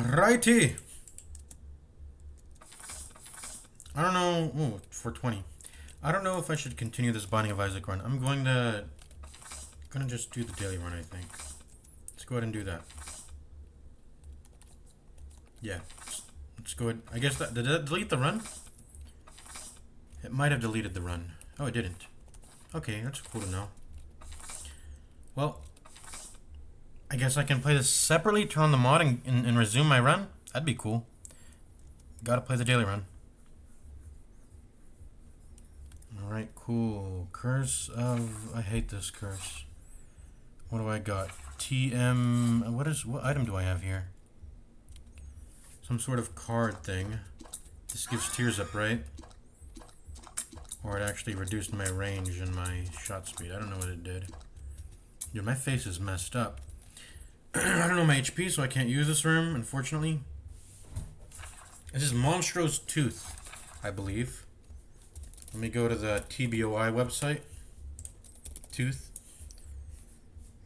Righty. I don't know. Ooh, 420. I don't know if I should continue this Binding of Isaac run. I'm gonna just do the daily run, I think. Let's go ahead and do that. Yeah. Let's go ahead. I guess that did that delete the run? It might have deleted the run. Oh, it didn't. Okay, that's cool to know. Well, I guess I can play this separately, turn on the mod, and resume my run? That'd be cool. Gotta play the daily run. Alright, cool. Curse of... I hate this curse. What do I got? TM... What item do I have here? Some sort of card thing. This gives tears up, right? Or it actually reduced my range and my shot speed. I don't know what it did. Dude, my face is messed up. I don't know my HP, so I can't use this room, unfortunately. This is Monstro's Tooth, I believe. Let me go to the TBOI website. Tooth.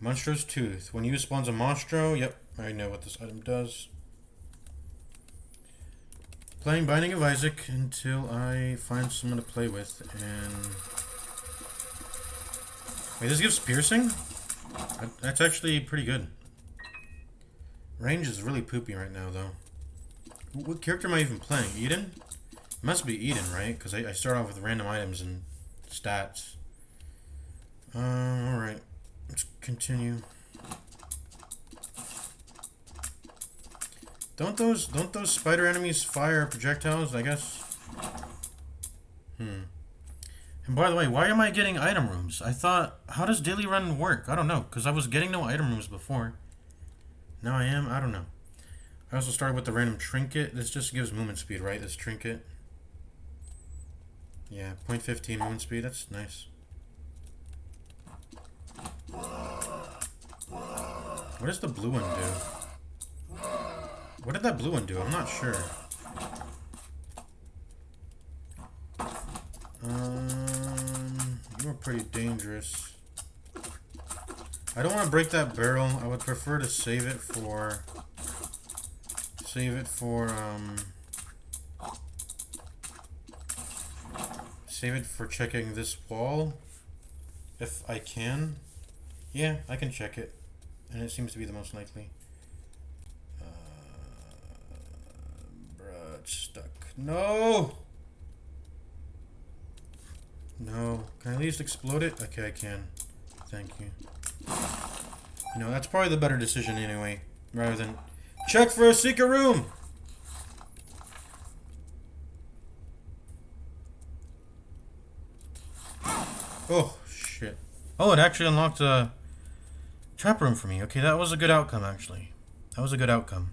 Monstro's Tooth. When you spawns a Monstro, yep, I know what this item does. Playing Binding of Isaac until I find someone to play with, and... Wait, this gives piercing? That's actually pretty good. Range is really poopy right now, though. What character am I even playing? Eden? Must be Eden, right? Because I start off with random items and stats. Alright. Let's continue. Don't those spider enemies fire projectiles, I guess? And by the way, why am I getting item rooms? I thought, how does daily run work? I don't know, because I was getting no item rooms before. Now I am? I don't know. I also started with the random trinket. This just gives movement speed, right? This trinket. Yeah, 0.15 movement speed. That's nice. What does the blue one do? What did that blue one do? I'm not sure. You were pretty dangerous. I don't want to break that barrel. I would prefer to save it for... Save it for checking this wall. If I can. Yeah, I can check it. And it seems to be the most likely. Bruh, it's stuck. No! No. Can I at least explode it? Okay, I can. Thank you. You know, that's probably the better decision anyway. Rather than... Check for a secret room! Oh, shit. Oh, it actually unlocked a trap room for me. Okay, that was a good outcome, actually. That was a good outcome.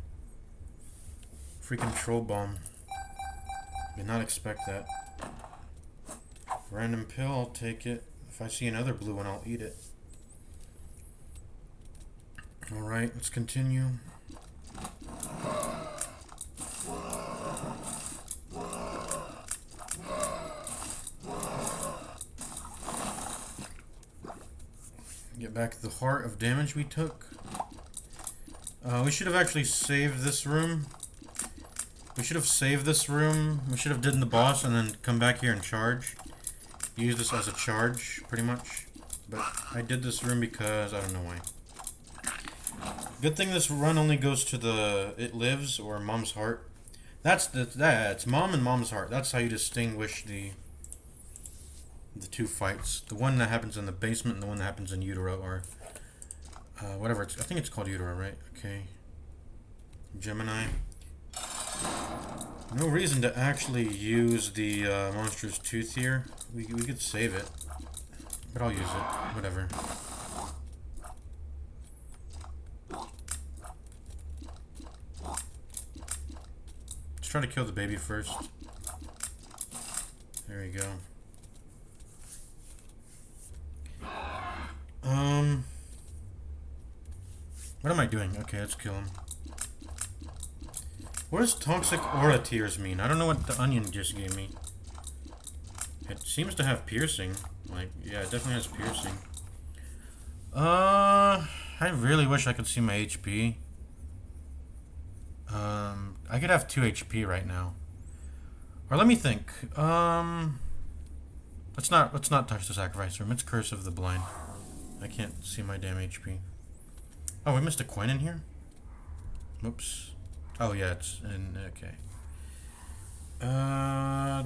Freaking troll bomb. Did not expect that. Random pill, I'll take it. If I see another blue one, I'll eat it. Alright, let's continue. Get back the heart of damage we took. We should have actually saved this room. We should have saved this room. We should have done the boss and then come back here and charge. Use this as a charge, pretty much. But I did this room because I don't know why. Good thing this run only goes to the It Lives or Mom's Heart. It's Mom and Mom's Heart. That's how you distinguish the two fights. The one that happens in the basement and the one that happens in Utero, or whatever. I think it's called Utero, right? Okay. Gemini. No reason to actually use the Monster's Tooth here. We could save it. But I'll use it. Whatever. Let's try to kill the baby first. There we go. What am I doing? Okay, let's kill him. What does toxic aura tears mean? I don't know what the onion just gave me. It seems to have piercing. Like, yeah, it definitely has piercing. I really wish I could see my HP. I could have 2 HP right now. Or let me think. Let's not touch the sacrifice room. It's Curse of the Blind. I can't see my damn HP. Oh, we missed a coin in here? Oops. Oh yeah, it's in okay.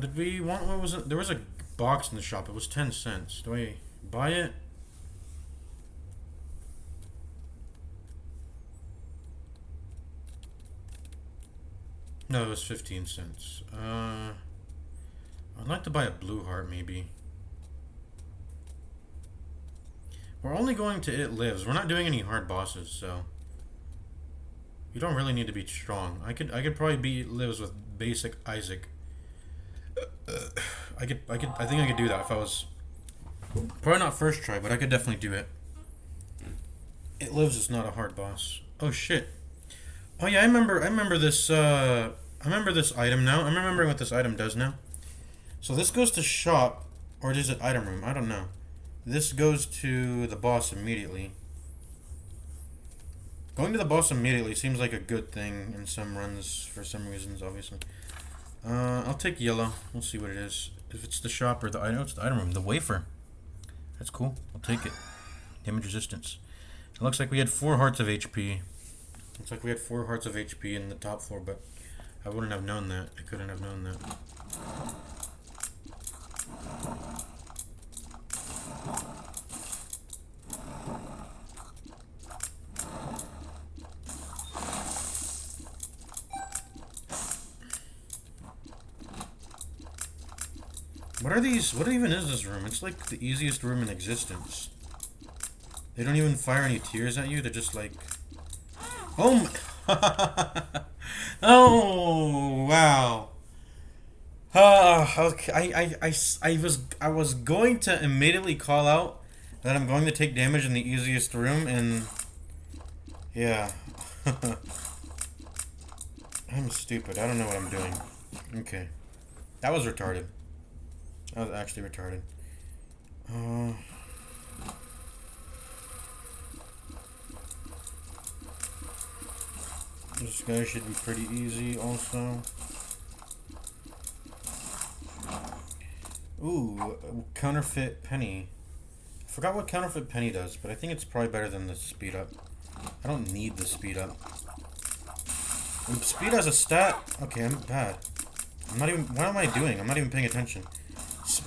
Did we want what was it? There was a box in the shop. It was 10 cents. Do I buy it? No, it was 15 cents. I'd like to buy a blue heart maybe. We're only going to It Lives. We're not doing any hard bosses, so you don't really need to be strong. I could probably beat It Lives with basic Isaac. I think I could do that if I was probably not first try, but I could definitely do it. It Lives is not a hard boss. Oh shit. Oh yeah, I remember this item now. I'm remembering what this item does now. So this goes to shop, or is it item room? I don't know. This goes to the boss immediately. Going to the boss immediately seems like a good thing in some runs for some reasons, obviously. I'll take yellow. We'll see what it is. If it's the shop or the item, it's the item room. The wafer. That's cool. I'll take it. Damage resistance. It looks like we had 4 hearts of HP. Looks like we had 4 hearts of HP in the top floor, but I wouldn't have known that. I couldn't have known that. What are these? What even is this room? It's like the easiest room in existence. They don't even fire any tears at you. They're just like, oh my. Oh wow. Okay. I was going to immediately call out that I'm going to take damage in the easiest room, and yeah. I'm stupid. I don't know what I'm doing. Okay, that was retarded. That was actually retarded. This guy should be pretty easy also. Ooh, counterfeit penny. I forgot what counterfeit penny does, but I think it's probably better than the speed up. I don't need the speed up. Speed has a stat. Okay, I'm bad. I'm not even. What am I doing? I'm not even paying attention.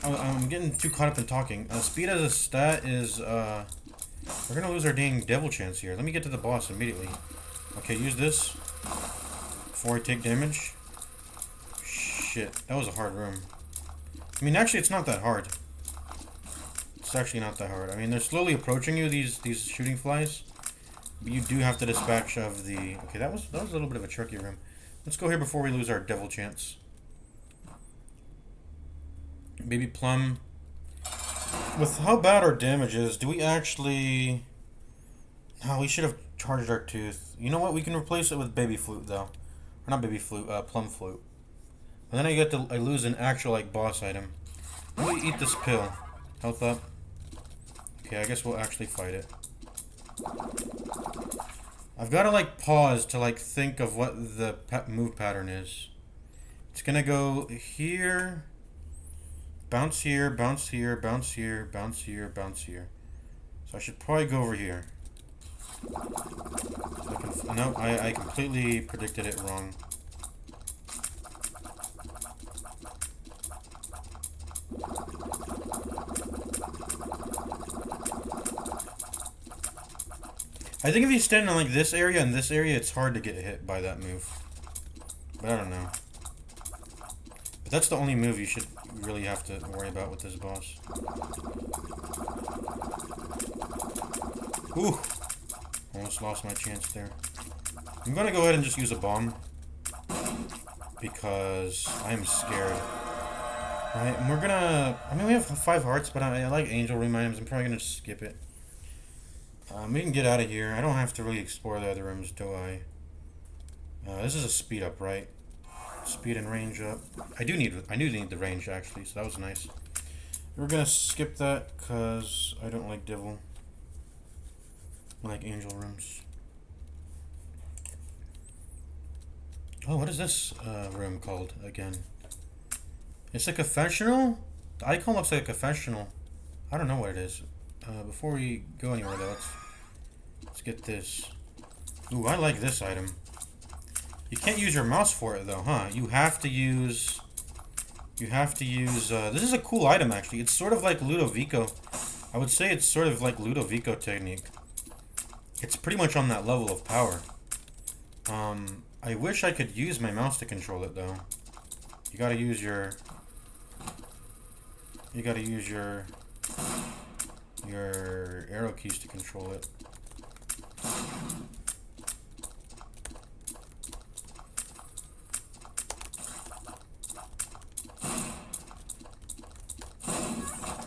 I'm getting too caught up in talking. Speed as a stat is, we're gonna lose our dang devil chance here. Let me get to the boss immediately. Okay, use this before I take damage. Shit, that was a hard room. I mean, actually, it's not that hard. It's actually not that hard. I mean, they're slowly approaching you, these shooting flies. But you do have to dispatch of the... Okay, that was a little bit of a tricky room. Let's go here before we lose our devil chance. Baby Plum. With how bad our damage is, do we actually... No, we should have charged our tooth. You know what? We can replace it with Baby Flute, though. Or not Baby Flute, Plum Flute. And then I lose an actual, like, boss item. Let me eat this pill. Health up. Okay, I guess we'll actually fight it. I've got to, like, pause to, like, think of what the move pattern is. It's gonna go here... Bounce here, bounce here, bounce here, bounce here, bounce here. So I should probably go over here. No, I completely predicted it wrong. I think if you stand in like this area and this area, it's hard to get hit by that move. But I don't know. But that's the only move you should really have to worry about with this boss. Ooh! Almost lost my chance there. I'm gonna go ahead and just use a bomb. Because I'm scared. Alright, and we're gonna... I mean, we have 5 hearts, but I like Angel Room items. I'm probably gonna just skip it. We can get out of here. I don't have to really explore the other rooms, do I? This is a speed up, right? Speed and range up. I do need the range, actually, so that was nice. We're gonna skip that, because I don't like Devil. I like Angel Rooms. Oh, what is this room called again? It's a confessional? The icon looks like a confessional. I don't know what it is. Before we go anywhere though, let's get this. Ooh, I like this item. You can't use your mouse for it though, huh? You have to use... this is a cool item actually. It's sort of like Ludovico. I would say it's sort of like Ludovico technique. It's pretty much on that level of power. I wish I could use my mouse to control it though. You gotta use your arrow keys to control it.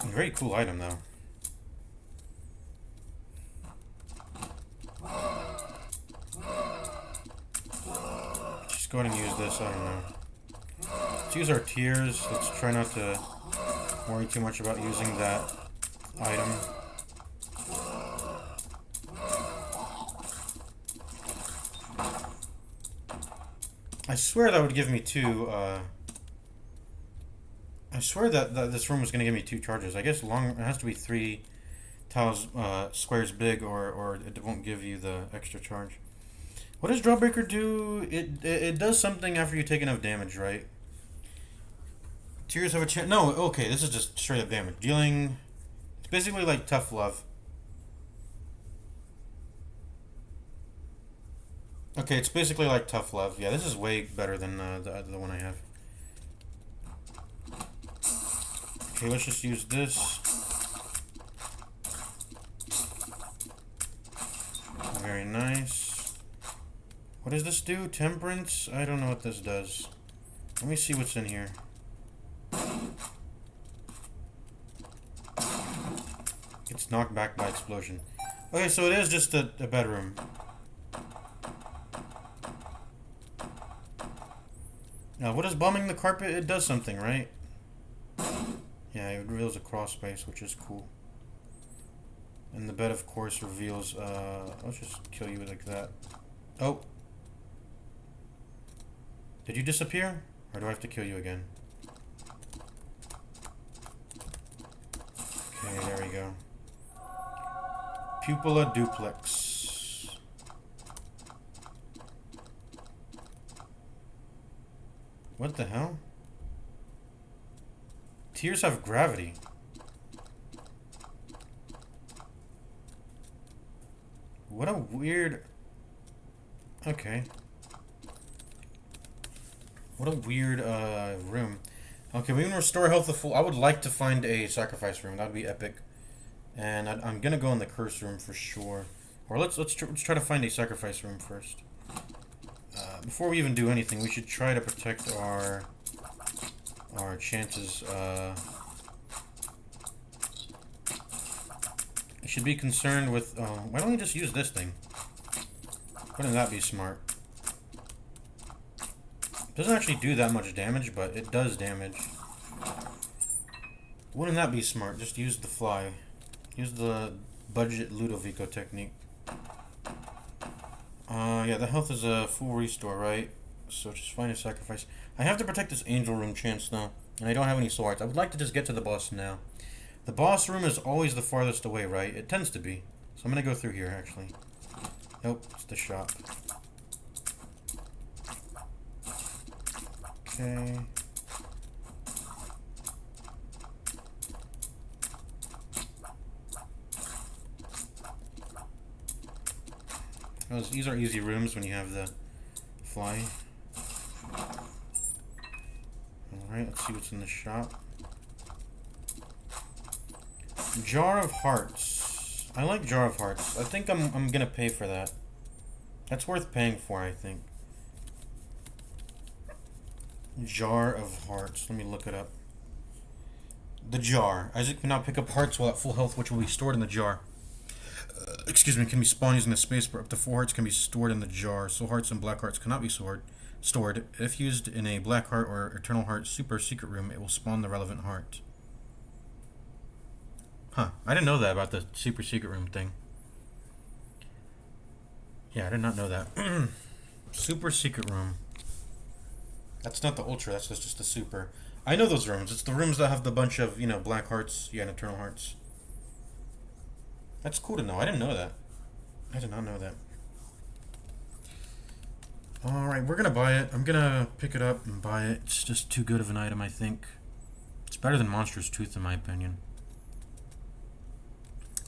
Very cool item though. Just go ahead and use this, I don't know. Let's use our tiers. Let's try not to worry too much about using that item. I swear that would give me two, I swear that this room was going to give me 2 charges. I guess it has to be 3 tiles, squares big, or it won't give you the extra charge. What does Drawbreaker do? It does something after you take enough damage, right? Tears have a chance. No, okay, this is just straight up damage. Dealing. It's basically like Tough Love. Okay, it's basically like Tough Love. Yeah, this is way better than the one I have. Okay, let's just use this. Very nice. What does this do? Temperance? I don't know what this does. Let me see what's in here. It's knocked back by explosion. Okay, so it is just a bedroom. Now, what is bombing the carpet? It does something, right? Yeah, it reveals a cross space, which is cool. And the bed, of course, reveals... let's just kill you like that. Oh! Did you disappear? Or do I have to kill you again? Okay, there we go. Pupilla duplex. What the hell? Tears have gravity. What a weird... Okay. What a weird room. Okay, we can restore health to full. I would like to find a sacrifice room. That would be epic. And I'm gonna go in the curse room for sure. Or let's try to find a sacrifice room first. Before we even do anything, we should try to protect our chances. I should be concerned with. Why don't we just use this thing? Wouldn't that be smart? It doesn't actually do that much damage, but it does damage. Wouldn't that be smart? Just use the fly. Use the budget Ludovico technique. Yeah, the health is a full restore, right? So just find a sacrifice. I have to protect this angel room chance now, and I don't have any soul hearts. I would like to just get to the boss now. The boss room is always the farthest away, right? It tends to be. So I'm gonna go through here, actually. Nope, it's the shop. Okay. These are easy rooms when you have the fly. Alright, let's see what's in the shop. Jar of Hearts. I like Jar of Hearts. I think I'm gonna pay for that. That's worth paying for, I think. Jar of Hearts. Let me look it up. The jar. Isaac cannot pick up hearts while at full health, which will be stored in the jar. Excuse me, can be spawned using the space bar. Up to 4 hearts can be stored in the jar. Soul hearts and black hearts cannot be stored. If used in a black heart or eternal heart super secret room, it will spawn the relevant heart. Huh. I didn't know that about the super secret room thing. Yeah, I did not know that. Super secret room. That's not the ultra. That's just the super. I know those rooms. It's the rooms that have the bunch of black hearts. Yeah, and eternal hearts. That's cool to know. I didn't know that. I did not know that. Alright, we're gonna buy it. I'm gonna pick it up and buy it. It's just too good of an item, I think. It's better than Monstrous Tooth, in my opinion.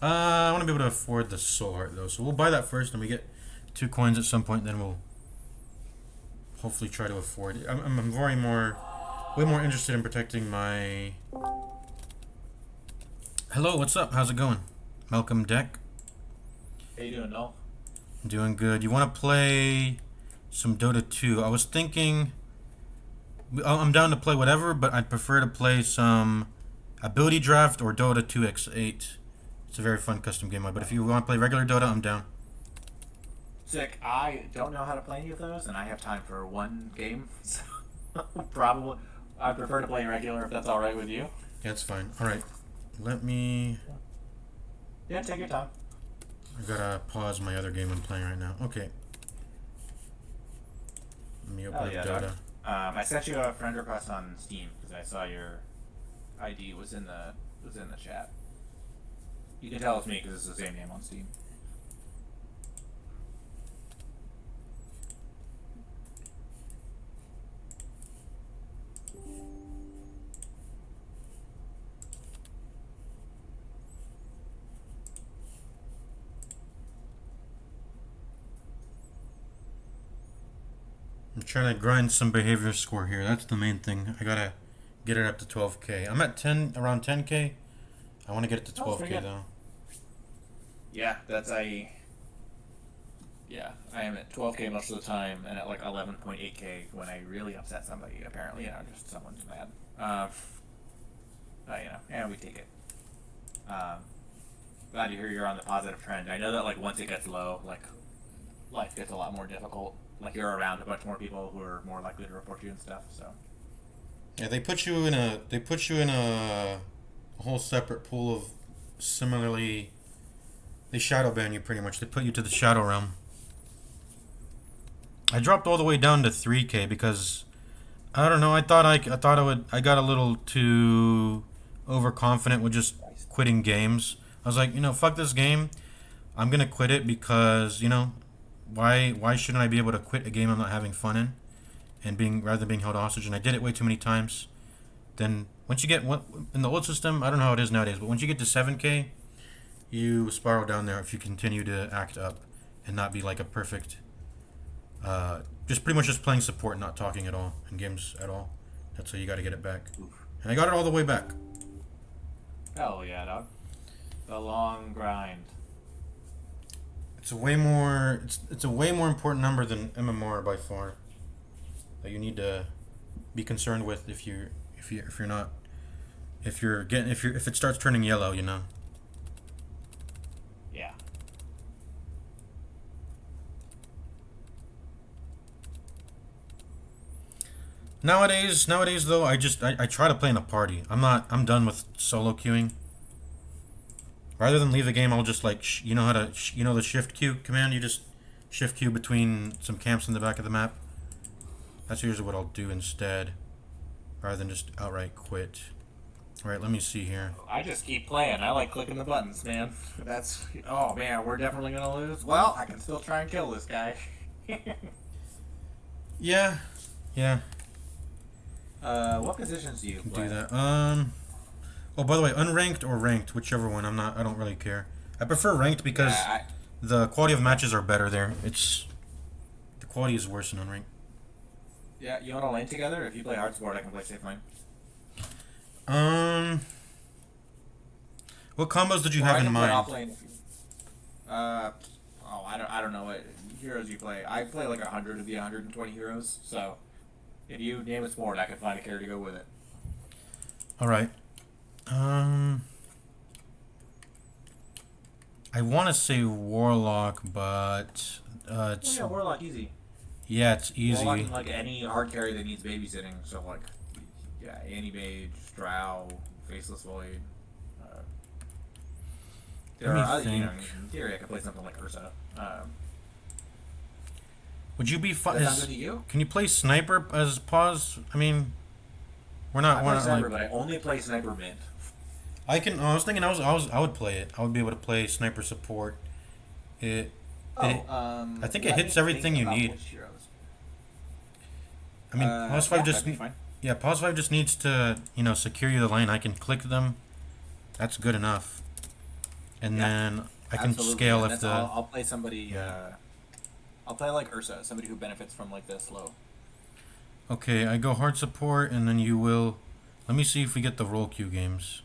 I want to be able to afford the Soul Heart, though. So we'll buy that first, and we get 2 coins at some point, then we'll hopefully try to afford it. I'm way more interested in protecting my... Hello, what's up? How's it going? Malcolm Deck. How you doing, Noel? I'm doing good. You want to play some Dota 2? I was thinking... I'm down to play whatever, but I'd prefer to play some Ability Draft or Dota 2x8. It's a very fun custom game mode, but if you want to play regular Dota, I'm down. Sick. I don't know how to play any of those, and I have time for one game, so probably I prefer to play regular if that's all right with you. Yeah, it's fine. All right, let me... Yeah, take your time. I gotta pause my other game I'm playing right now. Okay. Let me open up Dota. I sent you a friend request on Steam because I saw your ID was in the chat. You can tell it's me because it's the same name on Steam. I'm trying to grind some behavior score here. That's the main thing. I gotta get it up to 12k. I'm at around 10k. I want to get it to 12k though. Yeah, I am at 12k most of the time, and at like 11.8k when I really upset somebody. Apparently, just someone's mad. And we take it. Glad to hear you're on the positive trend. I know that like once it gets low, like life gets a lot more difficult. Like you're around a bunch more people who are more likely to report you and stuff. So yeah, they put you in a whole separate pool of similarly. They shadow ban you pretty much. They put you to the shadow realm. I dropped all the way down to 3k because I don't know. I thought I got a little too overconfident with just quitting games. I was like, fuck this game. I'm gonna quit it because why shouldn't I be able to quit a game I'm not having fun in, and rather than being held hostage? And I did it way too many times. Then once you get in the old system, I don't know how it is nowadays, but once you get to 7k, you spiral down there if you continue to act up and not be like a perfect, just pretty much just playing support, not talking at all in games at all. That's how you got to get it back. And I got it all the way back. hell yeah, dog. The long grind. It's a way more important number than MMR by far that you need to be concerned with if it starts turning yellow, Yeah. Nowadays though, I try to play in a party. I'm done with solo queuing. Rather than leave the game, I'll just like the shift queue command. You just shift queue between some camps in the back of the map. That's usually what I'll do instead, rather than just outright quit. All right, let me see here. I just keep playing. I like clicking the buttons, man. Oh man, we're definitely gonna lose. Well, I can still try and kill this guy. Yeah. What positions do you play? Do that. Oh, by the way, unranked or ranked, whichever one. I don't really care. I prefer ranked because the quality of matches are better there. The quality is worse in unranked. Yeah, you want to lane together? If you play hard sport, I can play safe lane. What combos did you have in mind? I don't know what heroes you play. I play like 100 of the 120 heroes. So, if you name a sport, I can find a character to go with it. All right. I want to say Warlock, but it's... Oh yeah, Warlock easy. Yeah, it's easy. Warlock, like any hard carry that needs babysitting. So like, yeah, Anti-Mage, Drow, Faceless Void. In theory, I could play something like Ursa. Would you be Does that sound good is to you? Can you play sniper as pause? I mean, I we're play not sniper, like but I only play sniper mid. I can. I was thinking I would play it. I would be able to play sniper support. It Oh, it I think it let me hits think everything you about need. which heroes. I mean, pause five Yeah, just that'd be fine. yeah, pause five just needs to secure you the lane. I can click them. That's good enough. And Yeah, then I can absolutely. scale And if that's the I'll play somebody. yeah. I'll play like Ursa, somebody who benefits from like the slow. Okay, I go hard support, and then you will. Let me see if we get the roll queue games.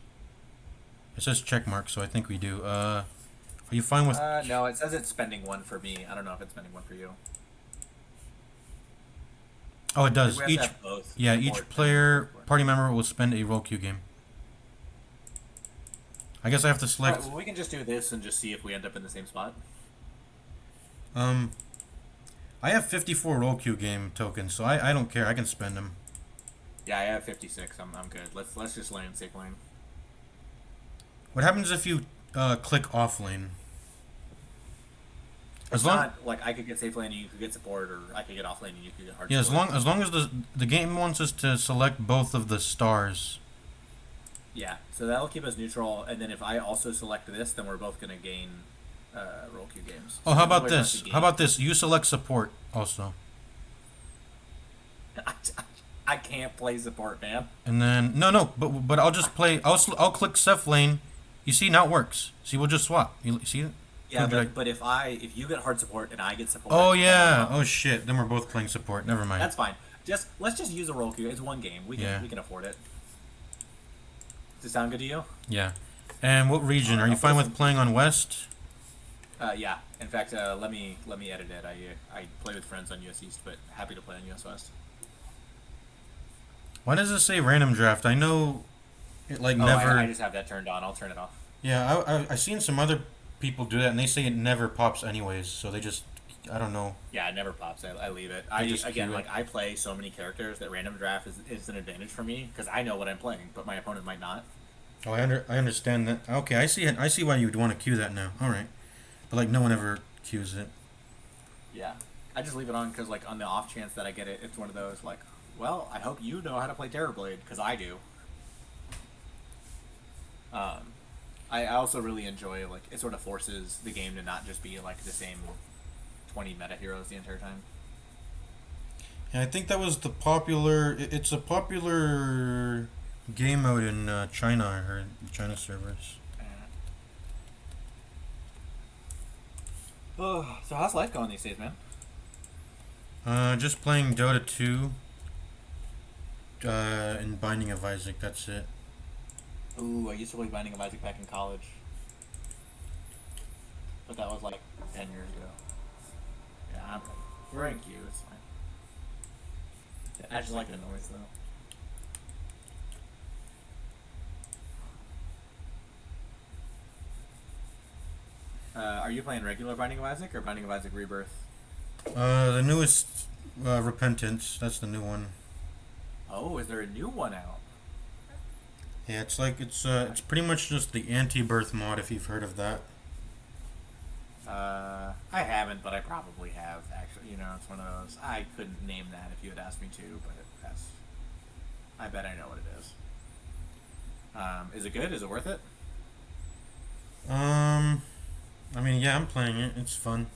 It says check mark, so I think we do. Are you fine with? No, it says it's spending one for me. I don't know if it's spending one for you. Oh, it I think does. we have to Each have both. yeah, support each and player support. party member will spend a roll queue game. I guess I have to All right, select. well, we can just do this and just see if we end up in the same spot. Um, I have 54 roll queue game tokens, so I don't care. I can spend them. Yeah, I have 56. I'm good. Let's just lane safe lane. What happens if you click off lane? It's not like I could get safe lane and you could get support, or I could get off lane and you could get hard Yeah, support. as long as the game wants us to select both of the stars. Yeah, so that'll keep us neutral, and then if I also select this, then we're both gonna gain roll queue games. Oh, So how there's about always less this? to gain. How about this? You select support also, I can't play support, man. and then no, but I'll just play. I'll click Seth lane. You see now it works. See, we'll just swap. You see it? Yeah, Told you but if you get hard support and I get support, Oh yeah. Oh shit. Then we're both playing support. Never mind. that's fine. Let's just use a roll queue. It's one game. Yeah. We can afford it. Does it sound good to you? Yeah. And what region? Are you I'll fine put with some- playing on West? Yeah. In fact, let me edit it. I play with friends on US East, but happy to play on US West. Why does it say random draft? I know it like Oh, never. I just have that turned on. I'll turn it off. Yeah, I seen some other people do that, and they say it never pops anyways. So they just, I don't know. Yeah, it never pops. I leave it. I just Again, queue like it. I play so many characters that random draft is an advantage for me because I know what I'm playing, but my opponent might not. Oh, I understand that. Okay, I see it. I see why you would want to queue that now. All right, but like no one ever queues it. Yeah, I just leave it on because like on the off chance that I get it, it's one of those like, well, I hope you know how to play Terrorblade because I do. I also really enjoy like it sort of forces the game to not just be like the same 20 meta heroes the entire time. And I think that was the popular. It's a popular game mode in China. I heard China servers. Oh, so how's life going these days, man? Just playing Dota 2. And Binding of Isaac. That's it. Ooh, I used to play Binding of Isaac back in college. But that was like 10 years ago. Yeah, I'm ready. We're in queue, it's fine. I just like the noise though. Are you playing regular Binding of Isaac or Binding of Isaac Rebirth? The newest Repentance. That's the new one. Oh, is there a new one out? Yeah, it's like it's pretty much just the anti-birth mod if you've heard of that. I haven't, but I probably have, actually. You know, it's one of those. I couldn't name that if you had asked me to, but that's. I bet I know what it is. Is it good? Is it worth it? I mean, yeah, I'm playing it. It's fun.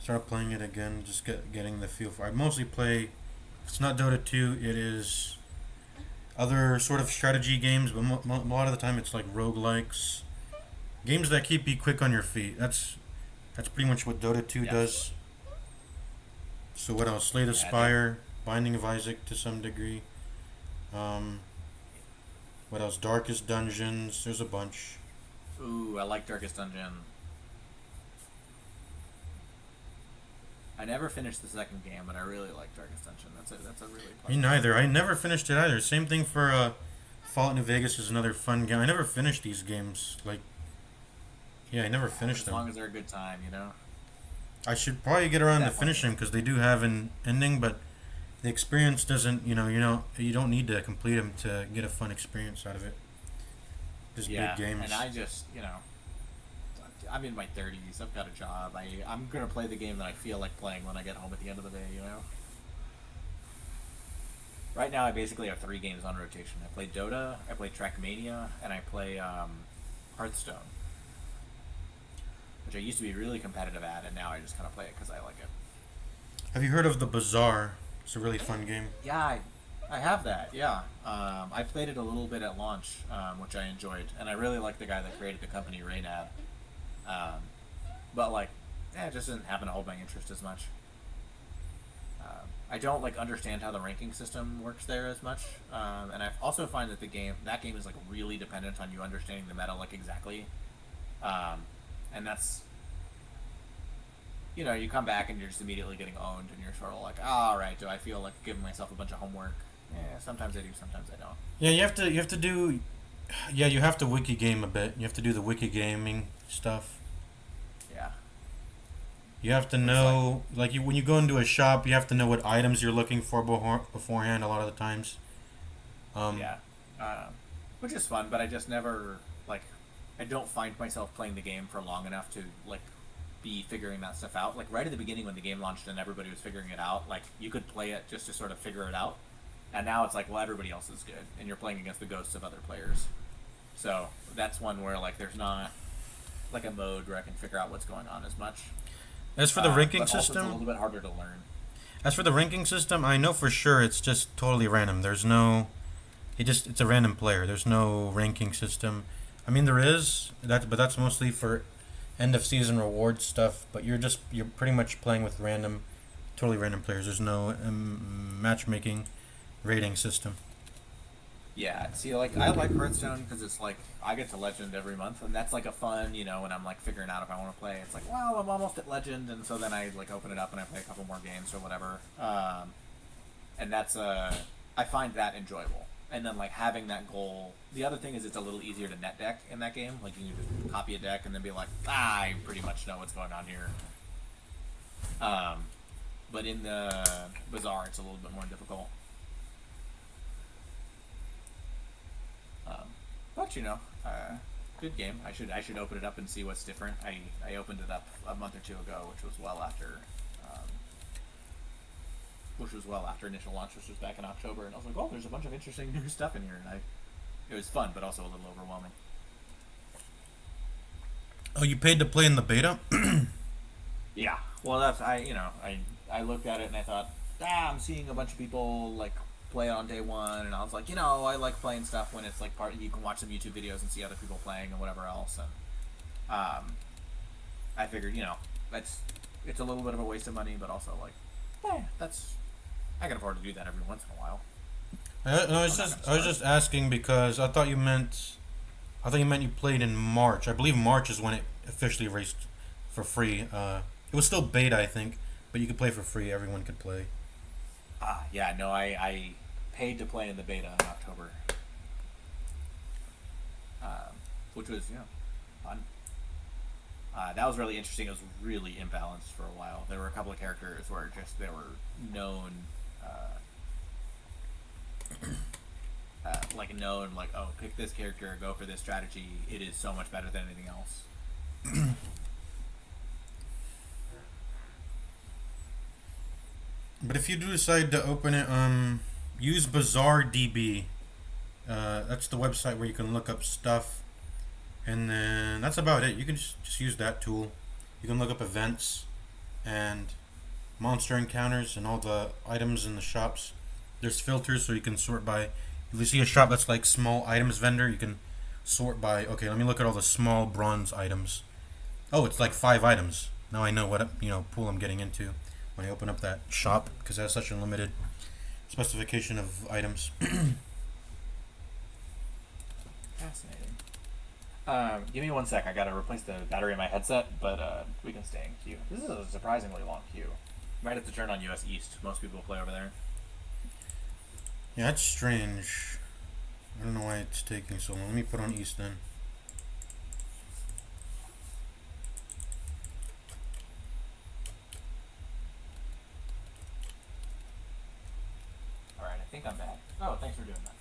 Start playing it again, just getting the feel for. I mostly play. If it's not Dota 2, it is other sort of strategy games, but a lot of the time it's like roguelikes, games that keep you quick on your feet. That's pretty much what Dota 2 Yes. does. So what else? Slay the Spire, Binding of Isaac to some degree. What else? Darkest Dungeons. There's a bunch. Ooh, I like Darkest Dungeon. I never finished the second game, but I really like Darkest Dungeon. That's a really Me pleasant. neither. I never finished it either. Same thing for Fallout New Vegas is another fun game. I never finished these games. Like, yeah, I never finished As long them. as they're a good time, you know. I should probably get around to Definitely. finishing them because they do have an ending, but the experience doesn't. You don't need to complete them to get a fun experience out of it. Just Yeah, big games. and I just, I'm in my 30s. I've got a job. I'm gonna play the game that I feel like playing when I get home at the end of the day. You know. Right now, I basically have 3 games on rotation. I play Dota, I play Trackmania, and I play Hearthstone, which I used to be really competitive at, and now I just kind of play it because I like it. Have you heard of the Bazaar? It's a really fun game. Yeah, I have that. Yeah, I played it a little bit at launch, which I enjoyed, and I really like the guy that created the company, Raynad. But like, it just didn't happen to hold my interest as much. I don't like understand how the ranking system works there as much, and I also find that that game is like really dependent on you understanding the meta like exactly, and that's, you come back and you're just immediately getting owned, and you're sort of like, all right, do I feel like giving myself a bunch of homework? Yeah, sometimes I do, sometimes I don't. Yeah, you have to wiki game a bit. You have to do the wiki gaming stuff. Yeah. You have to know, when you go into a shop, you have to know what items you're looking for beforehand. A lot of the times. Yeah, which is fun, but I just never I don't find myself playing the game for long enough to be figuring that stuff out. Like right at the beginning when the game launched and everybody was figuring it out, you could play it just to sort of figure it out, and now it's well, everybody else is good, and you're playing against the ghosts of other players. So that's one where there's not a mode where I can figure out what's going on as much. As for the ranking but also system, it's a little bit harder to learn. I know for sure it's just totally random. There's no, it's a random player. There's no ranking system. I mean, there is that, but that's mostly for end of season reward stuff. But you're pretty much playing with totally random players. There's no matchmaking rating system. Yeah, see, I like Hearthstone because it's I get to Legend every month, and that's a fun, when I'm figuring out if I want to play. It's well, I'm almost at Legend, and so then I open it up and I play a couple more games or whatever. And that's I find that enjoyable. And then having that goal. The other thing is it's a little easier to net deck in that game. You can just copy a deck and then be I pretty much know what's going on here. But in the Bazaar, it's a little bit more difficult. But good game. I should open it up and see what's different. I opened it up a month or two ago, which was well after initial launch, which was back in October, and I was oh, there's a bunch of interesting new stuff in here, and it was fun, but also a little overwhelming. Oh, you paid to play in the beta? Yeah. Well, that's I looked at it and I thought, I'm seeing a bunch of people play it on day one, and I was I like playing stuff when it's you can watch some YouTube videos and see other people playing and whatever else, and I figured it's a little bit of a waste of money, but also I can afford to do that every once in a while. I was just asking because I thought you meant you played in March. I believe March is when it officially released for free. It was still beta, I think, but you could play for free. Everyone could play. Yeah, no, I paid to play in the beta in October, which was fun. That was really interesting. It was really imbalanced for a while. There were a couple of characters where they were known, oh, pick this character, go for this strategy. It is so much better than anything else. But if you do decide to open it, use BazaarDB. That's the website where you can look up stuff, and then that's about it. You can just use that tool. You can look up events and monster encounters and all the items in the shops. There's filters so you can sort by. If you see a shop that's small items vendor, you can sort by. Okay, let me look at all the small bronze items. Oh, it's 5 items. Now I know what pool I'm getting into when I open up that shop, because it has such a limited specification of items. Fascinating. Give me 1 sec. I gotta replace the battery in my headset, but we can stay in queue. This is a surprisingly long queue. Might have to turn on US East. Most people play over there. Yeah, that's strange. I don't know why it's taking so long. Let me put on East then. Alright, I think I'm back. Oh, thanks for doing that.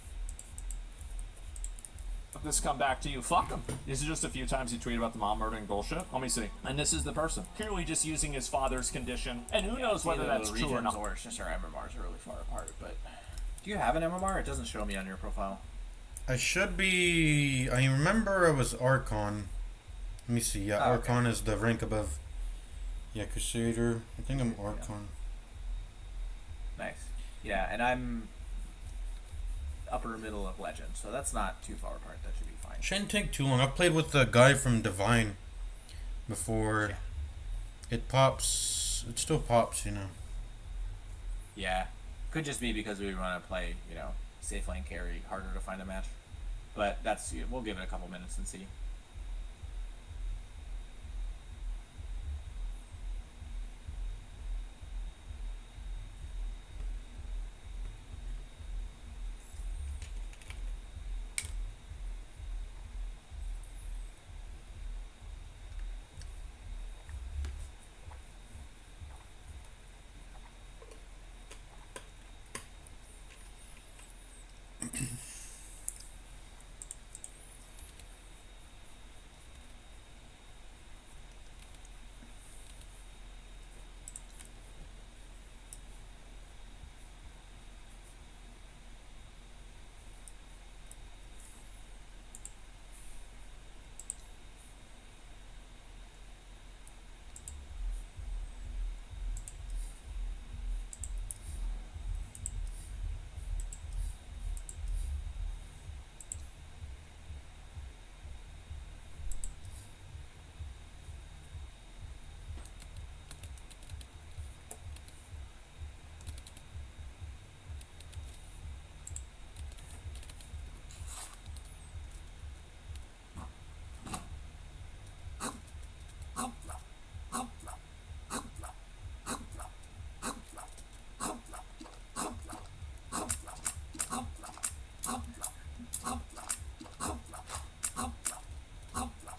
this come back to you. Fuck him. This is just a few times he tweeted about the mom murdering bullshit. Let me see. And this is the person. Clearly just using his father's condition. And who knows whether that's true or not. Or it's just our MMRs are really far apart. But do you have an MMR? It doesn't show me on your profile. I should be. I remember I was Archon. Let me see. Yeah, Archon is the rank above. Yeah, Crusader. I think I'm Archon. Nice. Yeah, and I'm upper middle of Legend, so that's not too far apart. That should be fine. Shouldn't take too long. I played with the guy from Divine before. Yeah. It pops. It still pops, you know. Yeah. Could just be because we want to play, you know, safe lane carry, harder to find a match. But that's, we'll give it a couple minutes and see.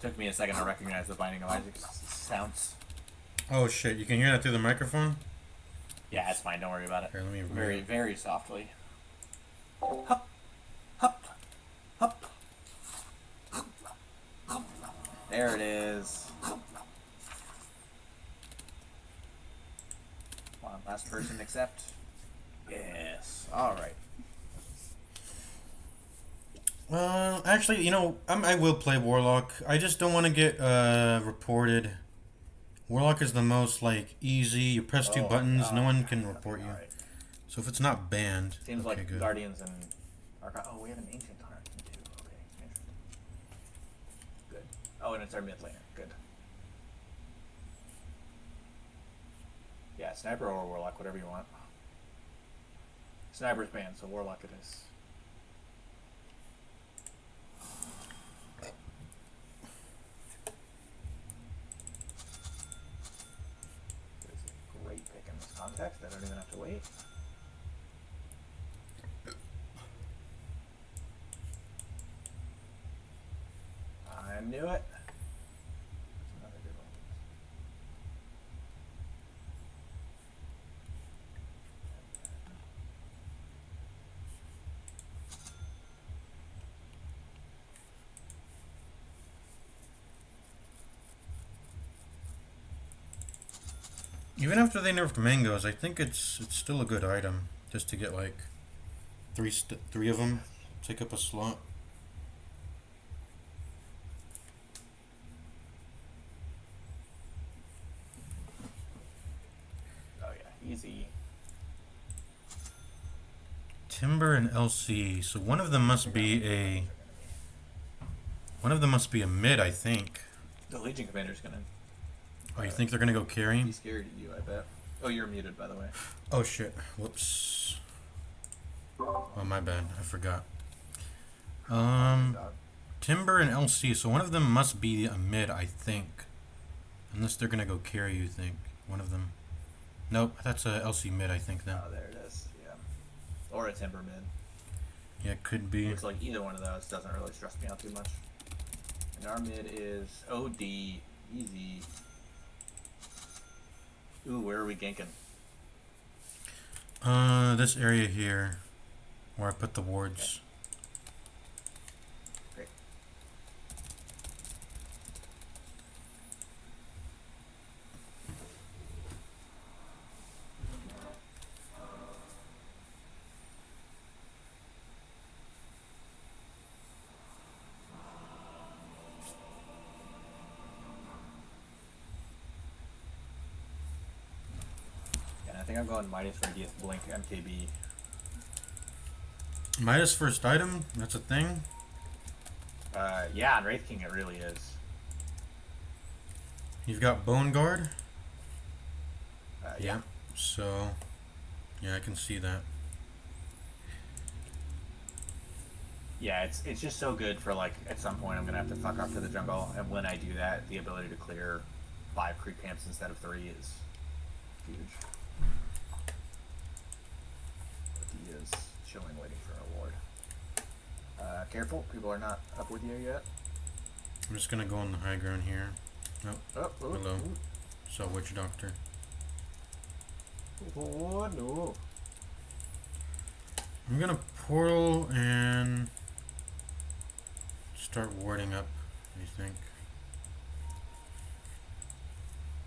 Took me a second to recognize the Binding of Isaac's sounds. Oh shit! You can hear that through the microphone. Yeah, it's fine. Don't worry about it. Here, let me very, very softly. Hup, hup, hup. There it is. Come on, last person accept. Yes. All right. Actually, you know, I will play Warlock. I just don't want to get reported. Warlock is the most like easy. You press two buttons, no one can report you. Right. So if it's not banned, Seems okay, like good. Guardians and Archon. Oh, we have an Ancient Heart too. Okay, interesting. Good. Oh, and it's our mid laner. Good. Yeah, Sniper or Warlock, whatever you want. Sniper's banned, so Warlock it is. Great pick in this context. I don't even have to wait. I knew it. That's another good one. Even after they nerfed mangoes, I think it's still a good item just to get like three of them, take up a slot. Oh yeah, easy. Timber and LC. So one of them must be a mid, I think. The Legion Commander's gonna Oh, you think they're gonna go carry? be scared of you, I bet. Oh, you're muted, by the way. Oh shit! Whoops. Oh, my bad. I forgot. Timber and LC. So one of them must be a mid, I think. Unless they're gonna go carry, you think one of them? Nope, that's a LC mid, I think then. Oh, there it is. Yeah. Or a Timber mid. Yeah, it could be. Looks like either one of those doesn't really stress me out too much. And our mid is OD. Easy. Ooh, where are we ganking? This area here, where I put the wards. Great. think I'm going Midas Radius Blink MKB. Midas first item? That's a thing? Yeah, on Wraith King it really is. You've got Bone Guard? Yeah. So, yeah, I can see that. Yeah, it's just so good for, like, at some point I'm going to have to fuck off to the jungle, and when I do that, the ability to clear 5 creep camps instead of 3 is huge. He is chilling, waiting for a reward. Careful, people are not up with you yet. I'm just gonna go on the high ground here. Oh, Hello. So, Witch Doctor. Oh, no. I'm gonna portal and start warding up, I think.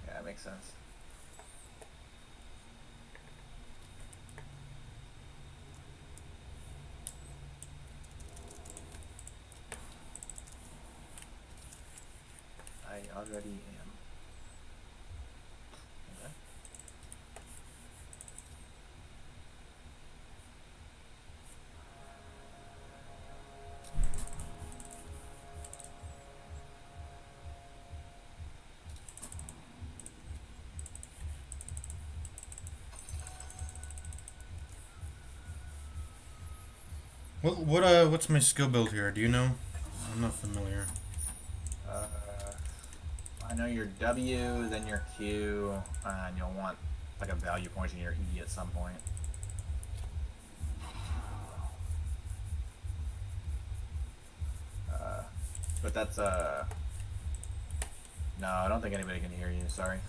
Yeah, that makes sense. I already am. Okay. What's my skill build here? Do you know? I'm not familiar. I know your W, then your Q, and you'll want like a value point in your E at some point. But that's no, I don't think anybody can hear you. Sorry.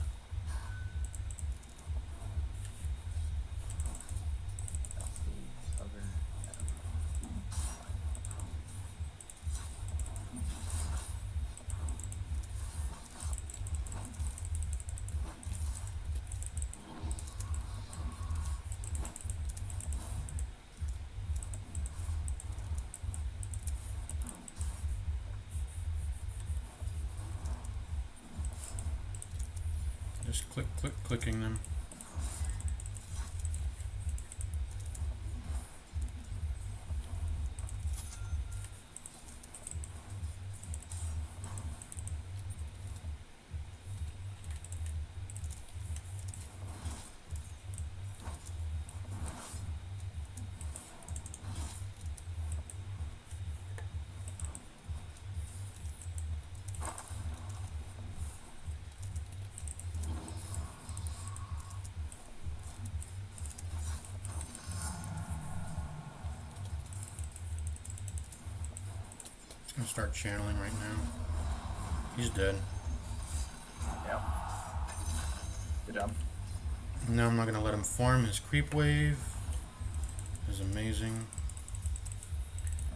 Just clicking them. I'm gonna start channeling right now. He's dead. Yep. Good job. No, I'm not gonna let him farm. His creep wave is amazing.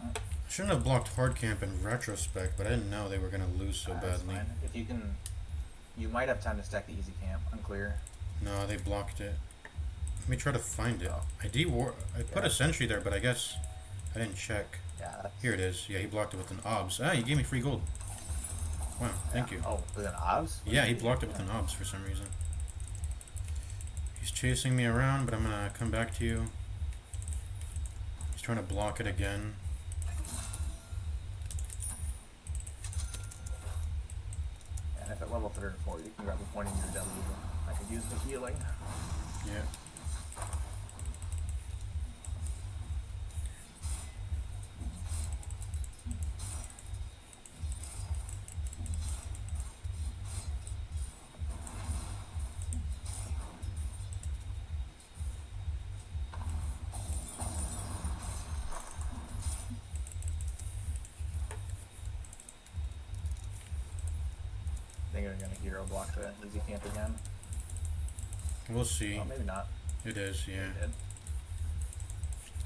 I shouldn't have blocked hard camp in retrospect, but I didn't know they were gonna lose so That's badly. fine. If you can, you might have time to stack the easy camp. Unclear. No, they blocked it. Let me try to find it. Oh. I put a sentry there, but I guess I didn't check. Yeah. That's, Here it is. Yeah, he blocked it with an obs. Ah, he gave me free gold. Wow, thank you. Oh, with an obs? Yeah, he blocked it with an obs for some reason. He's chasing me around, but I'm gonna come back to you. He's trying to block it again. And if at level 3 or 4, you can grab a point in your W. I could use the healing. Yeah. I think they're gonna hero block the easy camp again. We'll see. Oh, maybe not. It is, yeah. They did.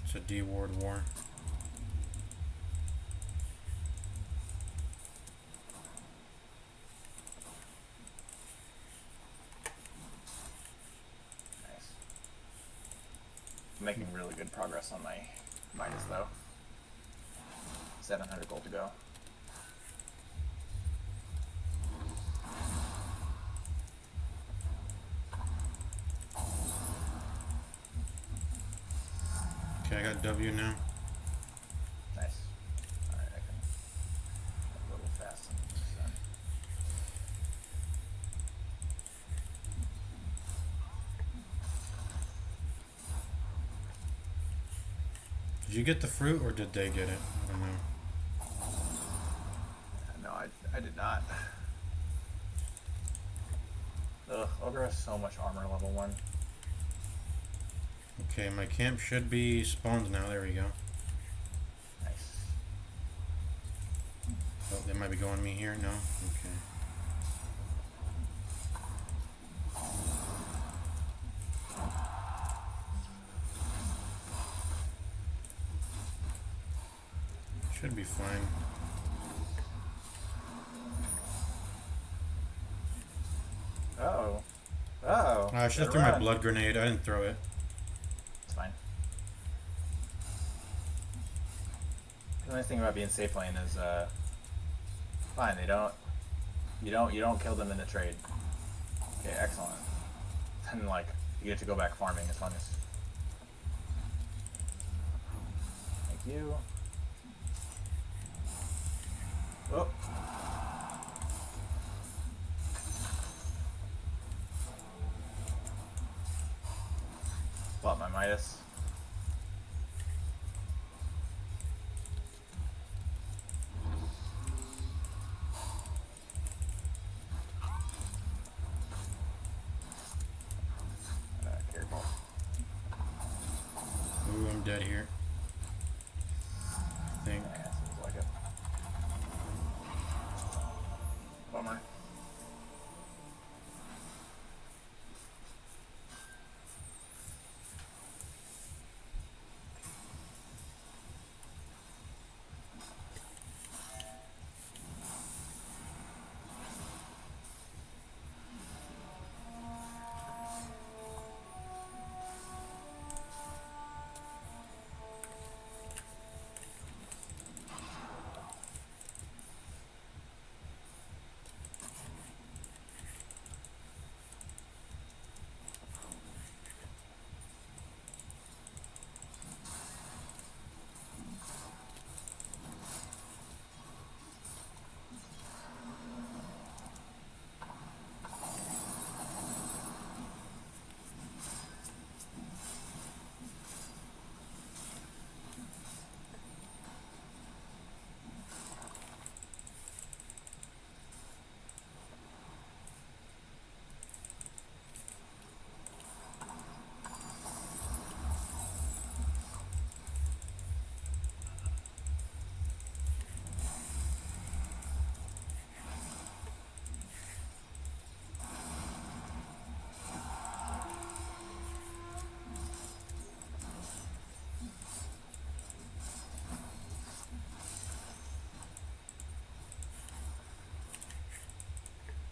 It's a D-ward war. Nice. I'm making really good progress on my Midas though. 700 gold to go. Okay, I got W now. Nice. Alright, I can a little fast on this then. Did you get the fruit or did they get it? I don't know. No, I did not. Ugh, Ogre has so much armor level 1. Okay, my camp should be spawned now. There we go. Nice. Oh, they might be going me here. No? Okay. Should be fine. Uh-oh. Uh-oh. I should have threw my blood grenade. I didn't throw it. It's fine. The nice thing about being safe lane is, fine, you don't kill them in the trade. Okay, excellent. Then, like, you get to go back farming as long as... Thank you. Oh. Flop my Midas. Careful. Ooh, I'm dead here. I think. Yeah, seems like it. Bummer.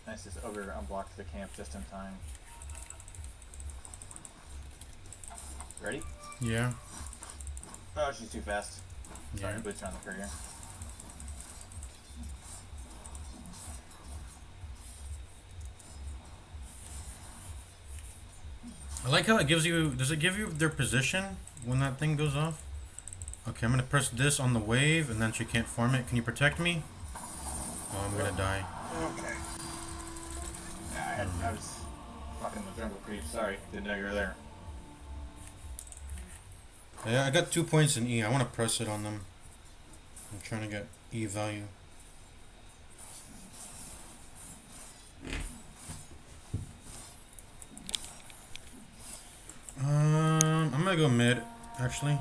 Nice, this Ogre unblocked the camp just in time. Ready? Yeah. Oh, she's too fast. Sorry, Yeah. boots around the courier. I like how it gives you. Does it give you their position when that thing goes off? Okay, I'm gonna press this on the wave, and then she can't farm it. Can you protect me? Oh, I'm gonna die. Okay. Yeah, I was fucking the jungle creep. Sorry, didn't know you were there. Yeah, I got 2 points in E. I want to press it on them. I'm trying to get E value. I'm gonna go mid, actually.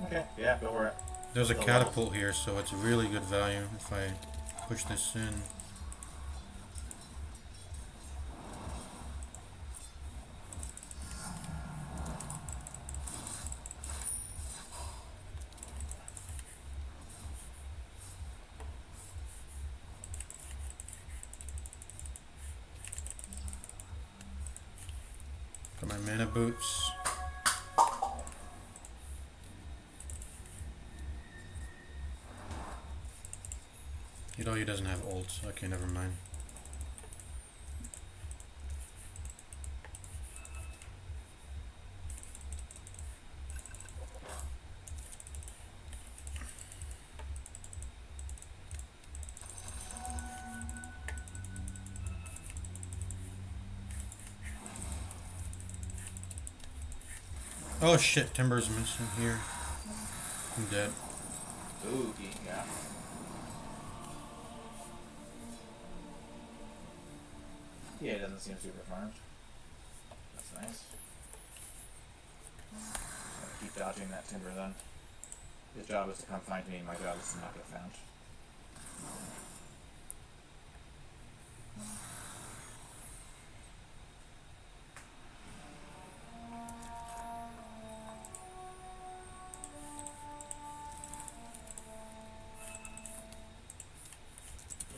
Okay. Yeah, go for it. There's a Go catapult here, so it's really good value if I push this in. Got my mana boots. You know he doesn't have ults. Okay, never mind. Oh shit, timber's missing here. I'm dead. Ooh, yeah. Yeah, it doesn't seem super farmed. That's nice. Gotta keep dodging that timber then. His job is to come find me, my job is to not get found.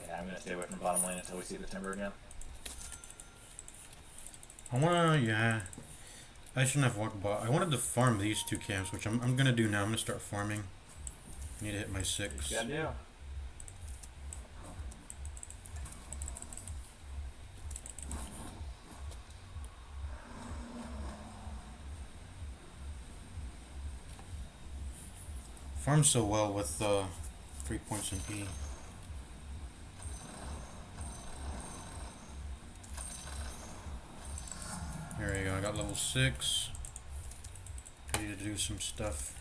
Yeah, I'm gonna stay away from bottom lane until we see the timber again. I wanna, yeah. I shouldn't have walked bot. I wanted to farm these two camps, which I'm gonna do now. I'm gonna start farming. I need to hit my 6. Yeah, do. Farm so well with 3 points in E. There we go. I got level 6. Ready to do some stuff.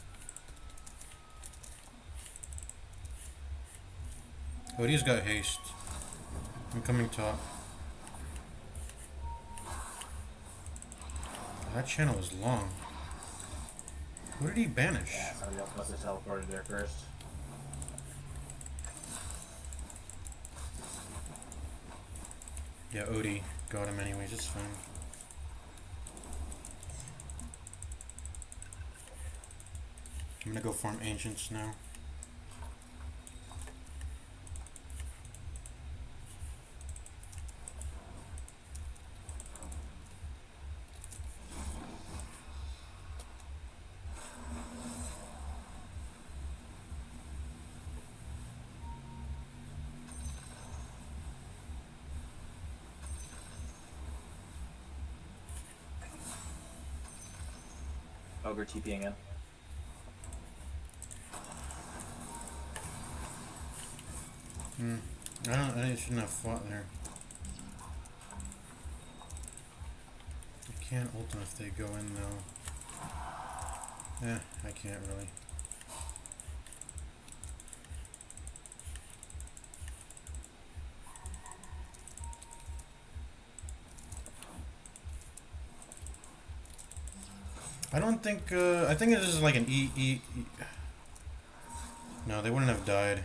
Odie's got haste. I'm coming top. That channel is long. Who did he banish? Yeah, somebody else must have teleported there first. Yeah, Odie got him anyways. It's fine. I'm gonna go farm ancients now. Ogre TPing in. I shouldn't have fought there. I can't ult them if they go in though. I can't really. I don't think, I think this is like an E. No, they wouldn't have died.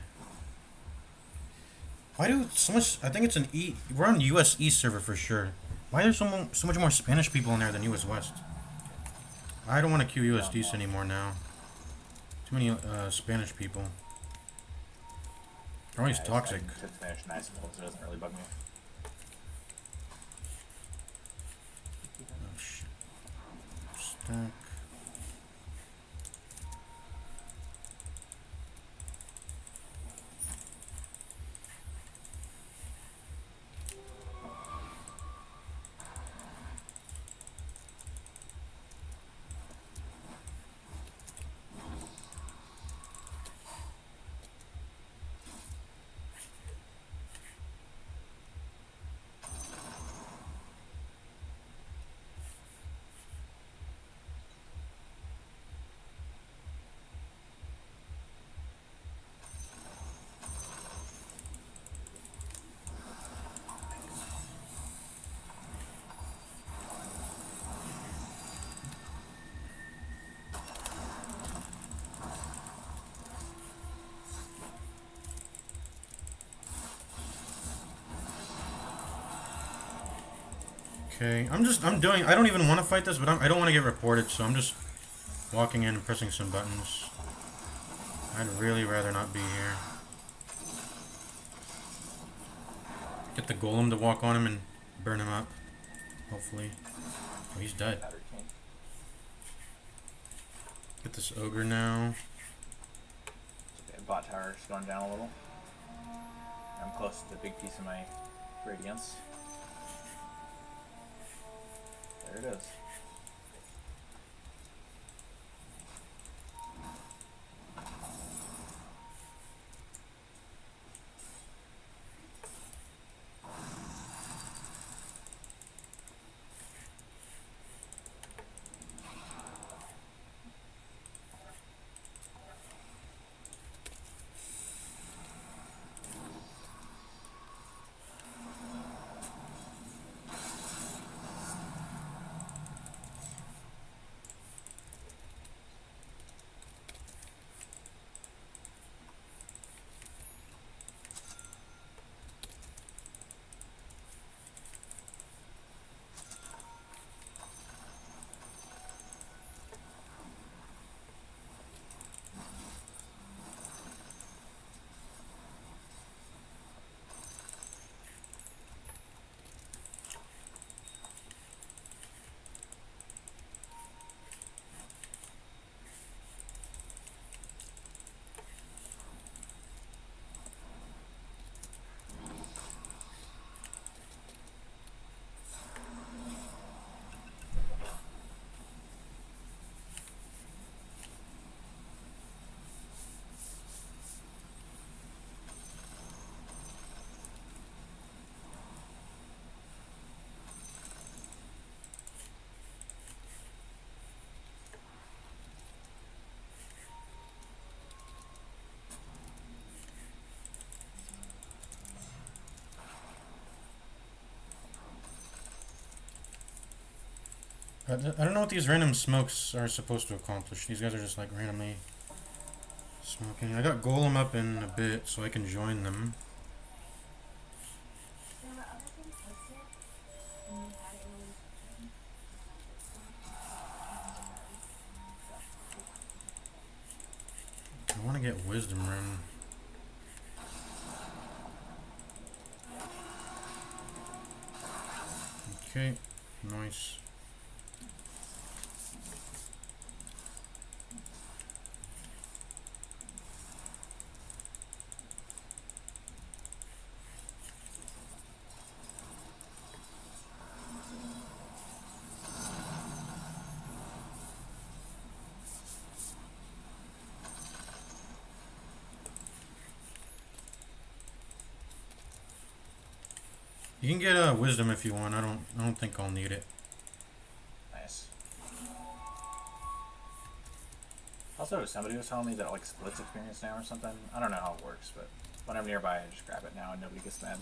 Why do so much, I think it's an E, we're on US East server for sure. Why are there so much more Spanish people in there than US West? I don't want to queue US East anymore now. Too many, Spanish people. They're always toxic. I took Spanish nice, so it doesn't really bug me. Oh shit. Stack. Okay, I don't even want to fight this, but I don't want to get reported, so I'm just walking in and pressing some buttons. I'd really rather not be here. Get the golem to walk on him and burn him up, hopefully. Oh, he's dead. Get this ogre now. Okay, bot tower's gone down a little. I'm close to the big piece of my radiance. There it is. I don't know what these random smokes are supposed to accomplish. These guys are just like randomly smoking. I got Golem up in a bit so I can join them. I want to get Wisdom Ring. Okay, nice. You can get Wisdom if you want. I don't think I'll need it. Nice. Also, somebody was telling me that like splits experience now or something. I don't know how it works, but when I'm nearby, I just grab it now and nobody gets mad.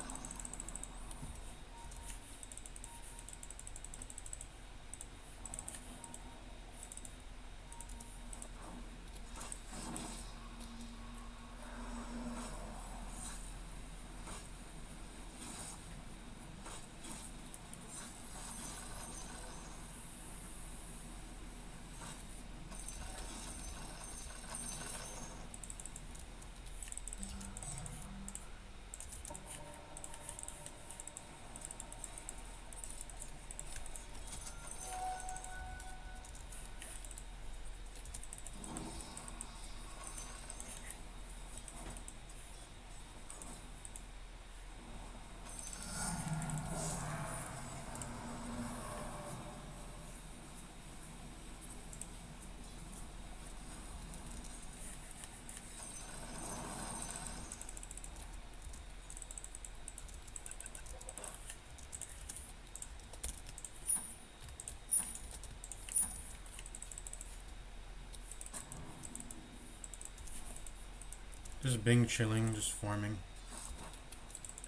Just Bing chilling, just farming.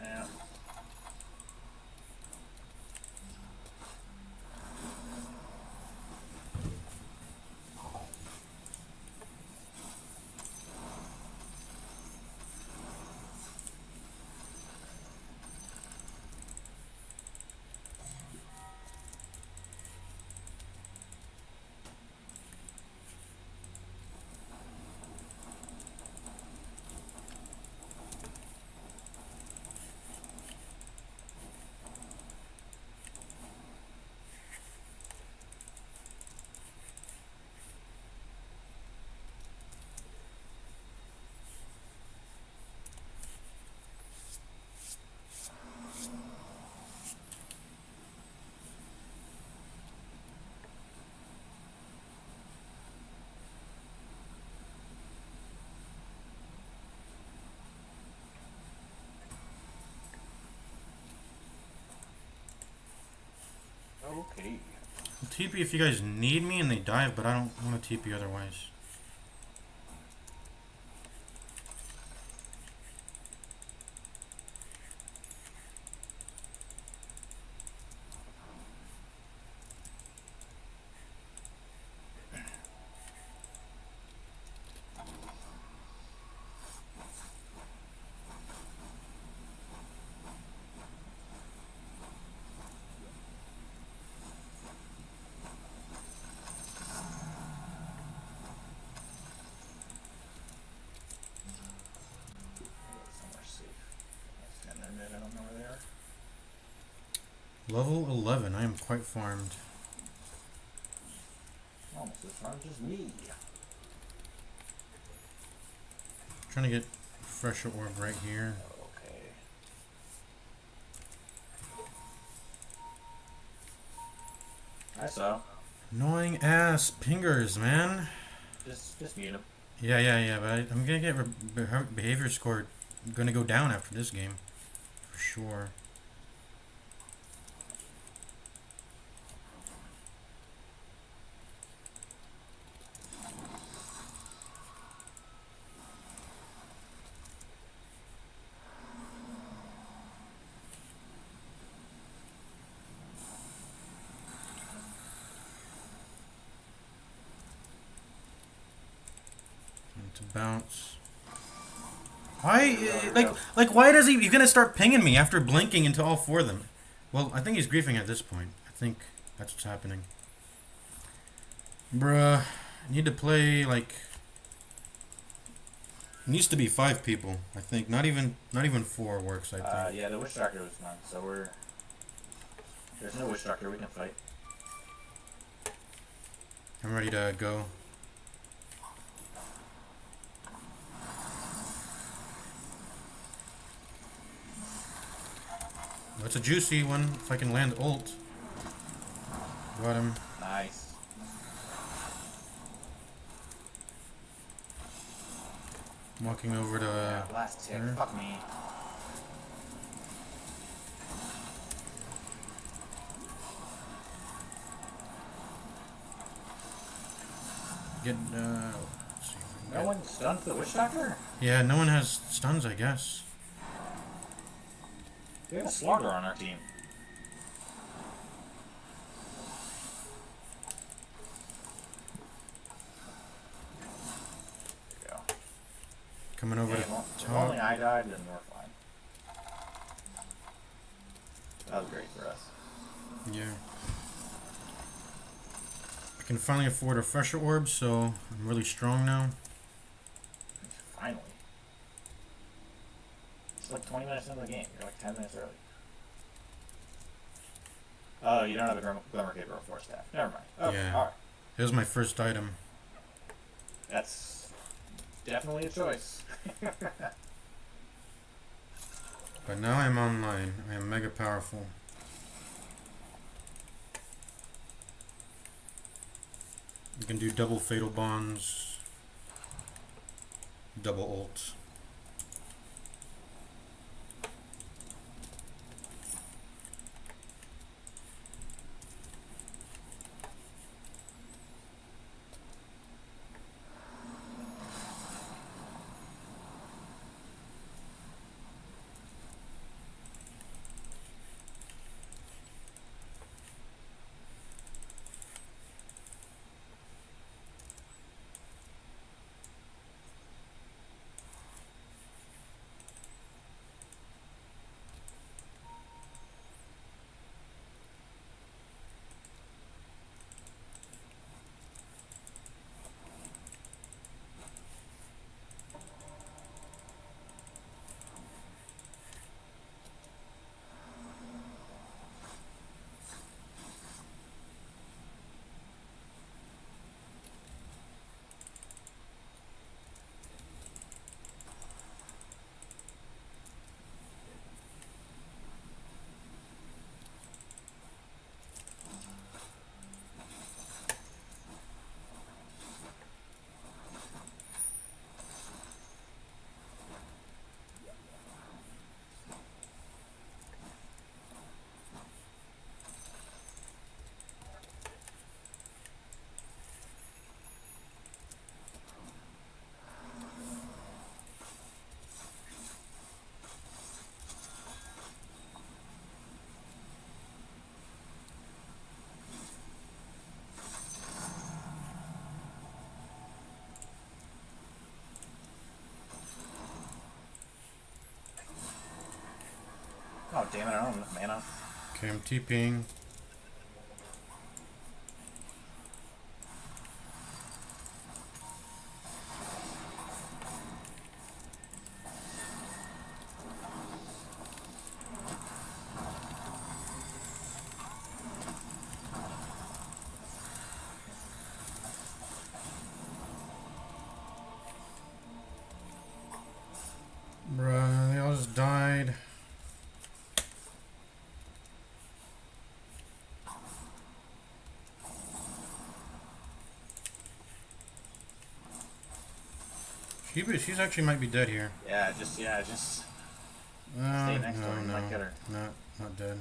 Yeah. Okay. I'll TP if you guys need me and they dive, but I don't want to TP otherwise. Somewhere safe. Stand there mid, I don't know where they are. Level 11, I am quite farmed. Almost as farmed as me. Trying to get fresher orb right here. Okay. I saw. Annoying ass pingers, man. Just mute him. Yeah, but I'm gonna get behavior score gonna go down after this game. For sure. bounce. Why? Like, why does he? He's gonna start pinging me after blinking into all four of them. Well, I think he's griefing at this point. I think that's what's happening. Bruh, I need to play like. It needs to be 5 people. I think not even 4 works. I think. Yeah, the Witch Doctor was fun, so we're. There's no Witch Doctor, we can fight. I'm ready to go. That's a juicy one. If I can land ult. Got him. Nice. I'm walking over to. Yeah, last tick. her. Fuck me. Get. Let's see if I can No get- one stunned the Witch Doctor? Yeah, no one has stuns, I guess. We have a Slaughter on our team. There you go. Coming over Yeah, to well, if top. only I died, then we're fine. That was great for us. Yeah. I can finally afford a fresher orb, so I'm really strong now. Finally. It's like 20 minutes into the game. You're like 10 minutes early. Oh, you don't have a Glimmer Cape or a Force Staff. Never mind. Oh, Yeah. alright. It was my first item. That's definitely a choice. But now I'm online. I am mega powerful. You can do double fatal bonds. Double ult. Oh, damn it, I don't have enough mana. Okay, I'm TPing. Bruh, they all just died. She's actually might be dead here. Yeah, just stay next to her. You no, might get her. not dead.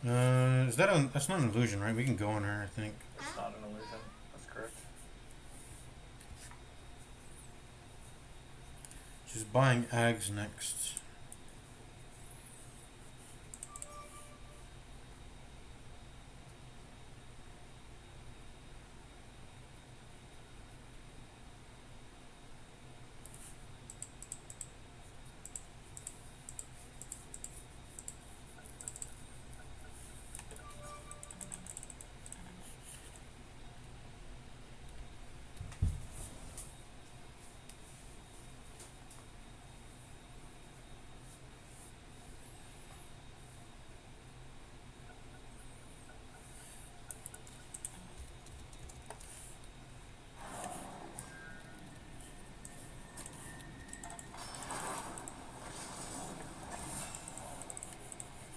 Is that a... That's not an illusion, right? We can go on her, I think. It's not an illusion. That's correct. She's buying Ags next.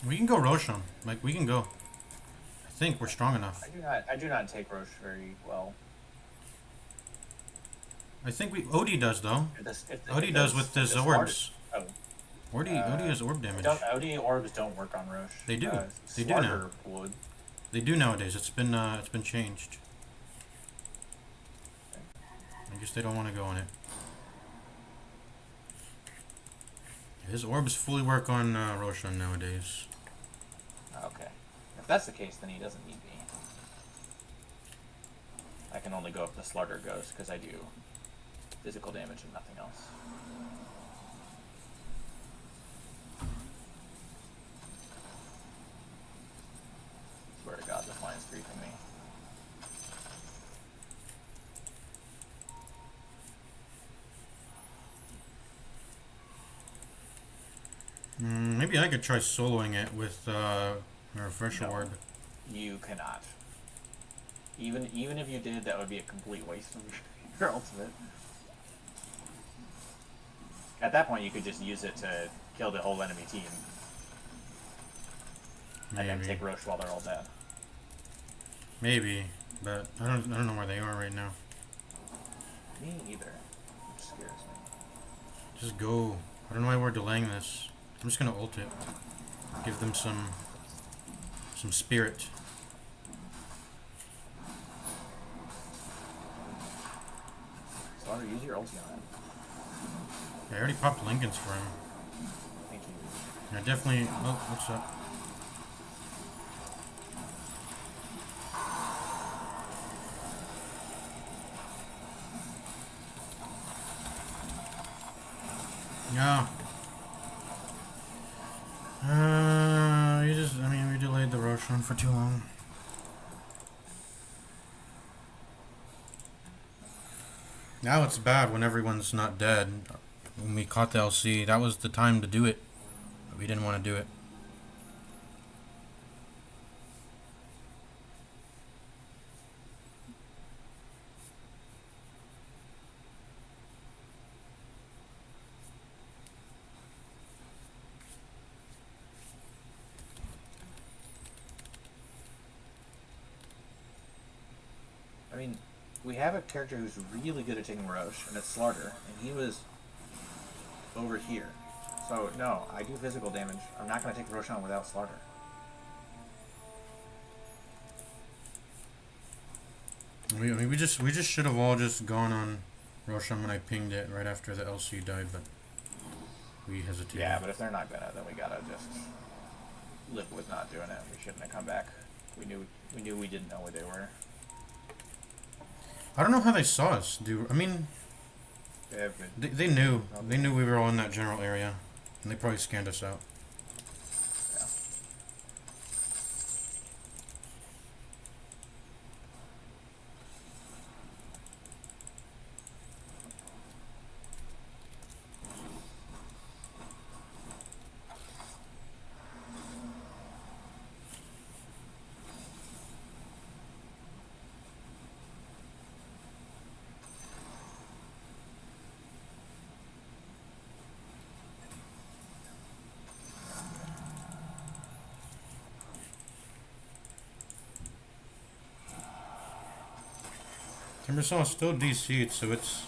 We can go Roshan. Like, we can go. I think we're strong enough. I do not take Roche very well. I think we... Odie does, though. Odie does with his if orbs. Oh. Odie has orb damage. Odie orbs don't work on Roche. They do. They do Slaughter now. would. They do nowadays. It's been changed. I guess they don't want to go on it. His orbs fully work on Roshan nowadays. Okay. If that's the case, then he doesn't need me. I can only go if the Slaughter goes, because I do physical damage and nothing else. Swear to God, this line's griefing me. Maybe I could try soloing it with a refresher No. orb. You cannot. Even if you did, that would be a complete waste of your ultimate. At that point, you could just use it to kill the whole enemy team. And then Maybe. take Roche while they're all dead. Maybe, but I don't know where they are right now. Me either. Which scares me. Just go. I don't know why we're delaying this. I'm just gonna ult it. Give them some spirit. Slaughter, use your ulti on it. I already popped Lincoln's for him. Thank you. I definitely... Oh, what's up? Yeah. We delayed the Roshan for too long. Now it's bad when everyone's not dead. When we caught the LC, that was the time to do it. But we didn't want to do it. I mean, we have a character who's really good at taking Roche, and it's Slaughter, and he was over here. So, no, I do physical damage. I'm not going to take Roche on without Slaughter. We just should have all just gone on Roshan when I pinged it right after the LC died, but we hesitated. Yeah, but if they're not gonna, then we gotta just live with not doing it. We shouldn't have come back. We knew we didn't know where they were. I don't know how they saw us. I mean, Yeah, but they knew. They knew we were all in that general area, and they probably scanned us out. yeah. Timbersaw is still DC'd, so it's...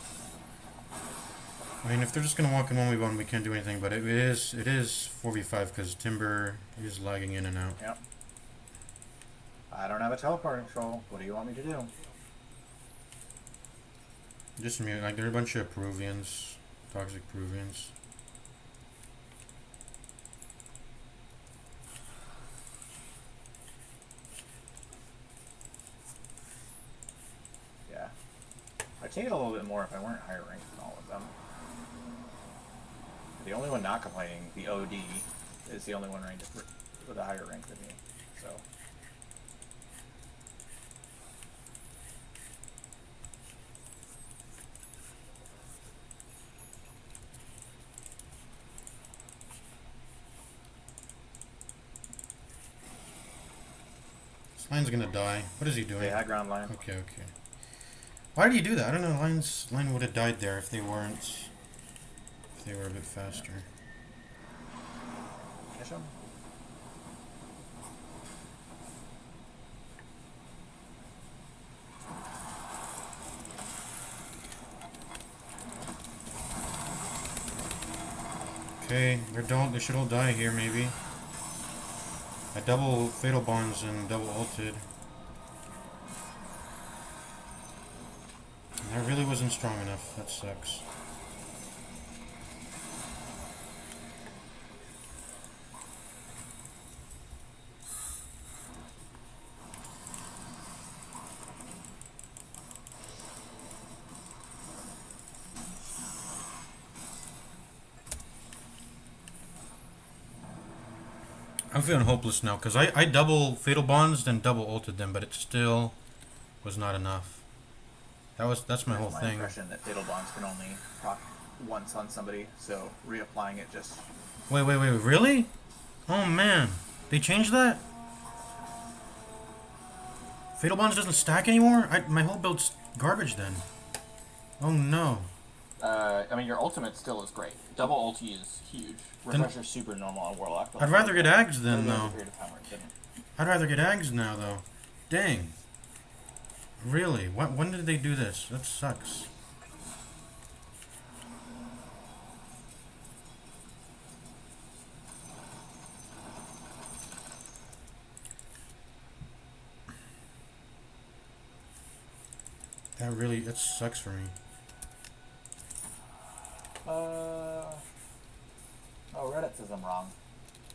I mean, if they're just gonna walk in 1v1, we can't do anything, but it is 4v5 because Timber is lagging in and out. Yep. I don't have a teleport control. What do you want me to do? Just mute. Like, there are a bunch of Peruvians. Toxic Peruvians. Yeah. I'd take it a little bit more if I weren't higher ranked than all of them. The only one not complaining, the OD, is the only one ranked with a higher rank than me. So. This line's gonna die. What is he doing? Yeah, high ground line. Okay, okay. Why did he do that? I don't know. Line would have died there if they weren't. If they were a bit faster. Catch him. Okay, they should all die here maybe. I double fatal bonds and double ulted. That really wasn't strong enough. That sucks. I'm feeling hopeless now because I double fatal bonds then double ulted them, but it still was not enough. That's my whole my thing. impression that fatal bonds can only proc once on somebody, so reapplying it just. Wait, really? Oh man, they changed that? Fatal bonds doesn't stack anymore? My whole build's garbage then. Oh no. I mean, your ultimate still is great. Double ulti is huge. Refresher's super normal on Warlock. I'd rather get Ags then There was a though. period of time where it didn't. I'd rather get Ags now though. Dang. Really? When did they do this? That sucks. That sucks for me. Oh, Reddit says I'm wrong.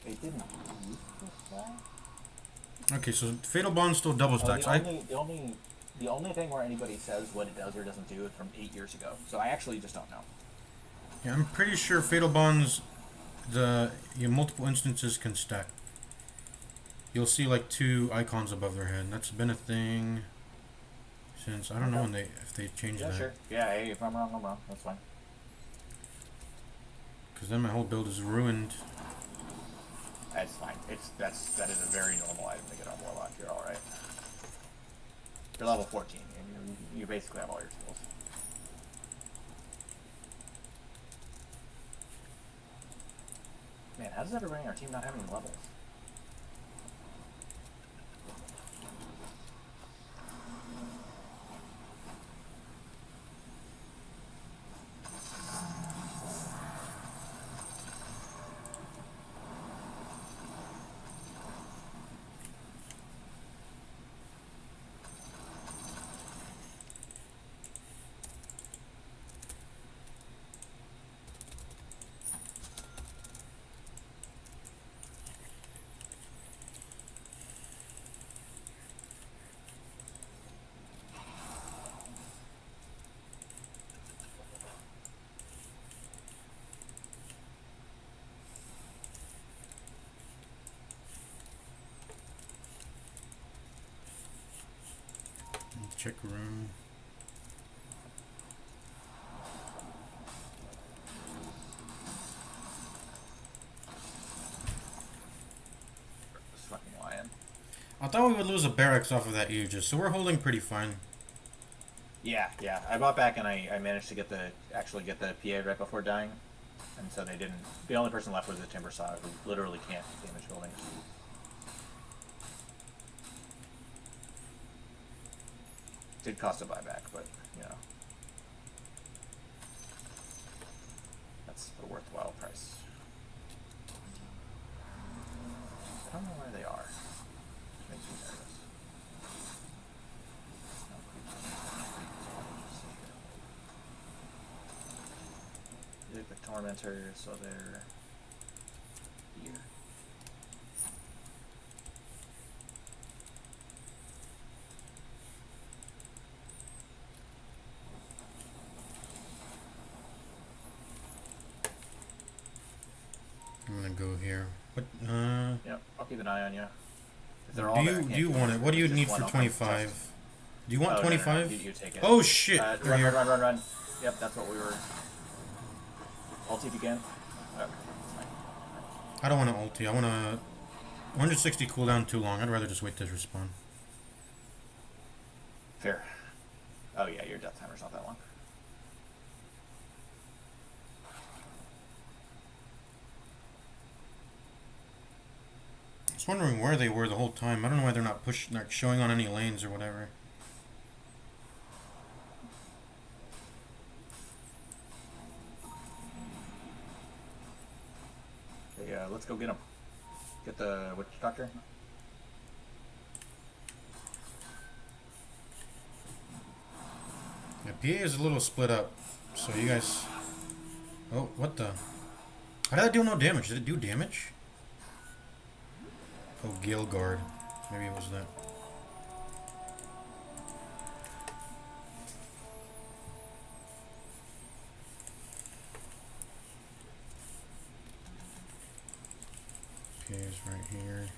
They didn't use this flag? Okay, so Fatal Bond still double stacks. The only thing where anybody says what it does or doesn't do is from 8 years ago. So I actually just don't know. Yeah, I'm pretty sure Fatal Bonds, multiple instances can stack. You'll see like 2 icons above their head. That's been a thing since I don't know if they changed Yeah, that. sure. Yeah, hey, if I'm wrong, I'm wrong. That's fine. Because then my whole build is ruined. That's fine. That is a very normal item to get on Warlock. You're all right. You're level 14, and you basically have all your skills. Man, how does everybody in our team not have any levels? Check room. This fucking lion. I thought we would lose a barracks off of that Aegis, so we're holding pretty fine. Yeah. I bought back and I managed to actually get the PA right before dying. And so they didn't. The only person left was the Timber Saw, who literally can't damage buildings. Did cost a buyback, but, you know. That's a worthwhile price. I don't know where they are. Which makes me nervous. take the Tormentor, so they're here. I'm gonna go here. What? Yep, I'll keep an eye on you. If they're Do all there, I you can't do you want it? anything. What do you Just need one for open 25? chest. Do you want Oh, no, no, no, 25? you take it. Oh shit! They're Run, here. run, run, run. Yep, that's what we were. Ulti again. Okay. I don't want to ulti. I want to 160 cooldown too long. I'd rather just wait to respawn. Fair. Oh yeah, your death timer's not that long. I was wondering where they were the whole time. I don't know why they're not like showing on any lanes or whatever. Okay, let's go get him. Get the witch doctor. Yeah, PA is a little split up, so you guys. Oh, what the? How did that do no damage? Did it do damage? Oh, Gale Guard. Maybe it was that. PA is right here.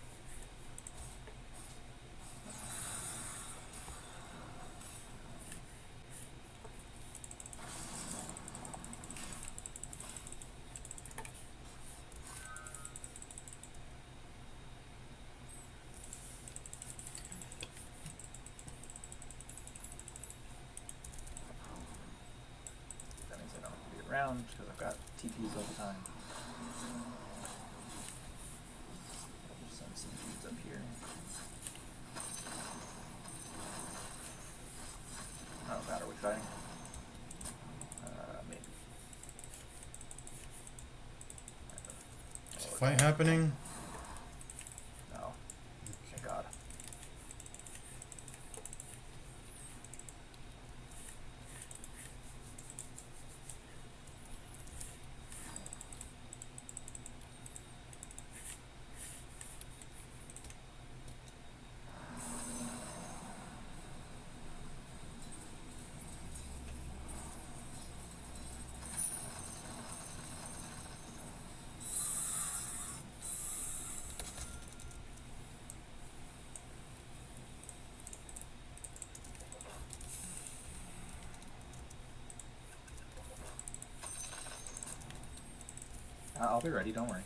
That means I don't have to be around because I've got TPs all the time. I'll just send some dudes up here. Oh god, are we fighting? Maybe. Is a fight happening? No. Thank god. I'll be ready, don't worry.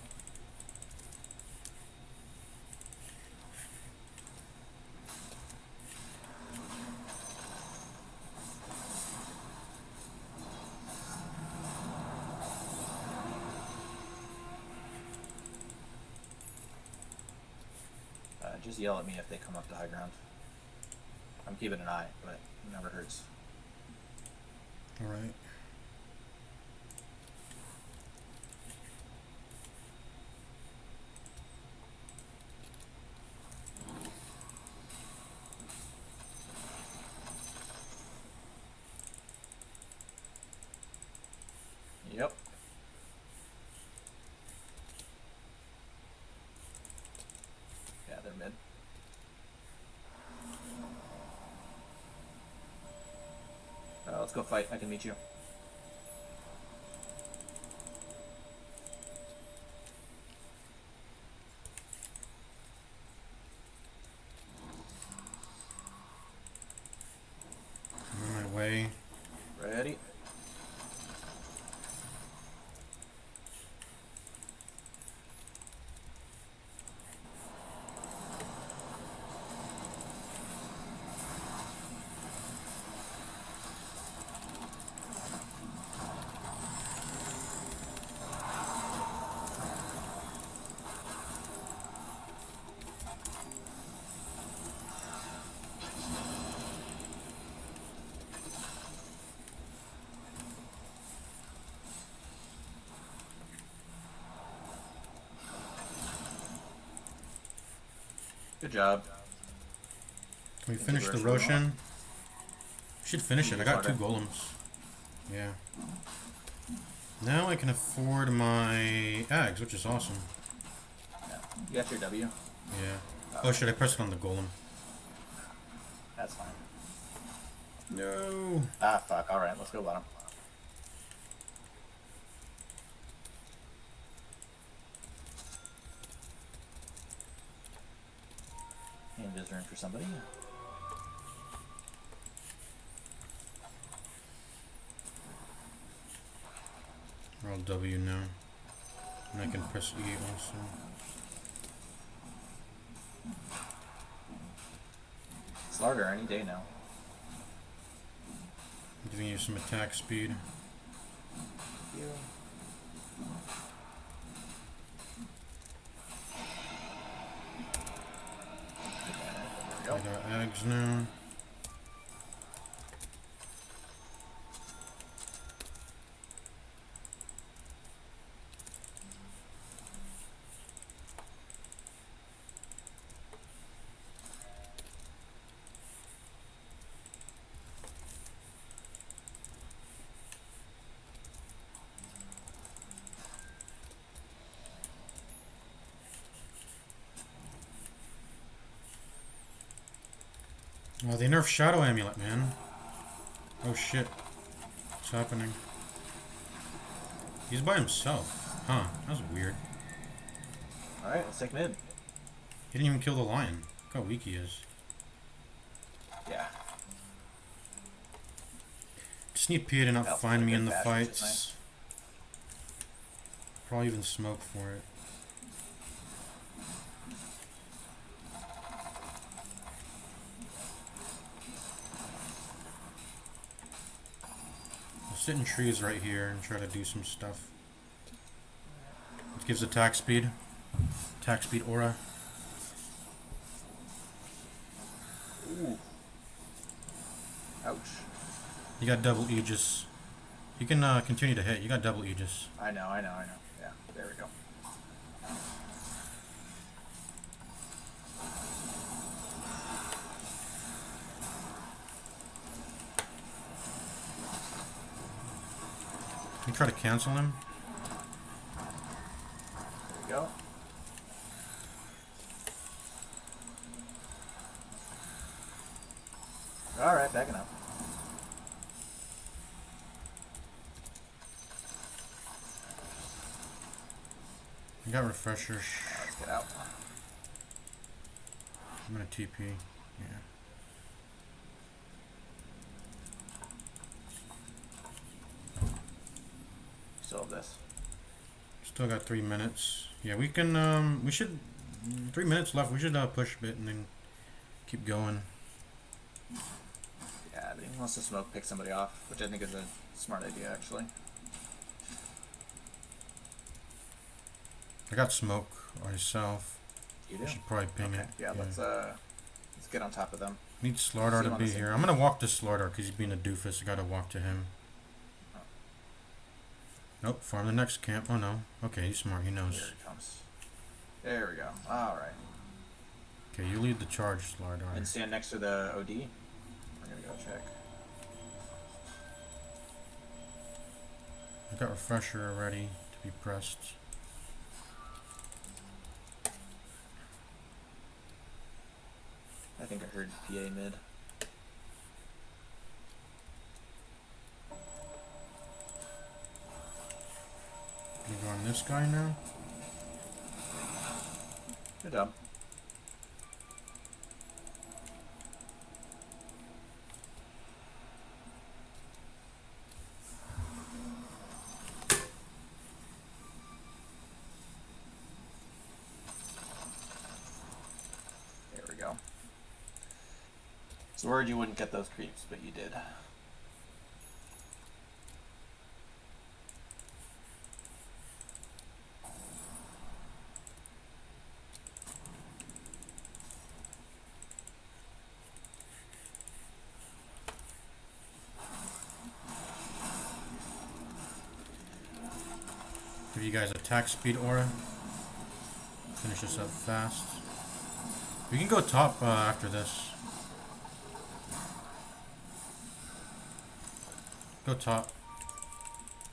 Just yell at me if they come up to high ground. I'm keeping an eye, but it never hurts. Alright. Yep. Yeah, they're mid. Let's go fight. I can meet you. I'm on my way. Ready? Good job. Can we finish the Roshan Roshan? Should finish it. I got two Harder. golems. Yeah. Now I can afford my Ags, which is awesome. Yeah. You got your W. Yeah. Oh, should I press it on the golem? That's fine. No. Ah, fuck. Alright, let's go bottom. And visitor for somebody. We're all W now. And I can press E also. Slarder any day now. I'm giving you some attack speed. You. I got Ags now. Oh, they nerfed Shadow Amulet, man. Oh shit. What's happening? He's by himself. Huh. That was weird. Alright, let's take mid. He didn't even kill the lion. Look how weak he is. Yeah. Just need Pia to not That's find a me good in the bash, which is fights. nice. Probably even smoke for it. I'll sit in trees right here and try to do some stuff. It gives attack speed. Attack speed aura. Ooh. Ouch. You got double Aegis. You can continue to hit. You got double Aegis. I know. Yeah, there we go. You try to cancel him. There we go. Alright, backing up. You got refreshers. Let's get out. I'm gonna TP. Yeah. Still have this. Still got 3 minutes. Yeah, we can, we should, 3 minutes left. We should push a bit and then keep going. Yeah, but he wants to smoke pick somebody off, which I think is a smart idea, actually. I got smoke myself. You do? I should probably ping Okay, it. yeah, let's get on top of them. Need Slardar see to him on be the same here. page. I'm gonna walk to Slardar because he's being a doofus. I gotta walk to him. Nope, farm the next camp. Oh no. Okay, he's smart. He Here knows. he comes. There we go. Alright. Okay, you lead the charge, Slardar. And stand next to the OD. We're gonna go check. I got refresher already to be pressed. I think I heard PA mid. You go on this guy now. Good job. There we go. So worried you wouldn't get those creeps, but you did. Give you guys attack speed aura. Finish this up fast. We can go top after this. Go top.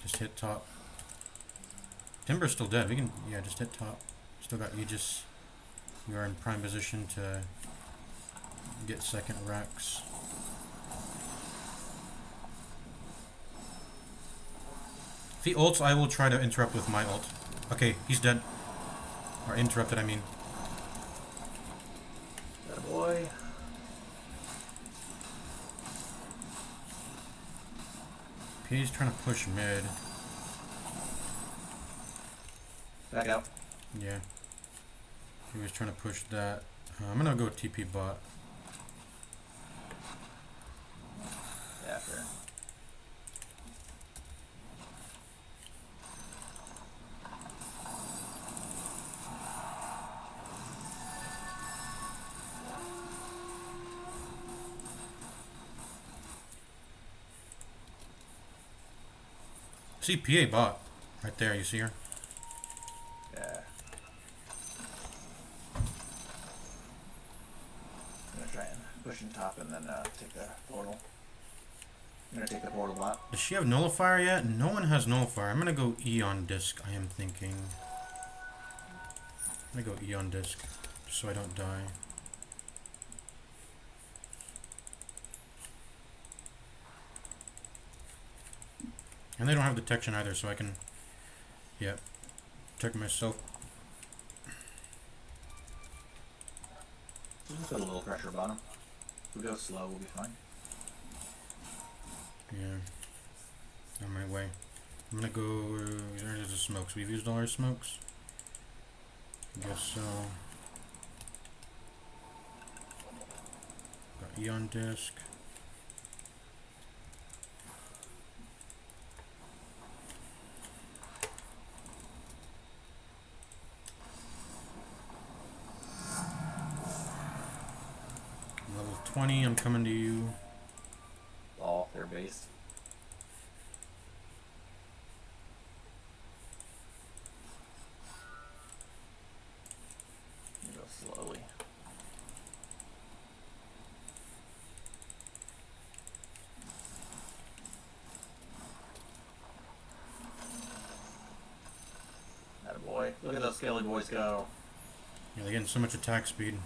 Just hit top. Timber's still dead. We can, yeah, just hit top. Still got Aegis. You are in prime position to get second Rex. If he ults, I will try to interrupt with my ult. Okay, he's dead. Or interrupted, I mean. That boy. He's trying to push mid. Back out. Yeah. He was trying to push that. I'm gonna go TP bot. Yeah, fair. See PA bot. Right there, you see her? Yeah. I'm gonna try and push in top and then take the portal. I'm gonna take the portal bot. Does she have nullifier yet? No one has nullifier. I'm gonna go E on disc, I am thinking. I'm gonna go E on disc, just so I don't die. And they don't have detection either, so I can, yeah, protect myself. Just put a little pressure on him. If we go slow, we'll be fine. Yeah, on my way. I'm gonna go, there's the smokes. We've used all our smokes. I guess so. Got E on disc. Level 20, I'm coming to you. All their base. Go slowly. Atta boy. Look at those scaly boys go. Yeah, they're getting so much attack speed.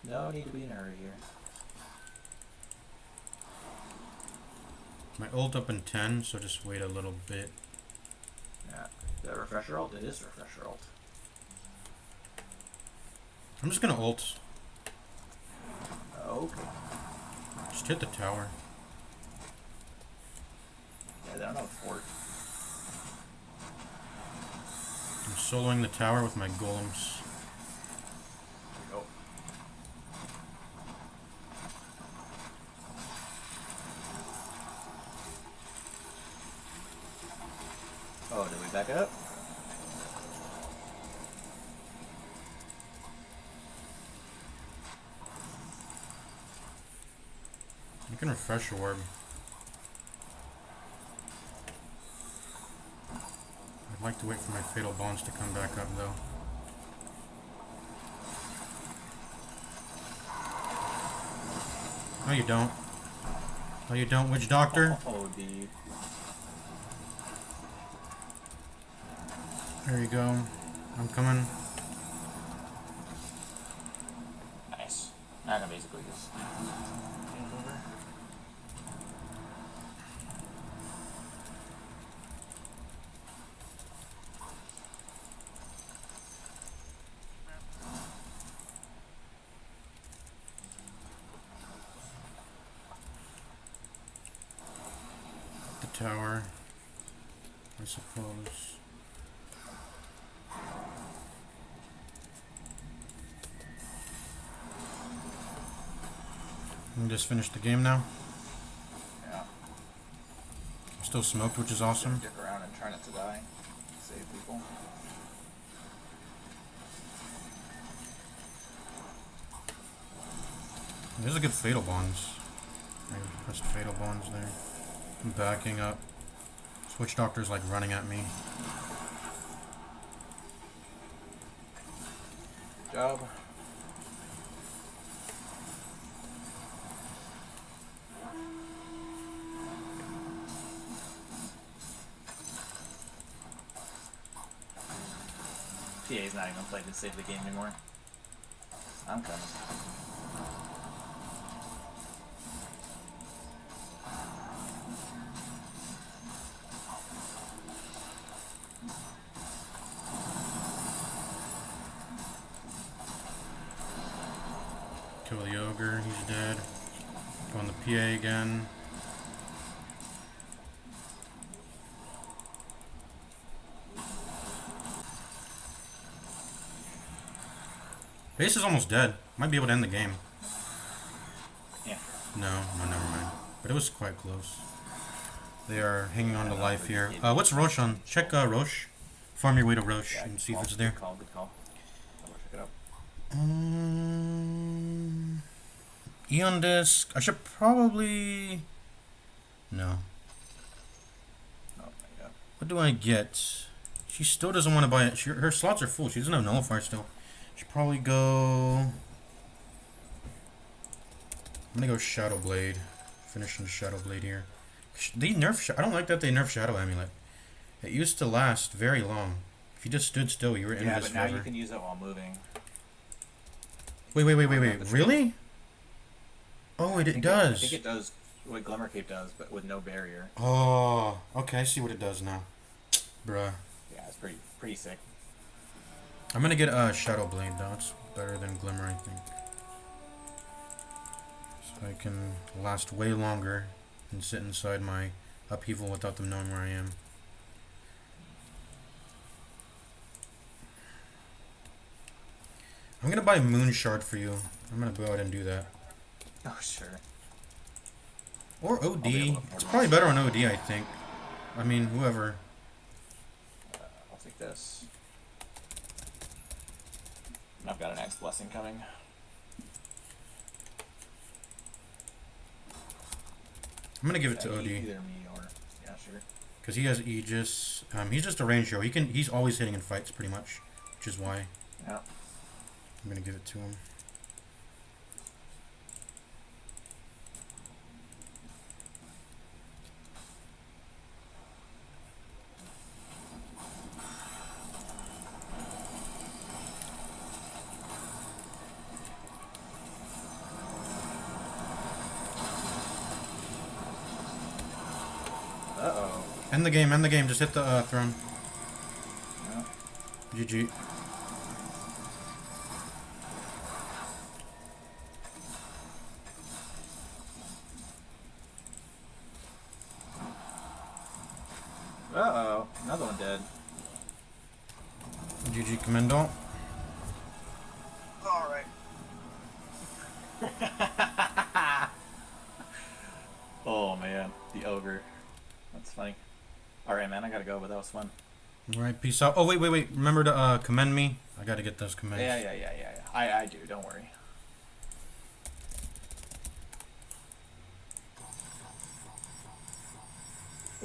No need to be in a hurry here. My ult up in 10, so just wait a little bit. Yeah. That refresher ult? It is refresher ult. I'm just gonna ult. Okay. Just hit the tower. Yeah, they don't have a fort. I'm soloing the tower with my golems. Here we go. Oh, did we back up? You can refresh your orb. I'd like to wait for my fatal bonds to come back up though. No you don't. No you don't, witch doctor. Oh, dude. There you go. I'm coming. Nice. I can basically just The tower, I suppose. And just finish the game now. Yeah. I'm still smoked, which is awesome. Stick around and try not to die. Save people. There's a good fatal bonds. I pressed fatal bonds there. I'm backing up. Switch doctor's like running at me. Good job. PA's not even played to save the game anymore. I'm coming. Kill the ogre, he's dead. Go on the PA again. Base is almost dead. Might be able to end the game. Yeah. No, never mind. But it was quite close. They are hanging on to life here. What's Roche on? Check Roche. Farm your way to Roche and see if it's there. Good call, good call. I'll check it out. Eon Disc. I should probably... No. Oh my god. What do I get? She still doesn't want to buy it. Her slots are full. She doesn't have Nullifier still. Should probably go... I'm gonna go Shadow Blade. Finishing Shadow Blade here. They nerf... I don't like that they nerf Shadow Amulet. It used to last very long. If you just stood still, you were in Yeah, this but now forever. you can use it while moving. Wait. Really? Oh, it does. I think it does what Glimmer Cape does, but with no barrier. Oh, okay. I see what it does now. Bruh. Yeah, it's pretty sick. I'm gonna get Shadow Blade though. It's better than Glimmer, I think. So I can last way longer and sit inside my upheaval without them knowing where I am. I'm gonna buy Moon Shard for you. I'm gonna go ahead and do that. Oh, sure. Or OD. I'll be able to afford It's Moon probably better on OD, I think. I mean, whoever. I'll take this. I've got an X blessing coming. I'm gonna give it to Yeah, OD. Either me or... Yeah, sure. Because he has Aegis. He's just a range hero. He's always hitting in fights, pretty much. Which is why Yeah. I'm gonna give it to him. Uh-oh. End the game. Just hit the throne. Yeah. GG. Uh-oh. Another one dead. GG Commando. Alright. Oh, man. The ogre. That's funny. Alright, man. I gotta go, but that was fun. Alright, peace out. Oh, wait. Remember to commend me. I gotta get those commends. Yeah. I do. Don't worry.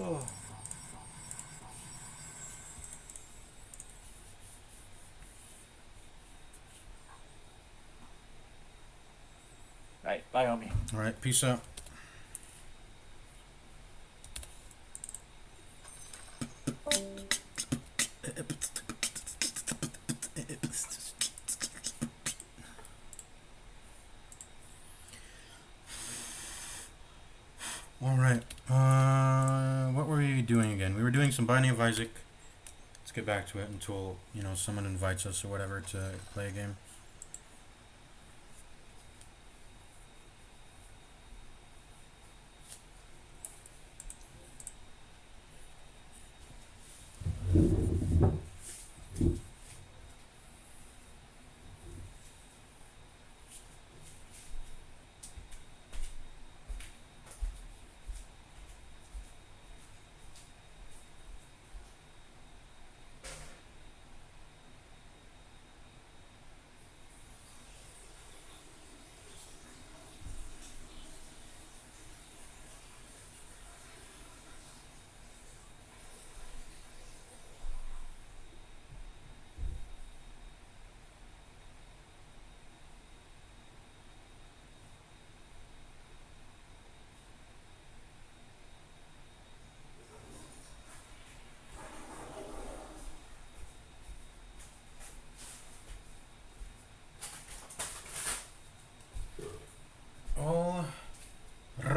Oh. Alright, bye, homie. Alright, peace out. Alright, what were we doing again? We were doing some Binding of Isaac. Let's get back to it until, someone invites us or whatever to play a game.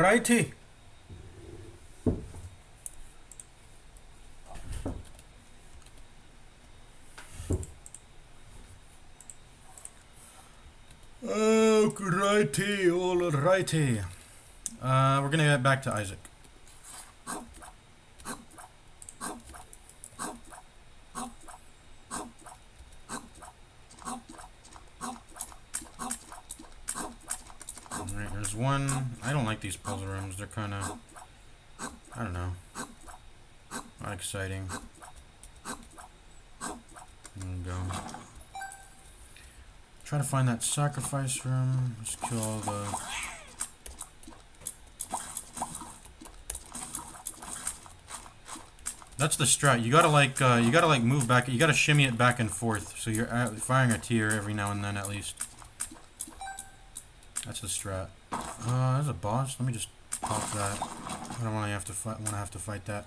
Alrighty. Alrighty. We're gonna get back to Isaac. Alright, there's one. I don't like these puzzle rooms. They're kind of, I don't know, not exciting. There we go. Try to find that sacrifice room. Just kill all the. That's the strat. You gotta like move back. You gotta shimmy it back and forth. So you're firing a tear every now and then at least. That's the strat. There's a boss. Let me just pop that. I don't really have to fight. Want to have to fight that.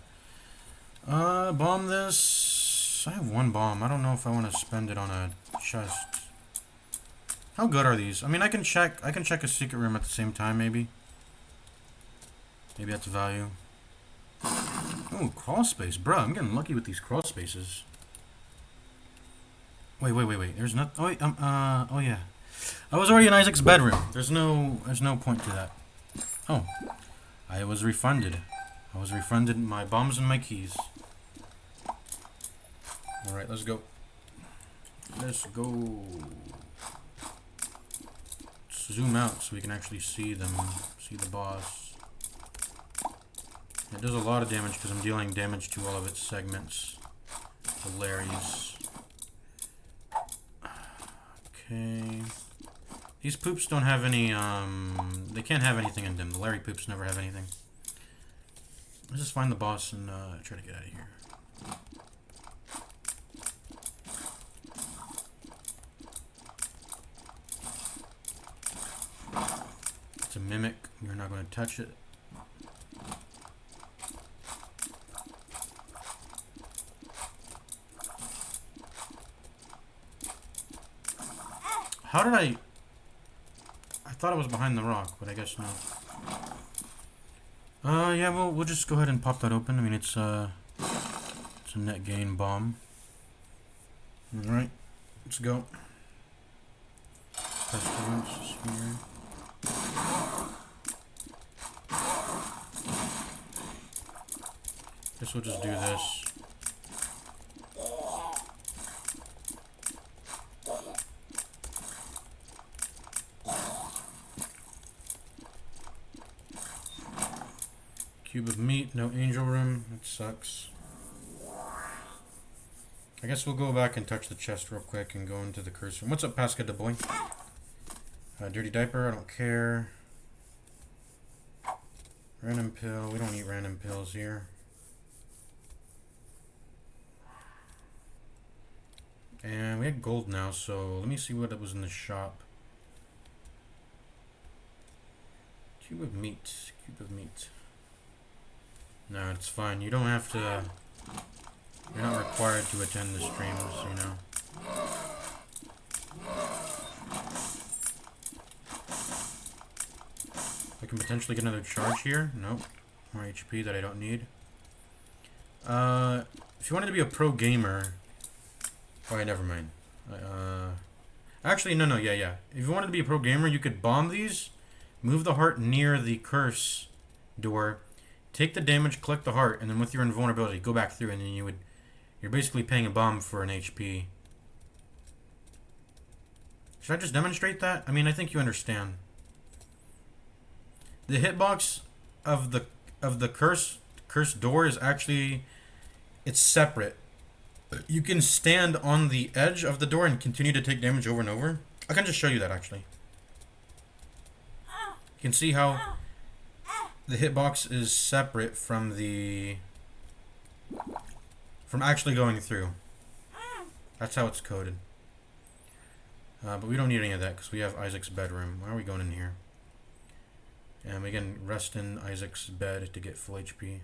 Bomb this. I have one bomb. I don't know if I want to spend it on a chest. How good are these? I mean, I can check a secret room at the same time, maybe. Maybe that's value. Oh, crawl space, bro. I'm getting lucky with these crawl spaces. Wait. There's not. Oh wait. Oh yeah. I was already in Isaac's bedroom. There's no point to that. Oh, I was refunded. I was refunded my bombs and my keys. All right, let's go. Let's go. Zoom out so we can actually see them, see the boss. It does a lot of damage because I'm dealing damage to all of its segments. The Larrys. Okay. These poops don't have any, they can't have anything in them. The Larry poops never have anything. Let's just find the boss and try to get out of here. It's a mimic. We're not going to touch it. How did I thought it was behind the rock, but I guess not. Yeah, we'll just go ahead and pop that open. I mean, it's a net gain bomb. All right, let's go. Pestilence sphere. Guess we'll just do this. Cube of meat, no angel room. That sucks. I guess we'll go back and touch the chest real quick and go into the curse room. What's up, Pasca de Boy? Dirty diaper, I don't care. Random pill, we don't eat random pills here. And we had gold now, so let me see what was in the shop. Cube of meat, cube of meat. No, it's fine. You don't have to. You're not required to attend the streams, you know. I can potentially get another charge here. Nope. More HP that I don't need. If you wanted to be a pro gamer. Oh, never mind. Actually, no, yeah. If you wanted to be a pro gamer, you could bomb these, move the heart near the curse door. Take the damage, collect the heart, and then with your invulnerability, go back through, and then you're basically paying a bomb for an HP. Should I just demonstrate that? I mean, I think you understand. The hitbox of the curse door is actually, it's separate. You can stand on the edge of the door and continue to take damage over and over. I can just show you that actually. You can see how the hitbox is separate from actually going through. That's how it's coded. But we don't need any of that because we have Isaac's bedroom. Why are we going in here? And we can rest in Isaac's bed to get full HP.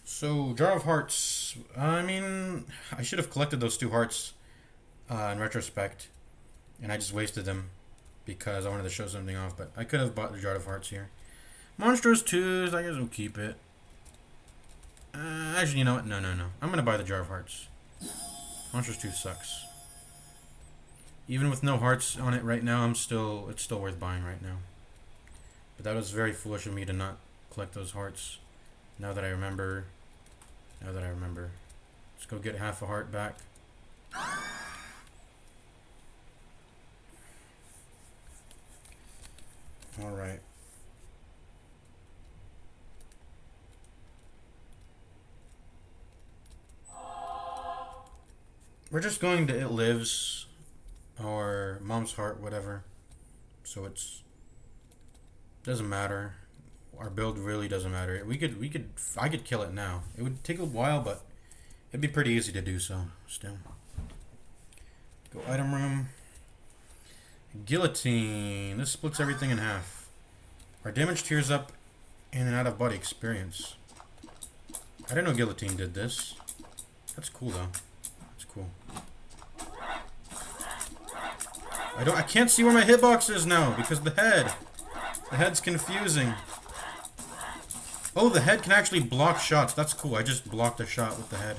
So, Jar of Hearts. I mean, I should have collected those 2 hearts in retrospect. And I just wasted them. because I wanted to show something off, but I could have bought the Jar of Hearts here. Monstrous 2s, I guess we'll keep it. Actually, you know what? No. I'm going to buy the Jar of Hearts. Monstrous 2 sucks. Even with no hearts on it right now, it's still worth buying right now. But that was very foolish of me to not collect those hearts. Now that I remember. Let's go get half a heart back. Alright. We're just going to It Lives or Mom's Heart, whatever. So doesn't matter. Our build really doesn't matter. I could kill it now. It would take a while, but it'd be pretty easy to do so still. Go item room. Guillotine. This splits everything in half. Our damage tiers up in and out of body experience. I didn't know Guillotine did this. That's cool though. That's cool. I can't see where my hitbox is now because the head. The head's confusing. Oh, the head can actually block shots. That's cool. I just blocked a shot with the head.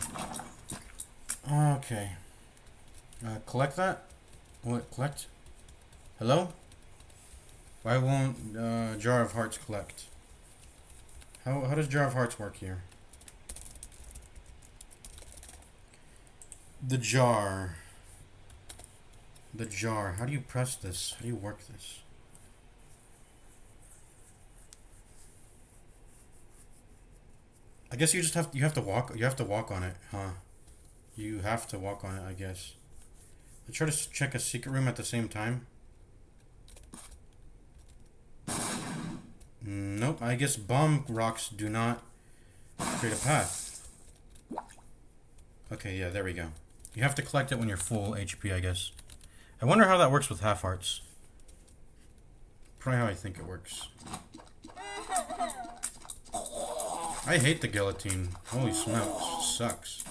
Okay. Collect that? What? Collect? Hello? Why won't Jar of Hearts collect? How does Jar of Hearts work here? The jar. The jar. How do you press this? How do you work this? I guess you have to walk on it, huh? You have to walk on it, I guess. Let's try to check a secret room at the same time. Nope, I guess bomb rocks do not create a path. Okay, yeah, there we go. You have to collect it when you're full HP, I guess. I wonder how that works with half hearts. Probably how I think it works. I hate the guillotine. Holy smokes, sucks.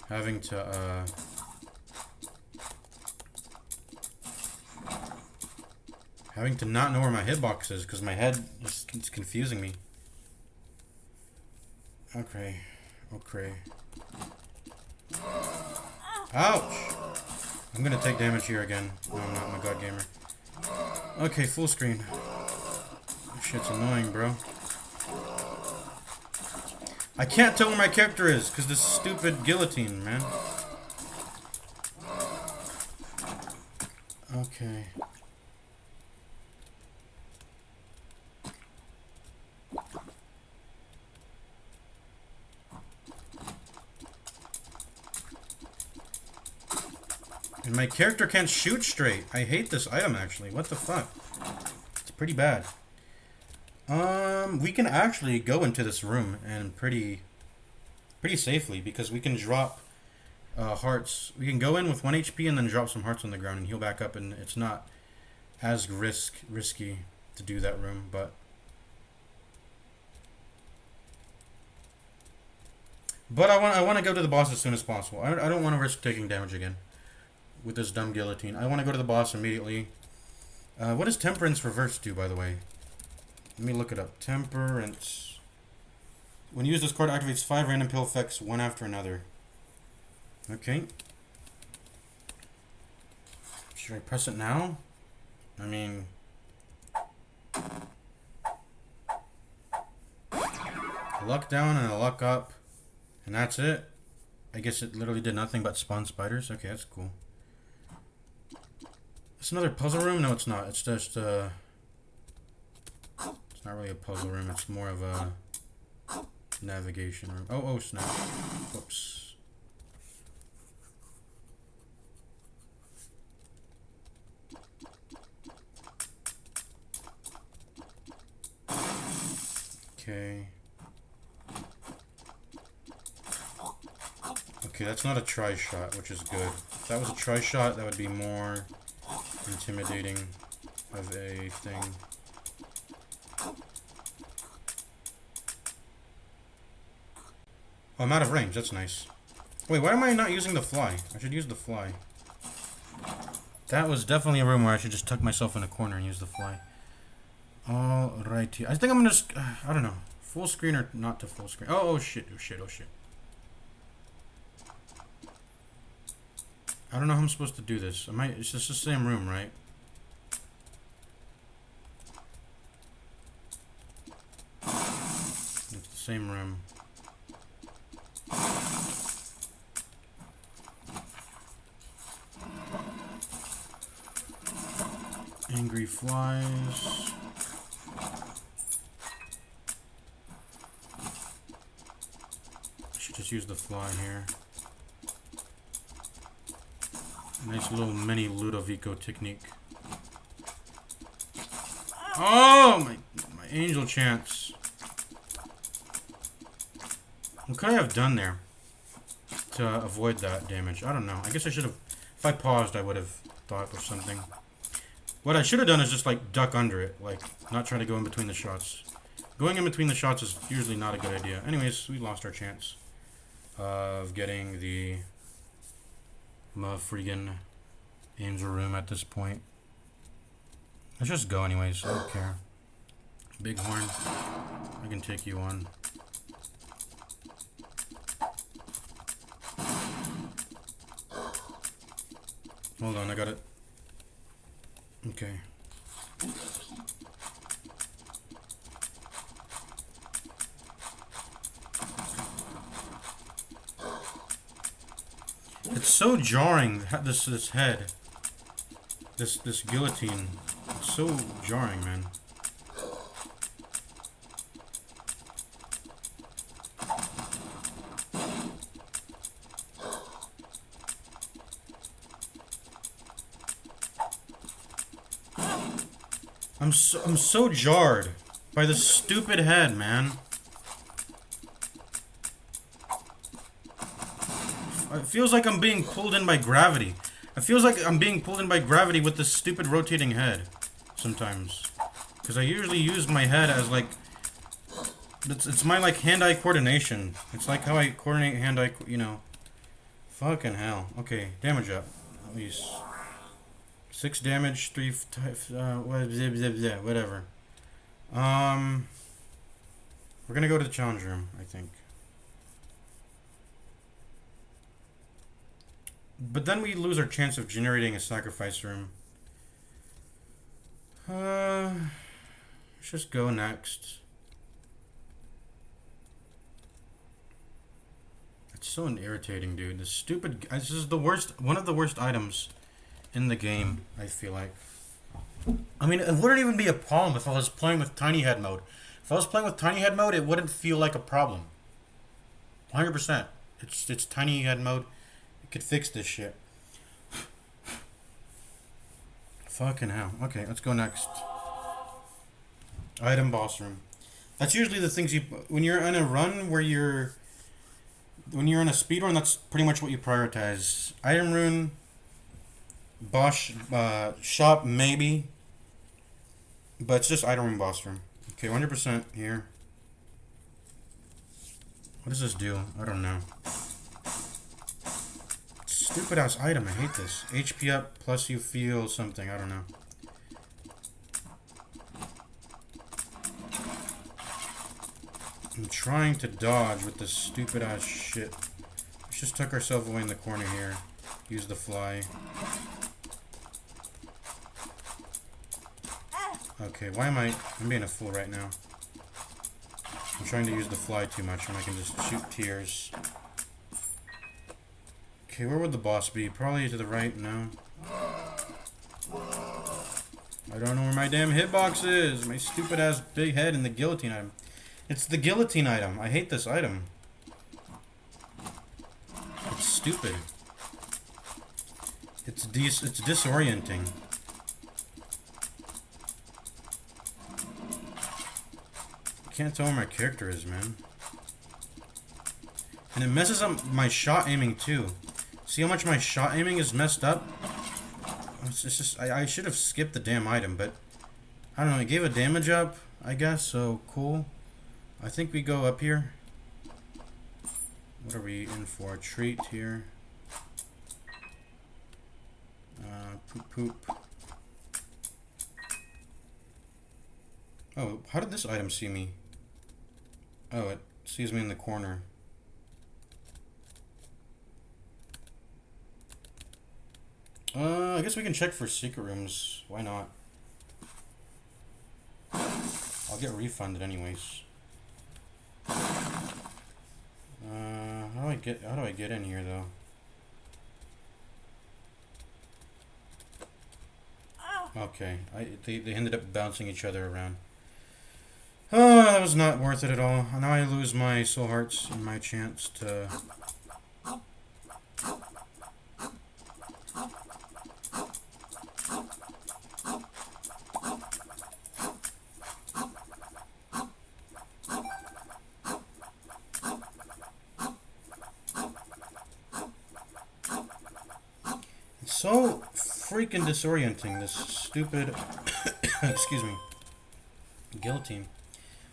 Having to not know where my hitbox is because my head is confusing me. Okay. Ouch! I'm gonna take damage here again. No, I'm not. I'm a god gamer. Okay, full screen. This shit's annoying, bro. I can't tell where my character is because this stupid guillotine, man. Okay. And my character can't shoot straight. I hate this item, actually. What the fuck? It's pretty bad. We can actually go into this room and pretty safely because we can drop hearts. We can go in with 1 HP and then drop some hearts on the ground and heal back up, and it's not as risky to do that room, but I want to go to the boss as soon as possible. I don't want to risk taking damage again with this dumb guillotine. I want to go to the boss immediately. What does Temperance Reverse do, by the way? Let me look it up. Temperance. When used, this card activates 5 random pill effects, one after another. Okay. Should I press it now? I mean... a luck down and a luck up. And that's it. I guess it literally did nothing but spawn spiders. Okay, that's cool. It's another puzzle room? No, it's not. It's just, it's not really a puzzle room. It's more of a navigation room. Oh, snap. Whoops. Okay. Okay, that's not a tri-shot, which is good. If that was a tri-shot, that would be more intimidating of a thing. Oh, I'm out of range. That's nice. Wait, why am I not using the fly? I should use the fly. That was definitely a room where I should just tuck myself in a corner and use the fly. Alrighty. I think I'm gonna just, I don't know. Full screen or not to full screen. Oh shit, oh shit, oh shit. I don't know how I'm supposed to do this. It's just the same room, right? It's the same room. Angry flies. Should just use the fly here. Nice little mini Ludovico technique. Oh my angel chance. What could I have done there to avoid that damage? I don't know. I guess I should have. If I paused, I would have thought of something. What I should have done is just like duck under it, like not try to go in between the shots. Going in between the shots is usually not a good idea. Anyways, we lost our chance of getting the freaking angel room at this point. Let's just go anyways. I don't care. Bighorn, I can take you on. Hold on, I got it. Okay. It's so jarring. This head, this guillotine. It's so jarring, man. I'm so jarred by this stupid head, man. It feels like I'm being pulled in by gravity. It feels like I'm being pulled in by gravity with this stupid rotating head sometimes. Because I usually use my head as like it's my like hand-eye coordination. It's like how I coordinate hand-eye, you know. Fucking hell. Okay, damage up. At least 6 damage, 3 whatever. We're gonna go to the challenge room, I think. But then we lose our chance of generating a sacrifice room. Let's just go next. It's so irritating, dude. This stupid. This is the worst. One of the worst items in the game, I feel like. I mean, it wouldn't even be a problem if I was playing with tiny head mode. If I was playing with tiny head mode, it wouldn't feel like a problem. 100%. It's tiny head mode. It could fix this shit. Fucking hell. Okay, let's go next. Item boss room. That's usually the things you... When you're on a run where you're... When you're in a speed run, that's pretty much what you prioritize. Item room... Boss shop, maybe. But it's just item room, boss room. Okay, 100% here. What does this do? I don't know. Stupid ass item, I hate this. HP up plus you feel something, I don't know. I'm trying to dodge with this stupid ass shit. Let's just tuck ourselves away in the corner here. Use the fly. Okay, why am I'm being a fool right now. I'm trying to use the fly too much when I can just shoot tears. Okay, where would the boss be? Probably to the right, no. I don't know where my damn hitbox is. My stupid ass big head and the guillotine item. It's the guillotine item. I hate this item. It's stupid. It's disorienting. I can't tell where my character is, man. And it messes up my shot aiming too. See how much my shot aiming is messed up? It's just I should have skipped the damn item, but I don't know, it gave a damage up, I guess, so cool. I think we go up here. What are we in for? A treat here. Poop, poop. Oh, how did this item see me? Oh, it sees me in the corner. I guess we can check for secret rooms. Why not? I'll get refunded anyways. How do I get in here though? Okay, they ended up bouncing each other around. Oh, that was not worth it at all. Now I lose my soul hearts and my chance to... It's so freaking disorienting, this stupid... excuse me. Guillotine.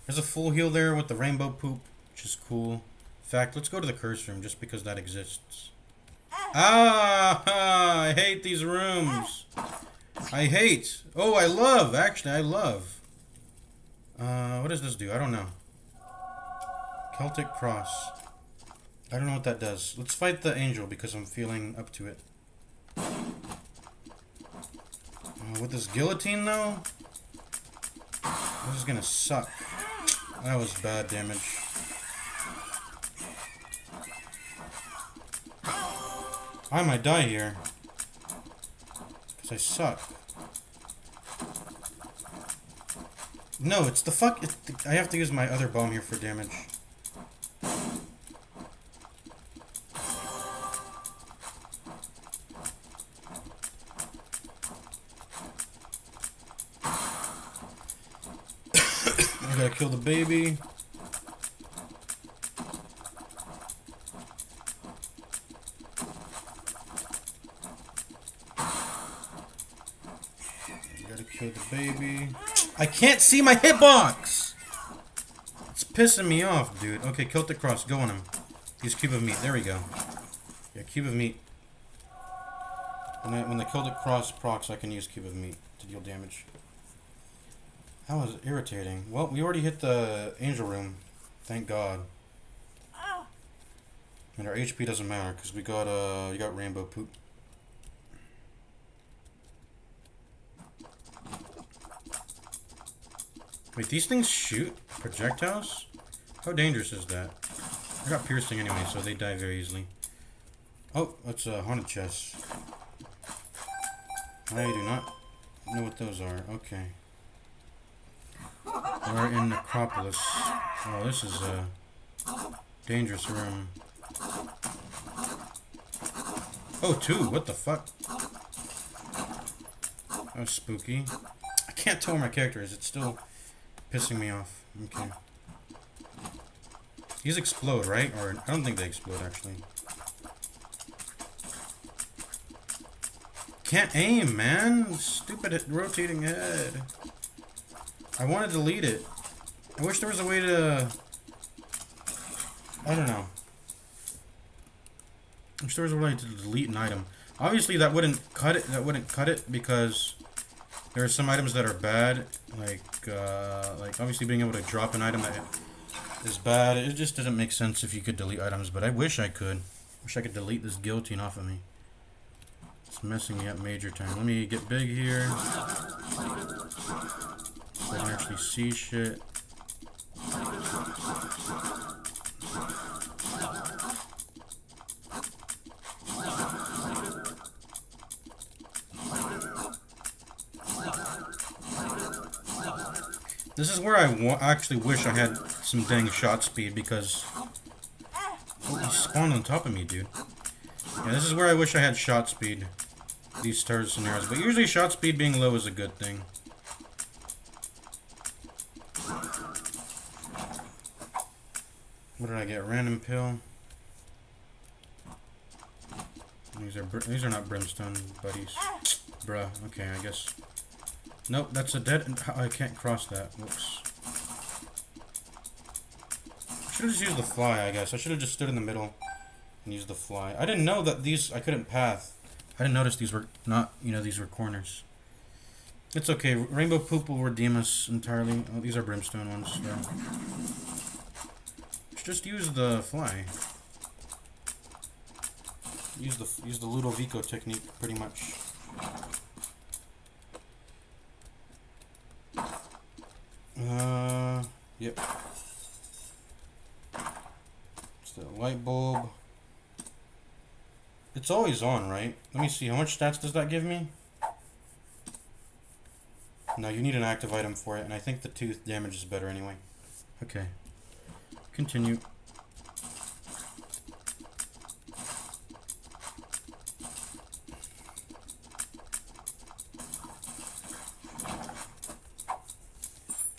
There's a full heal there with the rainbow poop, which is cool. In fact, let's go to the curse room just because that exists. Ah! I hate these rooms. I hate. Oh, I love. Actually, I love. What does this do? I don't know. Celtic Cross. I don't know what that does. Let's fight the angel because I'm feeling up to it. With this guillotine, though, this is gonna suck. That was bad damage. I might die here. Because I suck. No, it's the fuck... I have to use my other bomb here for damage. I gotta kill the baby. Gotta kill the baby. I can't see my hitbox! It's pissing me off, dude. Okay, Celtic Cross, go on him. Use Cube of Meat. There we go. Yeah, Cube of Meat. When the Celtic Cross procs, I can use Cube of Meat to deal damage. That was irritating. Well, we already hit the angel room. Thank God. And our HP doesn't matter because we got rainbow poop. Wait, these things shoot projectiles? How dangerous is that? I got piercing anyway, so they die very easily. Oh, that's a haunted chest. I do not know what those are. Okay. We're in Necropolis. Oh, this is a dangerous room. Oh, two. What the fuck? That was spooky. I can't tell where my character is. It's still pissing me off. Okay. These explode, right? Or I don't think they explode, actually. Can't aim, man. Stupid rotating head. I want to delete it. I wish there was a way to... I don't know. I wish there was a way to delete an item. Obviously, that wouldn't cut it. That wouldn't cut it because there are some items that are bad. Like obviously being able to drop an item that is bad. It just doesn't make sense if you could delete items. But I wish I could. Wish I could delete this guillotine off of me. It's messing me up major time. Let me get big here. So I can actually see shit. This is where I actually wish I had some dang shot speed because... Oh, he spawned on top of me, dude. Yeah, this is where I wish I had shot speed. These star scenarios. But usually shot speed being low is a good thing. What did I get? Random pill. These are not brimstone buddies. Bruh. Okay, I guess. Nope, that's a dead. I can't cross that. Whoops. I should have just used the fly. I guess I should have just stood in the middle and used the fly. I didn't know that these I couldn't path. I didn't notice these were not, these were corners. It's okay. Rainbow Poop will redeem us entirely. Oh, these are brimstone ones. Yeah. Just use the fly. Use the Ludovico technique, pretty much. Yep. It's the light bulb. It's always on, right? Let me see. How much stats does that give me? No, you need an active item for it, and I think the tooth damage is better anyway. Okay. Continue.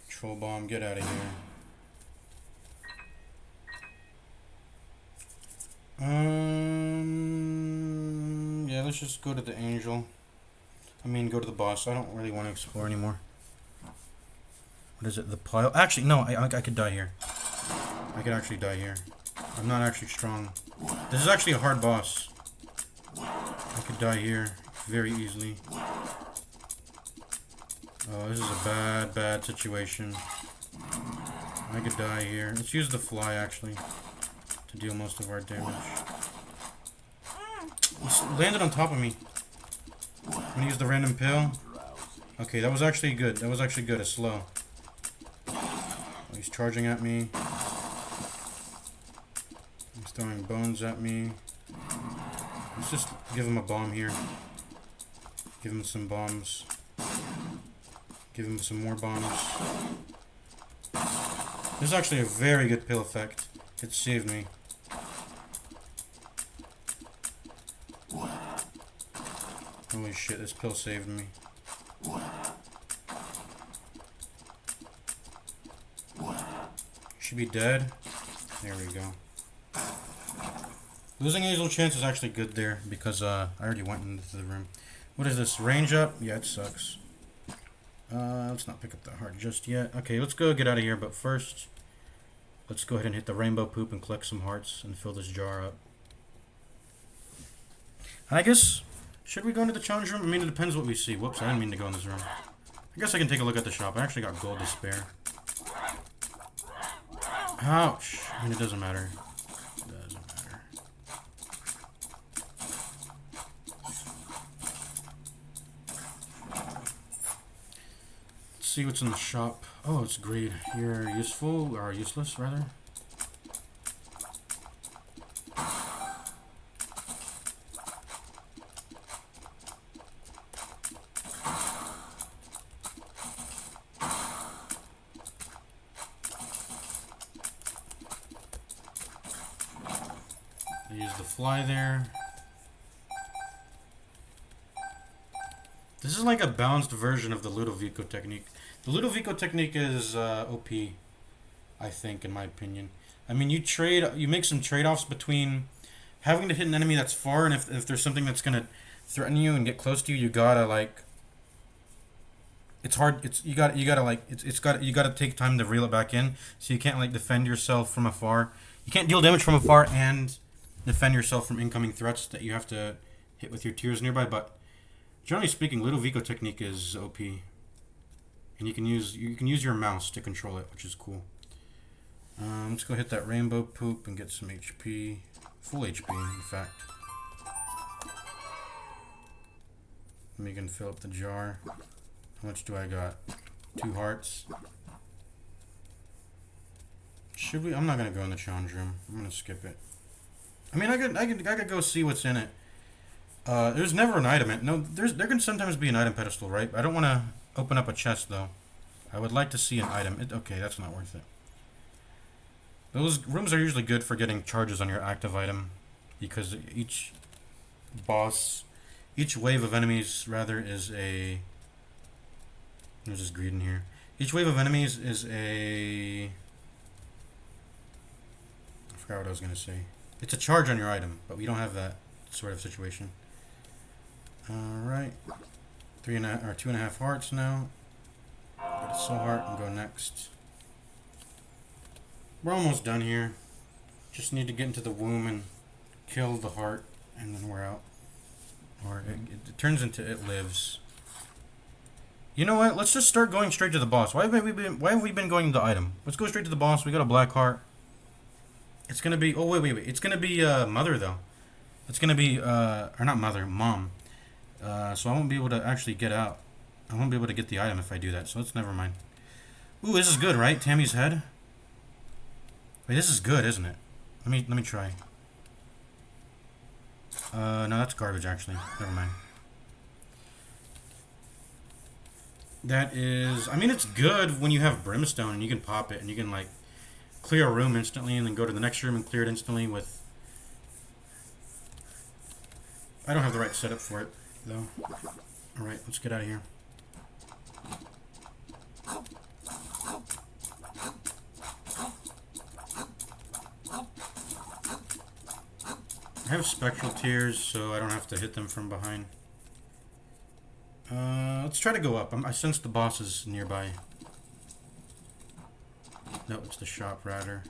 Troll bomb, get out of here. Yeah, let's just go to the angel. Go to the boss. I don't really want to explore anymore. What is it? The pile? Actually, no, I could die here. I could actually die here. I'm not actually strong. This is actually a hard boss. I could die here very easily. Oh, this is a bad situation. I could die here. Let's use the fly, actually, to deal most of our damage. He landed on top of me. I'm gonna use the random pill. Okay, that was actually good. That was actually good. It's slow. Oh, he's charging at me. He's throwing bones at me. Let's just give him a bomb here. Give him some bombs. Give him some more bombs. This is actually a very good pill effect. It saved me. Holy shit, this pill saved me. Should be dead. There we go. Losing Angel Chance is actually good there because I already went into the room. What is this? Range up? Yeah, it sucks. Let's not pick up the heart just yet. Okay, let's go get out of here, but first, let's go ahead and hit the rainbow poop and collect some hearts and fill this jar up. And I guess, should we go into the challenge room? It depends what we see. Whoops, I didn't mean to go in this room. I guess I can take a look at the shop. I actually got gold to spare. Ouch. It doesn't matter. It doesn't matter. Let's see what's in the shop. Oh, it's greed. You're useful, or useless, rather. Use the fly there. This is like a balanced version of the Ludovico technique. The Ludovico technique is OP, I think, in my opinion. You make some trade-offs between having to hit an enemy that's far, and if there's something that's gonna threaten you and get close to you, you gotta like. It's hard. You gotta take time to reel it back in. So you can't like defend yourself from afar. You can't deal damage from afar and defend yourself from incoming threats that you have to hit with your tears nearby. But generally speaking, Ludovico technique is OP, and you can use your mouse to control it, which is cool. Let's go hit that rainbow poop and get some HP, full HP in fact. We can fill up the jar. How much do I got? 2 hearts. Should we? I'm not gonna go in the challenge room. I'm gonna skip it. I could go see what's in it. There's never an item. There can sometimes be an item pedestal, right? I don't want to open up a chest though. I would like to see an item. Okay, that's not worth it. Those rooms are usually good for getting charges on your active item, because each wave of enemies rather is a. There's just greed in here. Each wave of enemies is a. I forgot what I was gonna say. It's a charge on your item, but we don't have that sort of situation. Alright. 2.5 hearts now. Get a soul heart and go next. We're almost done here. Just need to get into the womb and kill the heart, and then we're out. Or it turns into it lives. You know what? Let's just start going straight to the boss. Why have we been going to the item? Let's go straight to the boss. We got a black heart. It's gonna be. Oh wait. It's gonna be mother though. It's gonna be or not mother, mom. So I won't be able to actually get out. I won't be able to get the item if I do that. So let's never mind. Ooh, this is good, right? Tammy's head. Wait, this is good, isn't it? Let me try. No, that's garbage actually. Never mind. That is, I mean, it's good when you have brimstone and you can pop it and you can like clear a room instantly and then go to the next room and clear it instantly with. I don't have the right setup for it though. All right, let's get out of here. I have spectral tears, so I don't have to hit them from behind. Let's try to go up. I sense the boss is nearby. No, it's the shop router.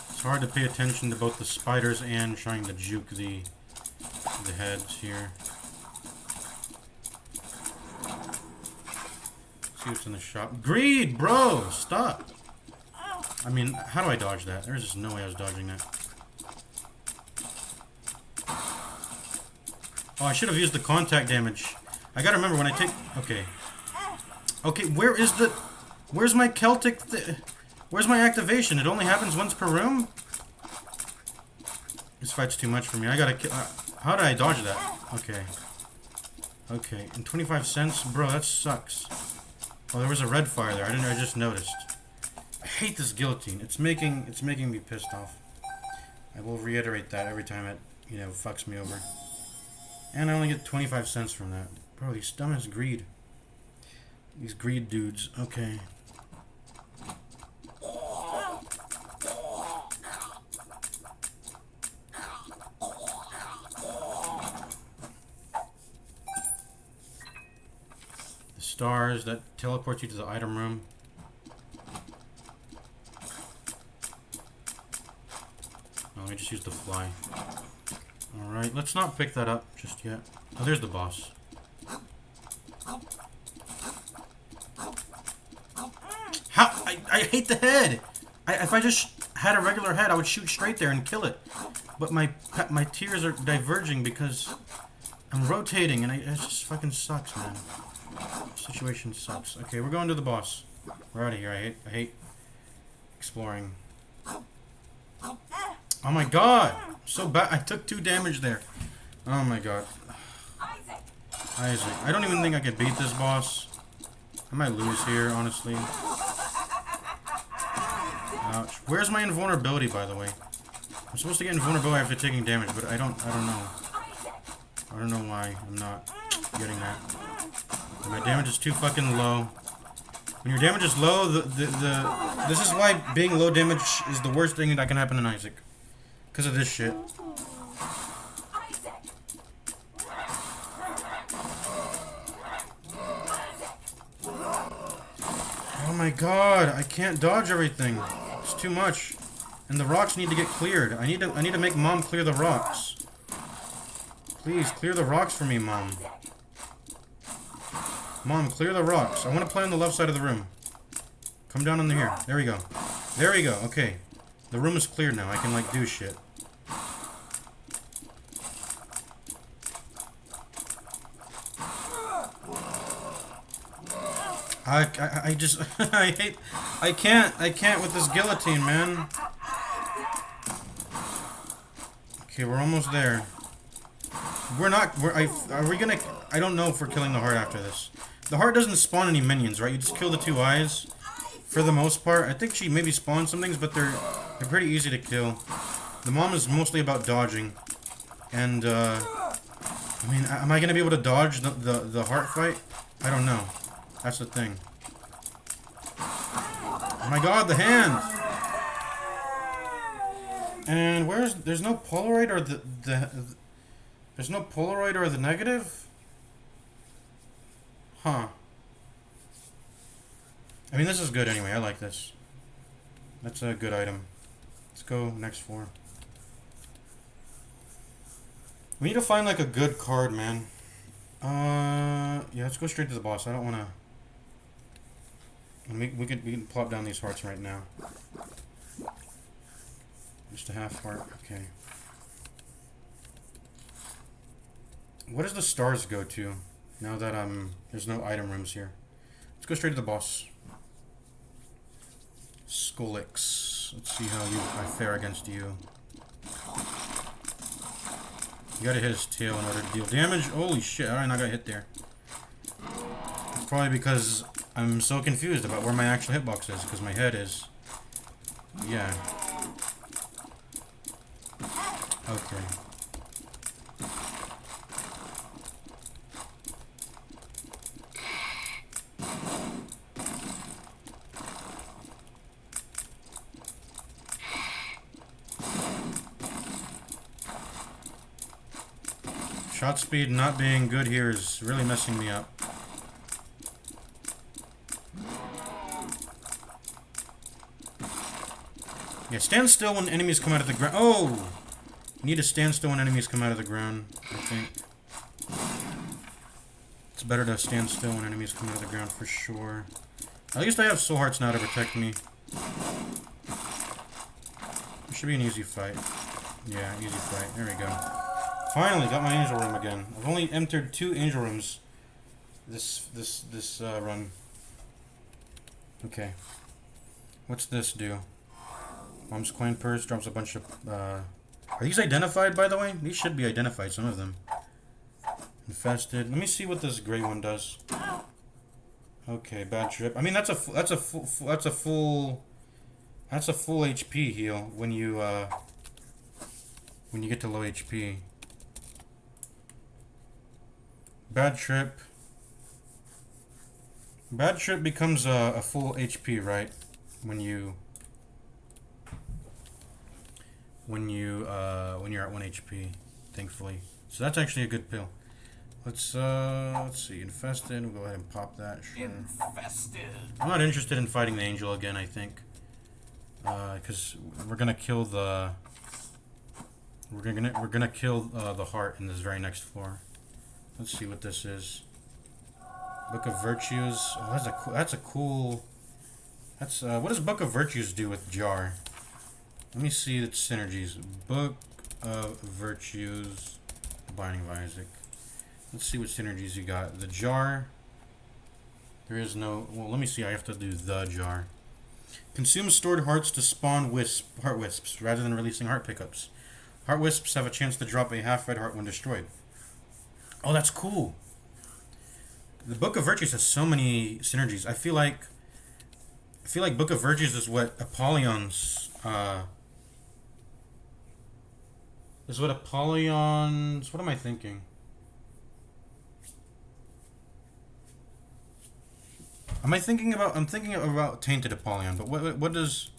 It's hard to pay attention to both the spiders and trying to juke the heads here. See what's in the shop. Greed, bro! Stop! I mean, how do I dodge that? There's just no way I was dodging that. Oh, I should have used the contact damage. I gotta remember when I take... Okay. Okay, where's my Celtic... Where's my activation? It only happens once per room? This fight's too much for me. I gotta... how did I dodge that? Okay. Okay, and 25 cents? Bro, that sucks. Oh, there was a red fire there. I just noticed. I hate this guillotine. It's making me pissed off. I will reiterate that every time it, fucks me over. And I only get 25 cents from that. Bro, these dumbass greed. These greed dudes. Okay. The stars that teleport you to the item room. Oh, let me just use the fly. Alright, let's not pick that up just yet. Oh, there's the boss. How? I hate the head! If I just had a regular head, I would shoot straight there and kill it. But my tears are diverging because I'm rotating and it just fucking sucks, man. Situation sucks. Okay, we're going to the boss. We're out of here. I hate exploring. Oh my god! So bad. I took 2 damage there. Oh my god. Isaac. I don't even think I could beat this boss. I might lose here, honestly. Ouch. Where's my invulnerability, by the way? I'm supposed to get invulnerability after taking damage, but I don't know. I don't know why I'm not getting that. My damage is too fucking low. When your damage is low, this is why being low damage is the worst thing that can happen in Isaac. Because of this shit. Oh my god, I can't dodge everything. It's too much. And the rocks need to get cleared. I need to make Mom clear the rocks. Please, clear the rocks for me, Mom. Mom, clear the rocks. I want to play on the left side of the room. Come down on here. There we go. There we go. Okay. The room is cleared now. I can, like, do shit. I just... I can't with this guillotine, man. Okay, we're almost there. Are we gonna... I don't know if we're killing the heart after this. The heart doesn't spawn any minions, right? You just kill the 2 eyes. For the most part. I think she maybe spawns some things, but they're pretty easy to kill. The mom is mostly about dodging. And, I mean, am I gonna be able to dodge the heart fight? I don't know. That's the thing. Oh my god, the hand! And there's no Polaroid or there's no Polaroid or the negative? Huh. I mean, this is good anyway. I like this. That's a good item. Let's go next floor. We need to find like a good card, man. Yeah, let's go straight to the boss. I don't want to. We can plop down these hearts right now. Just a half heart. Okay. What does the stars go to? Now that there's no item rooms here. Let's go straight to the boss. Skolix. Let's see how I fare against you. You gotta hit his tail in order to deal damage. Holy shit, alright, I got hit there. It's probably because I'm so confused about where my actual hitbox is, because my head is. Yeah. Okay. Shot speed not being good here is really messing me up. Yeah, stand still when enemies come out of the ground. Oh! You need to stand still when enemies come out of the ground, I think. It's better to stand still when enemies come out of the ground for sure. At least I have soul hearts now to protect me. It should be an easy fight. Yeah, easy fight. There we go. Finally, got my angel room again. I've only entered 2 angel rooms this run. Okay. What's this do? Mom's coin purse drops a bunch of. Are these identified, by the way? These should be identified. Some of them. Infested. Let me see what this gray one does. Okay, bad trip. I mean, that's a full HP heal when you get to low HP. Bad trip. Bad trip becomes a full HP, right? When you're at 1 HP, thankfully. So that's actually a good pill. Let's see, infested. We'll go ahead and pop that. Sure. Infested. I'm not interested in fighting the angel again. I think, because we're gonna kill the the heart in this very next floor. Let's see what this is. Book of Virtues. Oh, that's a cool. That's what does Book of Virtues do with Jar? Let me see its synergies. Book of Virtues, Binding of Isaac. Let's see what synergies you got. The Jar. There is no. Well, let me see. I have to do the Jar. Consume stored hearts to spawn heart wisps rather than releasing heart pickups. Heart wisps have a chance to drop a half red heart when destroyed. Oh, that's cool. The Book of Virtues has so many synergies. I feel like Book of Virtues is what Apollyon's what am I thinking? I'm thinking about Tainted Apollyon, but what does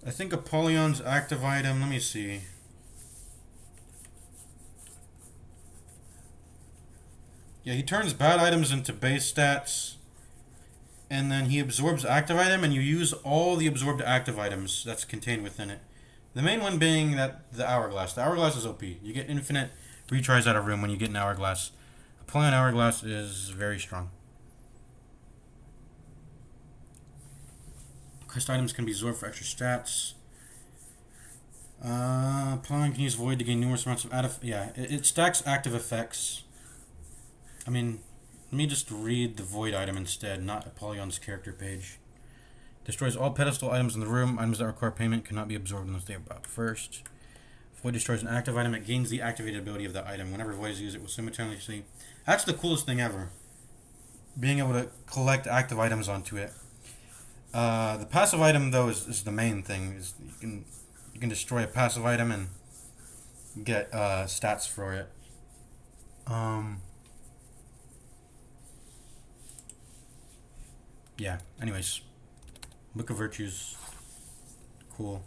I think Apollyon's active item, let me see. Yeah, he turns bad items into base stats, and then he absorbs active item, and you use all the absorbed active items that's contained within it. The main one being that the Hourglass. The Hourglass is OP. You get infinite retries out of room when you get an Hourglass. Apollyon Hourglass is very strong. Quest items can be absorbed for extra stats. Apollyon can use Void to gain numerous amounts of it stacks active effects. I mean, let me just read the Void item instead, not Apollyon's character page. Destroys all pedestal items in the room. Items that require payment cannot be absorbed unless they are bought first. Void destroys an active item. It gains the activated ability of the item. Whenever Void is used, it will simultaneously. That's the coolest thing ever. Being able to collect active items onto it. The passive item though is the main thing. Is you can destroy a passive item and get stats for it. Yeah. Anyways, Book of Virtues. Cool.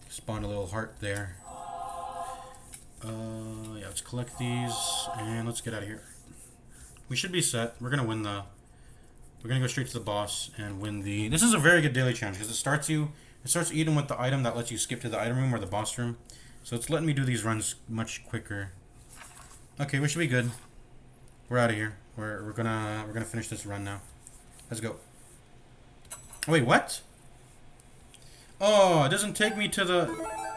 Spawned a little heart there. Yeah, let's collect these and let's get out of here. We should be set. We're gonna win the. We're gonna go straight to the boss and win the. This is a very good daily challenge because it starts even with the item that lets you skip to the item room or the boss room. So it's letting me do these runs much quicker. Okay, we should be good. We're out of here. We're gonna finish this run now. Let's go. Wait, what? Oh, it doesn't take me to the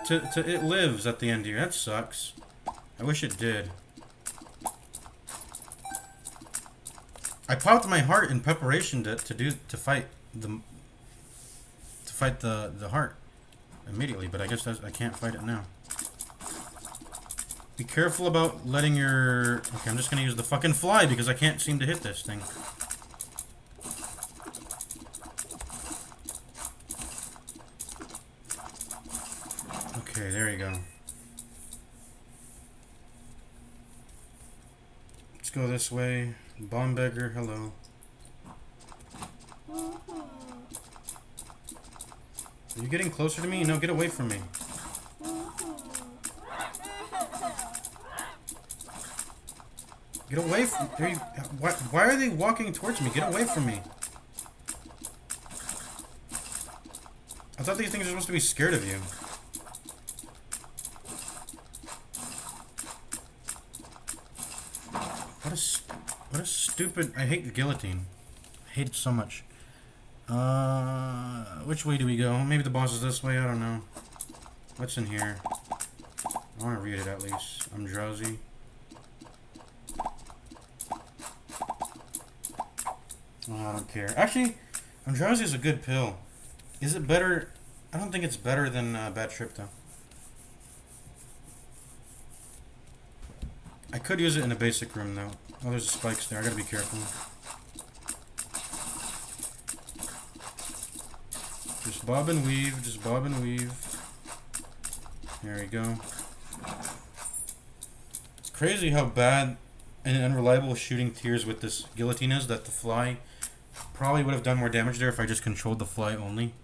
to It Lives at the end here. That sucks. I wish it did. I popped my heart in preparation to fight the heart immediately, but I guess I can't fight it now. Be careful about letting your... Okay, I'm just gonna use the fucking fly because I can't seem to hit this thing. Okay, there you go. Let's go this way. Bomb beggar, hello. Are you getting closer to me? No, get away from me. Get away from... Why are they walking towards me? Get away from me. I thought these things are supposed to be scared of you. What a stupid... I hate the guillotine. I hate it so much. Which way do we go? Maybe the boss is this way? I don't know. What's in here? I want to read it at least. I'm drowsy. Oh, I don't care. Actually, I'm drowsy is a good pill. Is it better? I don't think it's better than Bad Trip, though. I could use it in a basic room, though. Oh, there's spikes there. I gotta be careful. Just bob and weave. Just bob and weave. There we go. It's crazy how bad and unreliable shooting tiers with this guillotine is, that the fly probably would have done more damage there if I just controlled the fly only.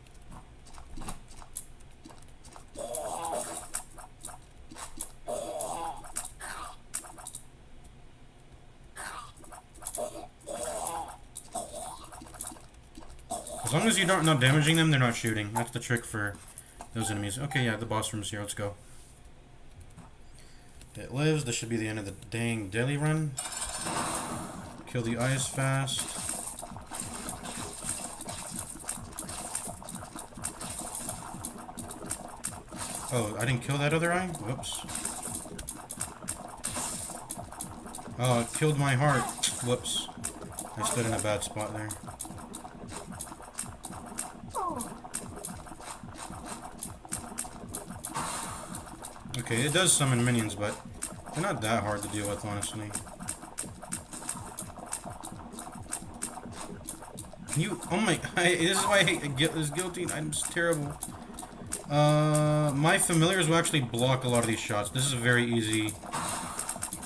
As long as you're not damaging them, they're not shooting. That's the trick for those enemies. Okay, yeah, the boss room's here. Let's go. It lives. This should be the end of the dang daily run. Kill the eyes fast. Oh, I didn't kill that other eye? Whoops. Oh, it killed my heart. Whoops. I stood in a bad spot there. Okay, it does summon minions, but they're not that hard to deal with, honestly. Can you... Oh my... this is why I hate this guillotine. I'm just terrible. My familiars will actually block a lot of these shots. This is a very easy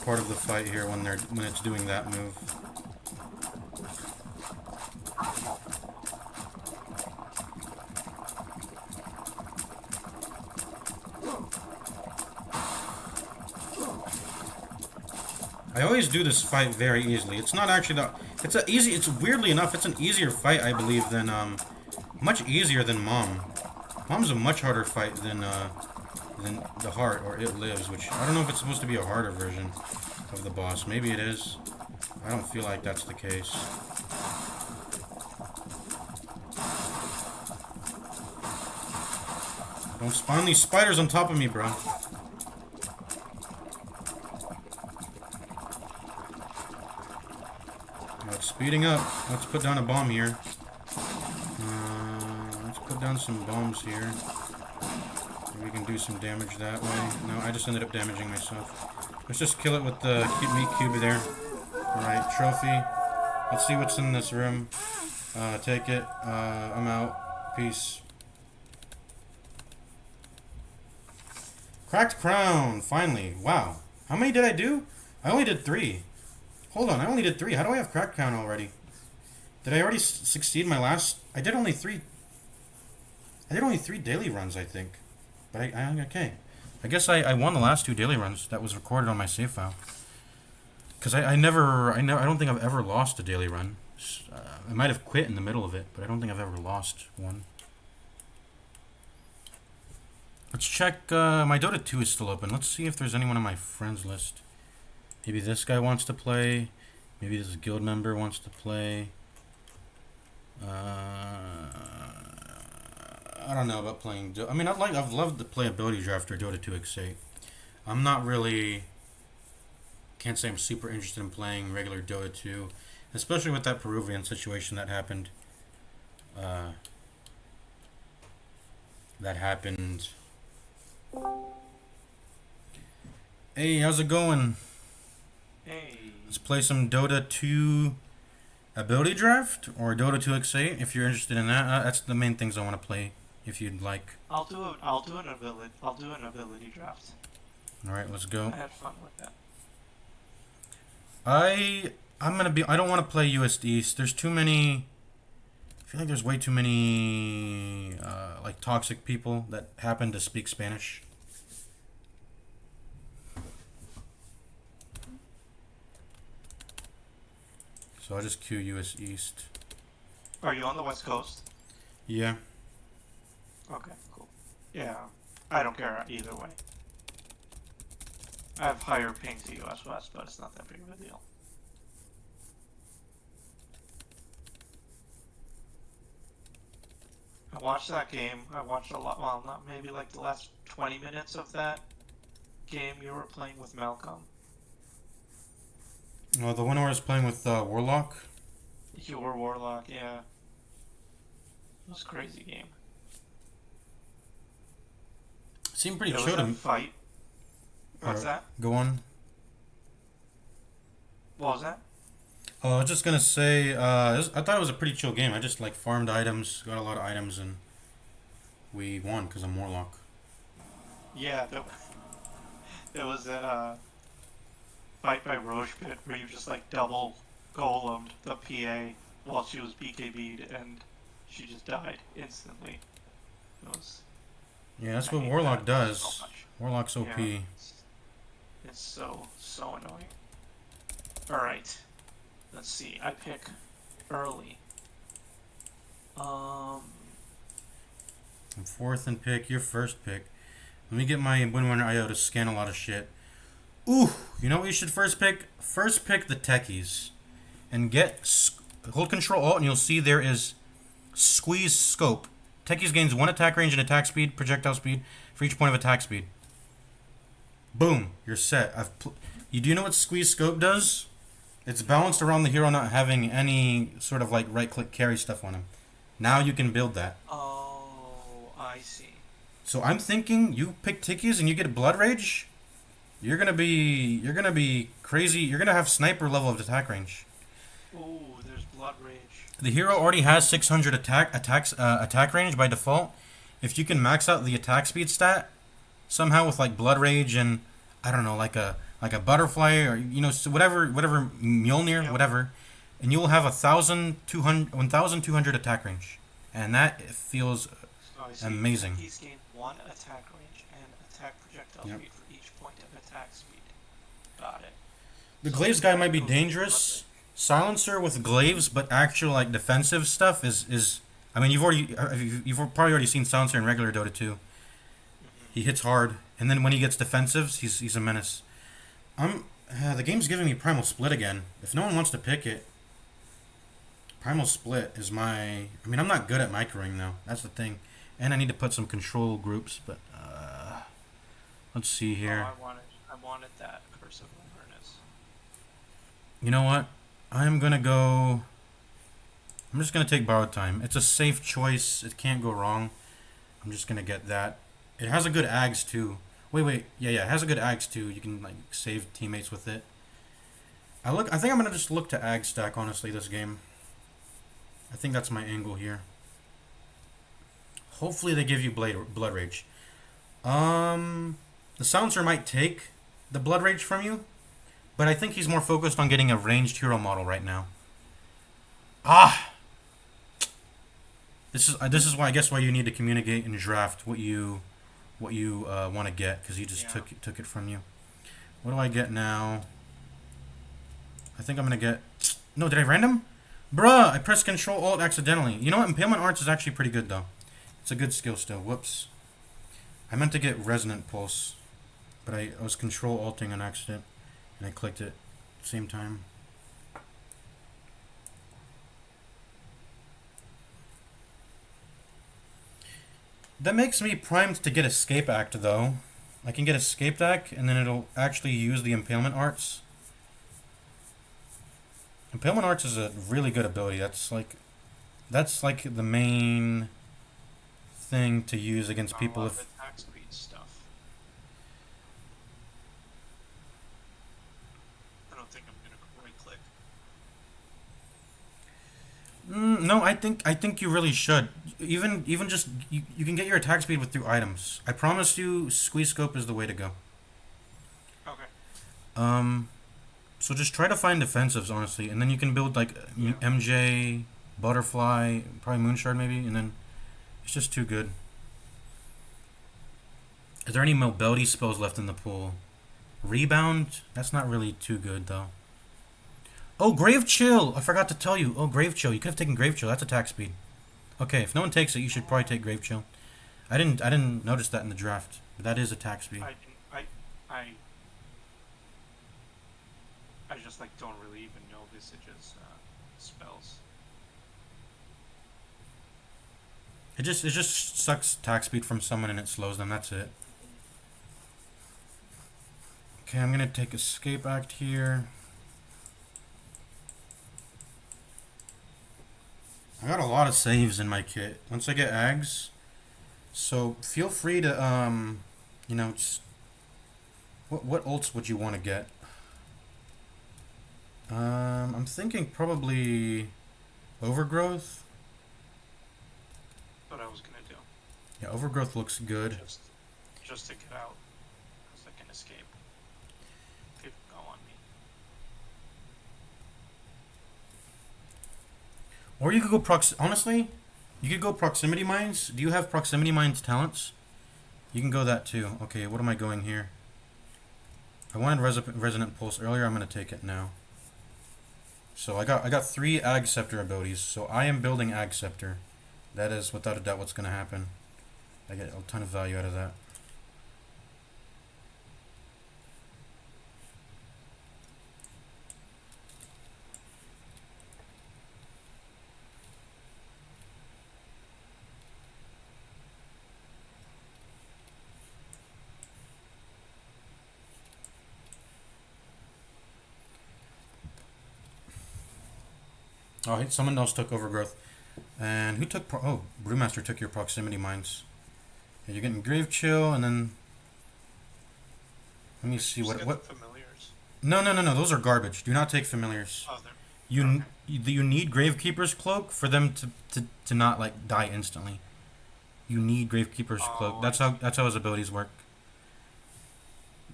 part of the fight here when it's doing that move. I always do this fight very easily. It's not actually that... It's weirdly enough, it's an easier fight, I believe, than, much easier than Mom. Mom's a much harder fight than the Heart, or It Lives, which... I don't know if it's supposed to be a harder version of the boss. Maybe it is. I don't feel like that's the case. Don't spawn these spiders on top of me, bro. It's speeding up. Let's put down a bomb here. Let's put down some bombs here. Maybe we can do some damage that way. No, I just ended up damaging myself. Let's just kill it with the meat cube there. Alright, trophy. Let's see what's in this room. Take it. I'm out. Peace. Cracked crown. Finally. Wow. How many did I do? I only did 3. Hold on, I only did 3. How do I have cracked crown already? Did I already succeed my last... I did only 3 daily runs, I think. But okay. I guess I won the last 2 daily runs. That was recorded on my save file. Because I don't think I've ever lost a daily run. I might have quit in the middle of it, but I don't think I've ever lost one. Let's check, my Dota 2 is still open. Let's see if there's anyone on my friends list. Maybe this guy wants to play. Maybe this guild member wants to play. I don't know about playing. I mean, I've loved to play Ability Draft or Dota 2 X8. I'm not really. Can't say I'm super interested in playing regular Dota 2, especially with that Peruvian situation that happened. Hey, how's it going? Hey. Let's play some Dota 2 Ability Draft or Dota 2 X8 if you're interested in that. That's the main things I want to play. If you'd like. I'll do an ability draft. All right, let's go. I had fun with that. I don't want to play US East. There's too many. I feel like there's way too many like toxic people that happen to speak Spanish. So I'll just queue US East. Are you on the West Coast? Yeah. Okay, cool. Yeah, I don't care either way. I have higher ping to US West, but it's not that big of a deal. I watched that game. I watched a lot, well, not maybe like the last 20 minutes of that game you were playing with Malcolm. Oh, the one where I was playing with Warlock? You were Warlock, yeah. It was a crazy game. Seemed pretty It chill was to a me. fight. What's that? Go on. What was that? I was just gonna say, I thought it was a pretty chill game. I just like farmed items, got a lot of items, and we won because I'm Warlock. Yeah, there was that fight by Roche Pit where you just like double golemed the PA while she was BKB'd and she just died instantly. It was, Yeah, that's I what hate Warlock that does. so much. Warlock's OP. Yeah, it's so annoying. Alright. Let's see. I pick early. I'm fourth in pick. You're first pick. Let me get my Win-Winner IO to scan a lot of shit. Ooh, you know what you should first pick? First pick the techies. And hold Control Alt and you'll see there is Squeeze Scope. Techies gains 1 attack range and attack speed, projectile speed, for each point of attack speed. Boom, you're set. Do you know what Squeeze Scope does? It's balanced around the hero not having any sort of like right-click carry stuff on him. Now you can build that. Oh, I see. So I'm thinking you pick Techies and you get a Blood Rage. You're gonna be crazy. You're gonna have sniper level of attack range. Ooh, there's Blood Rage. The hero already has 600 attack range by default. If you can max out the attack speed stat somehow with like Blood Rage and I don't know, like a butterfly or whatever Mjolnir, Yep. whatever, and you'll have 1,200 attack range, and that feels Oh, I see. amazing. He's gained 1 attack range and attack projectile Yep. speed for each point of attack speed. Got it. The So Glaives guy might be goes dangerous. Silencer with Glaives, but actual like defensive stuff is. I mean, you've probably already seen Silencer in regular Dota 2. He hits hard, and then when he gets defensives, he's a menace. The game's giving me Primal Split again. If no one wants to pick it, Primal Split is my. I mean, I'm not good at microing though. That's the thing, and I need to put some control groups. But let's see here. Oh, I wanted that Curse of Avernus. You know what? I'm just gonna take Borrowed Time. It's a safe choice. It can't go wrong. I'm just gonna get that. It has a good Ags too. Wait. Yeah. It has a good Ags too. You can like save teammates with it. I think I'm gonna just look to Ag stack honestly this game. I think that's my angle here. Hopefully they give you Blood Rage. The Silencer might take the Blood Rage from you, but I think he's more focused on getting a ranged hero model right now. This is why I guess why you need to communicate and draft what you want to get because he just took it from you. What do I get now? I think I'm gonna get... No, did I random? Bruh, I pressed Control Alt accidentally. You know what? Impalement Arts is actually pretty good though. It's a good skill still. Whoops. I meant to get Resonant Pulse, but I was Control Alting on accident, and I clicked it at the same time. That makes me primed to get Escape Act though. I can get Escape Act, and then it'll actually use the Impalement Arts. Impalement Arts is a really good ability. That's like the main thing to use against people if... attack speed stuff. I don't think I'm gonna right click. No, I think you really should. Even just you can get your attack speed with through items. I promise you, Squeeze Scope is the way to go. Okay. So just try to find defensives, honestly, and then you can build like MJ, Butterfly, probably Moonshard maybe, and then it's just too good. Is there any mobility spells left in the pool? Rebound? That's not really too good though. Oh, Grave Chill! I forgot to tell you. Oh, Grave Chill. You could have taken Grave Chill. That's attack speed. Okay, if no one takes it, you should probably take Grave Chill. I didn't notice that in the draft, but that is attack speed. I just like don't really even know Visage's spells. It just sucks attack speed from someone and it slows them. That's it. Okay, I'm gonna take Escape Act here. I got a lot of saves in my kit. Once I get Ags, so feel free to you know, just what ults would you want to get? I'm thinking probably Overgrowth. What I was gonna do. Yeah, Overgrowth looks good. Just to get out, because I can escape. People go on me. Or you could go honestly, you could go Proximity Mines. Do you have Proximity Mines talents? You can go that too. Okay, what am I going here? I wanted Resonant Pulse earlier. I'm gonna take it now. So I got 3 Ag Scepter abilities. So I am building Ag Scepter. That is without a doubt what's gonna happen. I get a ton of value out of that. Oh, someone else took Overgrowth. And who took... oh, Brewmaster took your Proximity Mines. Yeah, you're getting Grave Chill, and then... let me see what... Familiars. No. Those are garbage. Do not take Familiars. Oh, You need Gravekeeper's Cloak for them to not, like, die instantly. You need Gravekeeper's Cloak. That's how his abilities work.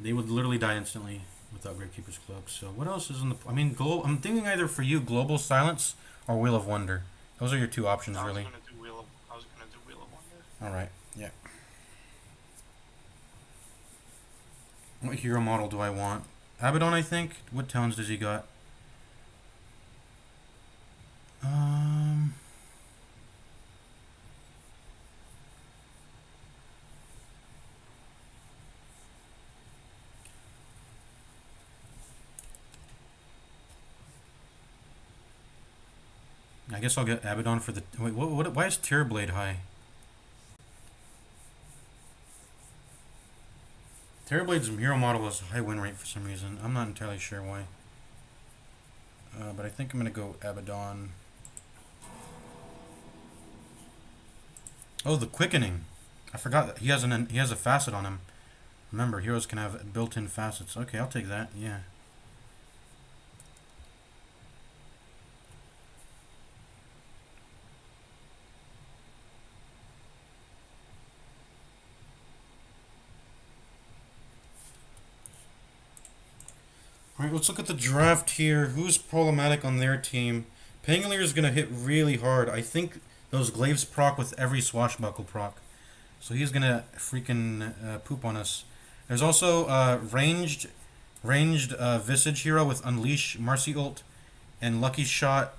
They would literally die instantly without Gravekeeper's Cloak. So what else is in the... I mean, I'm thinking either for you, Global Silence or Wheel of Wonder. Those are your 2 options, really. I was gonna do Wheel of Wonder. Alright, yeah. What hero model do I want? Abaddon, I think. What talents does he got? I guess I'll get Abaddon for the... wait, why is Terrorblade high? Terrorblade's hero model has a high win rate for some reason. I'm not entirely sure why. But I think I'm going to go Abaddon. Oh, the Quickening. I forgot that he has a facet on him. Remember, heroes can have built-in facets. Okay, I'll take that. Yeah. Alright, let's look at the draft here. Who's problematic on their team? Pangolier is going to hit really hard. I think those glaives proc with every swashbuckle proc. So he's going to freaking poop on us. There's also ranged Ranged Visage hero with Unleash, Marcy ult, and Lucky Shot.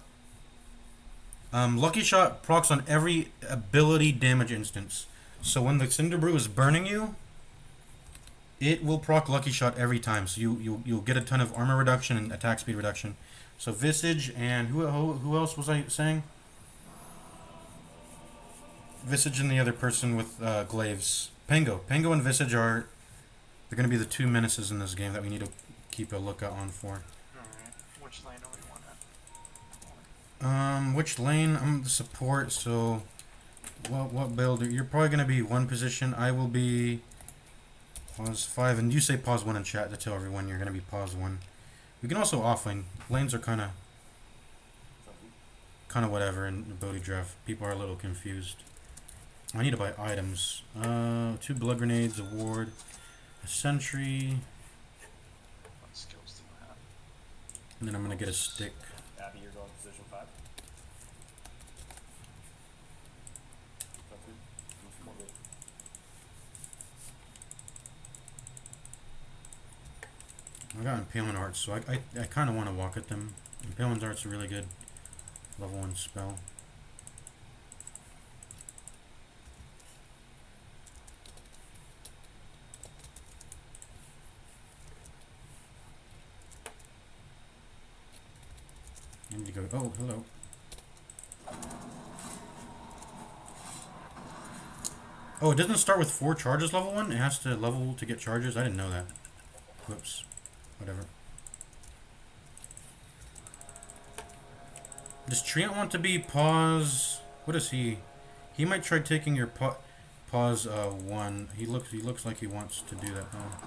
Lucky Shot procs on every ability damage instance. So when the Cinder Brew is burning you, it will proc Lucky Shot every time. So you'll get a ton of armor reduction and attack speed reduction. So Visage and who else was I saying? Visage and the other person with glaives. Pango. Pango and Visage are they're going to be the two menaces in this game that we need to keep a lookout on for. Alright. Which lane do we want at? Which lane? I'm the support, so what build? You're probably going to be one position. I will be pause 5, and you say pause 1 in chat to tell everyone you're going to be pause 1. We can also offlane. Lanes are kind of whatever in the ability draft. People are a little confused. I need to buy items. 2 blood grenades, a ward, a sentry, What skills do I have? and then I'm going to get a stick. Abby, you're going position 5. I got Impalement Arts, so I kind of want to walk at them. Impalement Arts a really good level 1 spell. I need to go. Oh, hello. Oh, it doesn't start with 4 charges level 1? It has to level to get charges? I didn't know that. Whoops. Whatever. Does Treant want to be pause? What is he? He might try taking your pause 1. He looks like he wants to do that. Oh.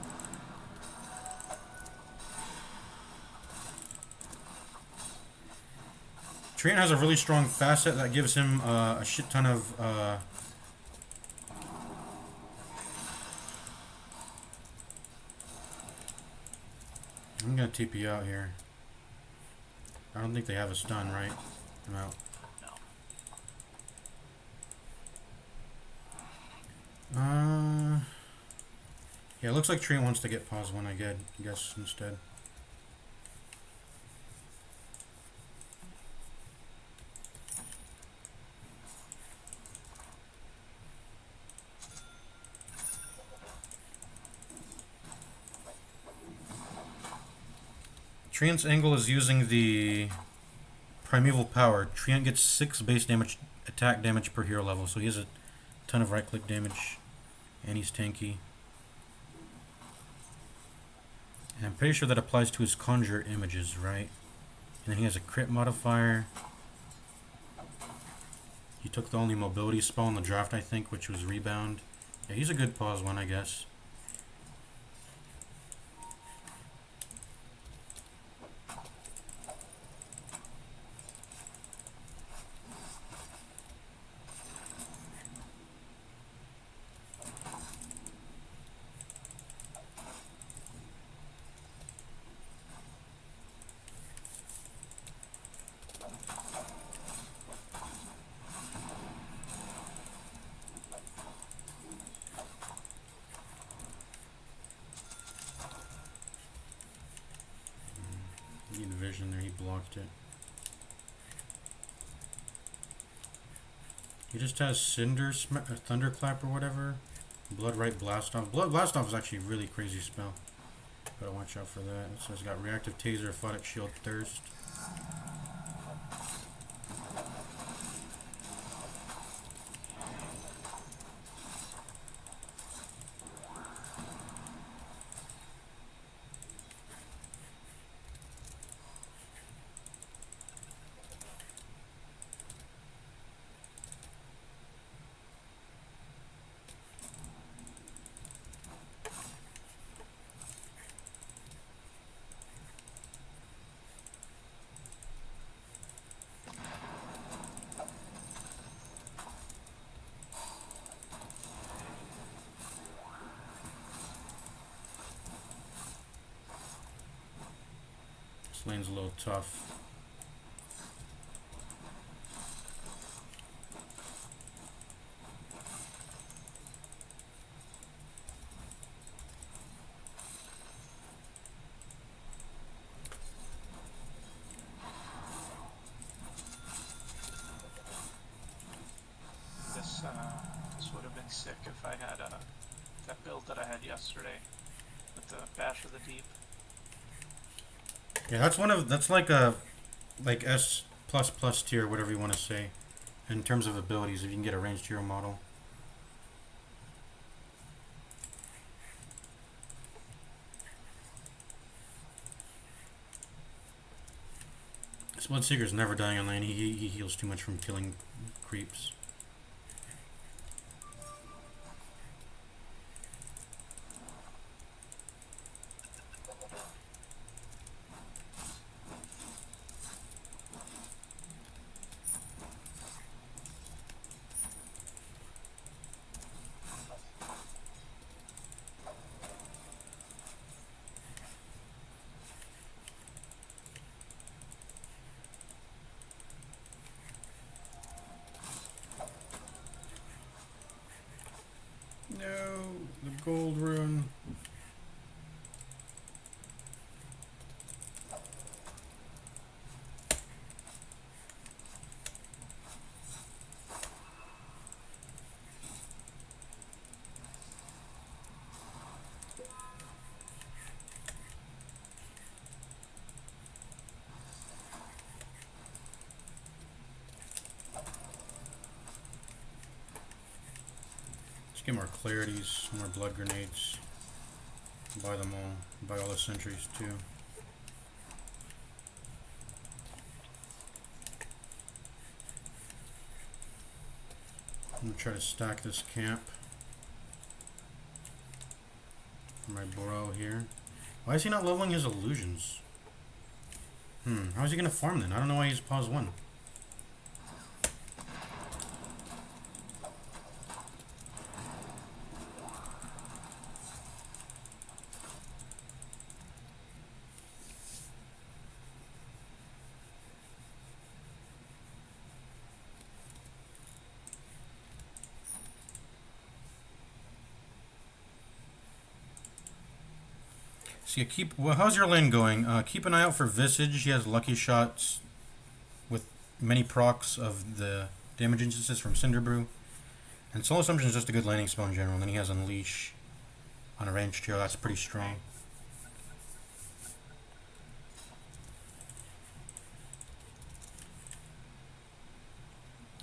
Treant has a really strong facet that gives him a shit ton of I'm gonna TP out here. I don't think they have a stun, right? I'm out. Yeah, it looks like Treant wants to get pause 1, I guess instead. Treant's angle is using the Primeval Power. Treant gets 6 base damage, attack damage per hero level, so he has a ton of right click damage, and he's tanky. And I'm pretty sure that applies to his Conjure images, right? And then he has a crit modifier. He took the only mobility spell in the draft, I think, which was Rebound. Yeah, he's a good pause 1, I guess. Vision there, he blocked it. He just has Thunderclap or whatever. Bloodright Blastoff. Blood Blastoff is actually a really crazy spell. Gotta watch out for that. So it's got Reactive Taser, Aphotic Shield, Thirst. This lane's a little tough. This would have been sick if I had that build that I had yesterday with the Bash of the Deep. Yeah, that's like S plus plus tier, whatever you want to say, in terms of abilities. If you can get a ranged hero model. Bloodseeker's never dying on lane. He heals too much from killing creeps. No, the gold rune. Let's get more clarities, more blood grenades. Buy them all. Buy all the sentries too. I'm gonna try to stack this camp for my bro here. Why is he not leveling his illusions? How is he gonna farm then? I don't know why he's paused one. So yeah, how's your lane going? Keep an eye out for Visage. He has lucky shots with many procs of the damage instances from Cinderbrew. And Soul Assumption is just a good laning spell in general. And then he has Unleash on a ranged hero. That's pretty strong.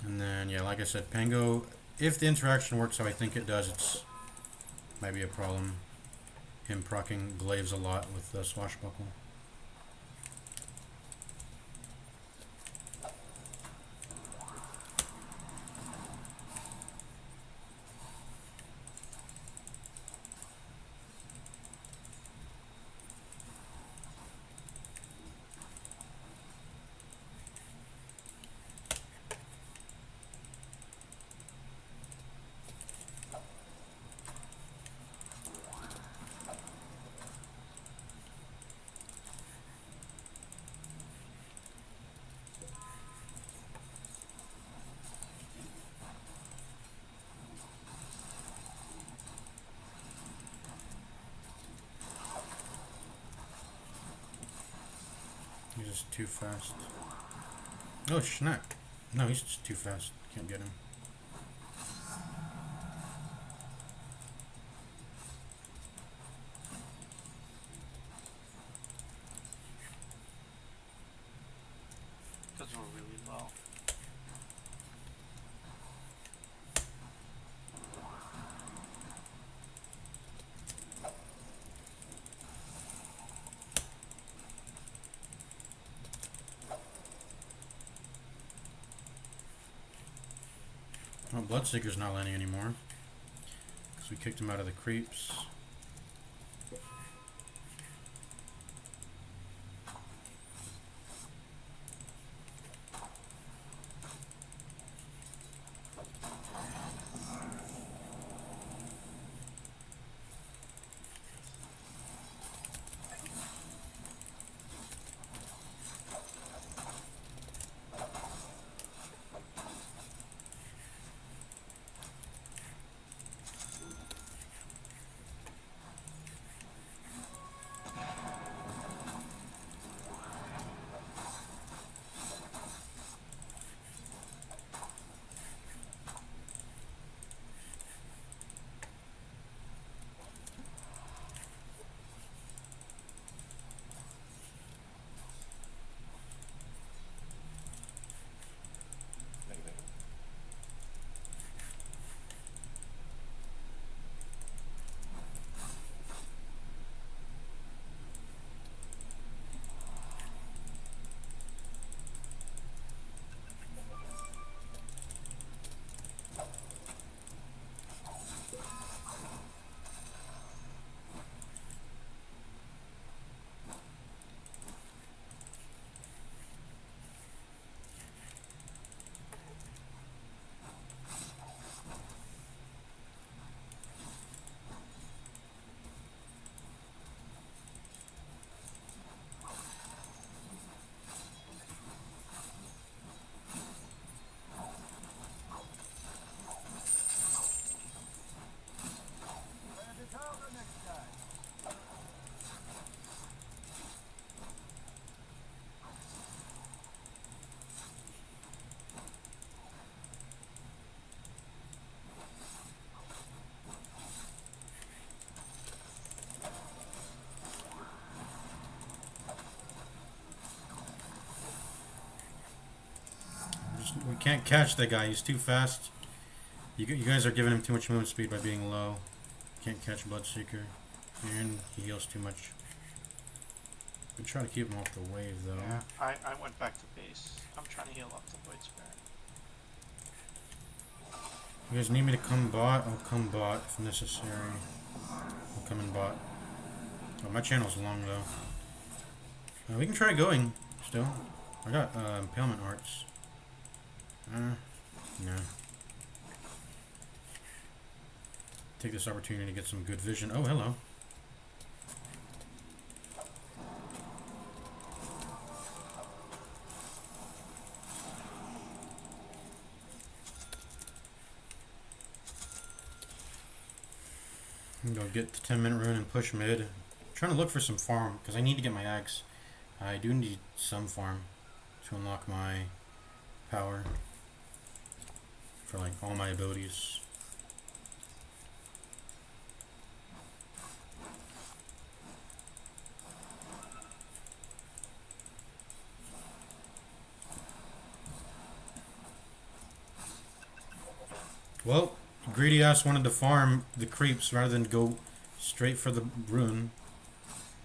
And then, yeah, like I said, Pango, if the interaction works how I think it does, it's might be a problem. Him proccing glaives a lot with the Swashbuckle. He's just too fast. Oh, snap. No, he's just too fast. Can't get him. Because we're really low. Oh, Bloodseeker's not landing anymore. Because we kicked him out of the creeps. can't catch that guy. He's too fast. You guys are giving him too much movement speed by being low. Can't catch Bloodseeker. And he heals too much. I'm trying to keep him off the wave, though. Yeah, I went back to base. I'm trying to heal up the Void Spirit. You guys need me to come bot? I'll come bot if necessary. I'll come in bot. Oh, my channel's long, though. We can try going, still. I got Impalement Arts. No. Take this opportunity to get some good vision. Oh, hello. I'm gonna go get the 10-minute rune and push mid. I'm trying to look for some farm, because I need to get my axe. I do need some farm to unlock my power for like all my abilities. Well, greedy ass wanted to farm the creeps rather than go straight for the rune.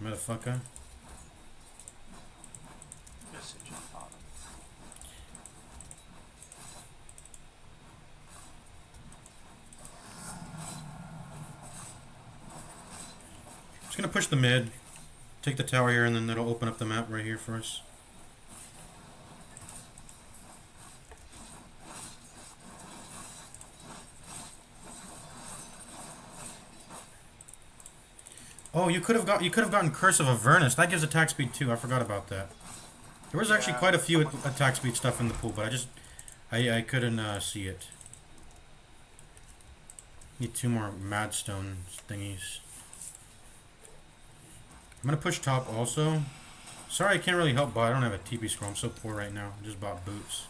Motherfucker. Message at bottom. Just gonna push the mid, take the tower here, and then that'll open up the map right here for us. Oh, you could have gotten Curse of Avernus. That gives attack speed too. I forgot about that. There was actually quite a few attack speed stuff in the pool, but I couldn't see it. Need 2 more Madstone thingies. I'm gonna push top also. Sorry, I can't really help bot. I don't have a TP scroll. I'm so poor right now. I just bought boots.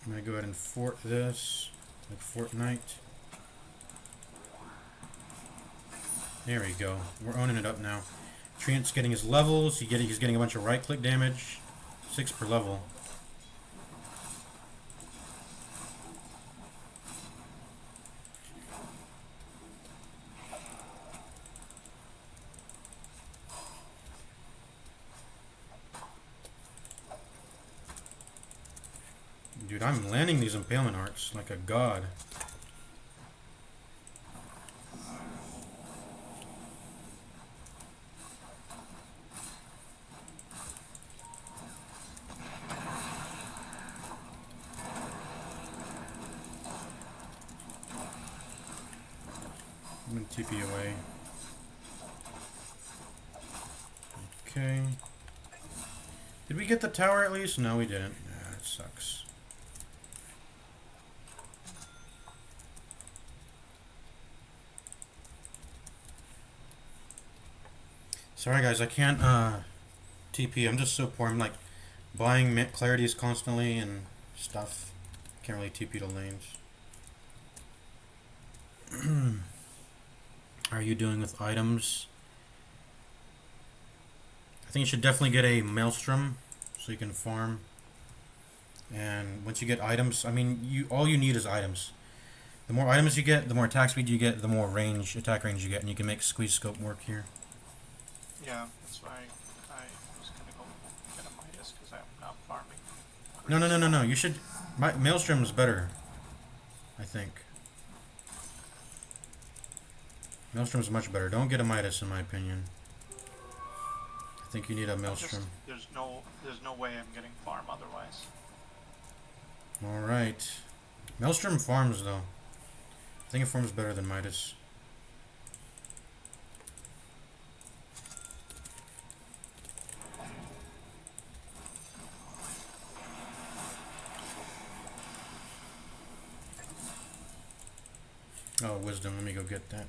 I'm gonna go ahead and fort this, like Fortnite. There we go. We're owning it up now. Treant's getting his levels. He's getting a bunch of right-click damage, 6 per level. Dude, I'm landing these Impalement Arcs like a god. I'm gonna TP away. Okay. Did we get the tower at least? No, we didn't. Ah, that sucks. Sorry guys, I can't TP. I'm just so poor. I'm like buying clarities constantly and stuff. Can't really TP to lanes. How are you doing with items? I think you should definitely get a Maelstrom so you can farm. And once you get items, I mean, all you need is items. The more items you get, the more attack speed you get, the more attack range you get, and you can make squeeze scope work here. Yeah, that's why I was gonna go get a Midas because I'm not farming. No. You should. Maelstrom is better, I think. Maelstrom is much better. Don't get a Midas, in my opinion. I think you need a Maelstrom. There's no way I'm getting farm otherwise. All right. Maelstrom farms though. I think it farms better than Midas. Oh, wisdom. Let me go get that.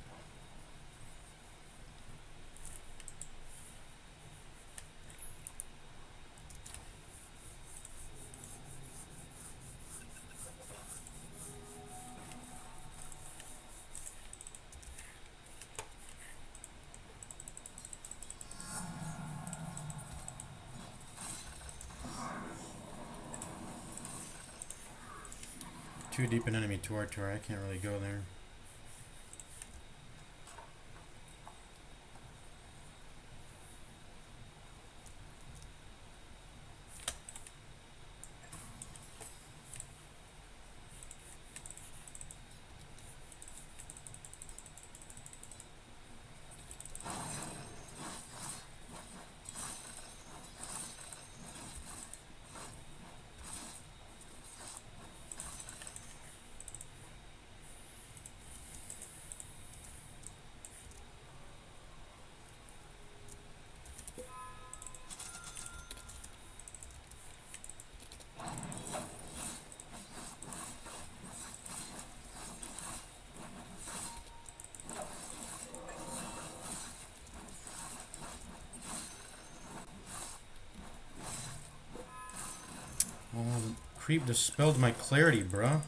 too deep in enemy territory. I can't really go there. Oh, the creep dispelled my clarity, bruh.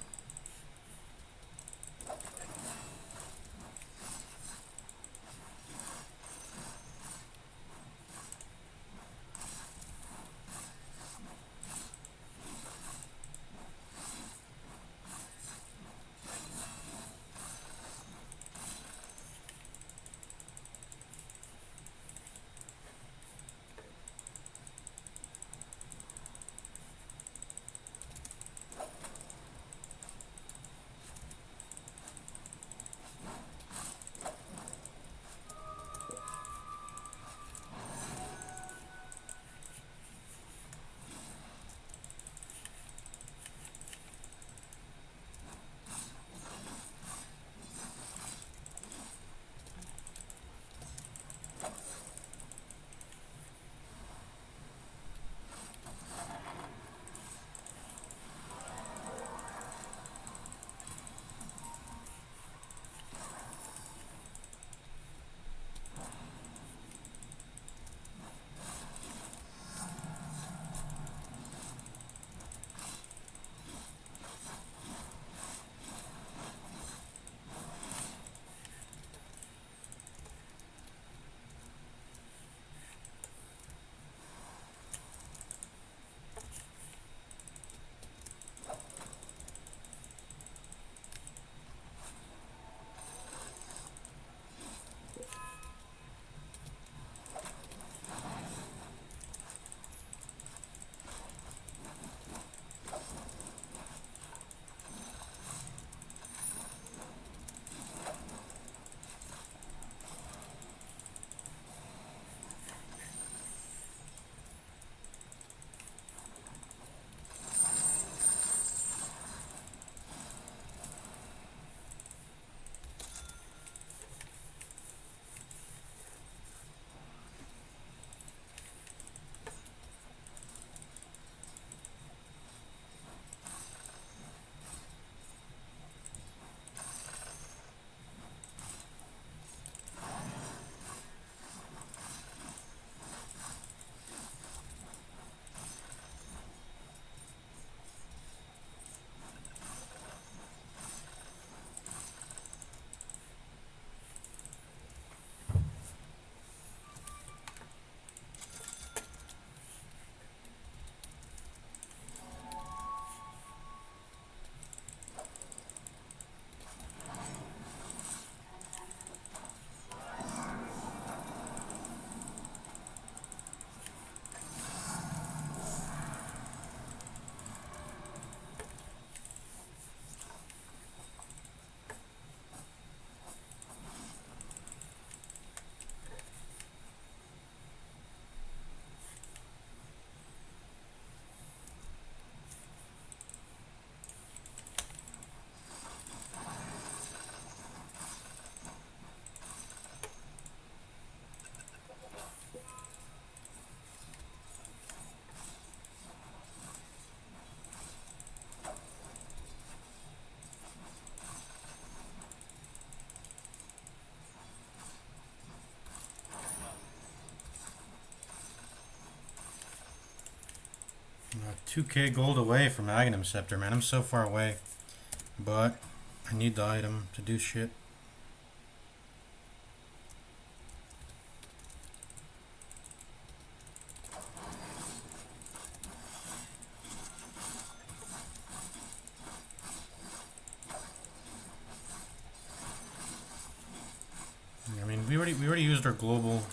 I'm 2k gold away from Aghanim Scepter, man. I'm so far away. But I need the item to do shit. already used our global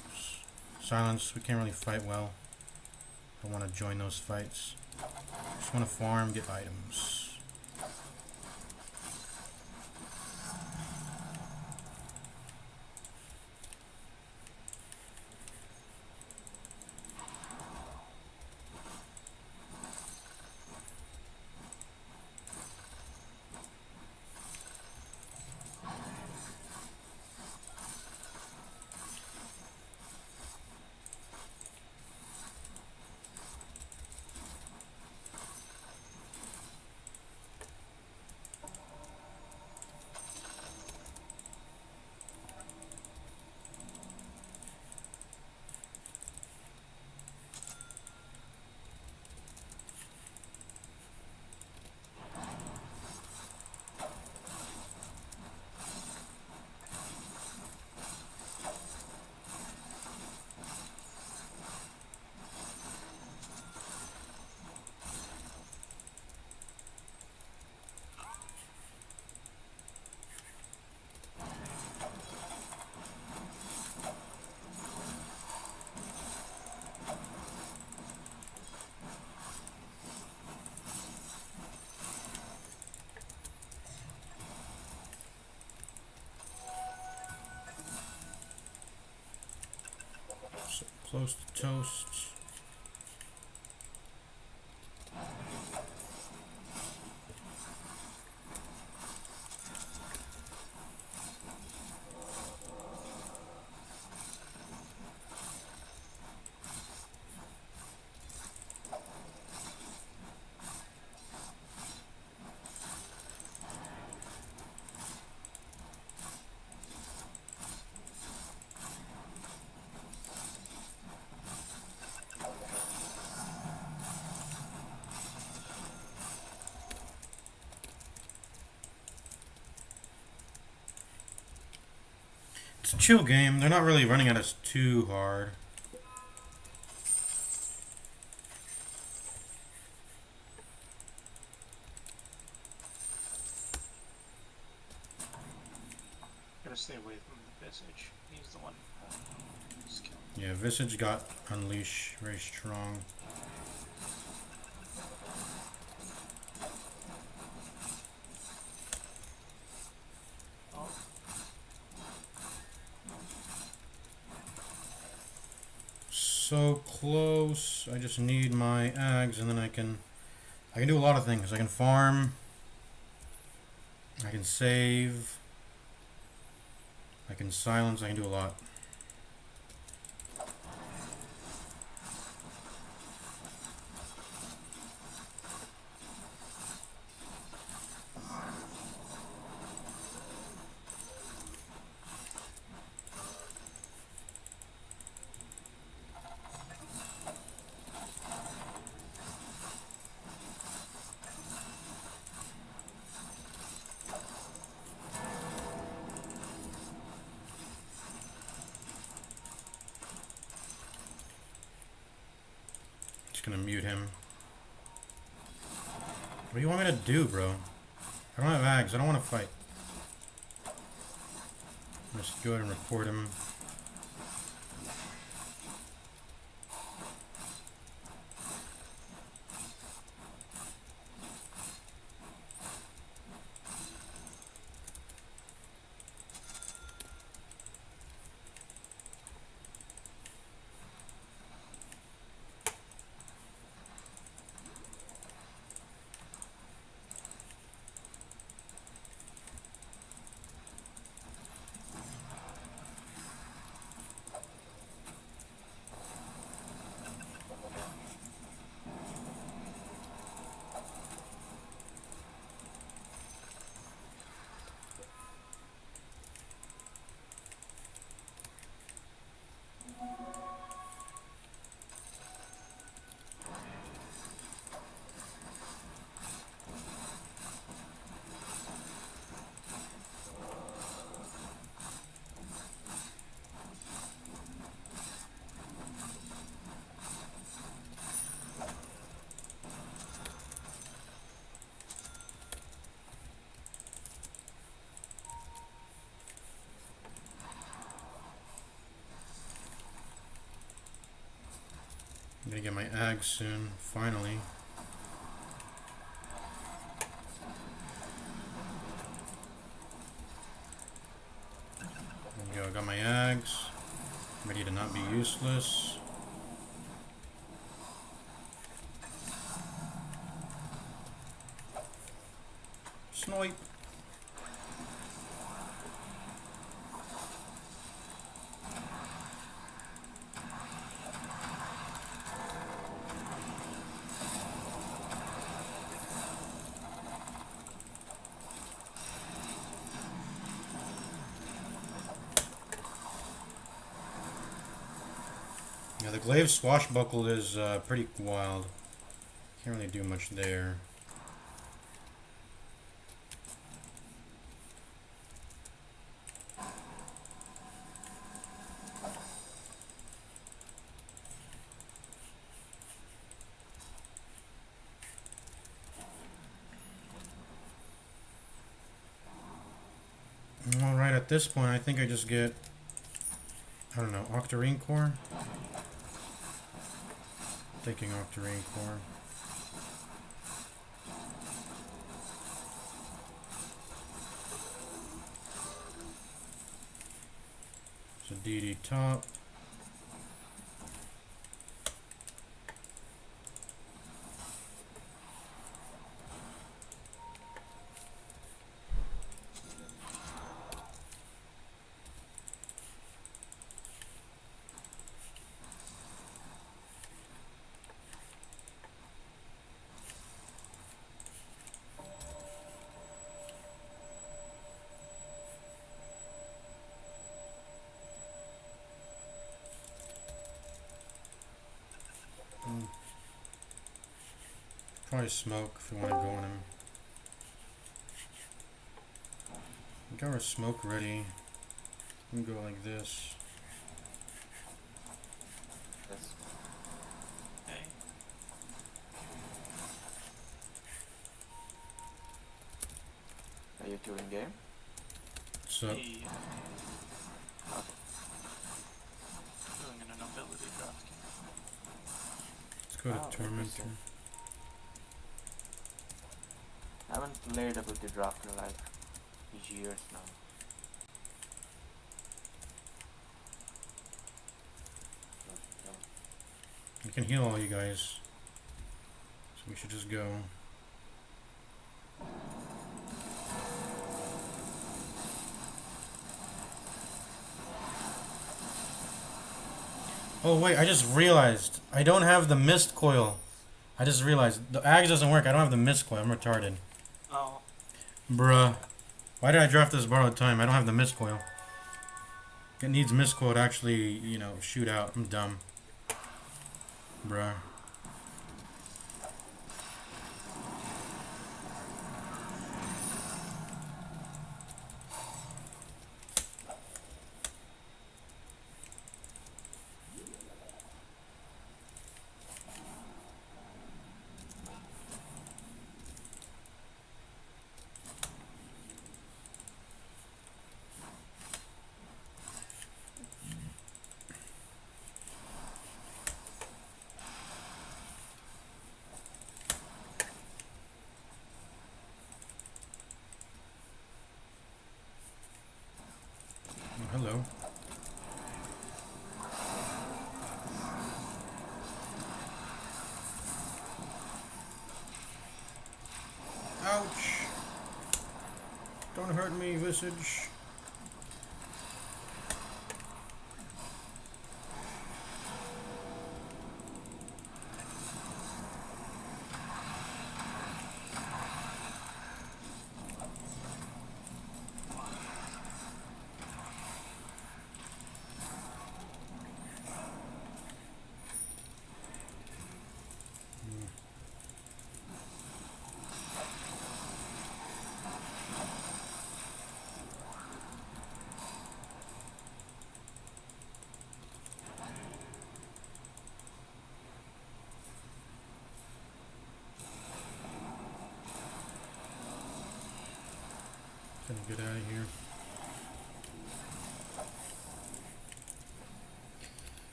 silence. We can't really fight well. Don't want to join those fights. Just want to farm, get items. So close to toast. It's a chill game. They're not really running at us too hard. Gotta stay away from the Visage. He's the one who's killing. Yeah, Visage got Unleash very strong. So close. I just need my eggs and then I can do a lot of things. I can farm. I can save. I can silence. I can do a lot. Gonna mute him. What do you want me to do, bro? I don't have ags. I don't want to fight. Just go ahead and report him. I'm gonna get my ag soon, finally. There we go, I got my ags. Ready to not be useless. Snipe. Yeah, the glaive swashbuckle is pretty wild. Can't really do much there. Alright, at this point, I think I just get, I don't know, Octarine Core? Taking Octarine Core. So DD top. Probably smoke if we want to go on him. We got our smoke ready. We can go like this. Yes. Hey. Are you two in game? So, Hey. Doing an ability draft. let's go to Oh, Tormentor. interesting. I haven't played ability draft in like years now. We can heal all you guys. So we should just go. Oh wait, I just realized. I don't have the mist coil. I just realized. The axe doesn't work. I don't have the mist coil. I'm retarded. Oh. Bruh. Why did I draft this borrowed time? I don't have the mist coil. It needs mist coil to actually, you know, shoot out. I'm dumb. Bruh. Oh, hello. Ouch! Don't hurt me, Visage. Gonna get out of here.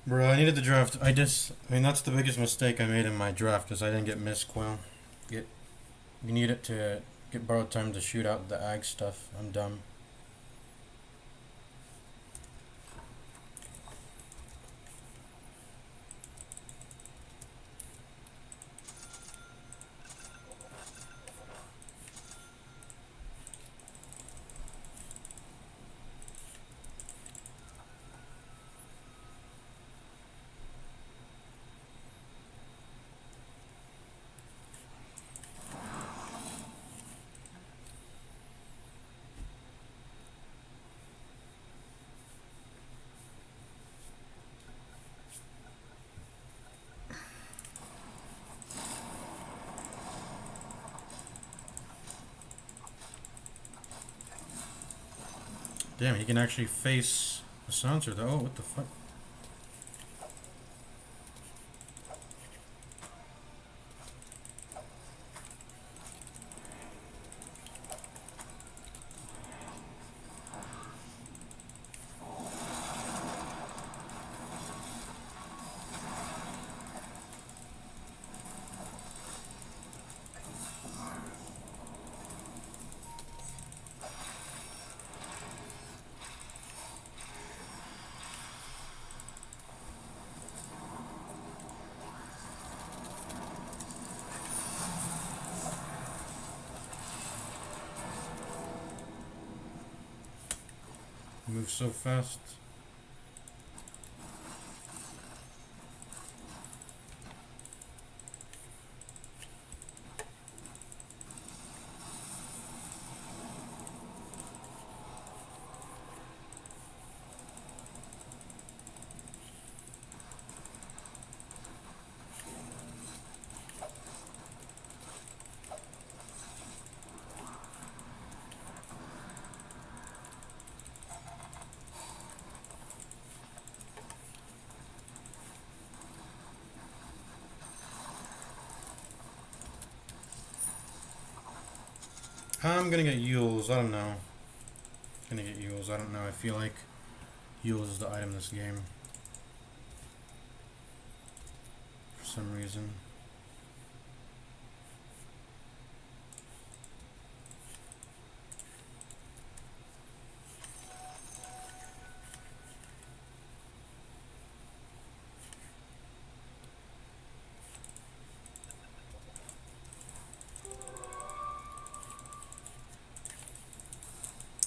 Bro, I needed the draft. I mean, that's the biggest mistake I made in my draft is I didn't get Miss Quill. You need it to get borrowed time to shoot out the ag stuff. I'm dumb. Damn, he can actually face the silencer though. Oh, what the fuck? He moves so fast. I'm gonna get Yules. I don't know. Gonna get Yules. I don't know. I feel like Yules is the item in this game. For some reason.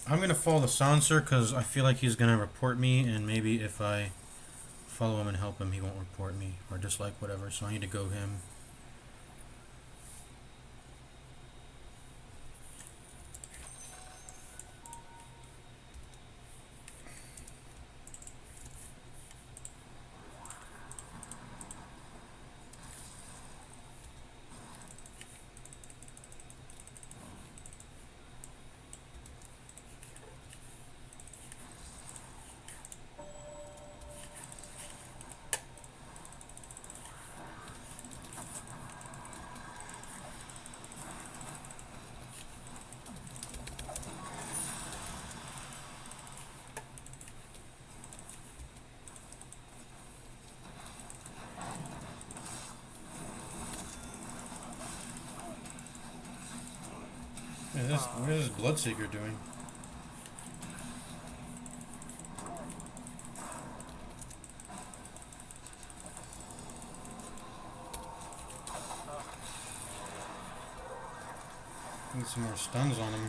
I'm gonna follow the silencer because I feel like he's gonna report me, and maybe if I follow him and help him, he won't report me or dislike whatever. So I need to go him. What is this Bloodseeker doing? Need some more stuns on him.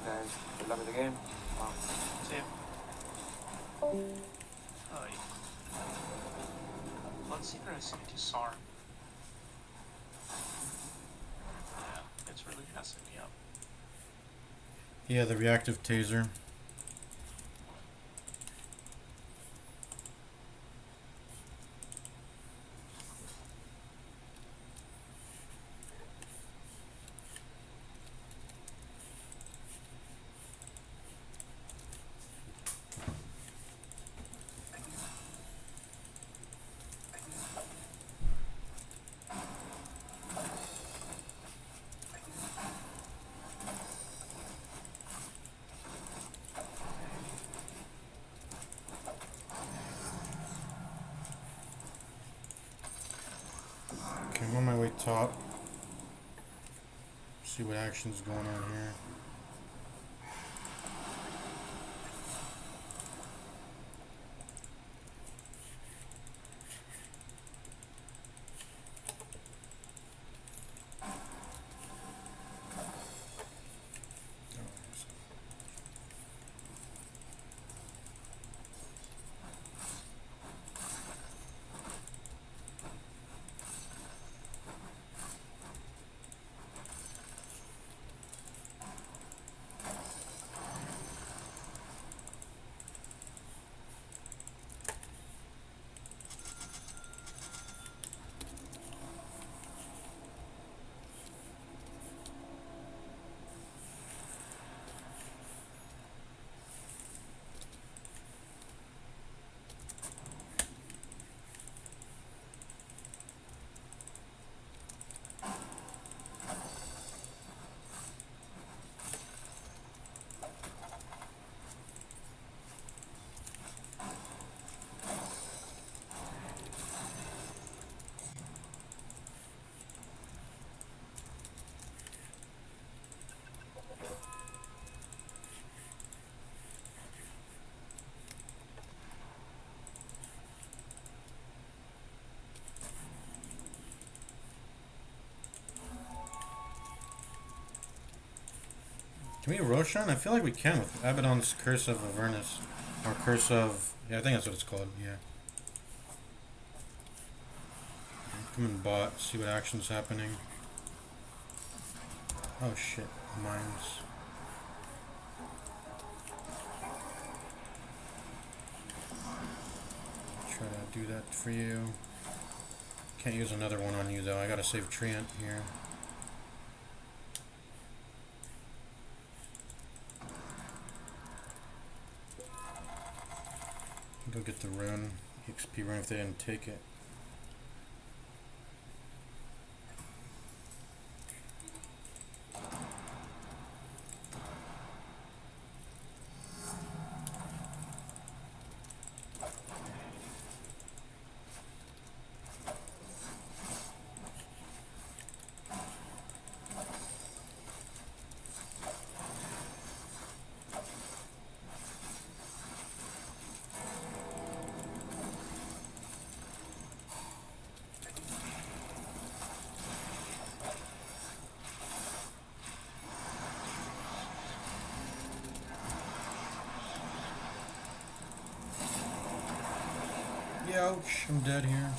Guys, good luck with the game. Wow. See ya. Oh, Bloodseeker has disarm. Yeah, it's really messing me up. Yeah, the reactive taser. See what action's going on here. Can we Roshan? I feel like we can with Abaddon's Curse of Avernus. Or Curse of... Yeah, I think that's what it's called, yeah. Come in bot, see what action's happening. Oh shit, mines. Try to do that for you. Can't use another one on you though, I gotta save Treant here. Go get the rune, XP rune if they didn't take it. Ouch, I'm dead here.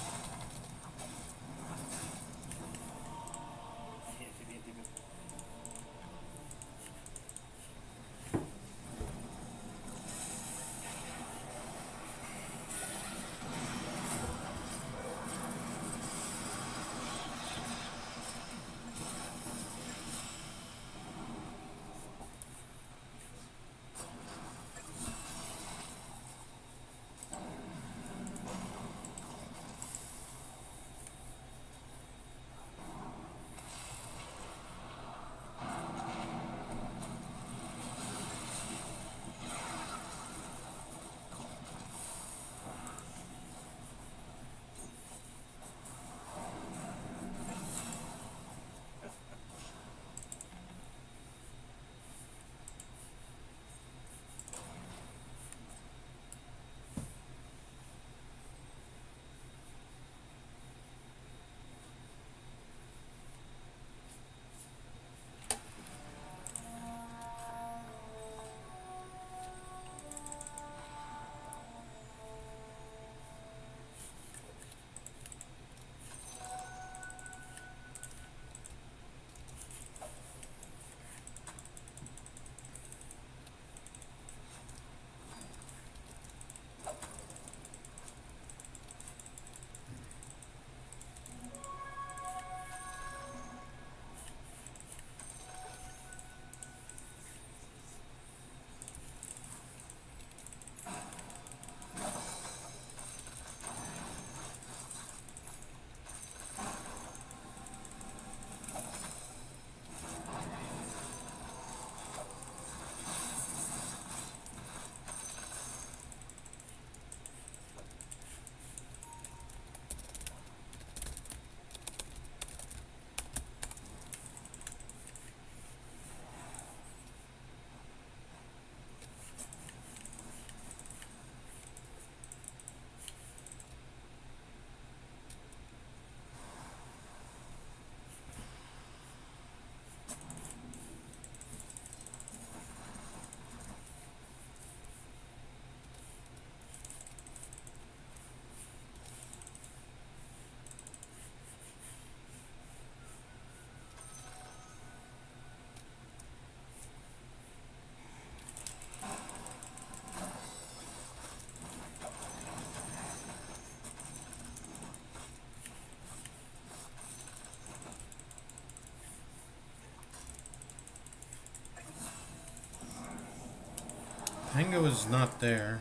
Mango is not there.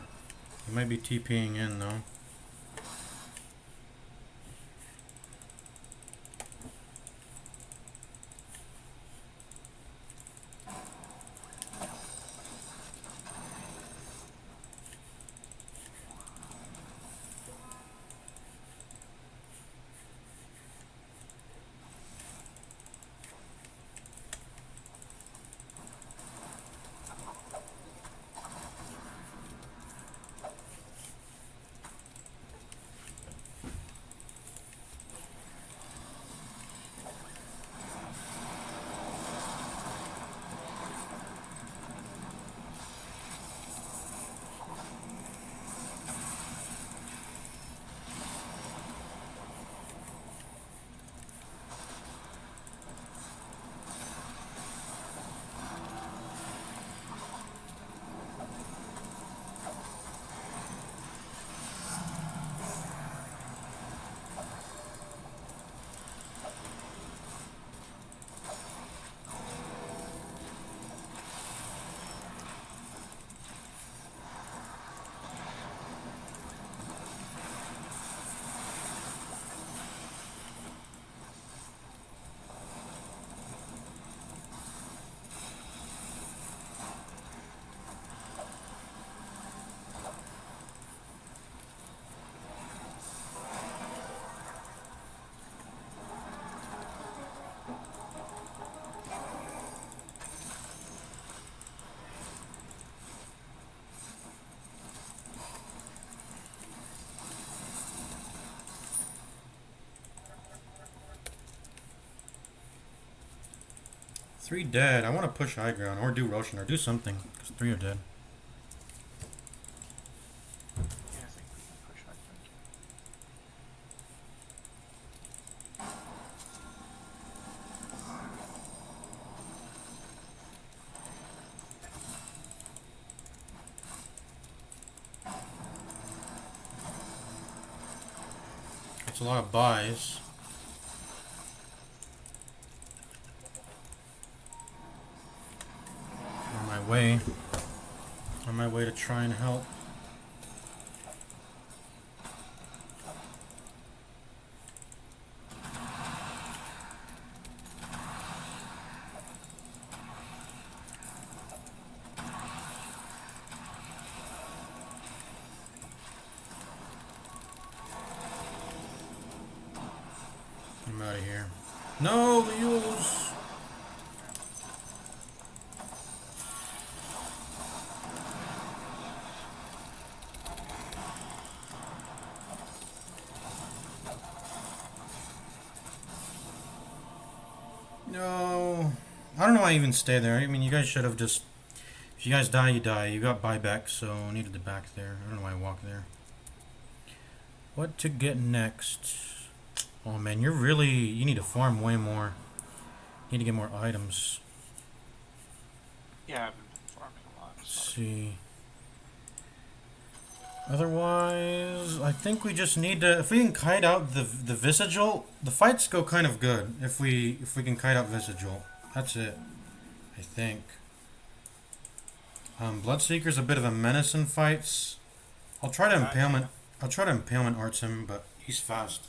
He might be TPing in though. Three dead. I want to push high ground or do Roshan or do something. Because 3 are dead. Yeah, I think we can push high ground. It's a lot of buys. On my way to try and help. I'm out of here. No, the Yules! No. I don't know why I even stay there. I mean, you guys should have just... If you guys die, you die. You got buyback, so I needed the back there. I don't know why I walked there. What to get next? Oh man, you're really... You need to farm way more. You need to get more items. Yeah, I've been farming a lot. Let's see. Otherwise, I think we just need to... If we can kite out the Visagel, the fights go kind of good. If we can kite out Visagel. That's it. I think. Bloodseeker's a bit of a menace in fights. I'll try to impalement. I'll try to impalement arts him, but he's fast.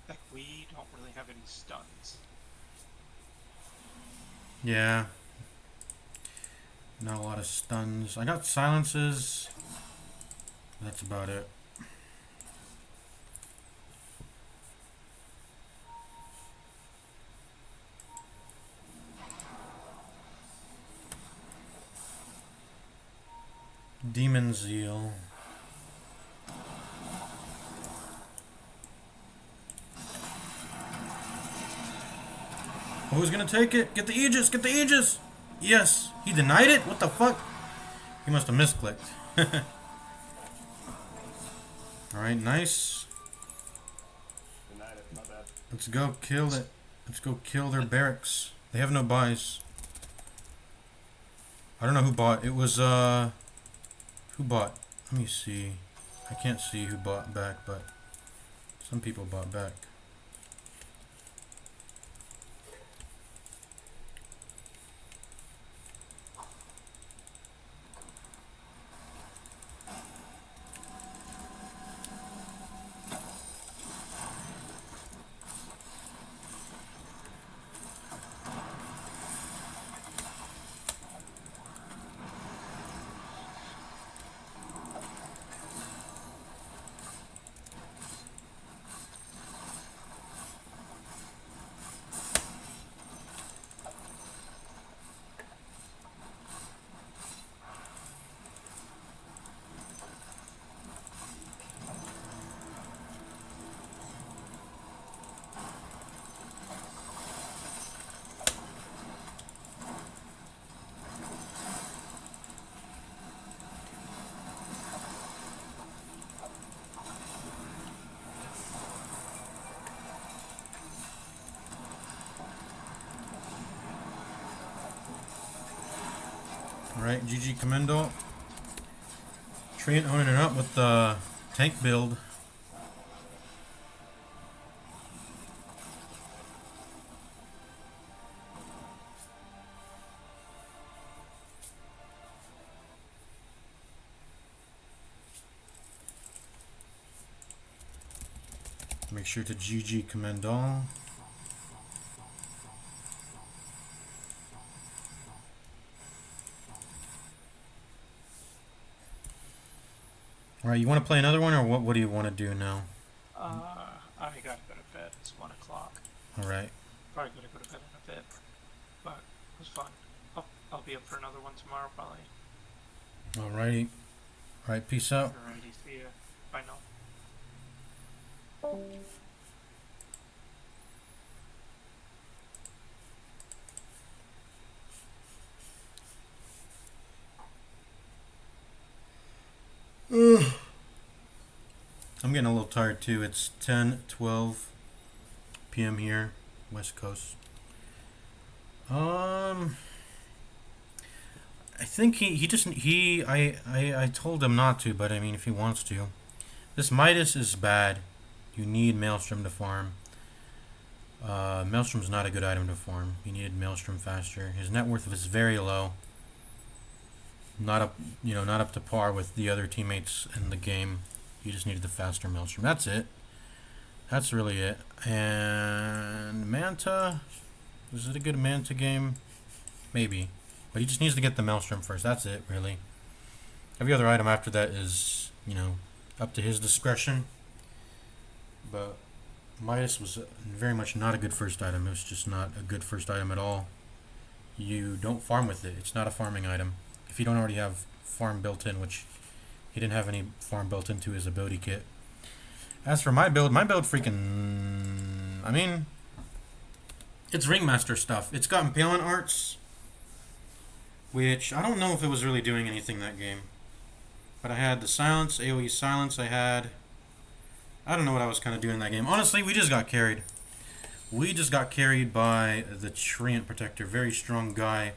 Like, we don't really have any stuns. Yeah. Not a lot of stuns. I got silences. That's about it. Demon Zeal. Who's gonna take it? Get the Aegis! Get the Aegis! Yes! He denied it? What the fuck? He must have misclicked. Alright, nice. Denied it, my bad. Let's go kill it. Let's go kill their barracks. They have no buys. I don't know who bought. It was, who bought? Let me see. I can't see who bought back, but some people bought back. Alright, GG Commando. Treant owning it up with the tank build. Make sure to GG Commando. Alright, you want to play another one, or what do you want to do now? I gotta go to bed. It's 1 o'clock. Alright. Probably gonna go to bed in a bit. But it was fun. I'll be up for another one tomorrow, probably. Alrighty. Alright, peace out. Alrighty, see ya. Bye now. I'm getting a little tired too. It's 10:12 p.m. here, West Coast. I think I told him not to, but I mean if he wants to. This Midas is bad. You need Maelstrom to farm. Maelstrom's not a good item to farm. You needed Maelstrom faster. His net worth was very low. Not up to par with the other teammates in the game. You just needed the faster Maelstrom. That's it. That's really it. And Manta, is it a good Manta game? Maybe, but he just needs to get the Maelstrom first. That's it, really. Every other item after that is, up to his discretion. But Midas was very much not a good first item. It was just not a good first item at all. You don't farm with it. It's not a farming item. If you don't already have farm built in, which he didn't have any farm built into his ability kit. As for my build freaking, I mean, it's Ringmaster stuff. It's got Impalement Arts, which I don't know if it was really doing anything that game. But I had the Silence, AoE Silence I don't know what I was kind of doing in that game. Honestly, we just got carried. We just got carried by the Treant Protector. Very strong guy.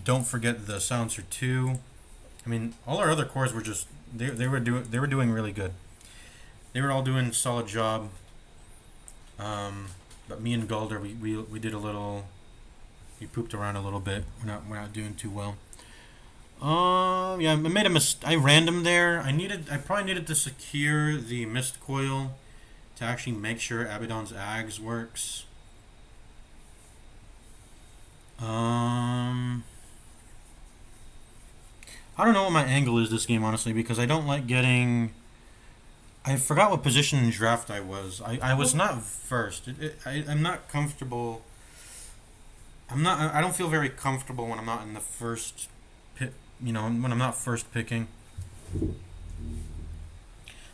Don't forget the Silencer 2. I mean, all our other cores were just they were doing really good. They were all doing a solid job. But me and Galder, we did a little. We pooped around a little bit. We're not doing too well. Yeah, I made a mistake. I random there. I probably needed to secure the Mist Coil to actually make sure Abaddon's Ags works. I don't know what my angle is this game, honestly, because I don't like getting. I forgot what position in draft I was. I was not first. I'm not comfortable. I don't feel very comfortable when I'm not in the first pit. When I'm not first picking.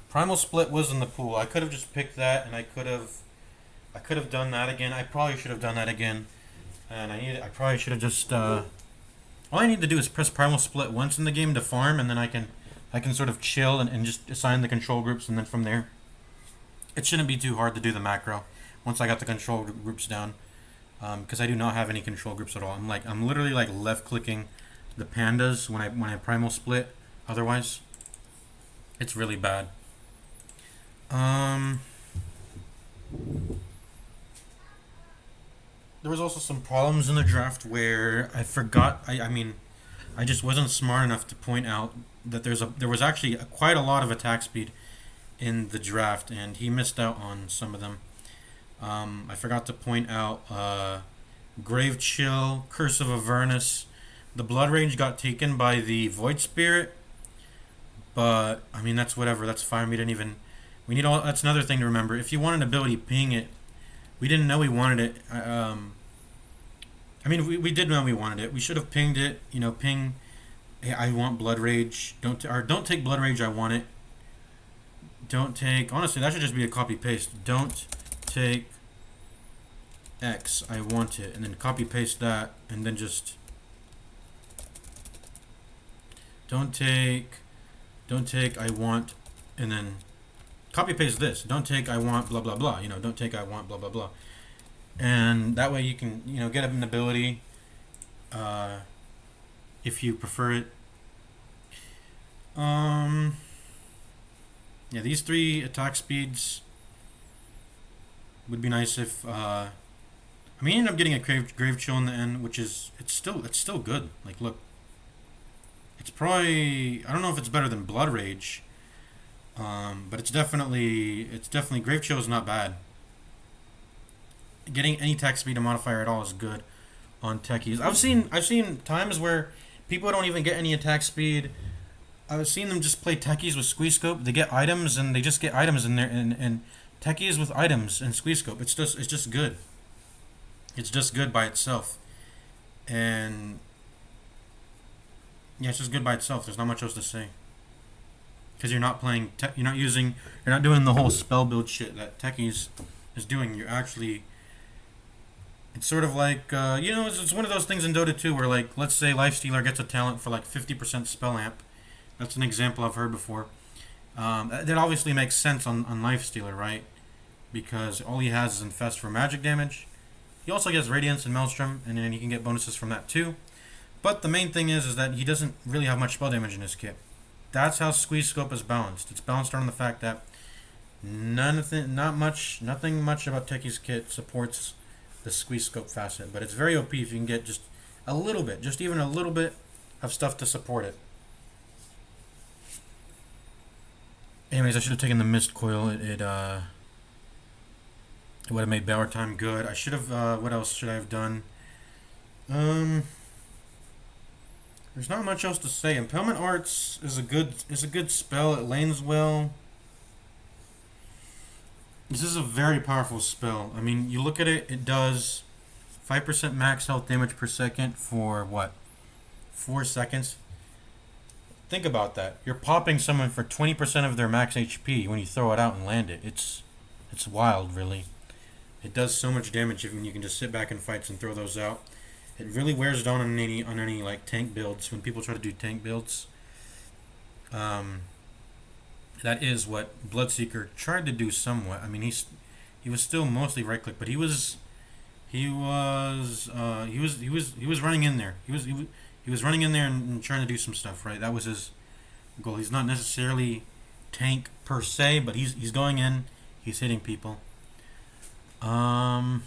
Primal Split was in the pool. I could have just picked that, and I could have done that again. I probably should have done that again, and I probably should have just. All I need to do is press Primal Split once in the game to farm, and then I can sort of chill and just assign the control groups, and then from there, it shouldn't be too hard to do the macro once I got the control groups down, because I do not have any control groups at all. I'm literally like left clicking the pandas when I Primal Split. Otherwise, it's really bad. There was also some problems in the draft where I forgot. I just wasn't smart enough to point out that there was actually quite a lot of attack speed in the draft, and he missed out on some of them. I forgot to point out Grave Chill, Curse of Avernus. The Blood Rage got taken by the Void Spirit, but I mean that's whatever. That's fine. We didn't even. We need all. That's another thing to remember. If you want an ability, ping it. We didn't know we wanted it. We did know we wanted it. We should have pinged it. Ping. Hey, I want Blood Rage. Don't take Blood Rage. I want it. Don't take. Honestly, that should just be a copy paste. Don't take X. I want it, and then copy paste that, and then just. Don't take. I want, and then. Copy paste this. Don't take I want blah blah blah. Don't take I want blah blah blah. And that way you can get an ability, if you prefer it. Yeah, these 3 attack speeds would be nice if I mean, I ended up getting a grave chill in the end, which is it's still good. Like, look, it's probably, I don't know if it's better than Blood Rage, but it's definitely grave chill is not bad. Getting any attack speed modifier at all is good on techies. I've seen times where people don't even get any attack speed. I've seen them just play techies with squeeze scope. They get items and they just get items in there, and techies with items and squeeze scope. It's just good. It's just good by itself, and yeah, it's just good by itself. There's not much else to say. Because you're not playing, you're not doing the whole spell build shit that techies is doing. You're actually, it's sort of like, it's one of those things in Dota 2 where, like, let's say Lifestealer gets a talent for like 50% spell amp. That's an example I've heard before. That obviously makes sense on Lifestealer, right? Because all he has is Infest for magic damage. He also gets Radiance and Maelstrom, and then he can get bonuses from that too. But the main thing is that he doesn't really have much spell damage in his kit. That's how Squeeze Scope is balanced. It's balanced around the fact that nothing much about Techie's kit supports the Squeeze Scope facet, but it's very OP if you can get just even a little bit of stuff to support it. Anyways, I should have taken the Mist Coil. It would have made Bower Time good. I should have, what else should I have done? There's not much else to say. Impalement Arts is a good spell. It lanes well. This is a very powerful spell. I mean, you look at it, it does 5% max health damage per second for what? 4 seconds? Think about that. You're popping someone for 20% of their max HP when you throw it out and land it. It's wild, really. It does so much damage when you can just sit back in fights and throw those out. It really wears down on any like tank builds when people try to do tank builds. That is what Bloodseeker tried to do somewhat. I mean, he was still mostly right click, but he was running in there. He was running in there and trying to do some stuff, right? That was his goal. He's not necessarily tank per se, but he's going in. He's hitting people. There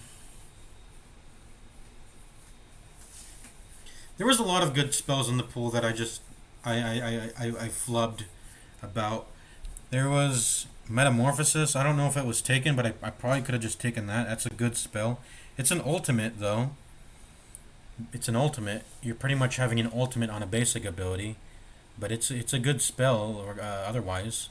was a lot of good spells in the pool that I flubbed about. There was Metamorphosis. I don't know if it was taken, but I probably could have just taken that. That's a good spell. It's an ultimate, though. It's an ultimate. You're pretty much having an ultimate on a basic ability, but it's a good spell. Or otherwise,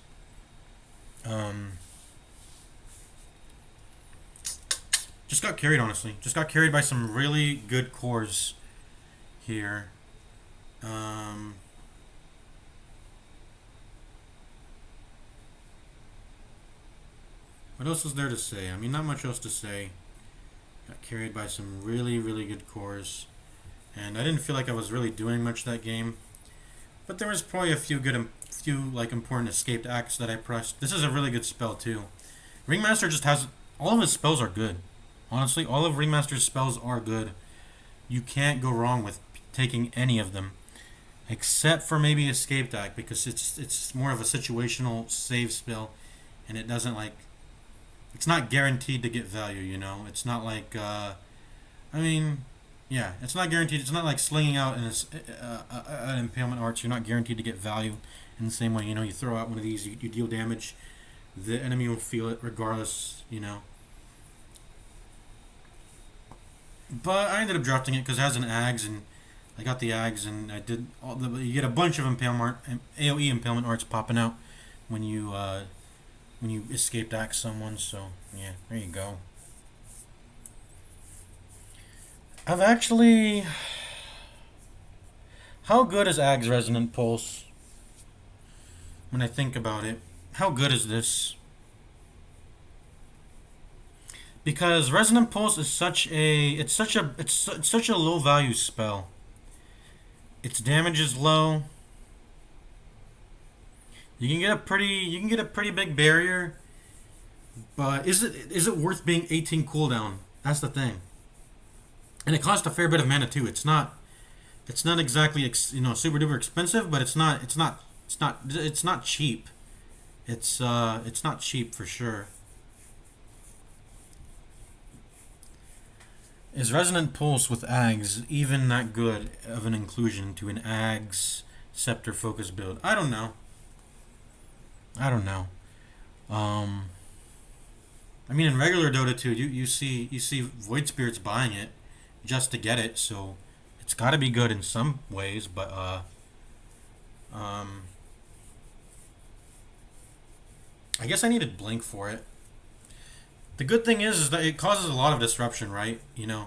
just got carried, honestly. Just got carried by some really good cores here. What else is there to say? I mean, not much else to say. Got carried by some really, really good cores. And I didn't feel like I was really doing much that game. But there was probably a few important escaped acts that I pressed. This is a really good spell, too. Ringmaster just has... all of his spells are good. Honestly, all of Ringmaster's spells are good. You can't go wrong with taking any of them. Except for maybe Escaped Act, because it's more of a situational save spell. And it doesn't, like... it's not guaranteed to get value, you know? It's not like, it's not guaranteed. It's not like slinging out an Impalement Arts. You're not guaranteed to get value in the same way, you know? You throw out one of these, you deal damage, the enemy will feel it regardless, you know? But I ended up drafting it because it has an Ags, and I got the Ags, and I did you get a bunch of AoE Impalement Arts popping out when you escaped act someone, so yeah, there you go. I've actually... how good is Ag's Resonant Pulse? When I think about it, how good is this? Because Resonant Pulse is such a low value spell. Its damage is low. You can get a pretty big barrier, but is it worth being 18 cooldown? That's the thing. And it costs a fair bit of mana too. It's not It's not exactly super duper expensive, but it's not cheap. It's not cheap for sure. Is Resonant Pulse with Ags even that good of an inclusion to an Ags Scepter focus build? I don't know. I mean, in regular Dota 2, you see Void Spirits buying it just to get it, so it's got to be good in some ways. But I guess I needed Blink for it. The good thing is that it causes a lot of disruption, right? You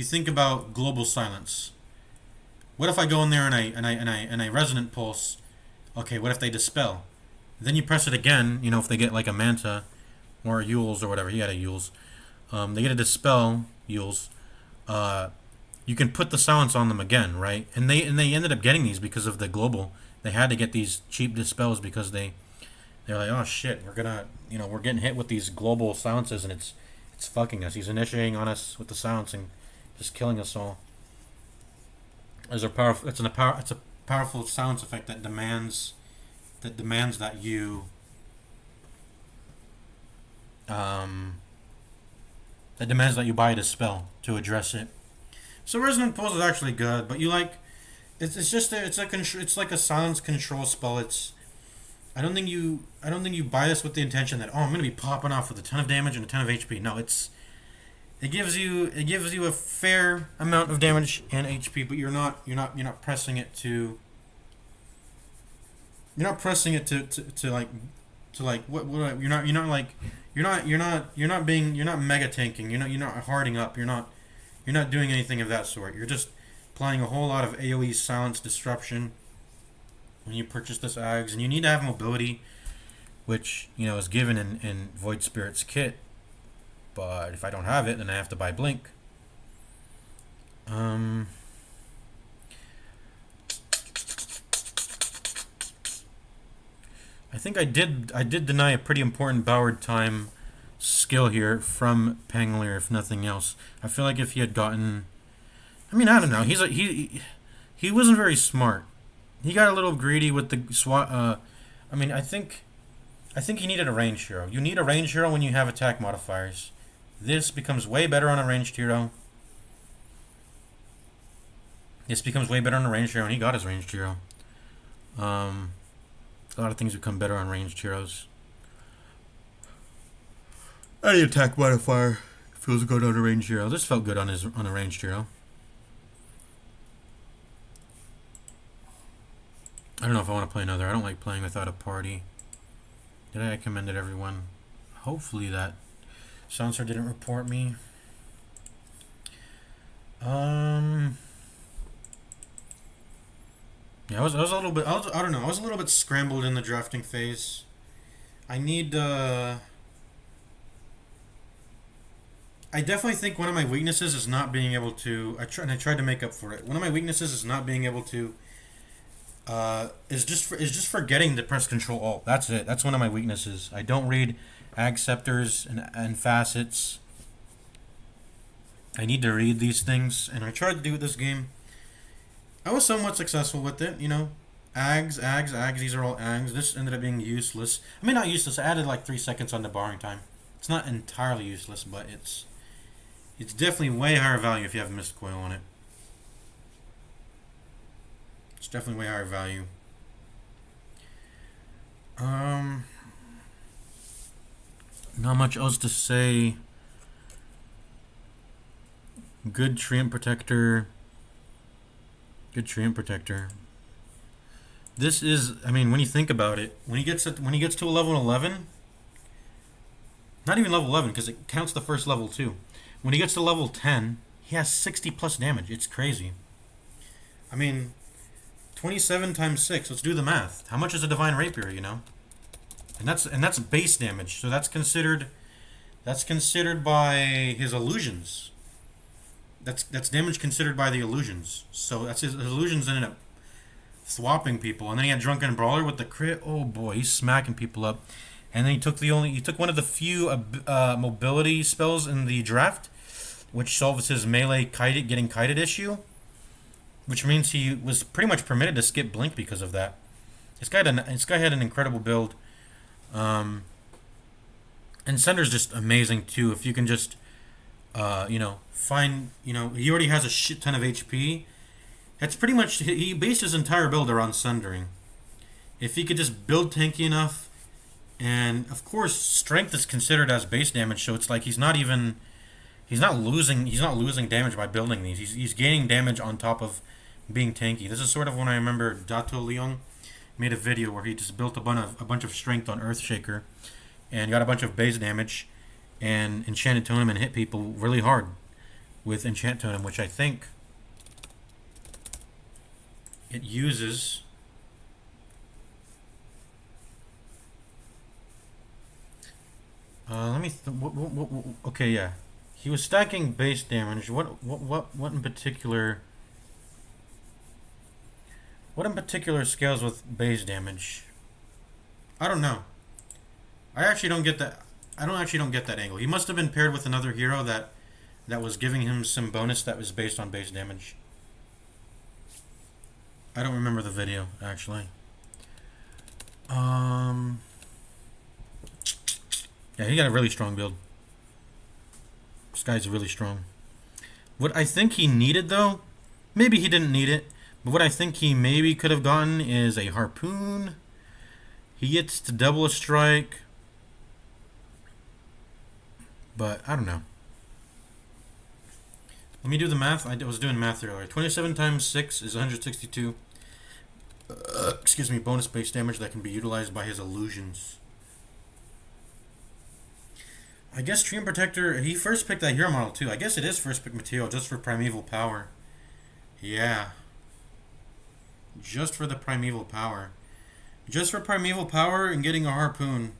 think about global silence. What if I go in there and I Resonant Pulse? Okay, what if they dispel? Then you press it again. If they get like a Manta or a Yules or whatever. He had a Yules. They get a dispel Yules. You can put the silence on them again, right? And they ended up getting these because of the global. They had to get these cheap dispels because they're like, oh shit, we're getting hit with these global silences and it's fucking us. He's initiating on us with the silence and just killing us all. It's a powerful silence effect that demands that you buy a dispel to address it. So Resonant Pulse is actually good, but it's like a silence control spell. I don't think you buy this with the intention that I'm gonna be popping off with a ton of damage and a ton of HP. No, it gives you a fair amount of damage and HP, but you're not pressing it to you're not mega tanking. You're not harding up. You're not doing anything of that sort. You're just applying a whole lot of AoE silence disruption when you purchase this Ags, and you need to have mobility, which is given in Void Spirit's kit. But if I don't have it, then I have to buy Blink. I think I did deny a pretty important Boward time skill here from Pangolier, if nothing else. I feel like if he had gotten, I don't know. He wasn't very smart. He got a little greedy with the SWAT. I think he needed a ranged hero. You need a ranged hero when you have attack modifiers. This becomes way better on a ranged hero. And he got his ranged hero. A lot of things become better on ranged heroes. Any attack modifier feels good on a ranged hero. This felt good on a ranged hero. I don't know if I want to play another. I don't like playing without a party. I commended everyone. Hopefully that Silencer didn't report me. Yeah, I was a little bit. I don't know. I was a little bit scrambled in the drafting phase. I definitely think one of my weaknesses is not being able to. I tried to make up for it. One of my weaknesses is not being able to. Is just forgetting to press Control Alt. That's it. That's one of my weaknesses. I don't read Ag Scepters and facets. I need to read these things, and I tried to do it this game. I was somewhat successful with it, Ags, these are all Ags. This ended up being useless. Not useless. I added like 3 seconds on the borrowing time. It's not entirely useless, but it's definitely way higher value if you have Mist Coil on it. It's definitely way higher value. Not much else to say. Good Treant Protector. This is, when you think about it, when he gets to a level 11, not even level 11 because it counts the first level too. When he gets to level 10, he has 60 plus damage. It's crazy. 27 times 6. Let's do the math. How much is a Divine Rapier? And that's base damage. So that's considered by his illusions. That's damage considered by the illusions. So that's his illusions ended up swapping people, and then he had Drunken Brawler with the crit. Oh boy, he's smacking people up. And then he took one of the few mobility spells in the draft, which solves his melee getting kited issue. which means he was pretty much permitted to skip blink because of that. This guy had an incredible build, and Sunder's just amazing too. If you can just, find, he already has a shit ton of HP. That's pretty much, he based his entire build around Sundering. If he could just build tanky enough, and of course strength is considered as base damage, so it's like he's not losing damage by building these. He's gaining damage on top of being tanky. This is sort of when I remember DotA made a video where he just built a bunch of strength on Earthshaker and got a bunch of base damage and enchanted totem and hit people really hard with enchant totem, which I think it uses. Let me. Okay, yeah. He was stacking base damage. What in particular? What in particular scales with base damage? I don't know. I actually don't get that. I don't get that angle. He must have been paired with another hero that was giving him some bonus that was based on base damage. I don't remember the video actually. Yeah, he got a really strong build. This guy's really strong. What I think he needed, though, maybe he didn't need it, but what I think he maybe could have gotten is a harpoon. He gets to double a strike, but I don't know. Let me do the math. I was doing math earlier. 27 times 6 is 162. Excuse me, bonus base damage that can be utilized by his illusions. I guess Treant Protector, he first picked that hero model too. I guess it is first pick material just for Primeval Power. Yeah. Just for the Primeval Power. Just for Primeval Power and getting a harpoon.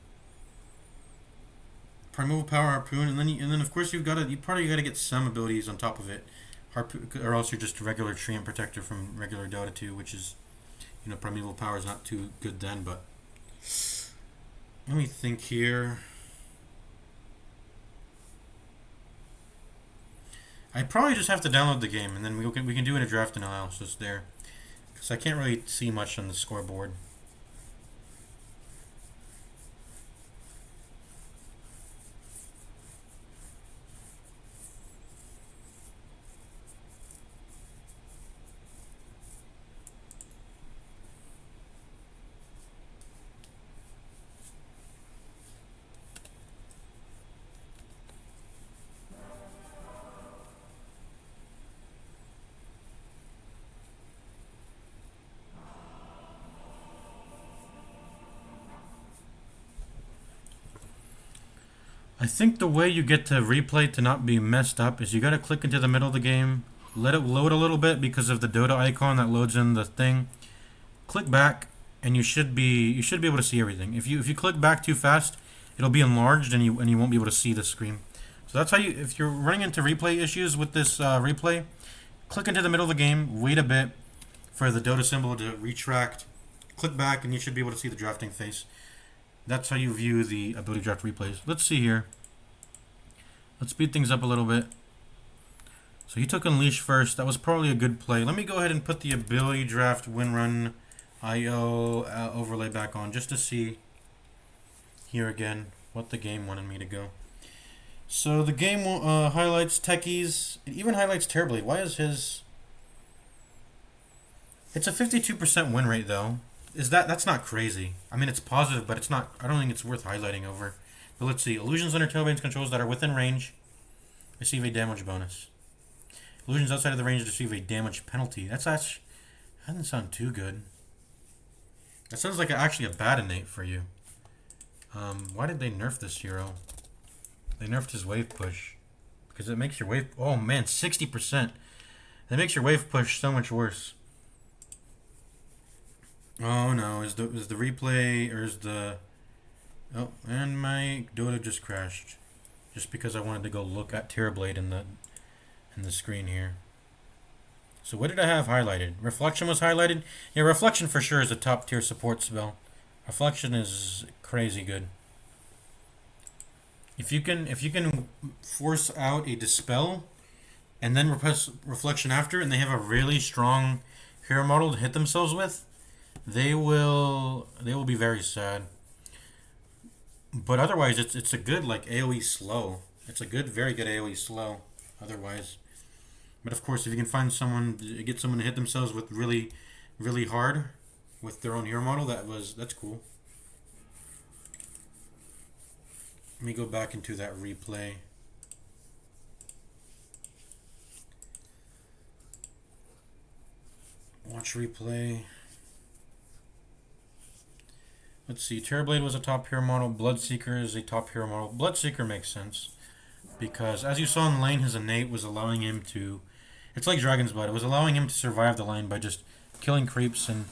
Primeval Power harpoon, and then of course you probably gotta get some abilities on top of it. Harpoon, or else you're just a regular Treant Protector from regular Dota 2, which is, Primeval Power is not too good then, but let me think here. I probably just have to download the game, and then we can do a draft analysis there, because I can't really see much on the scoreboard. I think the way you get to replay to not be messed up is you gotta click into the middle of the game, let it load a little bit because of the DotA icon that loads in the thing. Click back, and you should be able to see everything. If you click back too fast, it'll be enlarged and you won't be able to see the screen. So that's how if you're running into replay issues with this replay, click into the middle of the game, wait a bit for the DotA symbol to retract, click back, and you should be able to see the drafting face. That's how you view the ability draft replays. Let's see here. Let's speed things up a little bit. So he took Unleash first. That was probably a good play. Let me go ahead and put the ability draft win run IO overlay back on just to see here again what the game wanted me to go. So the game highlights techies. It even highlights Terrorblade. Why is his... It's a 52% win rate though. That's not crazy. I mean, it's positive, but it's not. I don't think it's worth highlighting over. But let's see. Illusions under Tailbane's controls that are within range receive a damage bonus. Illusions outside of the range receive a damage penalty. That doesn't sound too good. That sounds like actually a bad innate for you. Why did they nerf this hero? They nerfed his wave push because it makes your wave. Oh man, 60%. That makes your wave push so much worse. Oh no, is the replay, or is the... Oh, and my Dota just crashed. Just because I wanted to go look at Terrorblade in the screen here. So what did I have highlighted? Reflection was highlighted? Yeah, Reflection for sure is a top tier support spell. Reflection is crazy good. If you can force out a Dispel, and then repress reflection after, and they have a really strong hero model to hit themselves with, they will be very sad. But otherwise, it's a good like AOE slow. It's a good, very good AOE slow. Otherwise, but of course, if you can find someone, get someone to hit themselves with really, really hard with their own hero model, that's cool. Let me go back into that replay. Watch replay. Let's see. Terrorblade was a top hero model. Bloodseeker is a top hero model. Bloodseeker makes sense because, as you saw in the lane, his innate was allowing him to. It's like Dragon's Blood. It was allowing him to survive the lane by just killing creeps and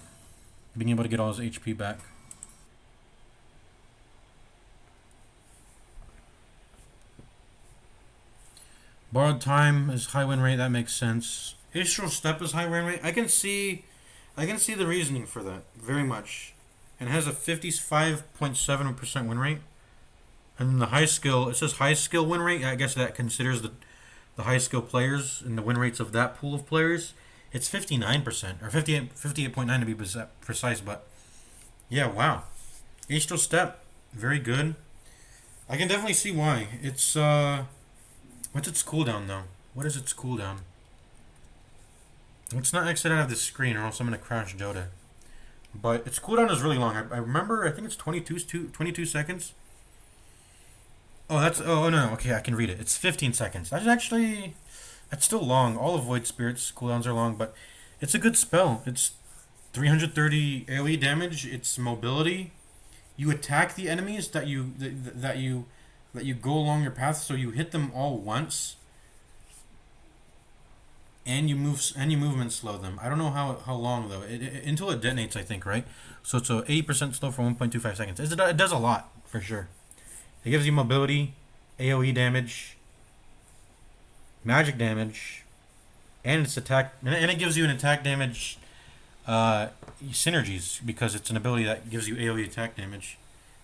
being able to get all his HP back. Borrowed Time is high win rate. That makes sense. Astral Step is high win rate. I can see the reasoning for that very much. And it has a 55.7% win rate. And then the high skill, it says high skill win rate. I guess that considers the high skill players and the win rates of that pool of players. It's 59% or 58.9 to be precise. But yeah, wow. Astral Step, very good. I can definitely see why. It's what's its cooldown though? What is its cooldown? Let's not exit out of this screen or else I'm gonna crash DotA. But its cooldown is really long. I remember, I think it's 22 seconds. Oh, oh no, okay, I can read it. It's 15 seconds. That's still long. All of Void Spirit's cooldowns are long, but it's a good spell. It's 330 AoE damage. It's mobility. You attack the enemies that you go along your path, so you hit them all once. And you movement slow them. I don't know how long though. Until it detonates, I think, right? So it's a 80% slow for 1.25 seconds. It does a lot for sure. It gives you mobility, AOE damage, magic damage, and its attack, and it gives you an attack damage synergies because it's an ability that gives you AOE attack damage,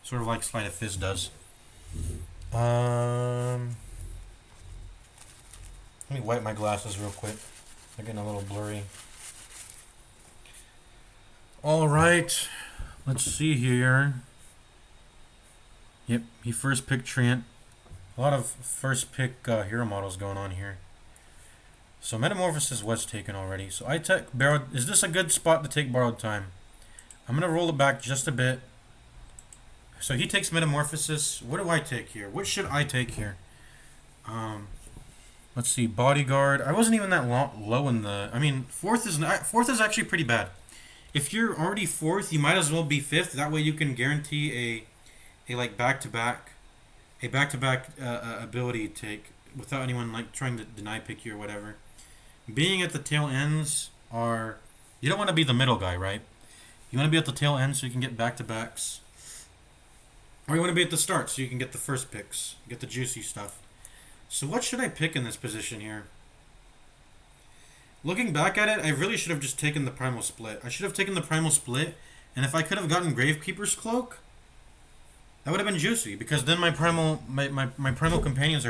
sort of like Sleight of Fist does. Let me wipe my glasses real quick. They're getting a little blurry. All right, let's see here. Yep, he first picked Treant. A lot of first pick hero models going on here. So Metamorphosis was taken already. So I take Borrowed. Is this a good spot to take Borrowed Time? I'm gonna roll it back just a bit. So he takes Metamorphosis. What do I take here? What should I take here? Let's see, Bodyguard. I wasn't even that low in the. I mean, fourth is actually pretty bad. If you're already fourth, you might as well be fifth. That way, you can guarantee a like back-to-back ability take without anyone like trying to deny pick you or whatever. Being at the tail ends you don't want to be the middle guy, right? You want to be at the tail end so you can get back-to-backs, or you want to be at the start so you can get the first picks, get the juicy stuff. So what should I pick in this position here? Looking back at it, I really should have just taken the Primal Split. I should have taken the Primal Split, and if I could have gotten Gravekeeper's Cloak, that would have been juicy, because then my primal companions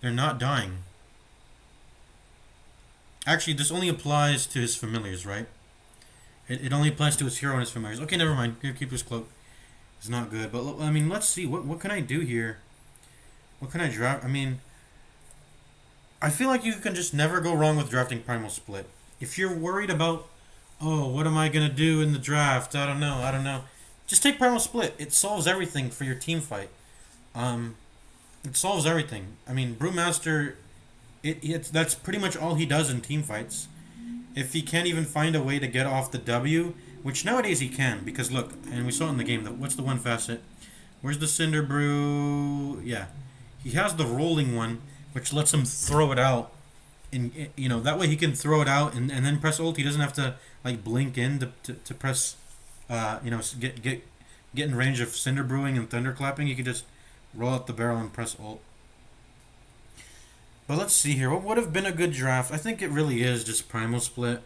they're not dying. Actually, this only applies to his familiars, right? It only applies to his hero and his familiars. Okay, never mind. Gravekeeper's Cloak is not good, but I mean, let's see. What can I do here? What can I draft? I mean, I feel like you can just never go wrong with drafting Primal Split. If you're worried about, oh, what am I going to do in the draft? I don't know. Just take Primal Split. It solves everything for your team fight. It solves everything. I mean, Brewmaster, that's pretty much all he does in team fights. If he can't even find a way to get off the W, which nowadays he can, because look, and we saw it in the game, what's the one facet? Where's the Cinder Brew? Yeah. He has the rolling one, which lets him throw it out. And, that way he can throw it out and then press ult. He doesn't have to, like, blink in to press, get in range of Cinder Brewing and Thunderclapping. He can just roll out the barrel and press ult. But let's see here. What would have been a good draft? I think it really is just Primal Split.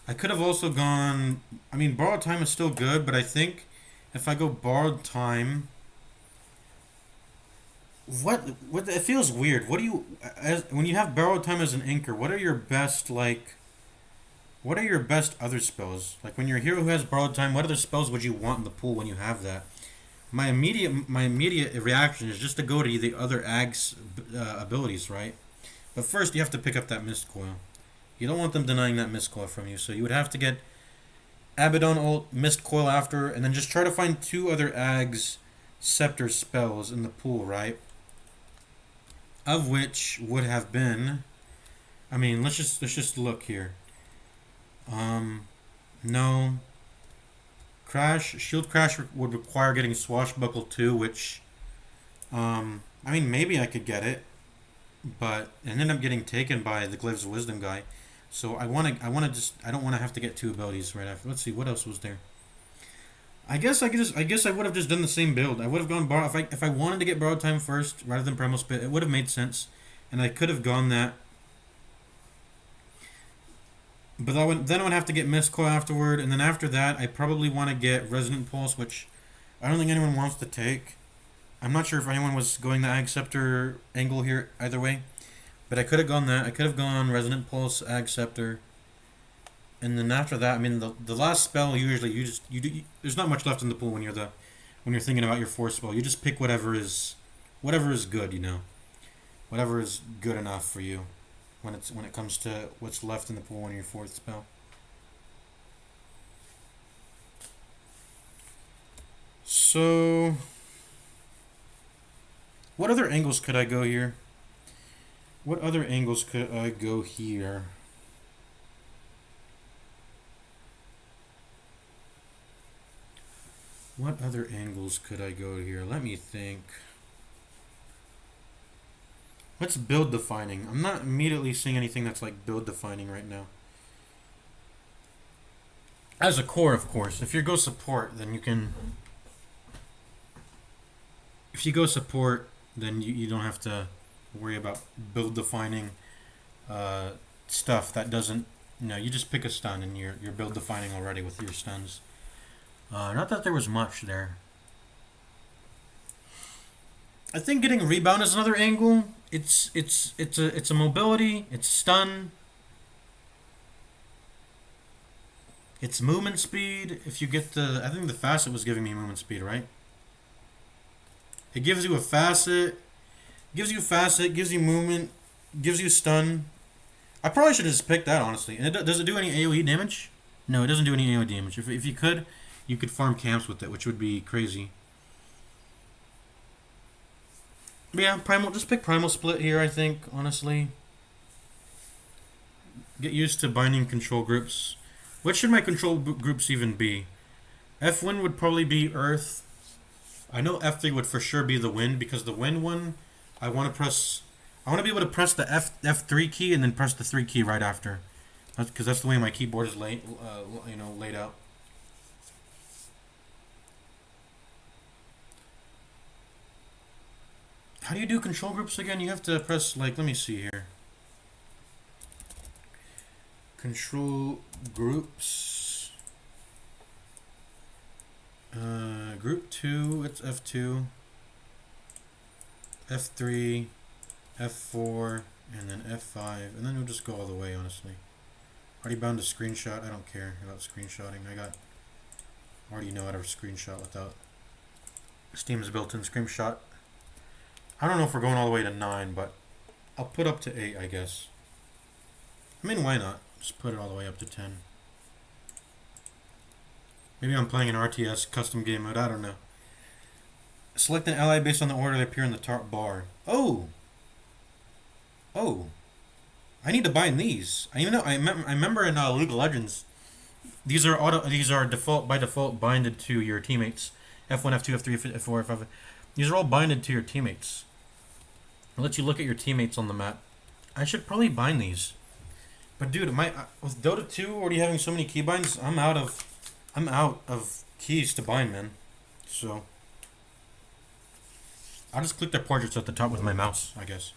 I could have also gone... I mean, Borrowed Time is still good, but I think if I go Borrowed Time... what it feels weird. What do you as when you have borrowed time as an anchor? What are your best like? What are your best other spells? Like when you're a hero who has borrowed time, what other spells would you want in the pool when you have that? My immediate reaction is just to go to the other Ag's abilities, right? But first you have to pick up that Mist Coil. You don't want them denying that Mist Coil from you, so you would have to get Abaddon ult, Mist Coil after, and then just try to find two other Ag's Scepter spells in the pool, right? Of which would have been, I mean, let's just look here. No. Shield Crash would require getting Swashbuckle too, which, I mean, maybe I could get it, but it ended up getting taken by the Glyphs of Wisdom guy. So I don't want to have to get two abilities right after. Let's see, what else was there? I guess I would have just done the same build. I would have gone if I wanted to get Borrowed Time first rather than Primal Spit. It would have made sense, and I could have gone that. But then I would have to get Mist Coil afterward, and then after that, I probably want to get Resonant Pulse, which I don't think anyone wants to take. I'm not sure if anyone was going the Ag Scepter angle here either way, but I could have gone that. I could have gone Resonant Pulse, Ag Scepter, and then after that, I mean, the last spell usually there's not much left in the pool when you're thinking about your fourth spell. You just pick whatever is good, whatever is good enough for you when it comes to what's left in the pool on your fourth spell. So, what other angles could I go here? What other angles could I go here? What other angles could I go here? Let me think. What's build defining? I'm not immediately seeing anything that's like build defining right now. As a core, of course. If you go support, then you can. If you go support, then you don't have to worry about build defining stuff that doesn't. You just pick a stun and you're build defining already with your stuns. Not that there was much there. I think getting rebound is another angle. It's a mobility. It's stun. It's movement speed. If you get I think the facet was giving me movement speed, right? It gives you a facet. Gives you movement. Gives you stun. I probably should have just picked that, honestly. And does it do any AoE damage? No, it doesn't do any AoE damage. If you could, you could farm camps with it, which would be crazy. But yeah, just pick Primal Split here, I think, honestly. Get used to binding control groups. What should my control groups even be? F1 would probably be Earth. I know F3 would for sure be the Wind, because the Wind one, I want to be able to press the F3 key and then press the 3 key right after. Because that's the way my keyboard is laid out. How do you do control groups again? You have to press, let me see here. Control groups. Group 2, it's F2. F3, F4, and then F5. And then we'll just go all the way, honestly. Already bound to screenshot. I don't care about screenshotting. Already know how to screenshot without Steam's built-in screenshot. I don't know if we're going all the way to 9, but I'll put up to 8, I guess. I mean, why not? Just put it all the way up to 10. Maybe I'm playing an RTS custom game mode, I don't know. Select an ally based on the order they appear in the top bar. Oh! I need to bind these. I remember in League of Legends, these are by default binded to your teammates. F1, F2, F3, F4, F5. These are all binded to your teammates. It lets you look at your teammates on the map. I should probably bind these. But dude, with Dota 2 already having so many keybinds, I'm out of keys to bind, man. So I'll just click their portraits at the top with my mouse, I guess.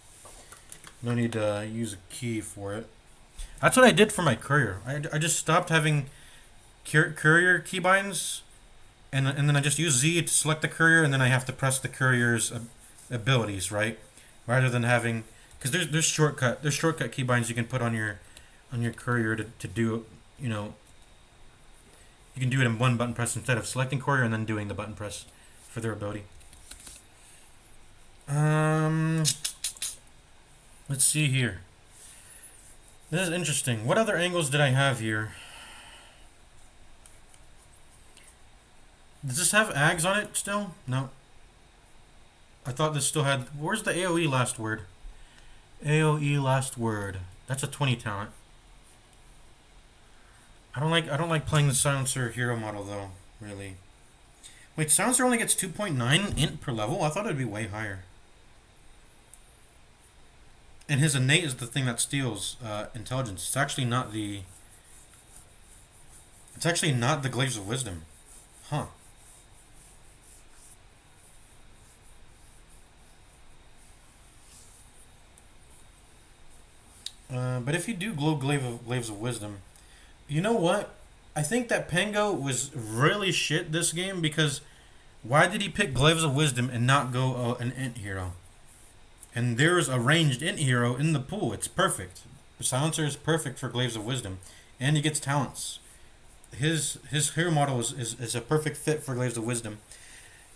No need to use a key for it. That's what I did for my courier. I just stopped having courier keybinds, and then I just use Z to select the courier, and then I have to press the courier's abilities, right? Rather than having, because there's shortcut keybinds you can put on your courier to do, you know, you can do it in one button press instead of selecting courier and then doing the button press for their ability. Let's see here. This is interesting. What other angles did I have here? Does this have ags on it still? No. I thought this still had. Where's the AoE last word? AoE last word. That's a 20 talent. I don't like playing the silencer hero model though, really. Wait, silencer only gets 2.9 int per level? I thought it'd be way higher. And his innate is the thing that steals intelligence. It's actually not the. It's actually not the Glaives of Wisdom, huh? But if you do glow Glaives of Wisdom, you know what? I think that Pango was really shit this game because why did he pick Glaives of Wisdom and not go an int hero? And there's a ranged int hero in the pool. It's perfect. Silencer is perfect for Glaives of Wisdom, and he gets talents. His hero model is a perfect fit for Glaives of Wisdom.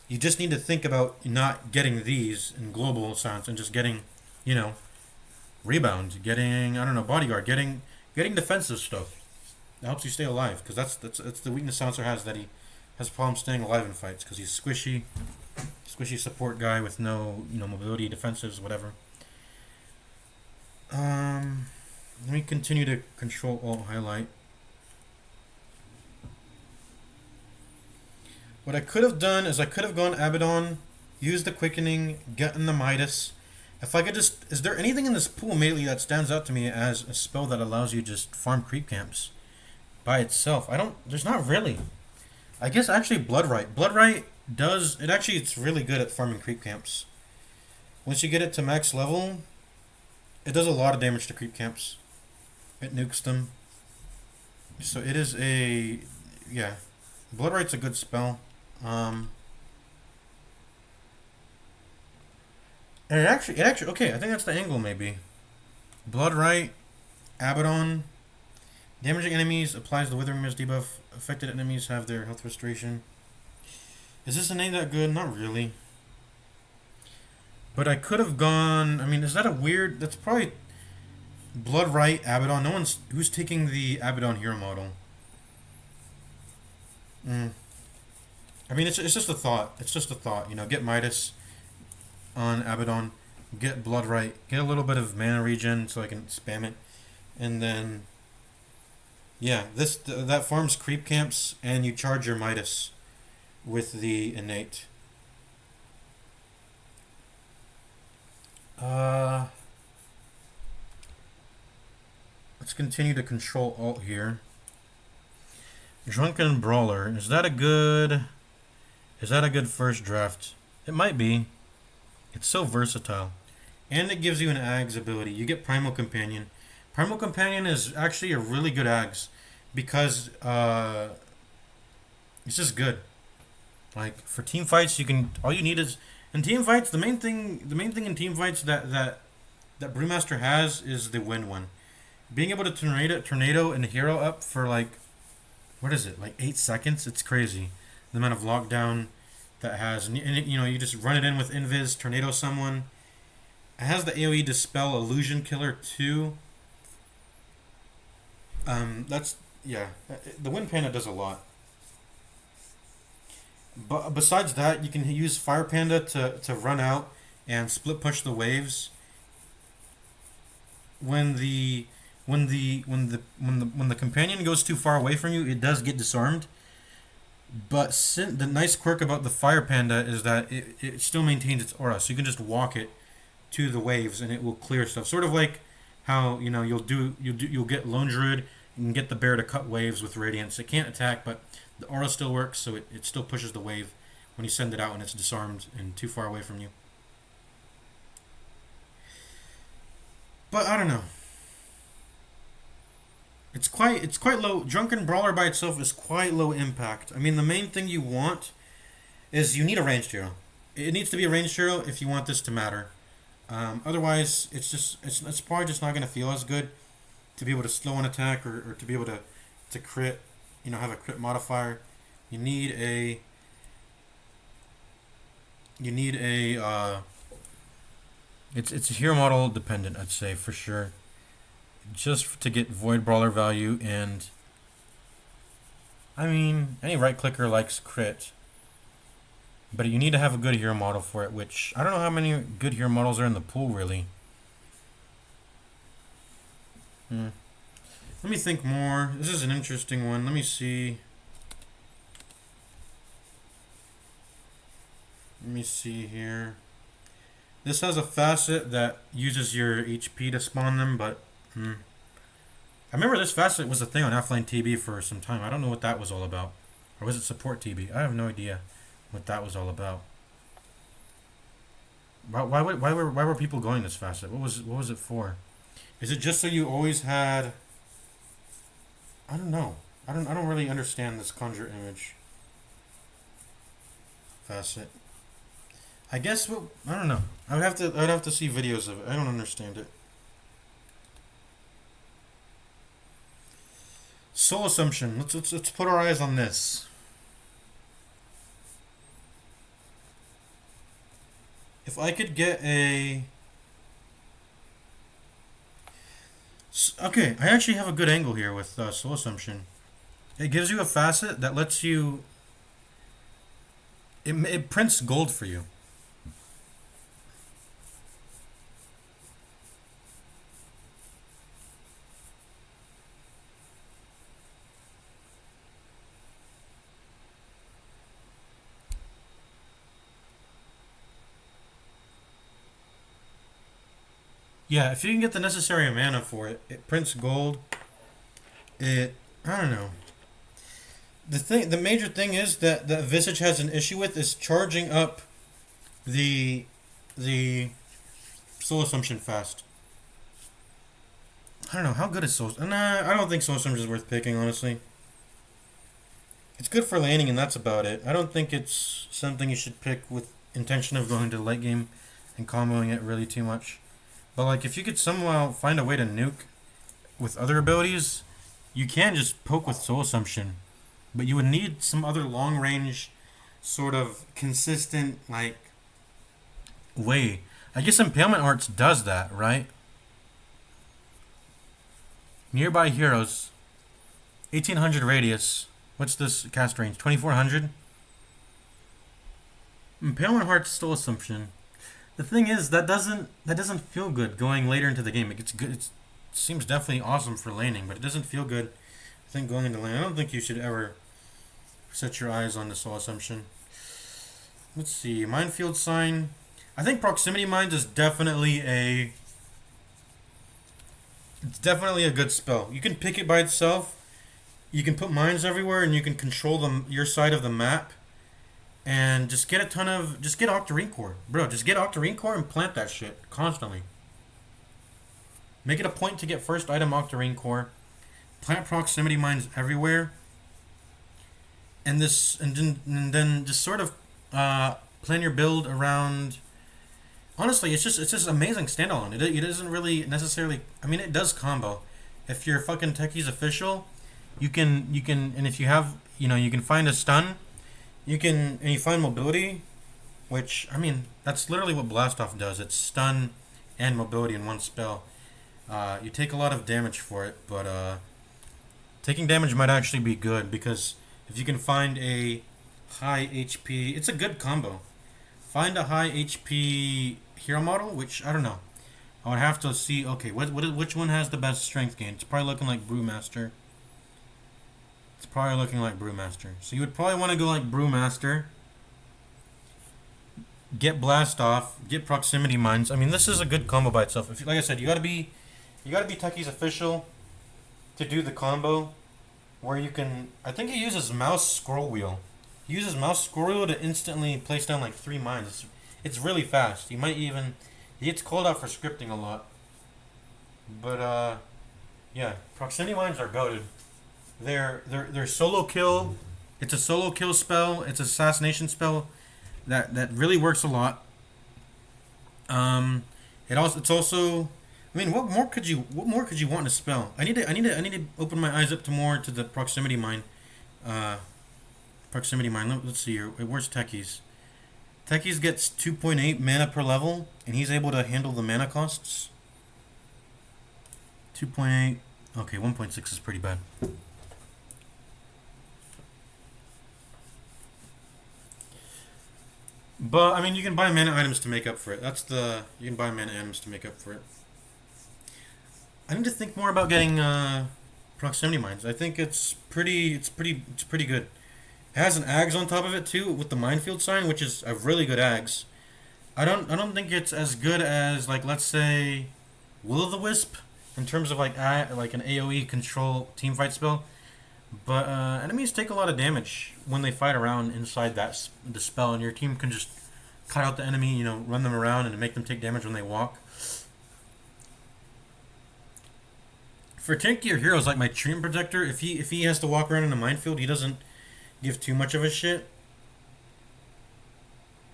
You just need to think about not getting these in global silence and just getting, you know, rebound, getting, I don't know, bodyguard, getting defensive stuff. That helps you stay alive, because that's the weakness Silencer has, that he has problems staying alive in fights because he's squishy support guy with no, you know, mobility, defensives, whatever. Let me continue to control alt highlight. What I could have done is I could have gone Abaddon, used the quickening, gotten the Midas. If I could just, is there anything in this pool immediately that stands out to me as a spell that allows you just farm creep camps by itself? There's not really. I guess actually Bloodright. Bloodright does, it's really good at farming creep camps. Once you get it to max level, it does a lot of damage to creep camps. It nukes them. So it is yeah. Bloodright's a good spell. And it actually, okay, I think that's the angle maybe. Bloodright, Abaddon, damaging enemies, applies the Withering Mist debuff, affected enemies have their health restoration. Is this a name that good? Not really. But I could have gone, I mean, is that a weird, that's probably Bloodright, Abaddon. No one's, who's taking the Abaddon hero model? I mean, it's just a thought. It's just a thought. You know, get Midas on Abaddon, get Bloodright, get a little bit of mana regen so I can spam it, and then yeah, that farms creep camps, and you charge your Midas with the innate. Let's continue to control alt here. Drunken Brawler, is that a good first draft? It might be. It's so versatile. And it gives you an Ags ability. You get Primal Companion. Primal Companion is actually a really good Ags because it's just good. Like for team fights, all you need is in team fights, the main thing in team fights that Brewmaster has is the win one. Being able to tornado and hero up for like, what is it, like 8 seconds? It's crazy. The amount of lockdown that has, and you know, you just run it in with Invis, tornado someone. It has the AoE Dispel Illusion Killer too. That's, yeah, the Wind Panda does a lot. But besides that, you can use Fire Panda to run out and split push the waves. When the companion goes too far away from you, it does get disarmed. But the nice quirk about the Fire Panda is that it still maintains its aura, so you can just walk it to the waves and it will clear stuff. Sort of like how, you know, you'll get Lone Druid and get the bear to cut waves with Radiance. It can't attack, but the aura still works, so it still pushes the wave when you send it out and it's disarmed and too far away from you. But I don't know. It's quite low. Drunken Brawler by itself is quite low impact. I mean, the main thing you want is you need a ranged hero. It needs to be a ranged hero if you want this to matter. Otherwise, it's probably just not going to feel as good to be able to slow an attack or to be able to crit, have a crit modifier. You need a it's hero model dependent, I'd say, for sure. Just to get void brawler value, and I mean, any right clicker likes crit, but you need to have a good hero model for it, which I don't know how many good hero models are in the pool, really. Let me think more. This is an interesting one. Let me see. Let me see here. This has a facet that uses your HP to spawn them, but I remember this facet was a thing on Offline TB for some time. I don't know what that was all about. Or was it support TB? I have no idea what that was all about. Why were people going this facet? What was it for? Is it just so you always had? I don't know. I don't really understand this conjure image facet. I guess I don't know. I would have to see videos of it. I don't understand it. Soul Assumption. Let's put our eyes on this. If I could get a... Okay, I actually have a good angle here with Soul Assumption. It gives you a facet that lets you... It prints gold for you. Yeah, if you can get the necessary mana for it, it prints gold. I don't know. The major thing is that Visage has an issue with is charging up the Soul Assumption fast. I don't know, how good is Soul... Nah, I don't think Soul Assumption is worth picking, honestly. It's good for laning, and that's about it. I don't think it's something you should pick with intention of going to the late game and comboing it really too much. But like, if you could somehow find a way to nuke with other abilities, you can just poke with Soul Assumption. But you would need some other long range, sort of consistent, like, way. I guess Impalement Arts does that, right? Nearby heroes, 1800 radius. What's this cast range? 2400? Impalement Heart's Soul Assumption. The thing is, that doesn't feel good going later into the game. It gets good. It seems definitely awesome for laning, but it doesn't feel good. I think going into lane, I don't think you should ever set your eyes on the Soul Assumption. Let's see, Minefield Sign. I think Proximity Mines is definitely a good spell. You can pick it by itself. You can put mines everywhere, and you can control your side of the map. And just get Octarine Core. Bro, just get Octarine Core and plant that shit constantly. Make it a point to get first item Octarine Core. Plant Proximity Mines everywhere. And then just sort of plan your build around... Honestly, it's just amazing standalone. It doesn't really necessarily... I mean, it does combo. If you're fucking Techie's official, you can... And if you have... you can find a stun... and you find mobility, which, I mean, that's literally what Blastoff does. It's stun and mobility in one spell. You take a lot of damage for it, but taking damage might actually be good, because if you can find a high HP, it's a good combo. Find a high HP hero model, which, I don't know. I would have to see, okay, which one has the best strength gain? It's probably looking like Brewmaster. It's probably looking like Brewmaster. So you would probably want to go like Brewmaster. Get Blastoff. Get Proximity Mines. I mean, this is a good combo by itself. Like I said, you gotta be Techie's official to do the combo, where you can... I think he uses mouse scroll wheel. He uses mouse scroll wheel to instantly place down like 3 mines. It's really fast. He gets called out for scripting a lot. But yeah, Proximity Mines are goated. They're solo kill. It's a solo kill spell. It's an assassination spell that really works a lot. It's also, I mean, what more could you want in a spell? I need to open my eyes up to more to the proximity mine. Proximity mine. Let's see here. Where's Techies? Techies gets 2.8 mana per level, and he's able to handle the mana costs. 2.8. Okay, 1.6 is pretty bad. But I mean, you can buy mana items to make up for it. You can buy mana items to make up for it. I need to think more about getting proximity mines. I think it's pretty good. It has an Ags on top of it too, with the minefield sign, which is a really good Ags. I don't think it's as good as, like, let's say Will o' the Wisp in terms of like an AOE control team fight spell. But enemies take a lot of damage when they fight around inside the spell, and your team can just cut out the enemy, you know, run them around and make them take damage when they walk. For tankier heroes like my Treant Protector, if he has to walk around in a minefield, he doesn't give too much of a shit.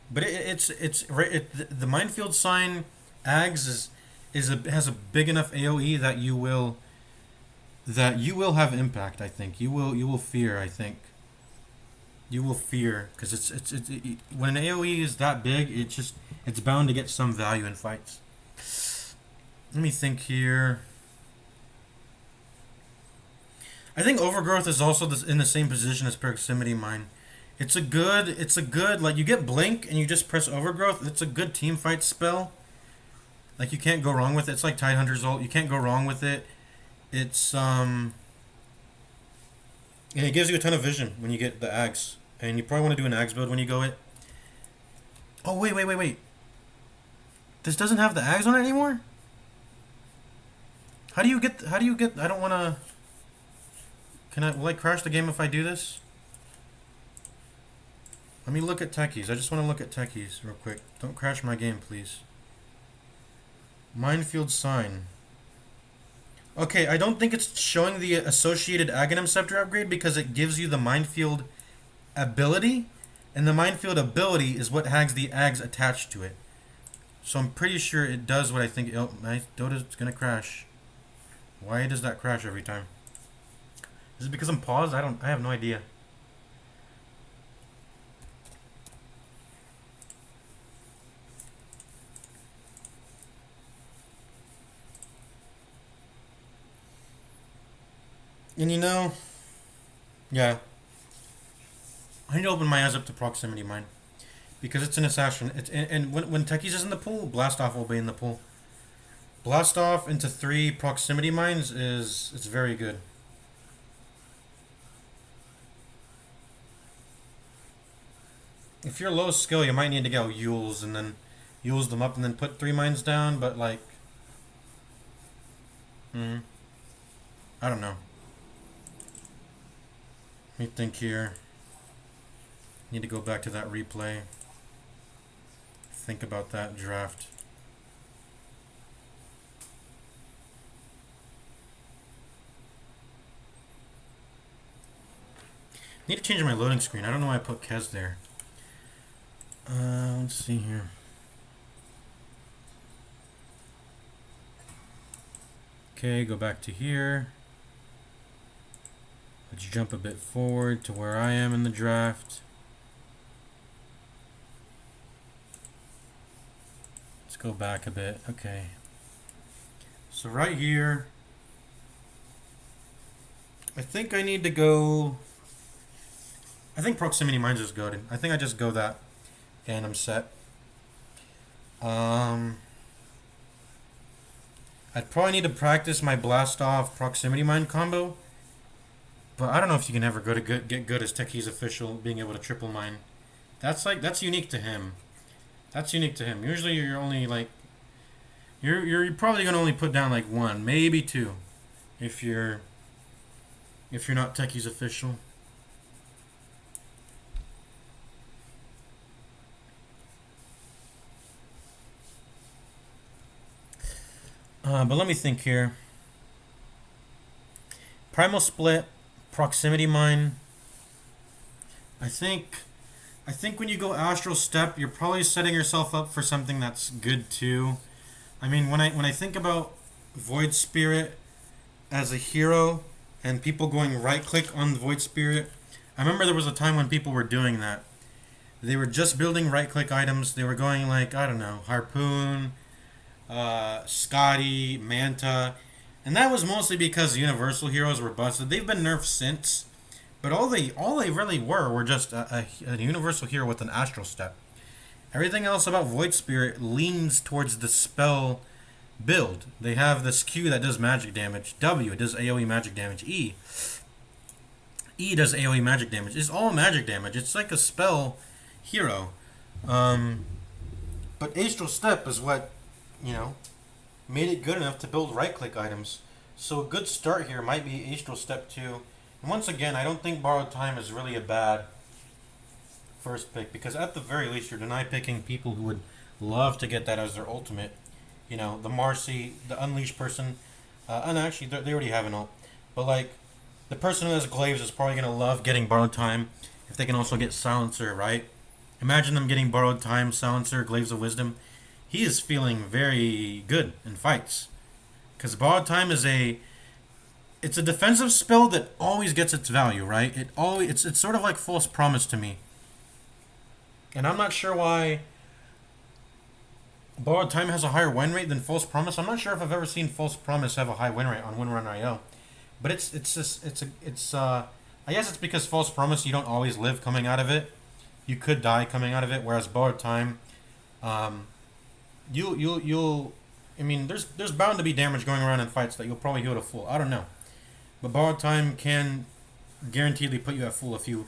But the minefield sign Ags has a big enough AOE that you will have impact. I think you will fear. I think you will fear, because when an AOE is that big, it's bound to get some value in fights. Let me think here. I think Overgrowth is also in the same position as Proximity Mine. It's a good, like, you get Blink and you just press Overgrowth. It's a good team fight spell. Like, you can't go wrong with it. It's like Tidehunter's ult. You can't go wrong with it. It's, and it gives you a ton of vision when you get the Ags. And you probably want to do an Ags build when you go it. Oh, wait. This doesn't have the Ags on it anymore? How do you get, I don't want to... Will I crash the game if I do this? Let me look at techies. I just want to look at techies real quick. Don't crash my game, please. Minefield sign. Okay, I don't think it's showing the associated Aghanim Scepter upgrade because it gives you the minefield ability, and the minefield ability is what has the Ags attached to it. So I'm pretty sure it does what I think. Oh, my Dota's gonna crash. Why does that crash every time? Is it because I'm paused? I have no idea. And you know, yeah, I need to open my eyes up to Proximity Mine, because it's an assassin. And when Techies is in the pool, Blast Off will be in the pool. Blast Off into 3 Proximity Mines it's very good. If you're low skill, you might need to go Yules and then Yules them up and then put 3 mines down, but like, I don't know. Let me think here. Need to go back to that replay. Think about that draft. Need to change my loading screen. I don't know why I put Kez there. Let's see here. Okay, go back to here. Let's jump a bit forward to where I am in the draft. Let's go back a bit. Okay. So right here, I think I need to go... I think Proximity Mines is goaded. I think I just go that. And I'm set. I'd probably need to practice my Blast Off Proximity Mine combo. But I don't know if you can ever get good as Techies official, being able to triple mine. That's unique to him. That's unique to him. Usually you're only like you're probably gonna only put down like 1, maybe 2, if you're not Techies official. But let me think here. Primal Split, Proximity Mine. I think I think when you go Astral Step, you're probably setting yourself up for something that's good too. I mean, when I think about Void Spirit as a hero and people going right click on Void Spirit, I remember there was a time when people were doing that. They were just building right click items. They were going like, I don't know, Harpoon, Scotty, Manta, and that was mostly because Universal heroes were busted. They've been nerfed since, but all they really were just a Universal hero with an Astral Step. Everything else about Void Spirit leans towards the spell build. They have this Q that does magic damage. W, it does AoE magic damage. E does AoE magic damage. It's all magic damage. It's like a spell hero. But Astral Step is what, made it good enough to build right-click items. So a good start here might be Astral Step 2. And once again, I don't think Borrowed Time is really a bad first pick, because at the very least you're deny picking people who would love to get that as their ultimate. The Marcy, the Unleashed person, and actually they already have an ult. But like, the person who has Glaives is probably going to love getting Borrowed Time if they can also get Silencer, right? Imagine them getting Borrowed Time, Silencer, Glaives of Wisdom. He is feeling very good in fights. Because Borrowed Time is it's a defensive spell that always gets its value, right? It's sort of like False Promise to me. And I'm not sure why Borrowed Time has a higher win rate than False Promise. I'm not sure if I've ever seen False Promise have a high win rate on WinRun.io. But I guess it's because False Promise, you don't always live coming out of it. You could die coming out of it, whereas Borrowed Time, there's bound to be damage going around in fights that you'll probably heal to full. I don't know. But Borrowed Time can guaranteedly put you at full if you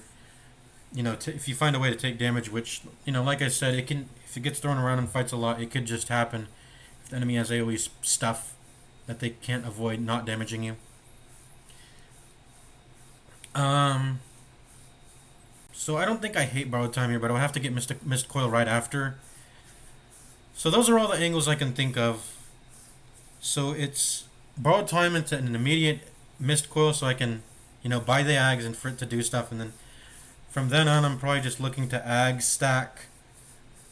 if you find a way to take damage, which, like I said, if it gets thrown around in fights a lot, it could just happen if the enemy has AoE stuff that they can't avoid not damaging you. So I don't think I hate Borrowed Time here, but I'll have to get Mist Coil right after. So those are all the angles I can think of. So it's Borrowed Time into an immediate Mist Coil so I can, buy the Ags and for it to do stuff, and then from then on I'm probably just looking to Ag stack,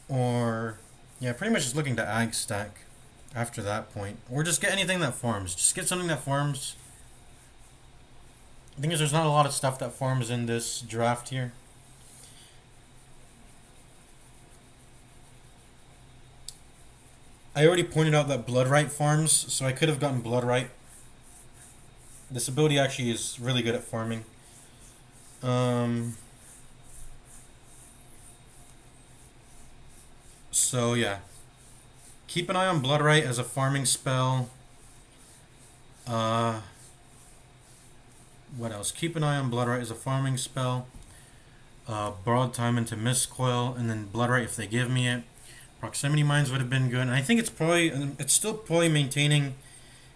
or pretty much just looking to Ag stack after that point. Or just get anything that farms. Just get something that farms. The thing is, there's not a lot of stuff that farms in this draft here. I already pointed out that Bloodright farms, so I could have gotten Bloodright. This ability actually is really good at farming. So yeah. Keep an eye on Bloodright as a farming spell. What else? Keep an eye on Bloodright as a farming spell. Borrowed Time into Mist Coil, and then Bloodright if they give me it. Proximity Mines would have been good, and I think it's still probably maintaining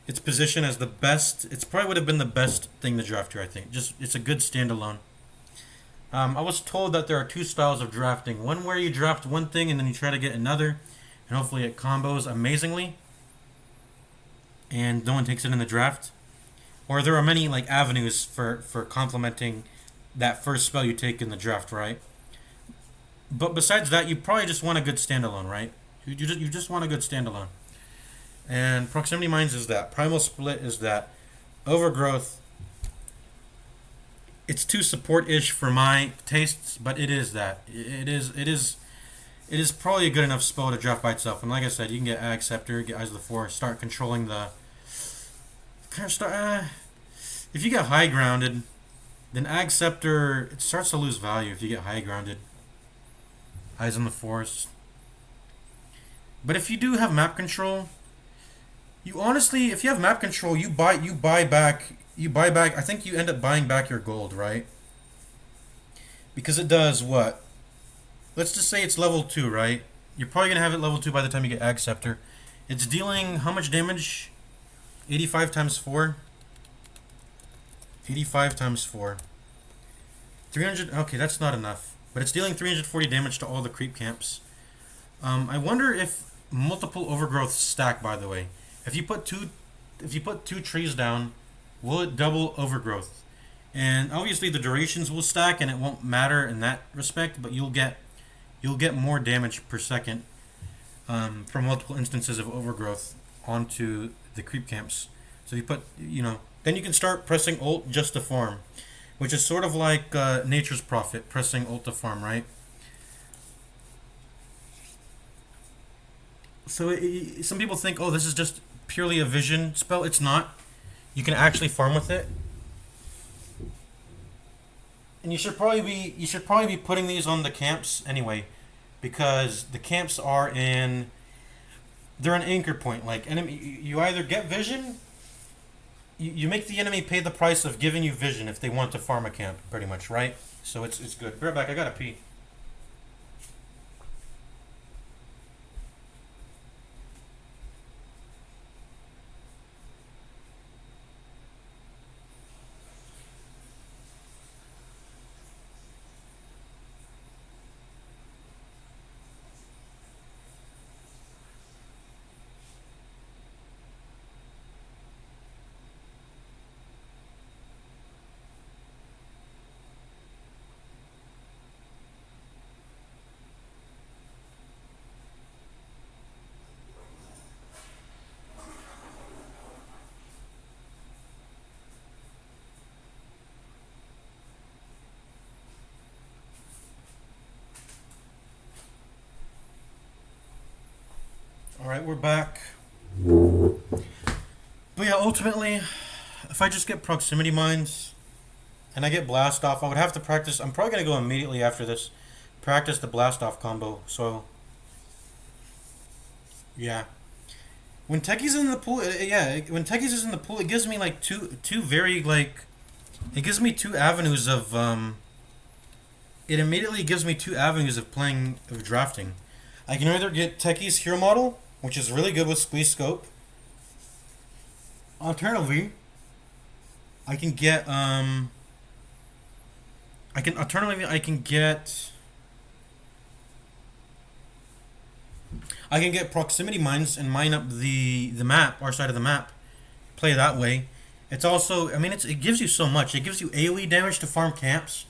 its position as the best. It's probably would have been the best thing to draft here, I think. It's a good standalone. I was told that there are two styles of drafting. One where you draft one thing and then you try to get another, and hopefully it combos amazingly, and no one takes it in the draft. Or there are many avenues for complementing that first spell you take in the draft, right? But besides that, you probably just want a good standalone, right? You just want a good standalone. And Proximity Mines is that. Primal Split is that. Overgrowth, it's too support-ish for my tastes, but it is that. It is probably a good enough spell to draft by itself. And like I said, you can get Ag Scepter, get Eyes of the Forest, start controlling the... if you get high grounded, then Ag Scepter, it starts to lose value if you get high grounded. Eyes on the Forest. But if you do have map control, you honestly, if you have map control, you buy back, I think you end up buying back your gold, right? Because it does what? Let's just say it's level 2, right? You're probably going to have it level 2 by the time you get Ag Scepter. It's dealing how much damage? 85 times 4? 85 times 4. 300, okay, that's not enough. But it's dealing 340 damage to all the creep camps. I wonder if multiple overgrowths stack, by the way. If you put two trees down, will it double overgrowth? And obviously the durations will stack, and it won't matter in that respect. But you'll get more damage per second from multiple instances of overgrowth onto the creep camps. So you put, then you can start pressing Alt just to farm, which is sort of like Nature's Prophet pressing Alt to farm, right? So some people think, oh, this is just purely a vision spell. It's not. You can actually farm with it. And you should probably be putting these on the camps anyway, because the camps they're an anchor point. Like enemy, you either get vision, you make the enemy pay the price of giving you vision if they want to farm a camp, pretty much, right? So it's good. Be right back. I gotta pee. Alright, we're back. But yeah, ultimately, if I just get proximity mines and I get blast off, I would have to practice. I'm probably going to go immediately after this, practice the blast off combo. So, yeah. When Techie's in the pool, when Techie's is in the pool, it gives me like two very like, it gives me two avenues of, it immediately gives me two avenues of drafting. I can either get Techie's hero model, which is really good with squeeze scope. Alternatively, I can get proximity mines and mine up the map, our side of the map. Play that way. It's also, I mean, it gives you so much. It gives you AoE damage to farm camps.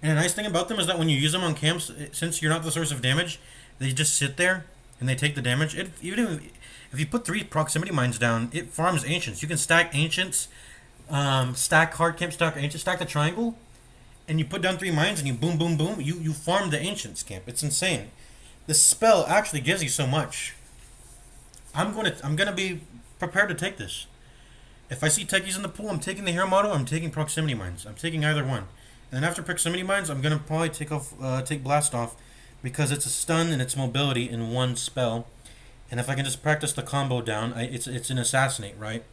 And the nice thing about them is that when you use them on camps, since you're not the source of damage, they just sit there and they take the damage. Even if you put 3 proximity mines down, it farms ancients. You can stack ancients, stack hard camp, stack ancients, stack the triangle, and you put down 3 mines and you boom, boom, boom. You farm the ancients camp. It's insane. This spell actually gives you so much. I'm gonna be prepared to take this. If I see techies in the pool, I'm taking the hero model. I'm taking proximity mines. I'm taking either one. And after proximity mines, I'm gonna probably take blast off, because it's a stun and it's mobility in one spell. And if I can just practice the combo down, it's an assassinate, right?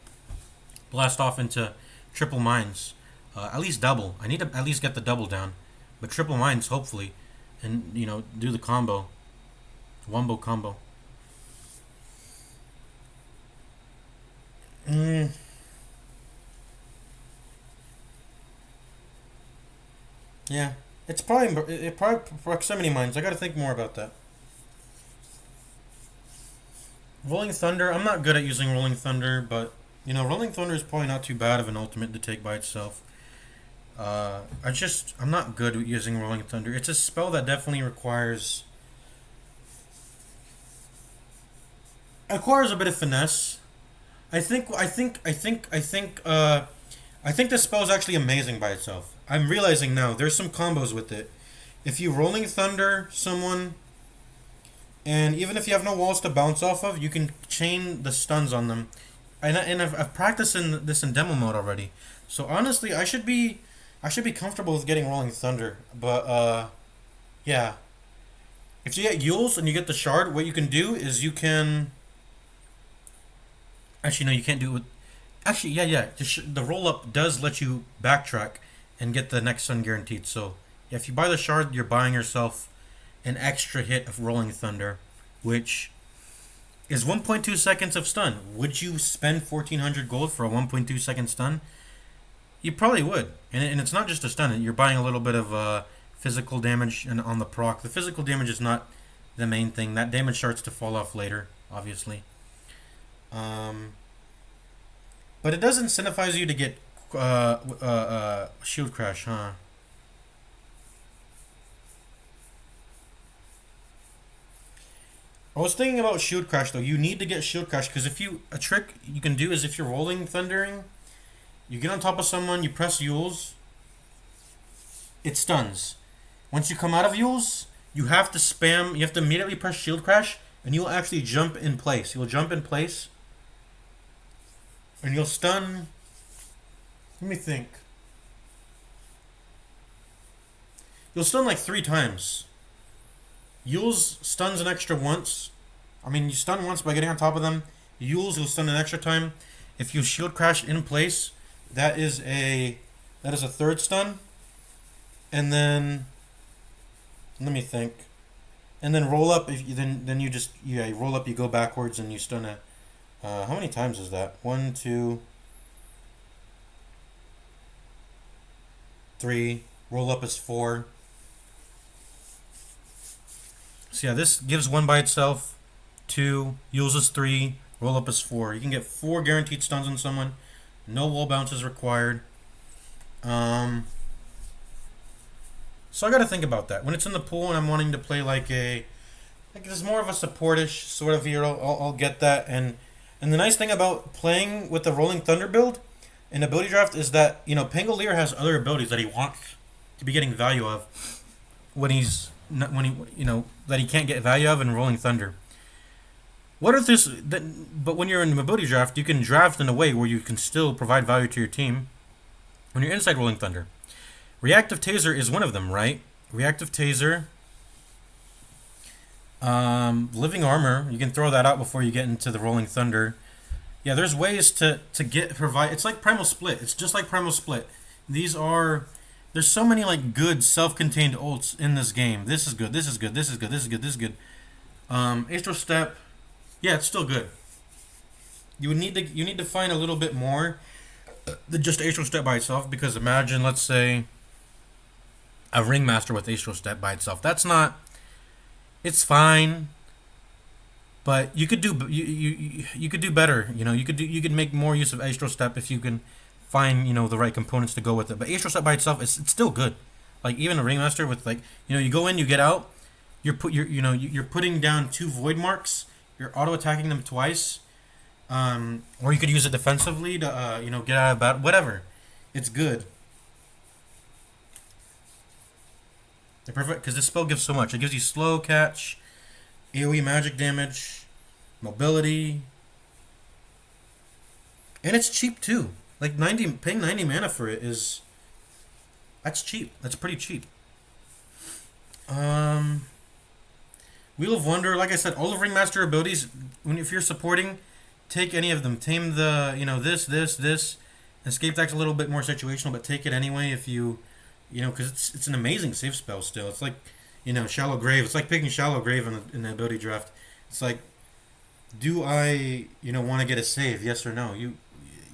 Blast off into triple mines, at least double. I need to at least get the double down, but triple mines hopefully, and do the combo, wombo combo. Yeah, it's probably proximity mines. I got to think more about that. Rolling Thunder. I'm not good at using Rolling Thunder, but Rolling Thunder is probably not too bad of an ultimate to take by itself. I'm not good at using Rolling Thunder. It's a spell that definitely requires a bit of finesse. I think this spell is actually amazing by itself. I'm realizing now there's some combos with it. If you Rolling Thunder someone, and even if you have no walls to bounce off of, you can chain the stuns on them. And I've practiced this in demo mode already. So honestly, I should be comfortable with getting Rolling Thunder. But yeah. If you get Yules and you get the shard, what you can do is you can. Actually, no, you can't do it with. Actually, yeah. The roll up does let you backtrack and get the next stun guaranteed. So if you buy the shard, you're buying yourself an extra hit of Rolling Thunder, which is 1.2 seconds of stun. Would you spend 1,400 gold for a 1.2 second stun? You probably would. And it's not just a stun. You're buying a little bit of physical damage and on the proc. The physical damage is not the main thing. That damage starts to fall off later, obviously. But it does incentivize you to get Shield Crash, huh? I was thinking about Shield Crash though. You need to get Shield Crash because a trick you can do is if you're rolling thundering, you get on top of someone, you press Yules, it stuns. Once you come out of Yules, you have to spam. You have to immediately press Shield Crash, and you'll actually jump in place. You'll jump in place, and you'll stun. Let me think. You'll stun like 3 times. Yules stuns an extra once. I mean, you stun once by getting on top of them. Yules will stun an extra time. If you shield crash in place, that is a 3rd stun. And then let me think. And then roll up. If you then you just you roll up. You go backwards and you stun a. How many times is that? 1, 2, 3. Roll up is 4. So yeah, this gives 1 by itself, 2, uses 3, roll up is 4. You can get 4 guaranteed stuns on someone, no wall bounces required. So I got to think about that. When it's in the pool and I'm wanting to play like there's more of a supportish sort of hero, I'll get that. And the nice thing about playing with the Rolling Thunder build in ability draft is that, you know, Pangolier has other abilities that he wants to be getting value of when he's that he can't get value of in Rolling Thunder. What if this? But when you're in ability draft, you can draft in a way where you can still provide value to your team. When you're inside Rolling Thunder, Reactive Taser is one of them, right? Reactive Taser, Living Armor. You can throw that out before you get into the Rolling Thunder. Yeah, there's ways to provide. It's like Primal Split. It's just like Primal Split. There's so many like good self-contained ults in this game. This is good. This is good. This is good. This is good. This is good. Astral Step, yeah, it's still good. You need to find a little bit more than just Astral Step by itself, because imagine, let's say, a Ringmaster with Astral Step by itself. It's fine, but you could do you could do better. You know, you could make more use of Astral Step if you can find, you know, the right components to go with it. But Astral Step by itself it's still good. Like even a Ringmaster with, like, you know, you go in, you get out, you're putting down 2 void marks, you're auto attacking them twice, or you could use it defensively to get out of battle, whatever. It's good. They're perfect because this spell gives so much. It gives you slow catch, AoE magic damage, mobility, and it's cheap too. Like paying 90 mana for it that's cheap. That's pretty cheap. Wheel of Wonder, like I said, all of Ringmaster abilities, if you're supporting, take any of them. Tame the, this. Escape Attack's a little bit more situational, but take it anyway if because it's an amazing save spell still. It's like, Shallow Grave. It's like picking Shallow Grave in the ability draft. It's like, do I, want to get a save? Yes or no?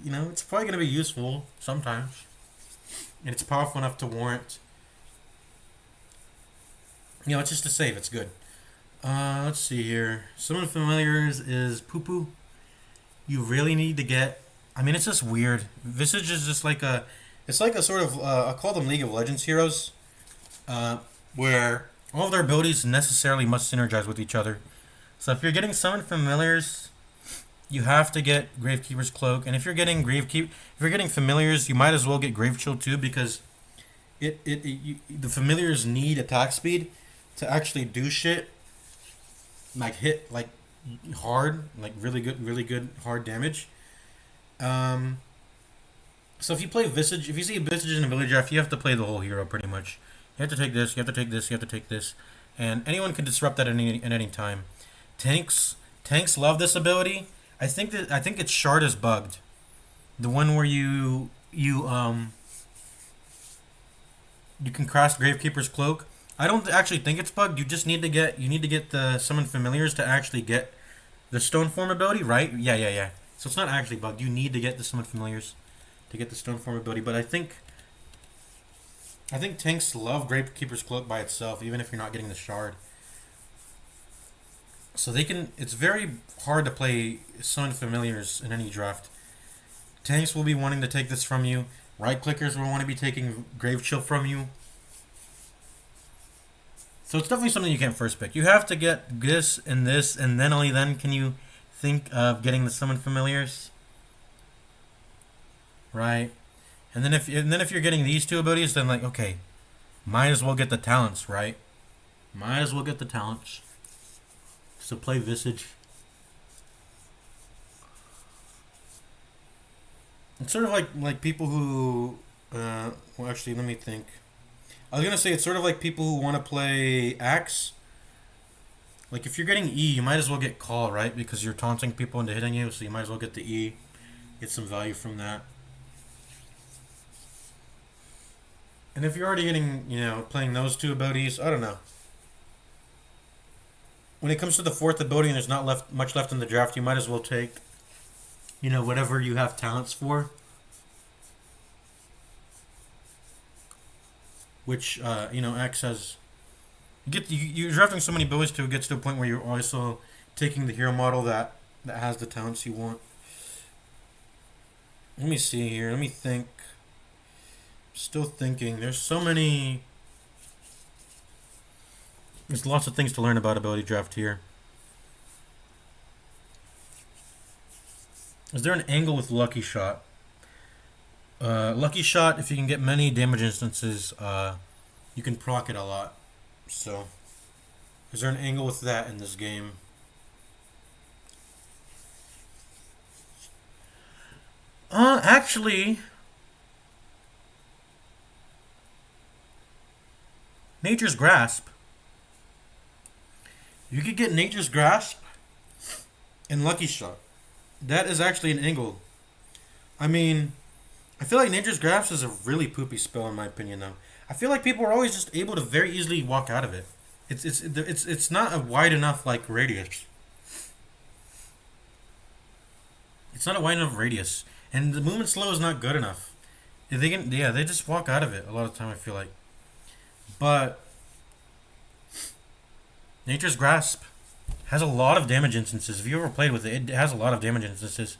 It's probably going to be useful sometimes. And it's powerful enough to warrant. It's just a save. It's good. Let's see here. Summon Familiars is poo-poo. You really need to get... I mean, it's just weird. Visage is just like a... It's like a sort of... I call them League of Legends heroes. Where all of their abilities necessarily must synergize with each other. So if you're getting Summon Familiars... You have to get Gravekeeper's Cloak, and if you're getting Familiars, you might as well get Grave Chill too, because the Familiars need attack speed to actually do shit, like hit like hard, like really good hard damage. So if you play Visage, if you see Visage in a village draft, you have to play the whole hero pretty much. You have to take this, you have to take this, you have to take this, and anyone can disrupt that at any time. Tanks love this ability. I think its shard is bugged. The one where you can cast Gravekeeper's Cloak. I don't actually think it's bugged. You just need to get the Summon Familiars to actually get the Stone Form ability, right? Yeah. So it's not actually bugged. You need to get the Summon Familiars to get the Stone Form ability. But I think tanks love Gravekeeper's Cloak by itself, even if you're not getting the shard. So it's very hard to play Summon Familiars in any draft. Tanks will be wanting to take this from you. Right clickers will want to be taking Grave Chill from you. So it's definitely something you can't first pick. You have to get this, and then only then can you think of getting the Summon Familiars. Right? And then if you're getting these two abilities, then like, okay, might as well get the talents, right? Might as well get the talents. So play Visage. It's sort of like people who, well, actually, let me think. I was gonna say it's sort of like people who want to play Axe. Like if you're getting E, you might as well get Call, right? Because you're taunting people into hitting you, so you might as well get the E, get some value from that. And if you're already getting, playing those two abilities, I don't know. When it comes to the fourth ability and there's not much left in the draft, you might as well take, whatever you have talents for. Which, X has... You're drafting so many abilities till it gets to a point where you're also taking the hero model that has the talents you want. Let me see here. Let me think. Still thinking. There's so many... There's lots of things to learn about ability draft here. Is there an angle with Lucky Shot? Lucky Shot, if you can get many damage instances, you can proc it a lot. So, is there an angle with that in this game? Actually... Nature's Grasp. You could get Nature's Grasp and Lucky Shot. That is actually an angle. I mean, I feel like Nature's Grasp is a really poopy spell in my opinion though. I feel like people are always just able to very easily walk out of it. It's not a wide enough like radius. It's not a wide enough radius. And the movement slow is not good enough. They just walk out of it a lot of the time I feel like. But Nature's Grasp has a lot of damage instances. If you ever played with it, it has a lot of damage instances.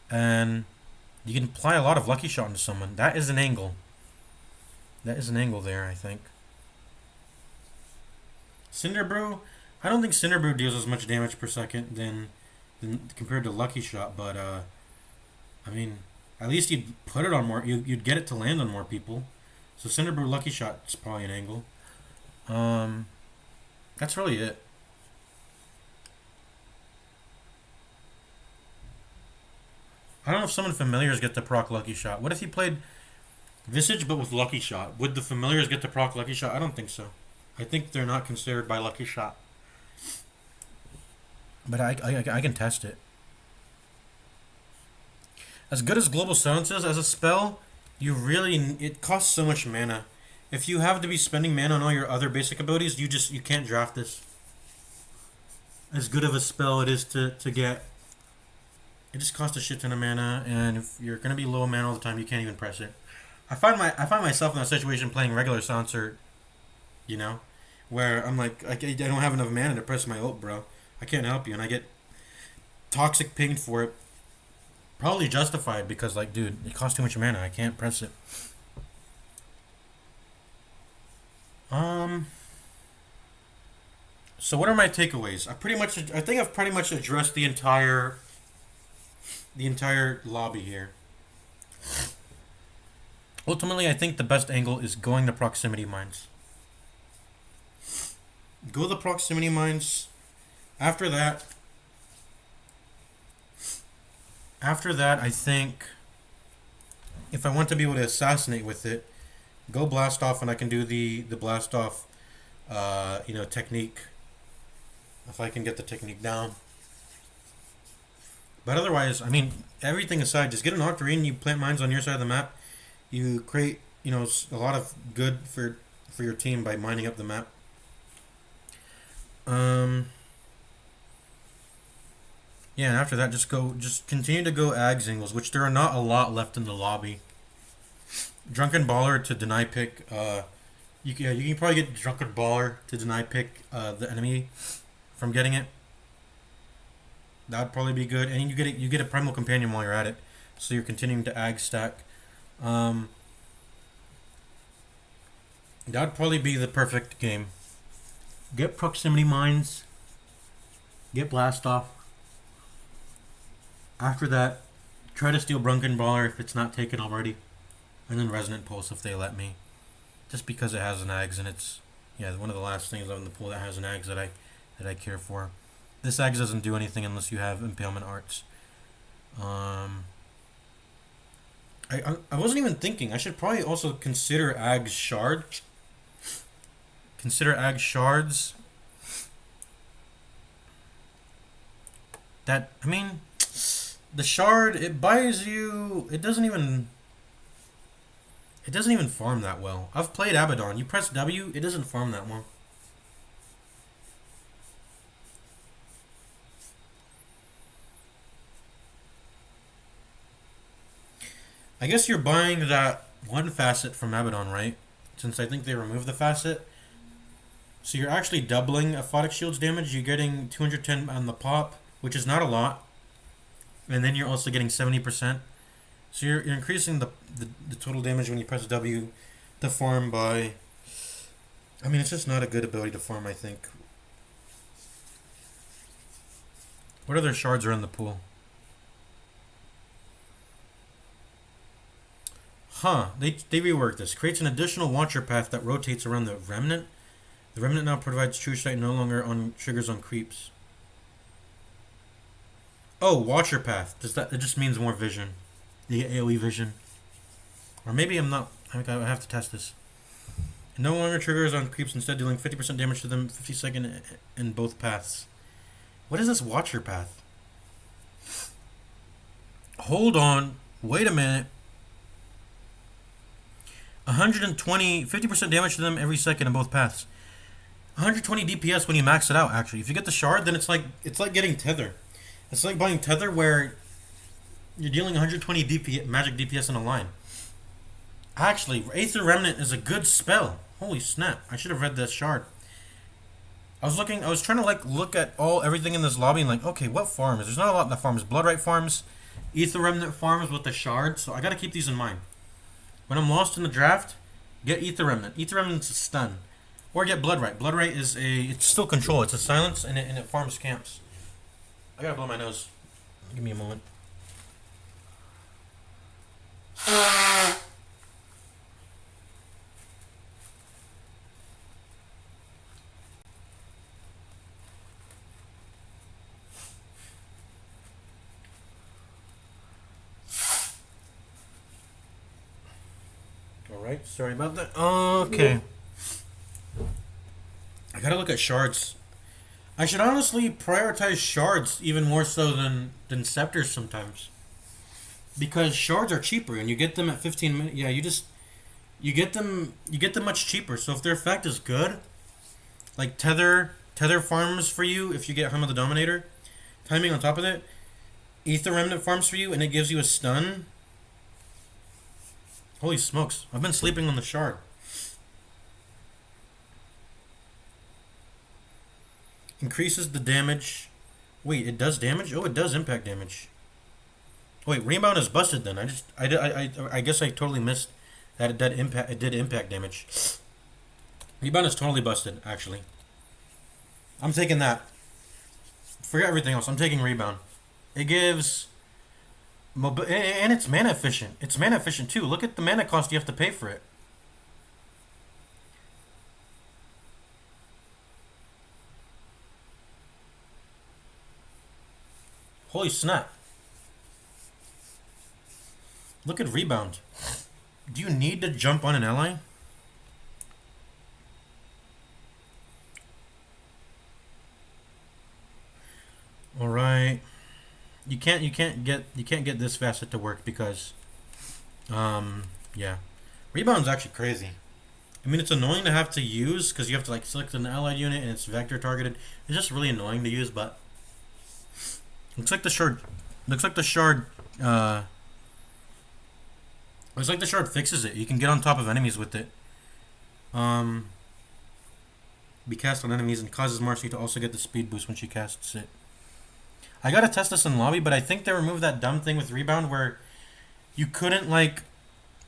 And you can apply a lot of Lucky Shot into someone. That is an angle. That is an angle there, I think. Cinder Brew. I don't think Cinder Brew deals as much damage per second than compared to Lucky Shot, but I mean, at least you'd put it on more. You'd get it to land on more people. So Cinder Brew Lucky Shot is probably an angle. That's really it. I don't know if Summon Familiars get to proc Lucky Shot. What if you played Visage but with Lucky Shot? Would the Familiars get to proc Lucky Shot? I don't think so. I think they're not considered by Lucky Shot. But I can test it. As good as Global Silence is as a spell, it costs so much mana. If you have to be spending mana on all your other basic abilities, you can't draft this. As good of a spell it is to get. It just costs a shit ton of mana, and if you're gonna be low mana all the time, you can't even press it. I find myself in that situation playing regular Silencer, where I'm like, I don't have enough mana to press my ult, bro. I can't help you, and I get toxic pinged for it. Probably justified because, like, dude, it costs too much mana. I can't press it. So what are my takeaways? I think I've pretty much addressed the entire lobby here. Ultimately, I think the best angle is going to proximity mines. Go the proximity mines. After that, I think if I want to be able to assassinate with it, go blast off, and I can do the blast off, technique. If I can get the technique down. But otherwise, I mean, everything aside, just get an Octarine, you plant mines on your side of the map, you create, a lot of good for your team by mining up the map. Yeah, and after that, just continue to go ag singles, which there are not a lot left in the lobby. Drunken Baller to deny pick. You can probably get Drunken Baller to deny pick the enemy from getting it. That'd probably be good, and you get a Primal Companion while you're at it. so you're continuing to ag stack. That'd probably be the perfect game. Get proximity mines. Get blast off. After that, try to steal Brunken Brawler if it's not taken already, and then Resonant Pulse if they let me. Just because it has an Ags and it's one of the last things on the pool that has an Ags that I care for. This Ags doesn't do anything unless you have Impalement Arts. I wasn't even thinking. I should probably also consider Ags Shards. Consider Ags Shards. The Shard, it buys you, it doesn't even farm that well. I've played Abaddon. You press W, it doesn't farm that well. I guess you're buying that one facet from Abaddon, right? Since I think they removed the facet. So you're actually doubling Aphotic Shield's damage. You're getting 210 on the pop, which is not a lot. And then you're also getting 70%. So you're increasing the total damage when you press W to farm by... I mean, it's just not a good ability to farm, I think. What other shards are in the pool? They reworked this. Creates an additional Watcher Path that rotates around the Remnant. The Remnant now provides True Sight, no longer on triggers on creeps. Oh, Watcher Path. It just means more vision. You get AoE vision. Or maybe I'm not. I have to test this. It no longer triggers on creeps, instead dealing 50% damage to them 50 seconds in both paths. What is this Watcher Path? Hold on. Wait a minute. 50% damage to them every second in both paths. 120 DPS when you max it out, actually. If you get the shard, then it's like getting Tether. It's like buying Tether where you're dealing 120 magic DPS in a line. Actually, Aether Remnant is a good spell. Holy snap. I should have read this shard. I was trying to look at everything in this lobby and okay, what farms? There's not a lot that farms. Bloodright farms, Aether Remnant farms with the shard, so I gotta keep these in mind. When I'm lost in the draft, get Aether Remnant. Aether Remnant's a stun. Or get Bloodright. Bloodright it's still control. It's a silence and it farms camps. I gotta blow my nose. Give me a moment. Alright, sorry about that. Okay. I gotta look at shards. I should honestly prioritize shards even more so than scepters sometimes. Because shards are cheaper and you get them at 15 minutes. Yeah, you get them much cheaper. So if their effect is good, like tether farms for you if you get Helm of the Dominator, timing on top of it, Aether Remnant farms for you and it gives you a stun. Holy smokes, I've been sleeping on the shard. Increases the damage. Wait, it does damage? Oh, it does impact damage. Wait, Rebound is busted then. I guess I totally missed that it did impact damage. Rebound is totally busted, actually. I'm taking that. Forget everything else. I'm taking Rebound. It gives and it's mana efficient. It's mana efficient too. Look at the mana cost you have to pay for it. Holy snap. Look at Rebound. Do you need to jump on an ally? Alright. You can't get this facet to work because yeah. Rebound's actually crazy. I mean, it's annoying to have to use because you have to select an allied unit and it's vector targeted. It's just really annoying to use, but looks like the shard fixes it. You can get on top of enemies with it. Be cast on enemies and causes Marcy to also get the speed boost when she casts it. I gotta test this in lobby, but I think they removed that dumb thing with Rebound where you couldn't like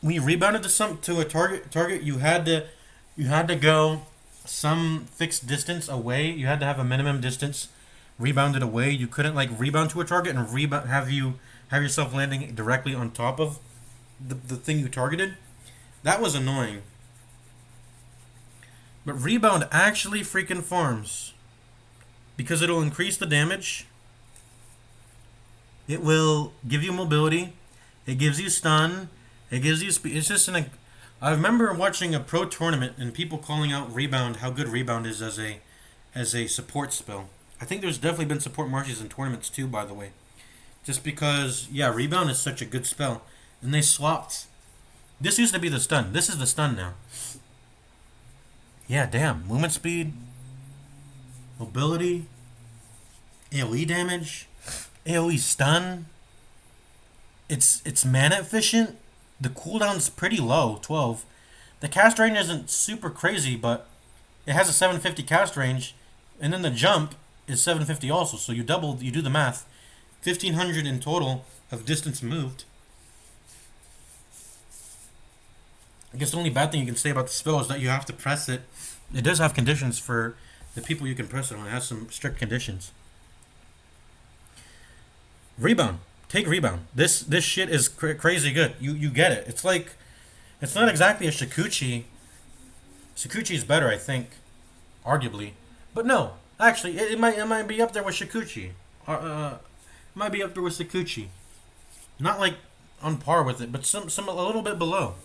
when you rebounded to a target you had to go some fixed distance away. You had to have a minimum distance rebounded away. You couldn't like rebound to a target and rebound have yourself landing directly on top of the thing you targeted. That was annoying. But rebound actually freaking farms because it'll increase the damage. It will give you mobility. It gives you stun. It gives you speed. It's just I remember watching a pro tournament and people calling out rebound, how good rebound is as a support spell. I think there's definitely been support marshes in tournaments too, by the way. Just because, yeah, rebound is such a good spell. And they swapped. This used to be the stun. This is the stun now. Yeah, damn. Movement speed, mobility, AoE damage, AoE stun. It's mana efficient. The cooldown's pretty low, 12. The cast range isn't super crazy, but it has a 750 cast range, and then the jump is 750 also. So you do the math, 1500 in total of distance moved. I guess the only bad thing you can say about the spell is that you have to press it. It does have conditions for the people you can press it on. It has some strict conditions. Rebound. Take rebound. This shit is crazy good. You get it. It's like, it's not exactly a Shikuchi. Shikuchi is better, I think, arguably. But no, actually, it might be up there with Shikuchi. It might be up there with Shikuchi. Not like on par with it, but some a little bit below.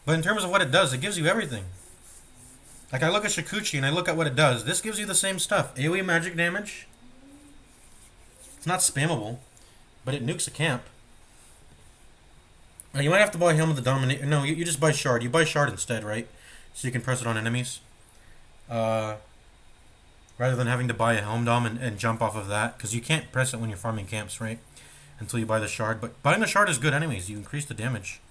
But in terms of what it does, it gives you everything. Like I look at Shikuchi and I look at what it does. This gives you the same stuff. AoE magic damage. It's not spammable, but it nukes a camp. You might have to buy Helm of the Dominator. No, you just buy Shard. You buy Shard instead, right? So you can press it on enemies. Rather than having to buy a Helm Dom and jump off of that. Because you can't press it when you're farming camps, right? Until you buy the Shard. But buying the Shard is good anyways. You increase the damage.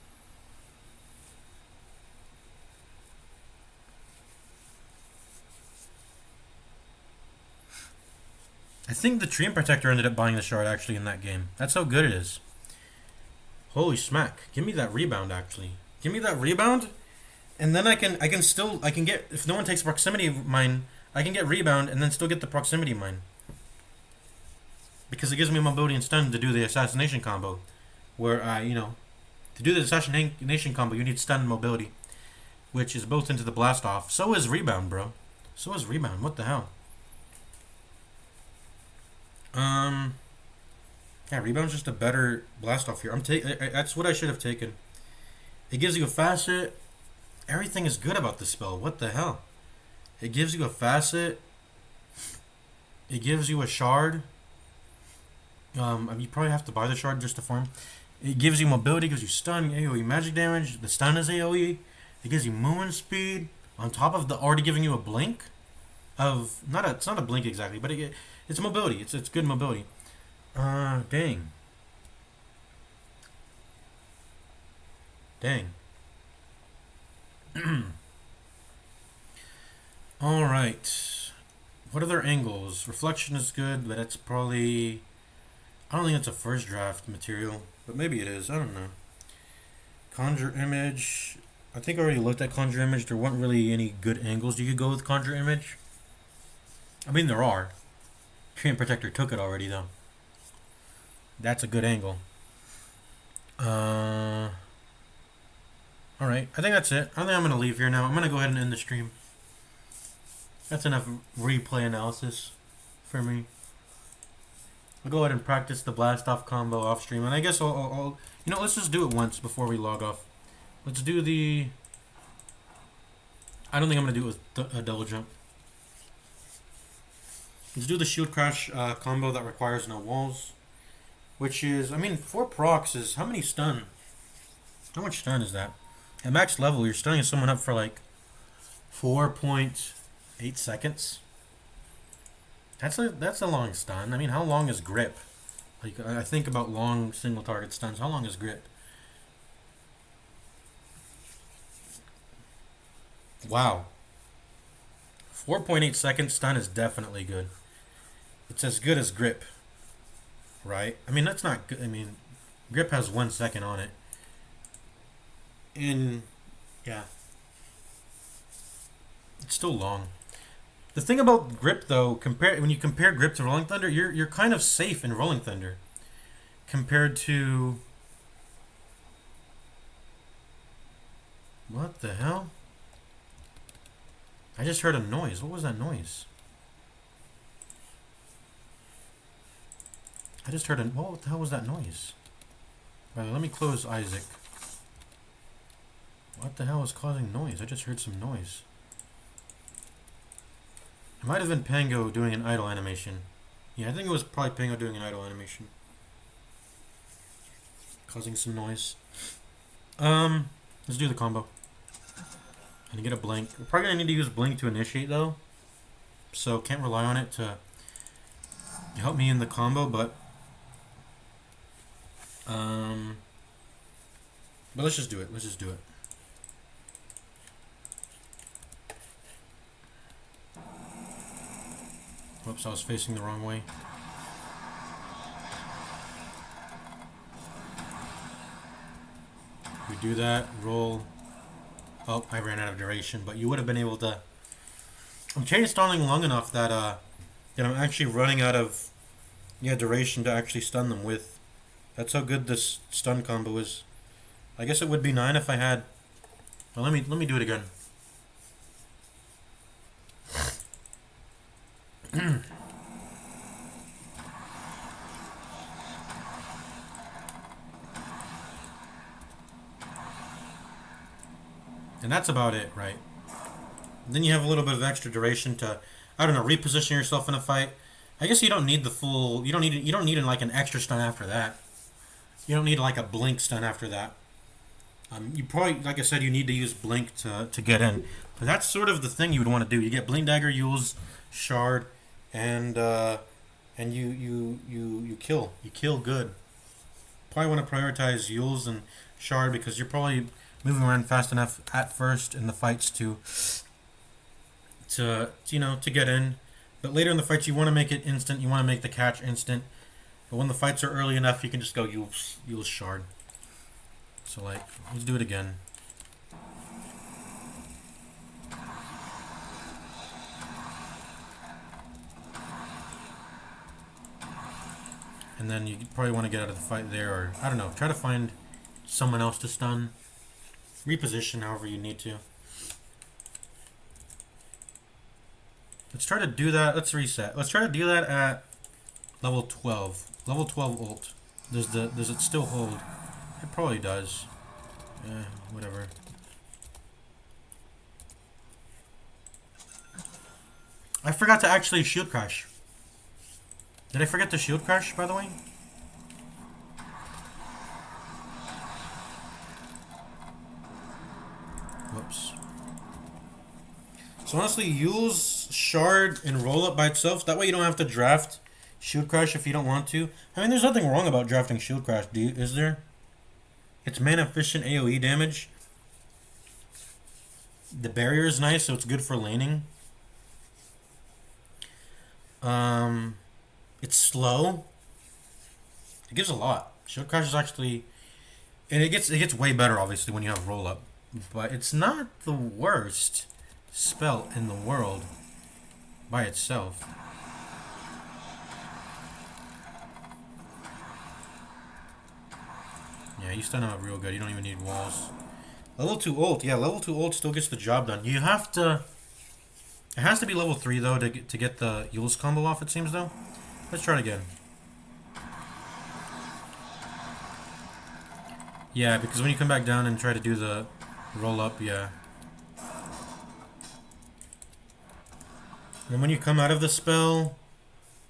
I think the Treant Protector ended up buying the Shard actually in that game. That's how good it is. Holy smack. Give me that rebound actually. Give me that rebound. And then I can get, if no one takes proximity mine, I can get rebound and then still get the proximity mine. Because it gives me mobility and stun to do the assassination combo. Where to do the assassination combo you need stun and mobility. Which is both into the blast off. So is rebound, bro. So is rebound. What the hell? Yeah, rebound's just a better blast off here. That's what I should have taken. It gives you a facet. Everything is good about this spell. What the hell? It gives you a facet. It gives you a shard. You probably have to buy the shard just to farm. It gives you mobility, gives you stun, AoE magic damage. The stun is AoE. It gives you movement speed on top of the already giving you a blink of it's not a blink exactly, but it's mobility. It's good mobility. Dang. All right. What other angles? Reflection is good, but it's probably, I don't think it's a first draft material, but maybe it is. I don't know. Conjure image. I think I already looked at conjure image. There weren't really any good angles you could go with conjure image. I mean, there are. Treant Protector took it already, though. That's a good angle. Alright, I think that's it. I think I'm going to leave here now. I'm going to go ahead and end the stream. That's enough replay analysis for me. I'll go ahead and practice the blast off combo off stream. And I guess I'll let's just do it once before we log off. Let's do the... I don't think I'm going to do it with a double jump. Let's do the shield crash combo that requires no walls. Which is, 4 procs is, how many stun? How much stun is that? At max level, you're stunning someone up for like 4.8 seconds. That's a long stun. How long is grip? Like, I think about long single target stuns. How long is grip? Wow. 4.8 seconds stun is definitely good. It's as good as grip. Right? That's not good. Grip has 1 second on it. And yeah, it's still long. The thing about grip though, when you compare grip to Rolling Thunder, you're kind of safe in Rolling Thunder compared to what the hell? I just heard a noise. What was that noise? I just heard what the hell was that noise? Right, let me close Isaac. What the hell is causing noise? I just heard some noise. It might have been Pango doing an idle animation. Yeah, I think it was probably Pango doing an idle animation. Causing some noise. Let's do the combo. And get a blink. We're probably gonna need to use blink to initiate though. So can't rely on it to help me in the combo, but let's just do it. Let's just do it. Whoops, I was facing the wrong way. We do that, roll. Oh, I ran out of duration, but you would have been able to. I'm chain stalling long enough that that I'm actually running out of duration to actually stun them with. That's how good this stun combo is. I guess it would be 9 if I had. Well, let me do it again. And that's about it, right? Then you have a little bit of extra duration to, I don't know, reposition yourself in a fight. I guess you don't need the full. You don't need like an extra stun after that. You don't need like a blink stun after that. You probably, like I said, you need to use blink to get in. But that's sort of the thing you would want to do. You get blink dagger, Yule's shard, and you kill. You kill good. Probably want to prioritize Yule's and shard because you're probably moving around fast enough at first in the fights to get in. But later in the fights, you want to make it instant. You want to make the catch instant. But when the fights are early enough, you can just go Yule's shard. So like, let's do it again. And then you probably want to get out of the fight there, or I don't know, try to find someone else to stun. Reposition however you need to. Let's try to do that. Let's reset. Let's try to do that at level 12. Level 12 ult. Does it still hold? It probably does. Whatever. I forgot to actually shield crash. Did I forget to shield crash, by the way? Whoops. So honestly, use shard and roll up by itself. That way you don't have to draft shield crash if you don't want to. I mean, there's nothing wrong about drafting shield crash, is there? It's mana efficient AoE damage. The barrier is nice, so it's good for laning. It's slow. It gives a lot. Shield crash is actually, and it gets way better obviously when you have roll up, but it's not the worst spell in the world by itself. Yeah, you stun out real good. You don't even need walls. Level 2 ult. Yeah, level 2 ult still gets the job done. You have to. It has to be level 3 though to get the Yule's combo off. It seems though. Let's try it again. Yeah, because when you come back down and try to do the roll up, yeah. And when you come out of the spell,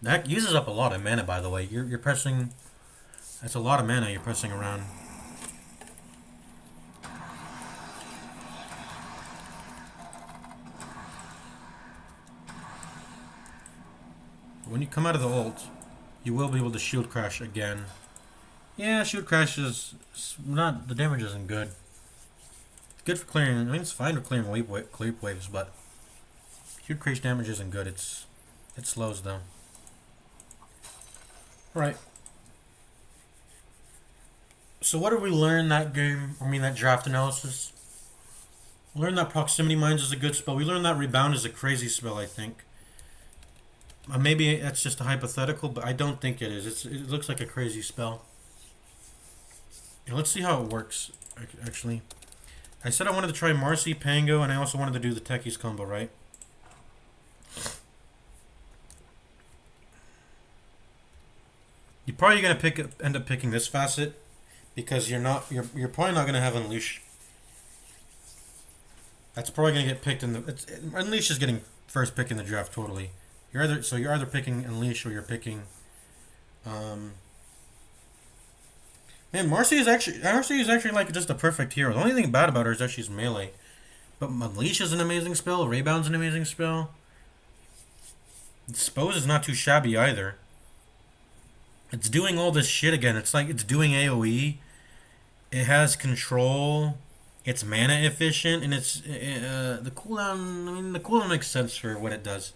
that uses up a lot of mana. By the way, you're pressing. That's a lot of mana you're pressing around. When you come out of the ult, you will be able to shield crash again. Yeah, shield crash is not, the damage isn't good. It's good for clearing. I mean, it's fine for clearing creep waves, but shield crash damage isn't good. It slows though. All right. So what did we learn that game? I mean, that draft analysis. We learned that proximity mines is a good spell. We learned that rebound is a crazy spell. I think. Maybe that's just a hypothetical, but I don't think it is. It looks like a crazy spell. And let's see how it works. Actually, I said I wanted to try Marcy, Pango, and I also wanted to do the Techies combo, right? You're probably gonna end up picking this facet because you're probably not gonna have Unleash. That's probably gonna get picked in the. Unleash is getting first pick in the draft totally. You're either picking Unleash or you're picking. Man, Marcy is actually like just a perfect hero. The only thing bad about her is that she's melee. But Unleash is an amazing spell. Rebound's an amazing spell. Dispose is not too shabby either. It's doing all this shit again. It's like it's doing AoE. It has control. It's mana efficient, and it's the cooldown. I mean, the cooldown makes sense for what it does.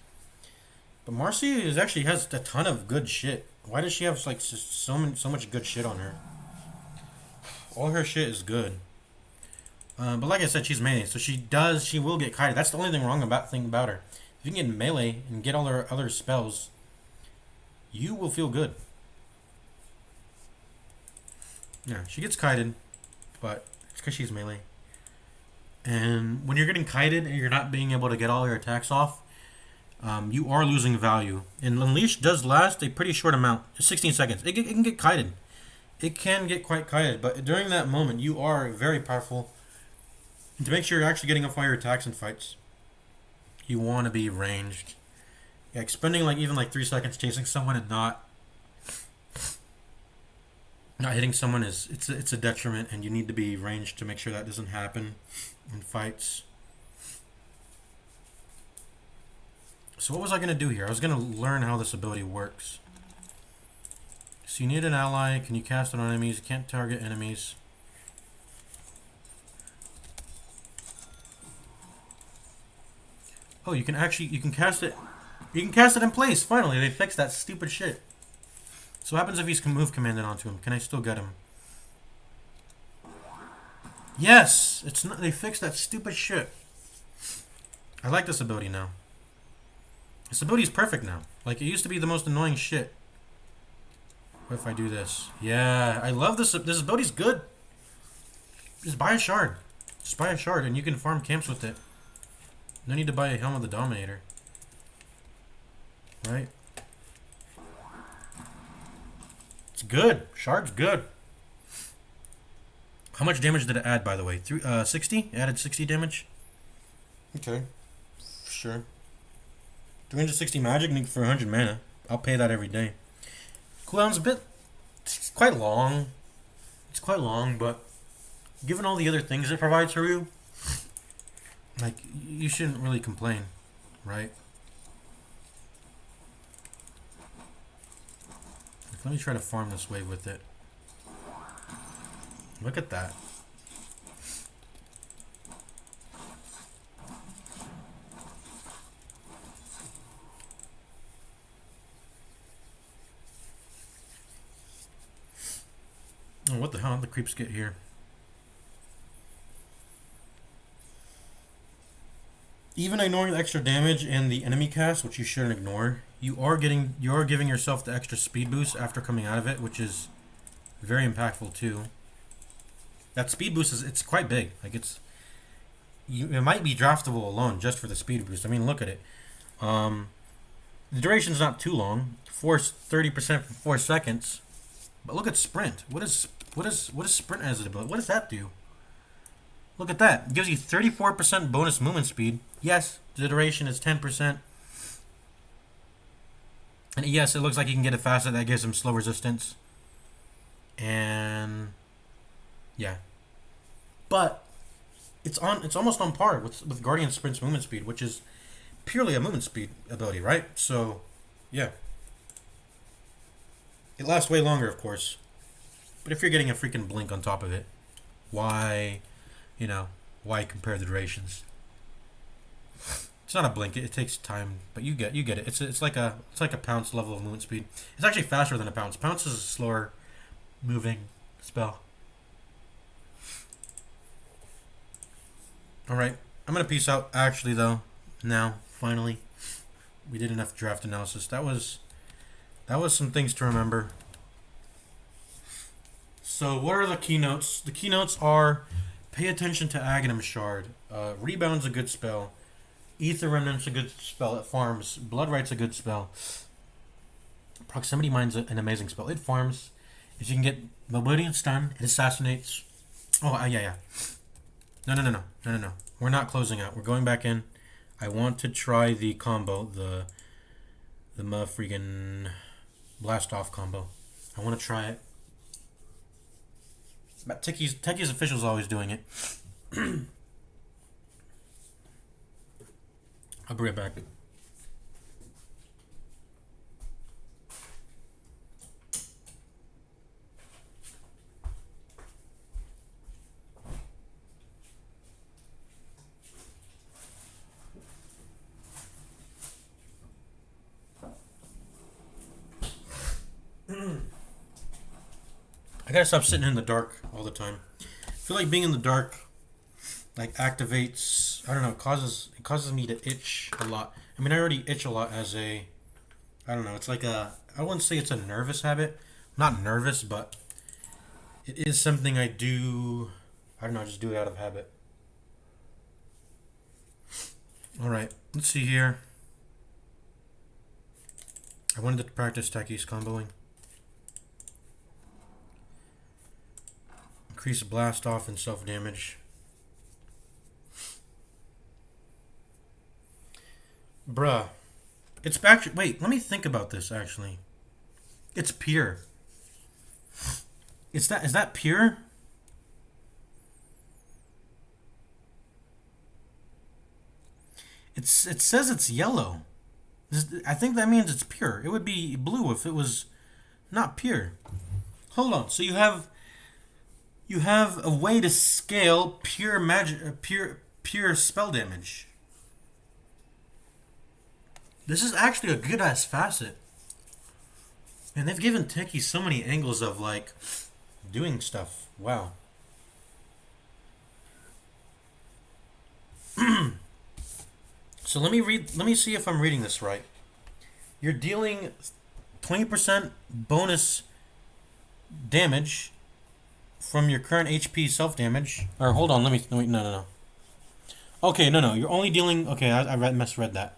But Marcy actually has a ton of good shit. Why does she have like so much good shit on her? All her shit is good. But like I said, she's melee, so she will get kited. That's the only thing wrong about her. If you can get melee and get all her other spells, you will feel good. Yeah, she gets kited, but it's because she's melee. And when you're getting kited and you're not being able to get all your attacks off, you are losing value. And Unleash does last a pretty short amount, 16 seconds. It can get kited. It can get quite kited, but during that moment, you are very powerful. And to make sure you're actually getting off all your attacks and fights, you want to be ranged. Yeah, spending even 3 seconds chasing someone and not hitting someone it's a detriment, and you need to be ranged to make sure that doesn't happen in fights. So what was I going to do here? I was going to learn how this ability works. So you need an ally. Can you cast it on enemies? You can't target enemies. Oh, you can cast it. You can cast it in place. Finally, they fixed that stupid shit. So what happens if he's move commanded onto him? Can I still get him? Yes! It's not. They fixed that stupid shit. I like this ability now. This ability is perfect now. Like, it used to be the most annoying shit. What if I do this? Yeah, I love this. This ability's good. Just buy a shard. Just buy a shard and you can farm camps with it. No need to buy a Helm of the Dominator. Right? It's good. Shard's good. How much damage did it add, by the way? 60? It added 60 damage? Okay. Sure. 360 magic for 100 mana. I'll pay that every day. Cooldown's a bit... It's quite long. It's quite long, but... Given all the other things it provides for you... Like, you shouldn't really complain. Right? Let me try to farm this wave with it. Look at that. Oh, what the hell did the creeps get here? Even ignoring the extra damage and the enemy cast, which you shouldn't ignore, you are giving yourself the extra speed boost after coming out of it, which is very impactful too. That speed boost it's quite big. Like it might be draftable alone just for the speed boost. I mean, look at it. The duration's not too long. 30% for 4 seconds. But look at sprint. What is sprint as an ability? What does that do? Look at that. It gives you 34% bonus movement speed. Yes, the duration is 10%. And yes, it looks like you can get it faster. That gives him slow resistance. And yeah. But it's almost on par with Guardian Sprint's movement speed, which is purely a movement speed ability, right? So yeah. It lasts way longer, of course. But if you're getting a freaking blink on top of it, why compare the durations? It's not a blink. It takes time, but you get it. It's like a pounce level of movement speed. It's actually faster than a pounce. Pounce is a slower moving spell. Alright, I'm gonna peace out. Actually, though, now, finally, we did enough draft analysis. That was some things to remember. So, what are the keynotes? The keynotes are pay attention to Aghanim Shard. Rebound's a good spell. Ether Remnant's a good spell. It farms. Bloodright's a good spell. Proximity Mine's an amazing spell. It farms. If you can get mobility and stun, it assassinates. Oh, yeah. No. We're not closing out. We're going back in. I want to try the combo, the freaking blast off combo. I want to try it. But Techie's official's always doing it. I'll be right back. I gotta stop sitting in the dark all the time. I feel like being in the dark like activates, I don't know, it causes me to itch a lot. I mean, I already itch a lot as a, I don't know, it's like a, I wouldn't say it's a nervous habit. I'm not nervous, but it is something I do, I don't know, just do it out of habit. Alright, let's see here. I wanted to practice Techie's comboing. Increase blast off and self damage. Bruh. It's actually, wait, let me think about this actually. It's pure. Is that pure? It says it's yellow. I think that means it's pure. It would be blue if it was not pure. Hold on. So you have a way to scale pure magic, pure spell damage. This is actually a good ass facet, and they've given Techie so many angles of like doing stuff. Wow. So let me see if I'm reading this right. You're dealing 20% bonus damage from your current HP self damage. Or hold on, no. Okay, no. You're only dealing. Okay, I misread that.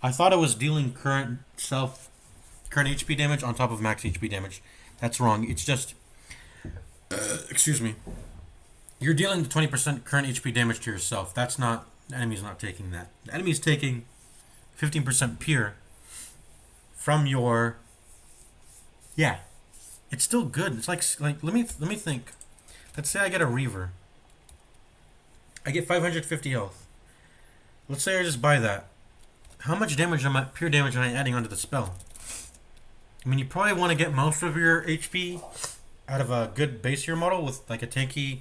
I thought it was dealing current HP damage on top of max HP damage. That's wrong. It's just. Excuse me. You're dealing the 20% current HP damage to yourself. That's not. The enemy's not taking that. The enemy's taking 15% pure from your. Yeah. It's still good. It's like let me think. Let's say I get a Reaver. I get 550 health. Let's say I just buy that. How much damage pure damage am I adding onto the spell? I mean, you probably want to get most of your HP out of a good base hero model with like a tanky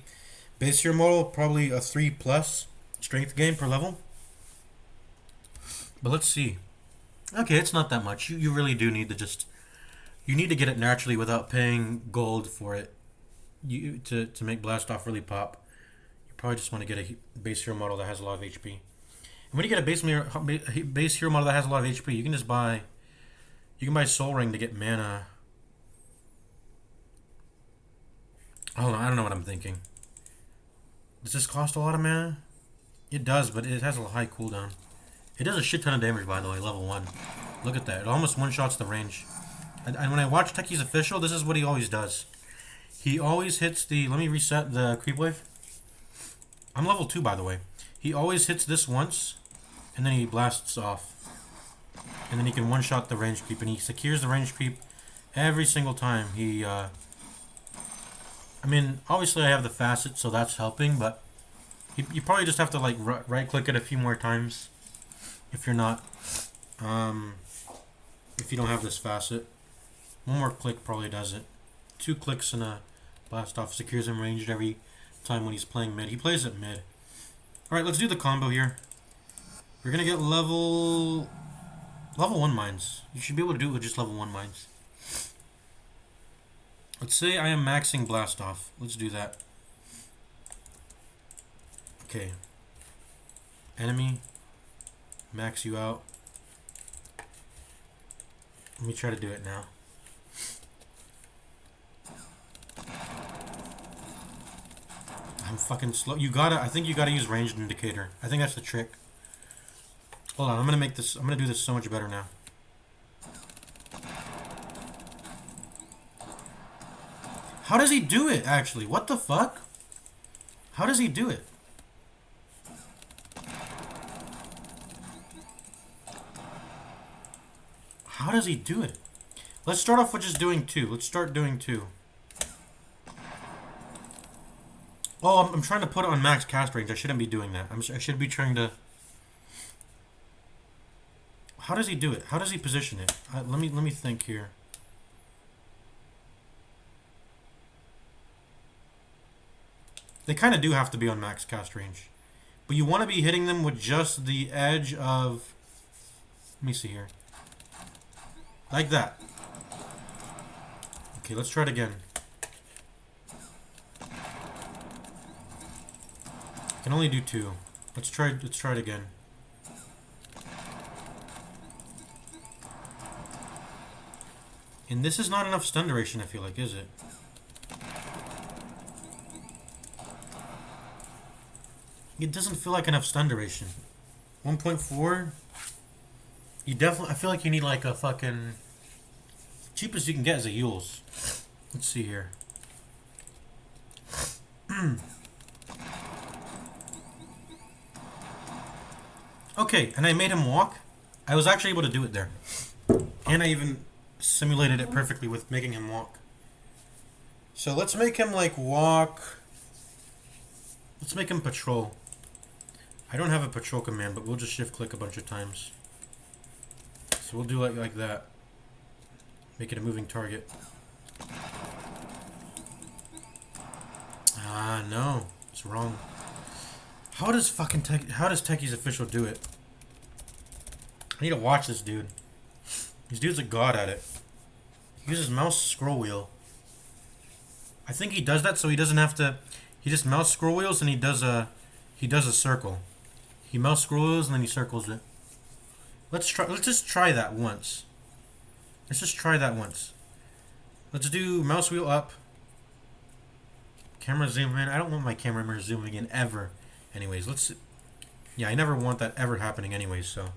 base hero model, probably a 3+ strength gain per level. But let's see. Okay, it's not that much. You really do need to just. You need to get it naturally without paying gold for it. To make Blast Off really pop. You probably just want to get a base hero model that has a lot of HP. And when you get a base hero model that has a lot of HP, you can just buy. You can buy Soul Ring to get mana. Hold on, I don't know what I'm thinking. Does this cost a lot of mana? It does, but it has a high cooldown. It does a shit ton of damage, by the way, level 1. Look at that. It almost one-shots the range. And when I watch Techie's official, this is what he always does. He always hits the... Let me reset the creep wave. I'm level 2, by the way. He always hits this once, and then he blasts off. And then he can one-shot the range creep, and he secures the range creep every single time. He, I mean, obviously I have the facet, so that's helping, but you probably just have to, like, right-click it a few more times if you're not, if you don't have this facet. One more click probably does it. 2 clicks and a blast off secures him ranged every time when he's playing mid. He plays it mid. Alright, let's do the combo here. We're gonna get level 1 mines. You should be able to do it with just level 1 mines. Let's say I am maxing blast off. Let's do that. Okay. Enemy. Max you out. Let me try to do it now. I'm fucking slow. I think you gotta use ranged indicator. I think that's the trick. Hold on, I'm gonna do this so much better now. How does he do it, actually? What the fuck? How does he do it? How does he do it? Let's start off with just doing 2. Let's start doing 2. Oh, I'm trying to put it on max cast range. I shouldn't be doing that. I should be trying to... How does he do it? How does he position it? Let me think here. They kind of do have to be on max cast range. But you want to be hitting them with just the edge of... Let me see here. Like that. Okay, let's try it again. I can only do 2. Let's try it again. And this is not enough stun duration, I feel like, is it? It doesn't feel like enough stun duration. 1.4? You definitely... I feel like you need like a fucking... Cheapest you can get is a Yules. Let's see here. Okay, and I made him walk. I was actually able to do it there. And I even simulated it perfectly with making him walk. So let's make him like walk. Let's make him patrol. I don't have a patrol command, but we'll just shift click a bunch of times. So we'll do like that. Make it a moving target. Ah, no. It's wrong. How does Techie's official do it? I need to watch this dude. This dude's a god at it. He uses mouse scroll wheel. I think he does that so he doesn't have to... He just mouse scroll wheels and he does a circle. He mouse scroll wheels and then he circles it. Let's just try that once. Let's just try that once. Let's do mouse wheel up. Camera zoom in. I don't want my camera mirror zooming in ever. Anyways, let's... Yeah, I never want that ever happening anyways, so...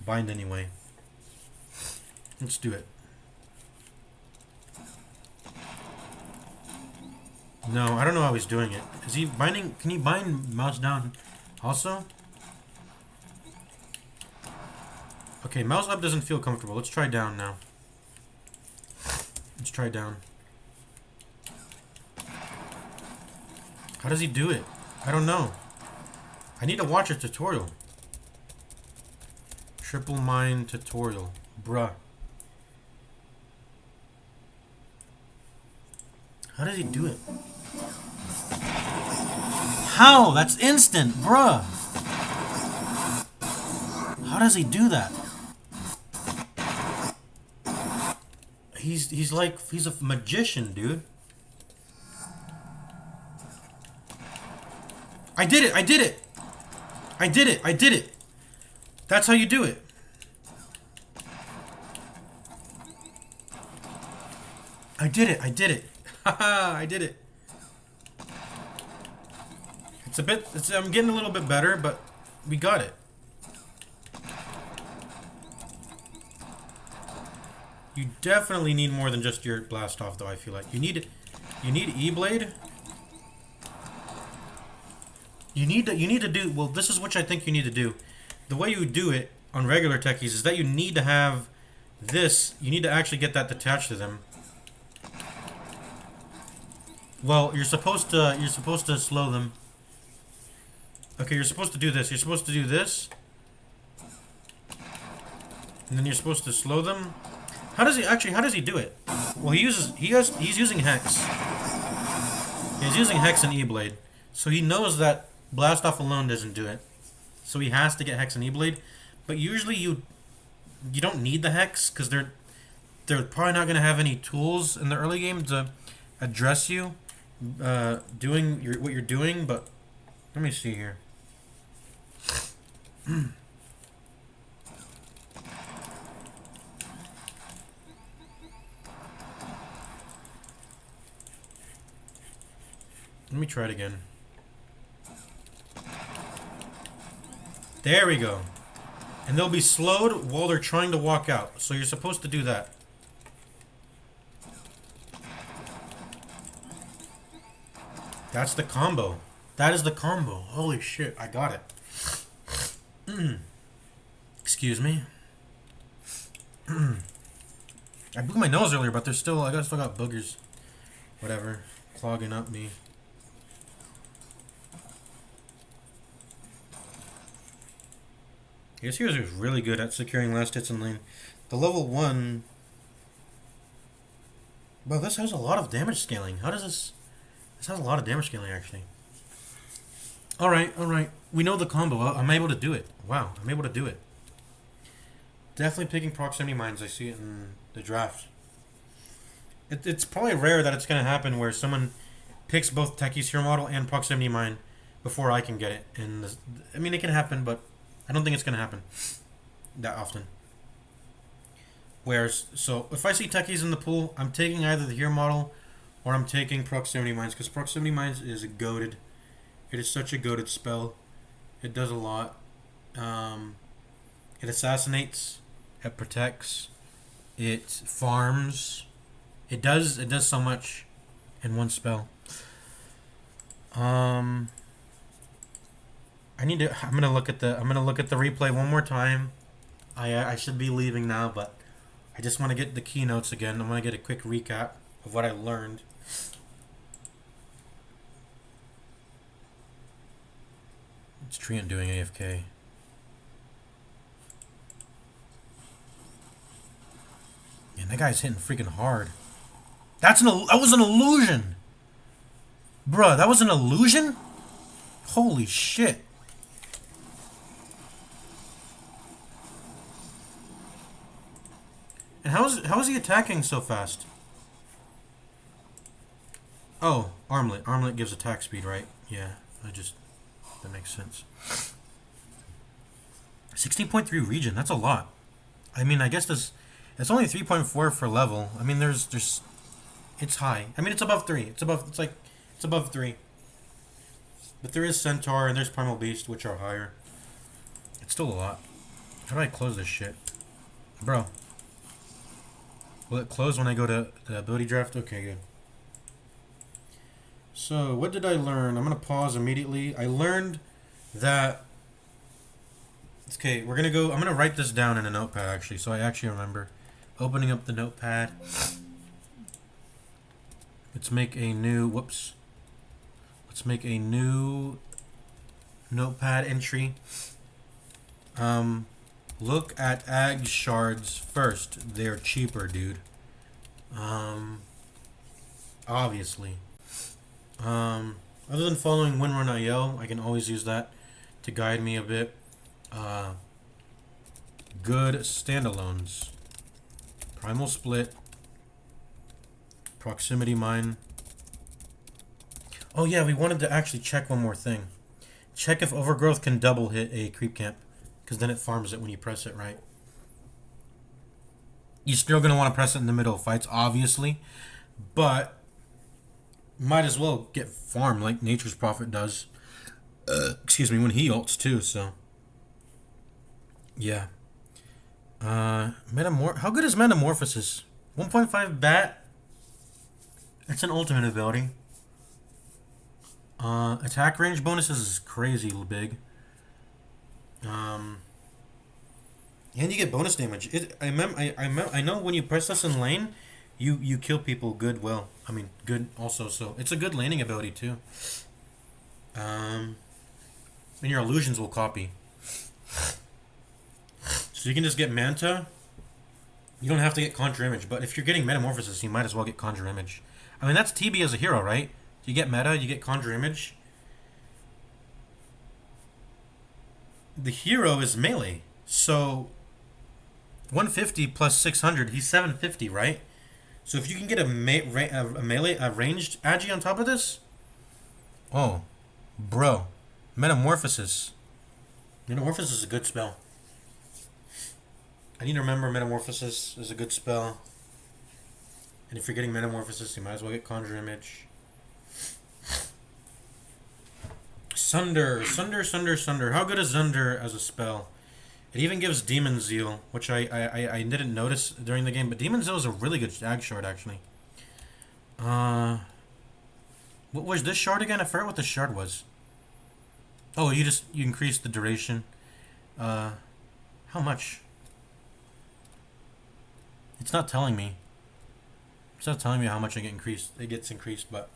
Bind anyway. Let's do it. No, I don't know how he's doing it. Is he binding... Can he bind mouse down also? Okay, mouse up doesn't feel comfortable. Let's try down now. Let's try down. How does he do it? I don't know. I need to watch a tutorial. Triple mine tutorial. Bruh. How does he do it? How? That's instant, bruh. How does he do that? He's a magician, dude. I did it! I did it! I did it! I did it! That's how you do it. I did it! I did it! Haha! I did it! I'm getting a little bit better, but we got it. You definitely need more than just your blast off, though. I feel like you need E-blade. You need to do well. This is what I think you need to do. The way you do it on regular techies is that you need to have this. You need to actually get that detached to them. Well, you're supposed to slow them. Okay, you're supposed to do this. You're supposed to do this, and then you're supposed to slow them. How does he do it? Well, he's using Hex. He's using Hex and E-blade, so he knows that blast off alone doesn't do it. So he has to get Hex and E-blade, but usually you don't need the Hex because they're probably not gonna have any tools in the early game to address you doing what you're doing. But let me see here. Let me try it again. There we go. And they'll be slowed while they're trying to walk out. So you're supposed to do that. That's the combo. That is the combo. Holy shit, I got it. Excuse me. I blew my nose earlier, but there's still, I still got boogers. Whatever. Clogging up me. Yes, he was really good at securing last hits in lane. The level 1... Well, this has a lot of damage scaling. How does this... This has a lot of damage scaling, actually. Alright, alright. We know the combo. I'm able to do it. Wow, I'm able to do it. Definitely picking proximity mines. I see it in the draft. It's probably rare that it's going to happen where someone picks both Techie's hero model and proximity mine before I can get it. And I mean, it can happen, but I don't think it's going to happen that often. Whereas, so if I see Techies in the pool, I'm taking either the hero model or I'm taking proximity mines, because proximity mines is goated. It is such a goated spell. It does a lot. It assassinates. It protects. It farms. It does so much in one spell. I'm gonna look at the replay one more time. I should be leaving now, but I just want to get the keynotes again. I want to get a quick recap of what I learned. It's Treant doing AFK. Man, that guy's hitting freaking hard. That was an illusion! Bruh, that was an illusion? Holy shit. And how is he attacking so fast? Oh, armlet. Armlet gives attack speed, right? Yeah, that makes sense. 16.3 region, that's a lot. I mean, I guess it's only 3.4 for level. I mean, there's it's high. I mean, it's above 3. It's above 3. But there is Centaur and there's Primal Beast, which are higher. It's still a lot. How do I close this shit? Bro. Will it close when I go to the ability draft? Okay, good. So, what did I learn? I'm going to pause immediately. I learned that... Okay, I'm going to write this down in a notepad, actually, so I actually remember. Opening up the notepad. Let's make a new... Whoops. Let's make a new notepad entry. Look at ag shards first. They're cheaper, dude. Obviously. Other than following WinRun.io, I can always use that to guide me a bit. Good standalones. Primal Split. Proximity Mine. Oh yeah, we wanted to actually check one more thing. Check if Overgrowth can double hit a creep camp. Because then it farms it when you press it, right? You're still going to want to press it in the middle of fights, obviously. But might as well get farmed like Nature's Prophet does. Excuse me, when he ults too, so. Yeah. How good is Metamorphosis? 1.5 bat. It's an ultimate ability. Attack range bonuses is crazy big. And you get bonus damage. I know when you press this in lane, you kill people good also, so it's a good laning ability too. And your illusions will copy. So you can just get Manta. You don't have to get Conjure Image, but if you're getting Metamorphosis, you might as well get Conjure Image. I mean, that's TB as a hero, right? You get Meta, you get Conjure Image. The hero is melee, so 150 plus 600, he's 750, right? So if you can get a ranged Agi on top of this, oh, bro, Metamorphosis. Metamorphosis is a good spell. I need to remember Metamorphosis is a good spell. And if you're getting Metamorphosis, you might as well get Conjure Image. Sunder. How good is Sunder as a spell? It even gives Demon Zeal, which I didn't notice during the game, but Demon Zeal is a really good ag shard, actually. What was this shard again? I forgot what the shard was. Oh, you increase the duration. How much? It's not telling me. It's not telling me how much it gets increased, but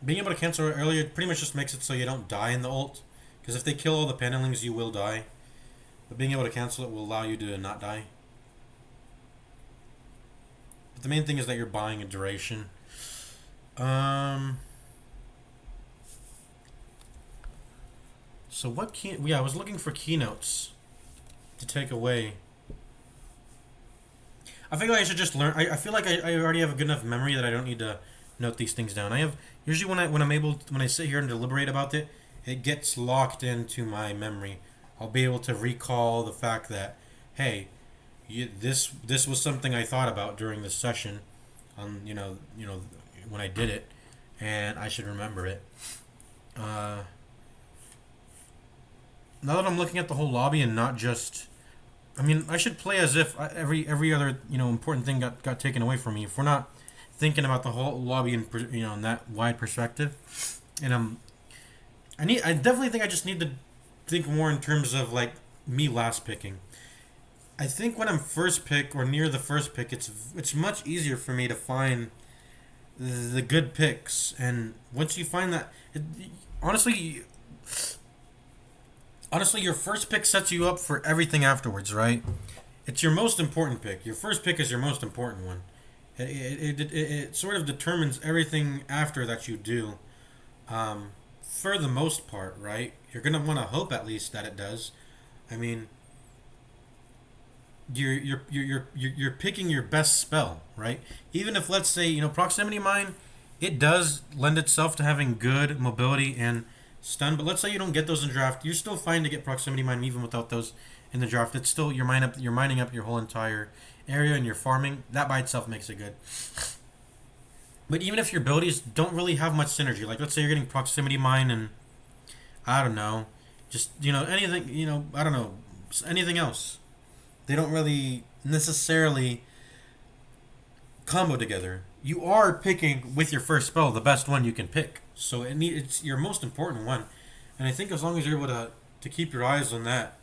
being able to cancel it earlier pretty much just makes it so you don't die in the ult. Because if they kill all the panelings, you will die. But being able to cancel it will allow you to not die. But the main thing is that you're buying a duration. So what key... Yeah, I was looking for keynotes to take away. I feel like I should just learn... I feel like I already have a good enough memory that I don't need to note these things down. I have... Usually when I sit here and deliberate about it, it gets locked into my memory. I'll be able to recall the fact that, hey, this was something I thought about during the session, when I did it, and I should remember it. Now that I'm looking at the whole lobby and not just, I mean, I should play as if every other important thing got taken away from me. If we're not thinking about the whole lobby in that wide perspective, and I definitely think I just need to think more in terms of like me last picking. I think when I'm first pick or near the first pick, it's much easier for me to find the good picks, and once you find that, honestly, your first pick sets you up for everything afterwards, right? It's your most important pick. Your first pick is your most important one. It sort of determines everything after that you do. For the most part, right? You're gonna want to hope at least that it does. I mean, you're picking your best spell, right? Even if, let's say, Proximity Mine, it does lend itself to having good mobility and stun. But let's say you don't get those in draft, you're still fine to get Proximity Mine even without those in the draft. It's still you're mining up your whole entire area and you're farming. That by itself makes it good. But even if your abilities don't really have much synergy, like let's say you're getting Proximity Mine and, I don't know, just, anything, I don't know, anything else. They don't really necessarily combo together. You are picking, with your first spell, the best one you can pick. So it's your most important one. And I think as long as you're able to keep your eyes on that,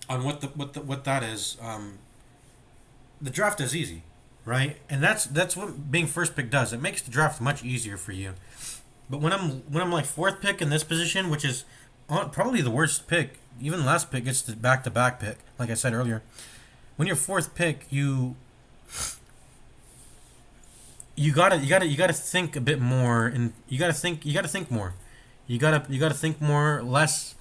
on what that is, the draft is easy. Right, and that's what being first pick does. It makes the draft much easier for you. But when I'm like fourth pick in this position, which is probably the worst pick, even last pick gets the back-to-back pick. Like I said earlier, when you're fourth pick, you gotta think a bit more, and you gotta think more. You gotta think more less.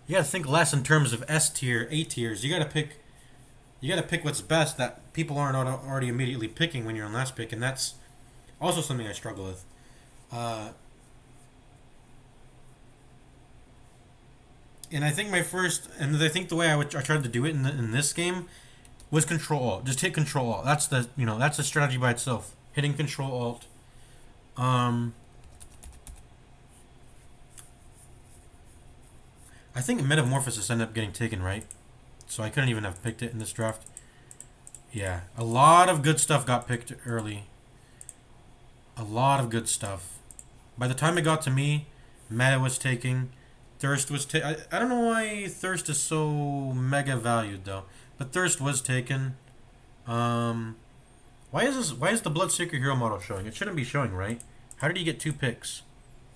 You gotta think less in terms of S tier, A tiers. You gotta pick what's best that people aren't already immediately picking when you're on last pick, and that's also something I struggle with. And I think the way I tried to do it in this game was Control Alt. Just hit Control Alt. That's the strategy by itself. Hitting Control Alt. I think Metamorphosis ended up getting taken, right? So I couldn't even have picked it in this draft. Yeah, a lot of good stuff got picked early. A lot of good stuff. By the time it got to me, Meta was taking. Thirst was taken. I don't know why Thirst is so mega valued though, but Thirst was taken. Why is the Bloodseeker hero model showing? It shouldn't be showing, right? How did he get 2 picks?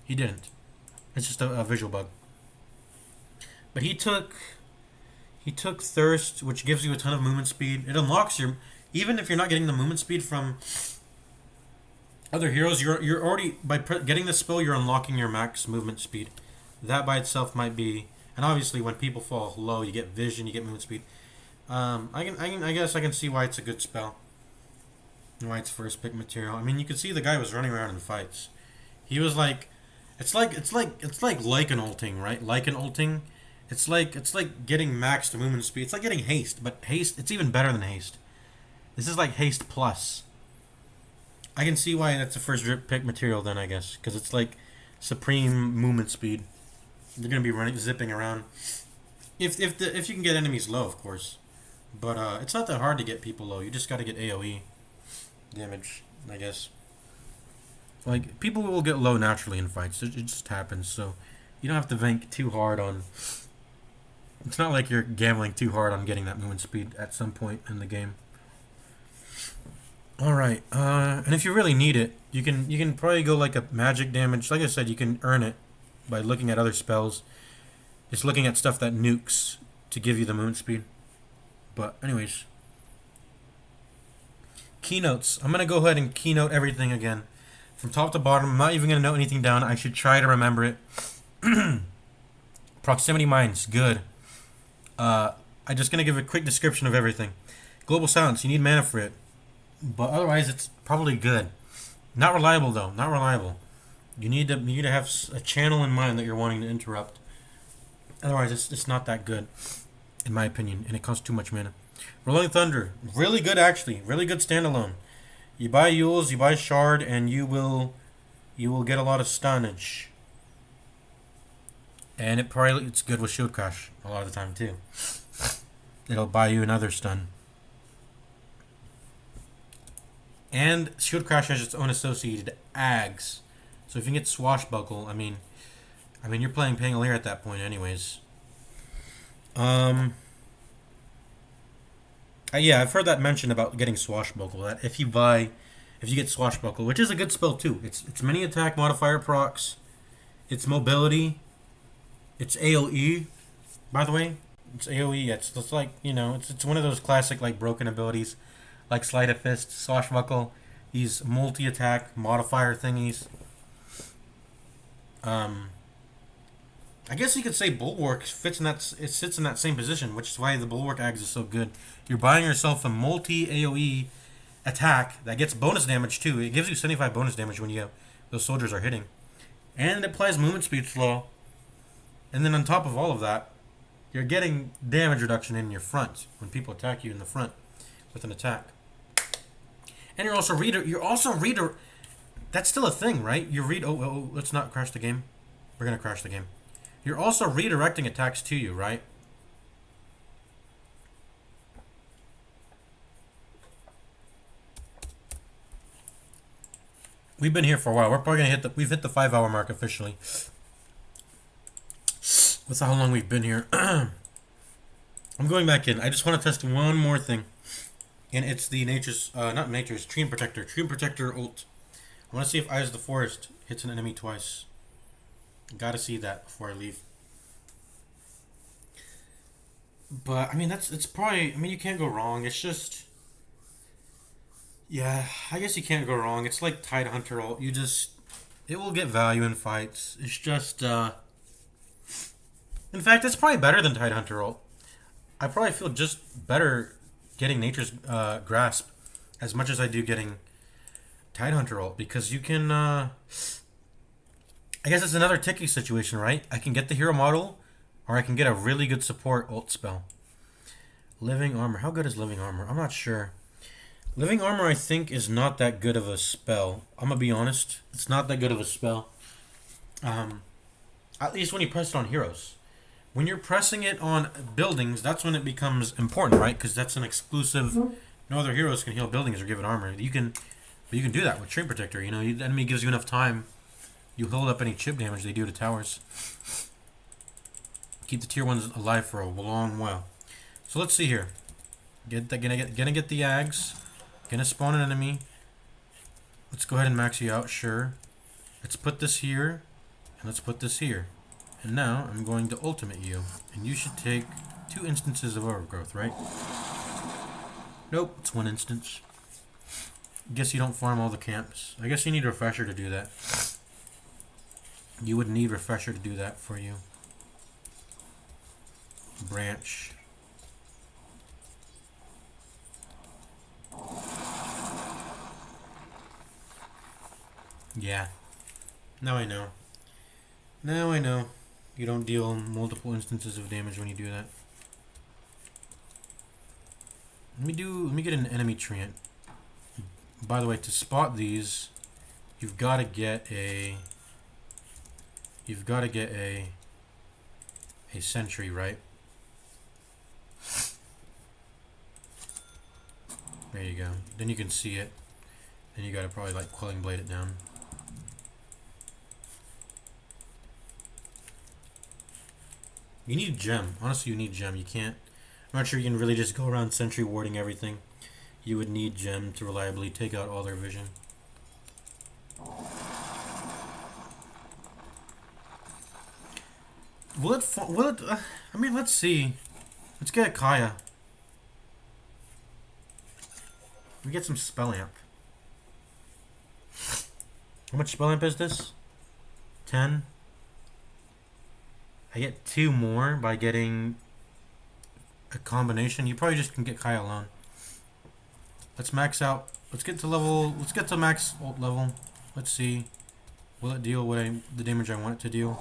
He didn't. It's just a visual bug. But he took Thirst, which gives you a ton of movement speed. It unlocks your, even if you're not getting the movement speed from other heroes, you're already, by getting the spell, you're unlocking your max movement speed. That by itself might be, and obviously when people fall low, you get vision, you get movement speed. I guess I can see why it's a good spell. And why it's first pick material. I mean, you could see the guy was running around in fights. He was like, Like an ulting, right? Like an ulting. It's like getting maxed movement speed. It's like getting haste, but haste it's even better than haste. This is like haste plus. I can see why that's the first drip pick material then, I guess, because it's like supreme movement speed. You're gonna be running, zipping around. If you can get enemies low, of course, but it's not that hard to get people low. You just got to get AOE damage, I guess. Like people will get low naturally in fights. It just happens. So you don't have to bank too hard on. It's not like you're gambling too hard on getting that movement speed at some point in the game. All right, and if you really need it, you can probably go like a magic damage. Like I said, you can earn it by looking at other spells. Just looking at stuff that nukes to give you the movement speed. But anyways, keynotes. I'm gonna go ahead and keynote everything again, from top to bottom. I'm not even gonna note anything down. I should try to remember it. Proximity mines, good. I'm just gonna give a quick description of everything. Global silence. You need mana for it. But otherwise, it's probably good. Not reliable though. Not reliable. You need to have a channel in mind that you're wanting to interrupt. Otherwise, it's not that good, in my opinion, and it costs too much mana. Rolling Thunder, really good actually. Really good standalone. You buy Yules, you buy Shard, and you will get a lot of stunnage. And it's good with Shield Crash a lot of the time too. It'll buy you another stun. And Shield Crash has its own associated ags. So if you can get Swashbuckle, I mean you're playing Pangolier at that point anyways. Yeah, I've heard that mentioned about getting Swashbuckle. That if you get Swashbuckle, which is a good spell too. It's many attack modifier procs. It's mobility. It's AoE. By the way, it's AoE. It's like, it's one of those classic like broken abilities. Like Sleight of Fist, Swashbuckle, these multi-attack modifier thingies. I guess you could say Bulwark sits in that same position, which is why the Bulwark Ags is so good. You're buying yourself a multi AoE attack that gets bonus damage too. It gives you 75 bonus damage when those soldiers are hitting, and it applies movement speed slow. And then on top of all of that, you're getting damage reduction in your front when people attack you in the front with an attack. And you're also reader. That's still a thing, right? Let's not crash the game. We're gonna crash the game. You're also redirecting attacks to you, right? We've been here for a while. We're probably gonna we've hit the 5-hour mark officially. That's how long we've been here. I'm going back in. I just want to test one more thing. And it's the Treant Protector. Treant Protector ult. I want to see if Eyes of the Forest hits an enemy twice. Gotta see that before I leave. But, it's probably, you can't go wrong. It's just, yeah, I guess you can't go wrong. It's like Tidehunter ult. It will get value in fights. It's just, in fact, it's probably better than Tidehunter ult. I probably feel just better getting Nature's Grasp as much as I do getting Tidehunter ult, because you can, I guess it's another ticky situation, right? I can get the hero model, or I can get a really good support ult spell. Living Armor. How good is Living Armor? I'm not sure. Living Armor, I think, is not that good of a spell. I'm going to be honest. It's not that good of a spell. At least when you press it on heroes. When you're pressing it on buildings, that's when it becomes important, right? Because that's an exclusive. No other heroes can heal buildings or give it armor. You can do that with Treant Protector. The enemy gives you enough time. You hold up any chip damage they do to towers. Keep the tier 1s alive for a long while. So let's see here. Gonna get the Ags. Gonna spawn an enemy. Let's go ahead and max you out, sure. Let's put this here. And let's put this here. And now I'm going to ultimate you. And you should take 2 instances of overgrowth, right? Nope, it's 1 instance. Guess you don't farm all the camps. I guess you need a refresher to do that. You would need refresher to do that for you. Branch. Yeah. Now I know. Now I know. You don't deal multiple instances of damage when you do that. Let me get an enemy treant. By the way, to spot these, you've got to get a sentry, right? There you go. Then you can see it. Then you got to probably like Quelling Blade it down. You need gem. Honestly, you need gem. You can't. I'm not sure you can really just go around sentry warding everything. You would need gem to reliably take out all their vision. Will it? Will it? I mean, let's see. Let's get a Kaya. We get some spell amp. How much spell amp is this? 10. I get 2 more by getting a combination. You probably just can get Kaya alone. Let's max out. Let's get to level. Let's get to max ult level. Let's see. Will it deal the damage I want it to deal?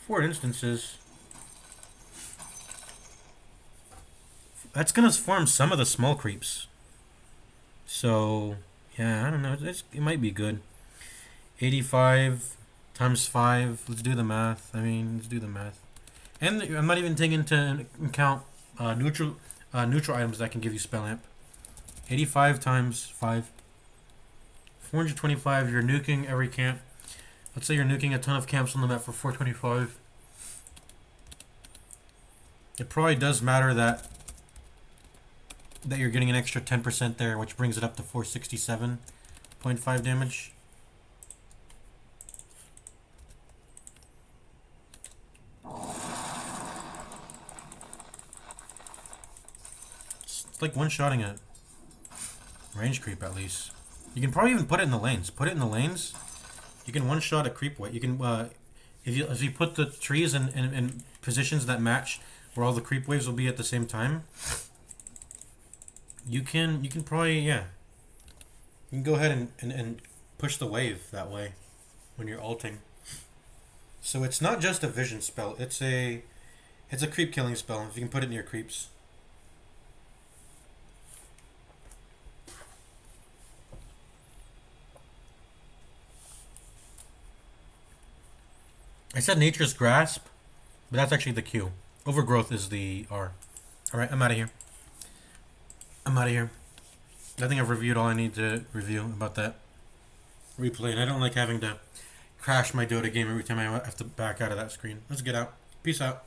4 instances. That's gonna form some of the small creeps. So yeah, I don't know. It might be good. 85 times 5. Let's do the math. Let's do the math. And I'm not even taking into account neutral items that can give you spell amp. 85 times 5. 425. You're nuking every camp. Let's say you're nuking a ton of camps on the map for 425. It probably does matter that you're getting an extra 10% there, which brings it up to 467.5 damage. It's like one-shotting a range creep at least. You can probably even put it in the lanes. Put it in the lanes. You can one-shot a creep wave. You can if you put the trees in positions that match where all the creep waves will be at the same time. You can probably You can go ahead and push the wave that way when you're ulting. So it's not just a vision spell. It's a creep killing spell. If you can put it near creeps. I said Nature's Grasp, but that's actually the Q. Overgrowth is the R. Alright, I'm out of here. I think I've reviewed all I need to review about that replay, and I don't like having to crash my Dota game every time I have to back out of that screen. Let's get out. Peace out.